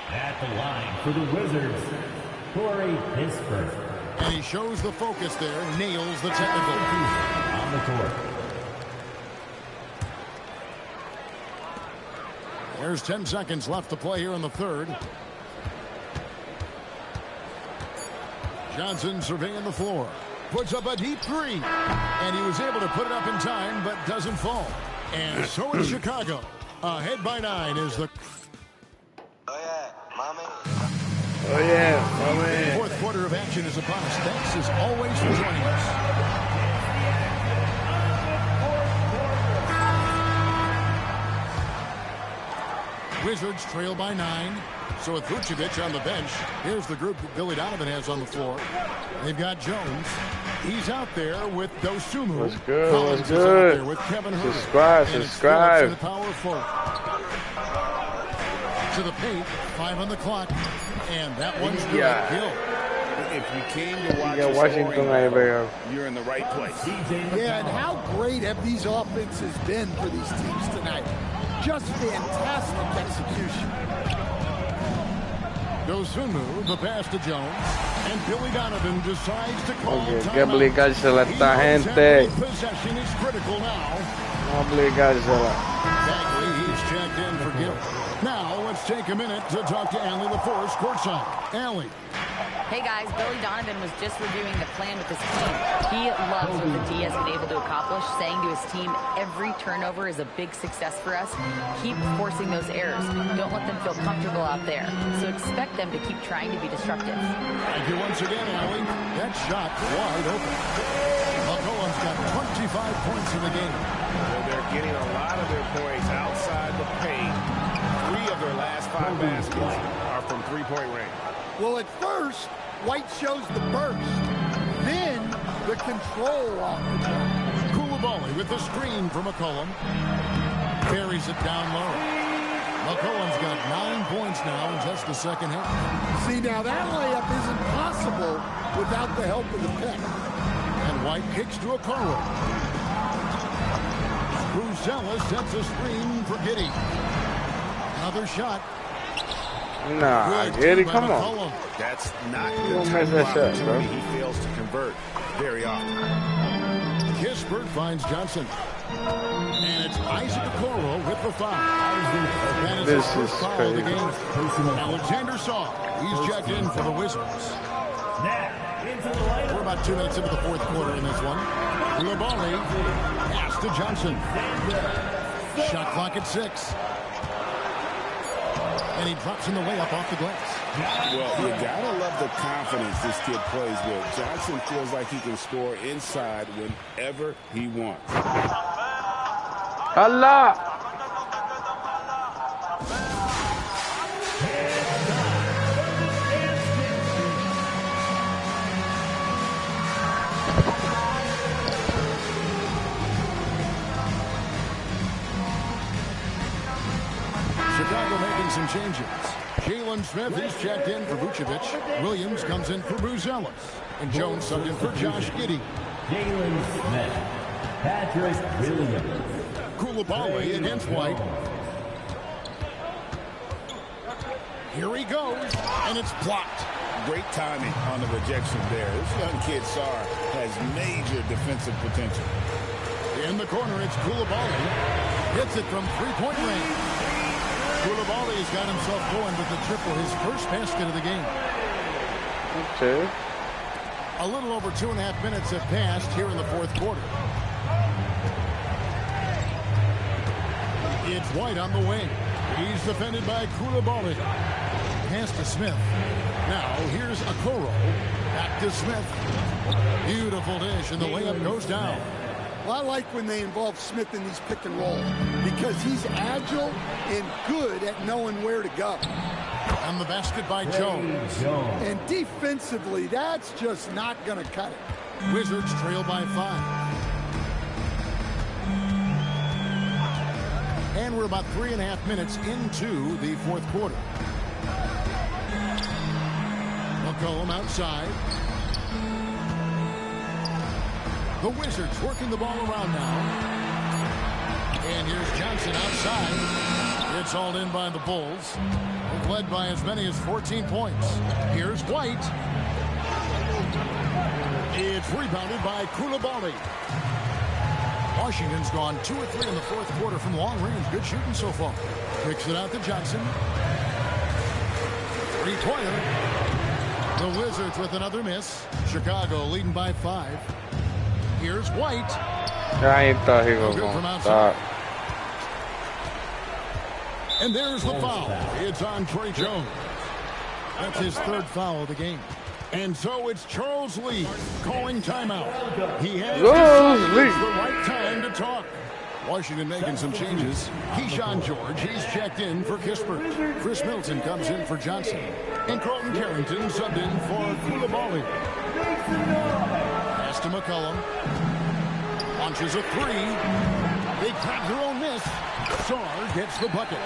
At the line for the Wizards, Corey Kispert. And he shows the focus there, nails the technical. On the court. There's 10 seconds left to play here in the third. Johnson surveying the floor. Puts up a deep 3. And he was able to put it up in time, but doesn't fall. And so is Chicago. Ahead by 9 is the... Oh yeah, my man. Fourth quarter of action is upon us. Thanks as always for joining us. Wizards trail by 9. So with Vucevic on the bench, here's the group that Billy Donovan has on the floor. They've got Jones. He's out there with Dosunmu. What's good? Collins What's good? Is out there with Kevin Huerter. Subscribe. And the power forward. To the paint, 5 on the clock, and that one's good. Kill. If you came to watch Washington, you're in the right place. Yeah, and how great have these offenses been for these teams tonight? Just fantastic execution. Dosunmu, the pass to Jones, and Billy Donovan decides to call Hay que aplicársela a esta gente. Possession is critical now. Aplicársela. Bagley, he's checked in for Gill. Now let's take a minute to talk to Allie LaForce courtside. Allie. Hey guys, Billy Donovan was just reviewing the plan with his team. He loves what the D has been able to accomplish, saying to his team, every turnover is a big success for us. Keep forcing those errors. Don't let them feel comfortable out there. So expect them to keep trying to be disruptive. Thank you once again, Allie. That shot wide open. McCollum's got 25 points in the game. Well, they're getting a lot of their points outside the paint. 3 of their last 5 baskets are from three-point range. Well, at first, White shows the burst, then the control off the ball. Coulibaly with the screen from McCollum. Carries it down low. McCollum's got 9 points now in just the second half. See, now that layup isn't possible without the help of the pick. And White kicks to Okoro. Bruzzella sets a screen for Giddey. Another shot. Nah, Giddey, come on. That's not You the don't type miss of that shot, bro. opportunity he fails to convert very often. Kispert finds Johnson. And it's Isaac Okoro with the foul. That is This his first is foul of the crazy. game. Alexander Saw. He's checked in for the Wizards. We're about 2 minutes into the fourth quarter in this one. Coulibaly pass to Johnson. Shot clock at 6. And he drops in the layup off the glass. Well, you gotta love the confidence this kid plays with. Johnson feels like he can score inside whenever he wants. Allah! Chicago making some changes. Jalen Smith is checked in for Vucevic. Williams comes in for Bruzzella. And Jones subbed in for Josh Giddey. Jalen Smith. Patrick Williams. Coulibaly against White. Here he goes, and it's blocked. Great timing on the rejection there. This young kid, Sarr, has major defensive potential. In the corner, it's Coulibaly. Hits it from three-point range. Coulibaly's got himself going with the triple, his first basket of the game. Okay. A little over 2.5 minutes have passed here in the fourth quarter. It's White on the wing. He's defended by Coulibaly. Pass to Smith. Now here's Okoro. Back to Smith. Beautiful dish, and the layup goes down. Well, I like when they involve Smith in these pick and roll because he's agile and good at knowing where to go. And the basket by Jones. And defensively, that's just not going to cut it. Wizards trail by 5. And we're about 3.5 minutes into the fourth quarter. McCollum outside. The Wizards working the ball around now. And here's Johnson outside. It's hauled in by the Bulls. They've led by as many as 14 points. Here's White. It's rebounded by Coulibaly. Washington's gone 2 or 3 in the fourth quarter from long range. Good shooting so far. Kicks it out to Johnson. Three-pointer. The Wizards with another miss. Chicago leading by 5. Here's White. I ain't thought he was going to stop. And there's the foul. It's on Trey Jones. That's his third foul of the game. And so it's Charles Lee calling timeout. He has the right time to talk. Washington making some changes. Keyshawn George, he's checked in for Kispert. Chris Middleton comes in for Johnson. And Carlton Carrington subbed in for Coulibaly. Pass to McCollum. Launches a 3. They grab their own miss. Sarr gets the bucket.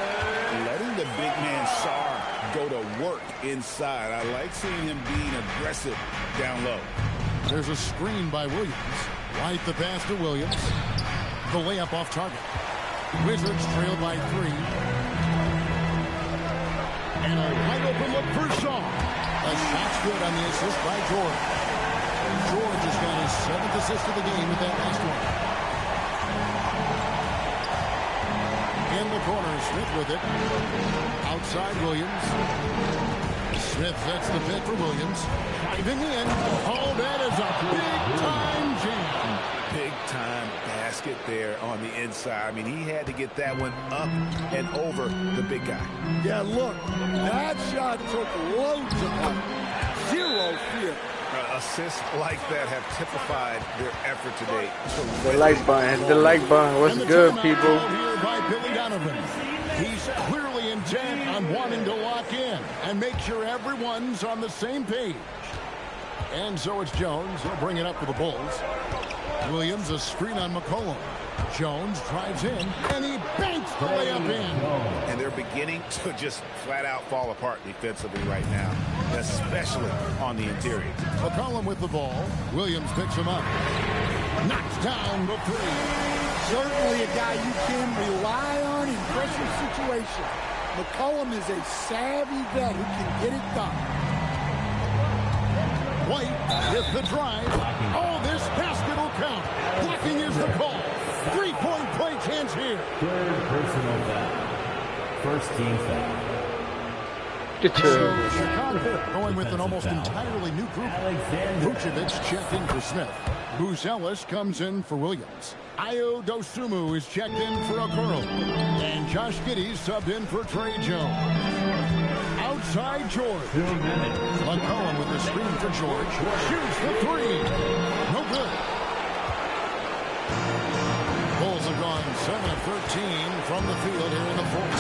Letting the big man Sarr go to work inside. I like seeing him being aggressive down low. There's a screen by Williams. White the pass to Williams. The layup off target. Wizards trail by 3. And a wide open look for Shaw. A shot's good on the assist by George. George has got his 7th assist of the game with that last one. In the corner, Smith with it. Outside Williams. Smith sets the pick for Williams. Driving in. Oh, that is a big-time jam. Big-time basket there on the inside. I mean, he had to get that one up and over the big guy. Yeah, look, that shot took loads of time. Zero fear. Assists like that have typified their effort today. The like button. What's good, people? Here by Billy Donovan. He's clearly intent on wanting to lock in and make sure everyone's on the same page. And so it's Jones. He'll bring it up for the Bulls. Williams, a screen on McCollum. Jones drives in, and he banks the layup in. And they're beginning to just flat out fall apart defensively right now, especially on the interior. McCollum with the ball. Williams picks him up. Knocks down the three. Certainly a guy you can rely on in pressure situations. McCollum is a savvy vet who can get it done. White with the drive. Oh, this basket will count. Blocking is the call. Three-point play chance here. Third personal foul. First team foul. So Chicago going with an almost entirely new group. Vucevic checked in for Smith. Buzelis comes in for Williams. Ayo Dosunmu is checked in for Okoro. And Josh Giddey subbed in for Trey Jones. Outside George. McCollum with the screen for George. Shoots the three. No good. Bulls have gone 7 of 13 from the field here in the fourth.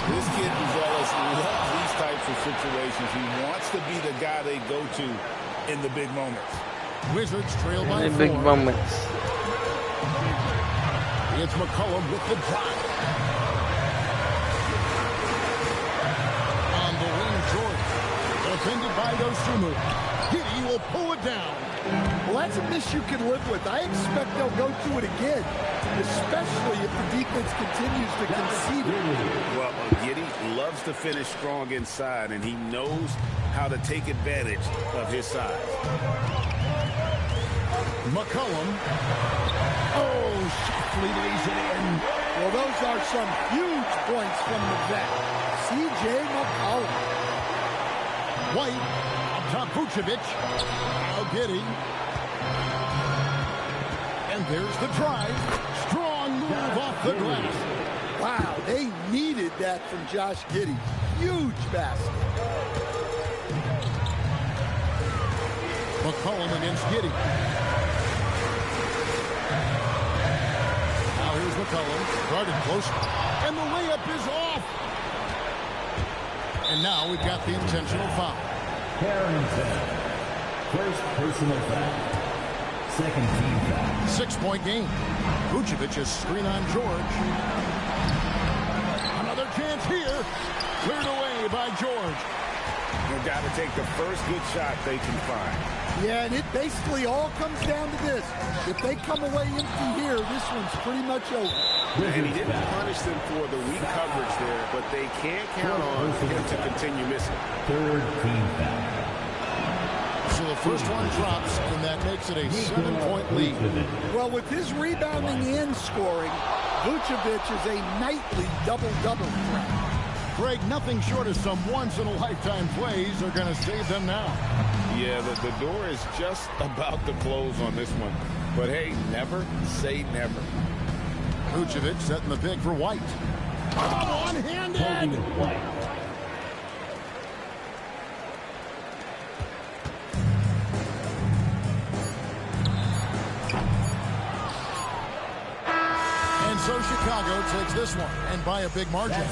This kid Buzelis loves these types of situations. He wants to be the guy they go to in the big moments. Wizards trail by 4. Big moments. It's McCollum with the drive. On the wing, George. Defended by Dosunmu. Giddey will pull it down. Well, that's a miss you can live with. I expect they'll go to it again, especially if the defense continues to concede it. Well, Giddey loves to finish strong inside, and he knows how to take advantage of his size. McCollum. Oh, softly lays it in. Well, those are some huge points from the vet, C.J. McCollum. White up top, Vucevic. Now Giddey. And there's the drive. Strong move off the glass. Wow, they needed that from Josh Giddey. Huge basket. McCollum against Giddey. Now here's McCollum. Guarded close. And the layup is off. And now we've got the intentional foul. Carrington. First personal foul. Second team foul. 6-point game. Vucevic's screen on George. Another chance here. Cleared away by George. They've got to take the first good shot they can find. Yeah, and it basically all comes down to this. If they come away empty here, this one's pretty much over. And he didn't punish them for the weak coverage there, but they can't count on him to continue missing. Third team foul. So the first one drops, and that makes it a 7-point lead. Well, with his rebounding and scoring, Vucevic is a nightly double-double threat. Greg, nothing short of some once-in-a-lifetime plays are going to save them now. Yeah, the door is just about to close on this one. But hey, never say never. Vucevic setting the pick for White. Oh, one-handed! White. So Chicago takes this one, and by a big margin.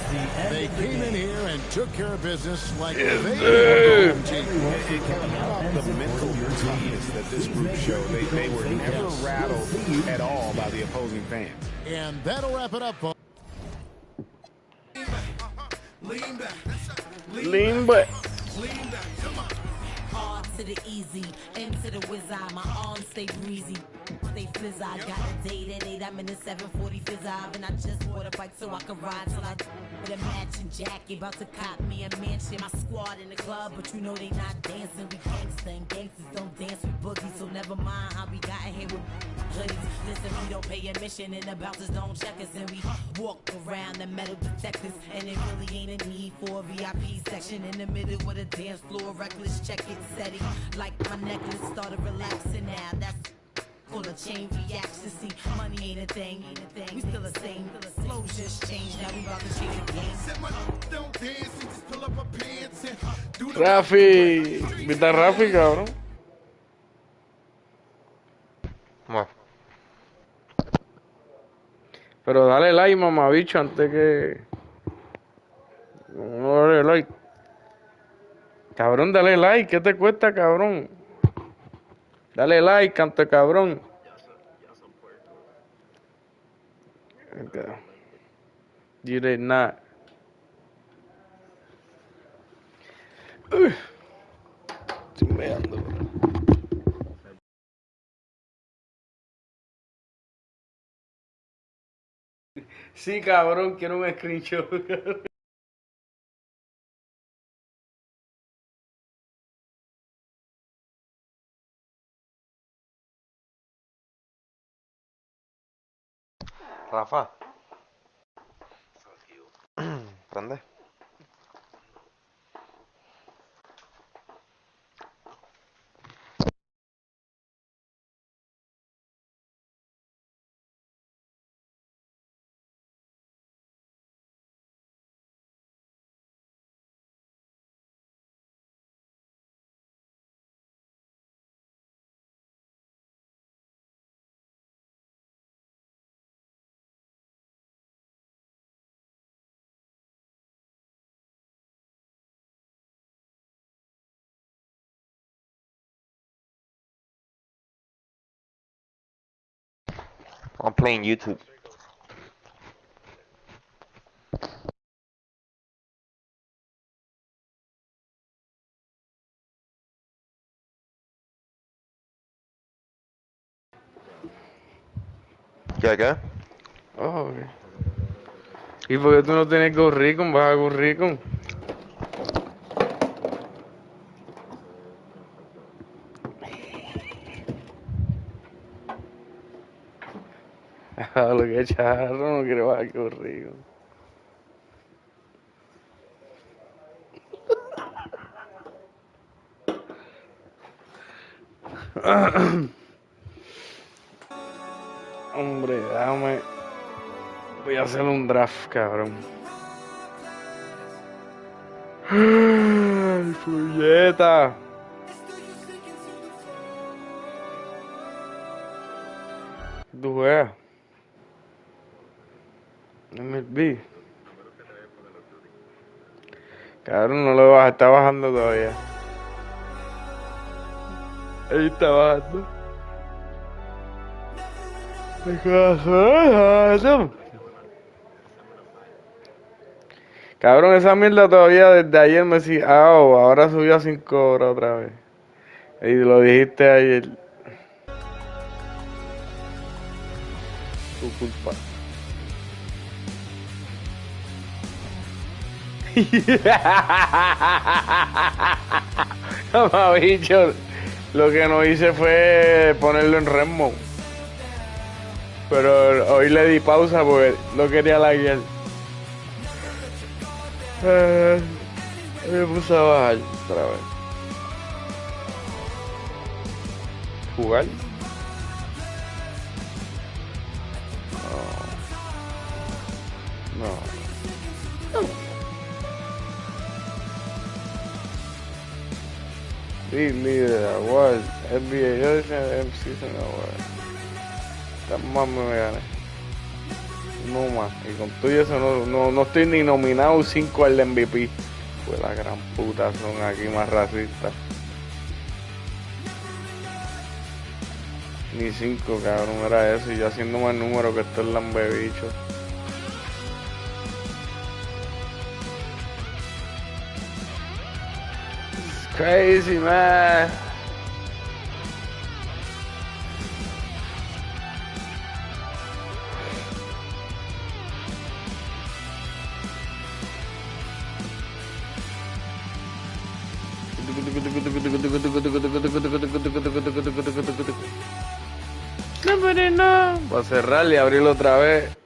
They came in here and took care of business like they were the home team. How about the mental toughness that this group showed? They were never rattled at all by the opposing fans. And that'll wrap it up, folks. Lean back. R to the easy, M to the wizard. My arms stay breezy. Stay fizz, I got a date at 8. I'm in the 740 fizz, and I just bought a bike so I can ride till I with a matching jacket. About to cop me a mansion. My squad in the club, but you know they not dancing. We gangsta and gangsters don't dance with boogies, so never mind how we got here with hoodies. Listen, we don't pay admission and the bouncers don't check us, and we walk around the metal detectors, and it really ain't a need for a VIP section in the middle with a dance floor. Reckless, check it, steady like my necklace started relaxing now. That's full of chain reaction. See, money ain't a thing. We still the same. Flows just changed. Now we about to change the game. Rafi. ¿Viste a Rafi, cabrón? Bueno. Pero dale like, mamabicho, antes que... No dale like. Cabrón, dale like. ¿Qué te cuesta, cabrón? Dale like, canto cabrón. Okay. You did not. Estoy meando, bro. Sí, cabrón, quiero un screenshot. Rafa. Prende. I'm playing YouTube. ¿Qué? Oh, ok. ¿Y por qué tú no tienes Gorricon? ¿Vas a Gorricon? Lo que charro, no quiere bajar Gorricon. Hombre, déjame. Voy a hacer un draft, cabrón. ¡Ay, puñeta! ¿Tú juegas? MLB. Cabrón, no lo baja, está bajando todavía. Ahí está bajando. Cabrón, esa mierda todavía desde ayer me sigue. Ahora subió a 5 horas otra vez. Y lo dijiste ayer. Tu culpa. Mamabicho, lo que no hice fue ponerlo en Redmond. Pero hoy le di pausa porque no quería laguear. Me puse a bajar otra vez. ¿Jugar? No. League Leader Award, NBA Season Award. Más me gané. No más. Y con todo eso no estoy ni nominado 5 al MVP. Pues la gran puta son aquí más racistas. Ni 5, cabrón, era eso. Y yo haciendo más números que estos lambebichos. It's crazy, man. Va a cerrar y abrirlo otra vez.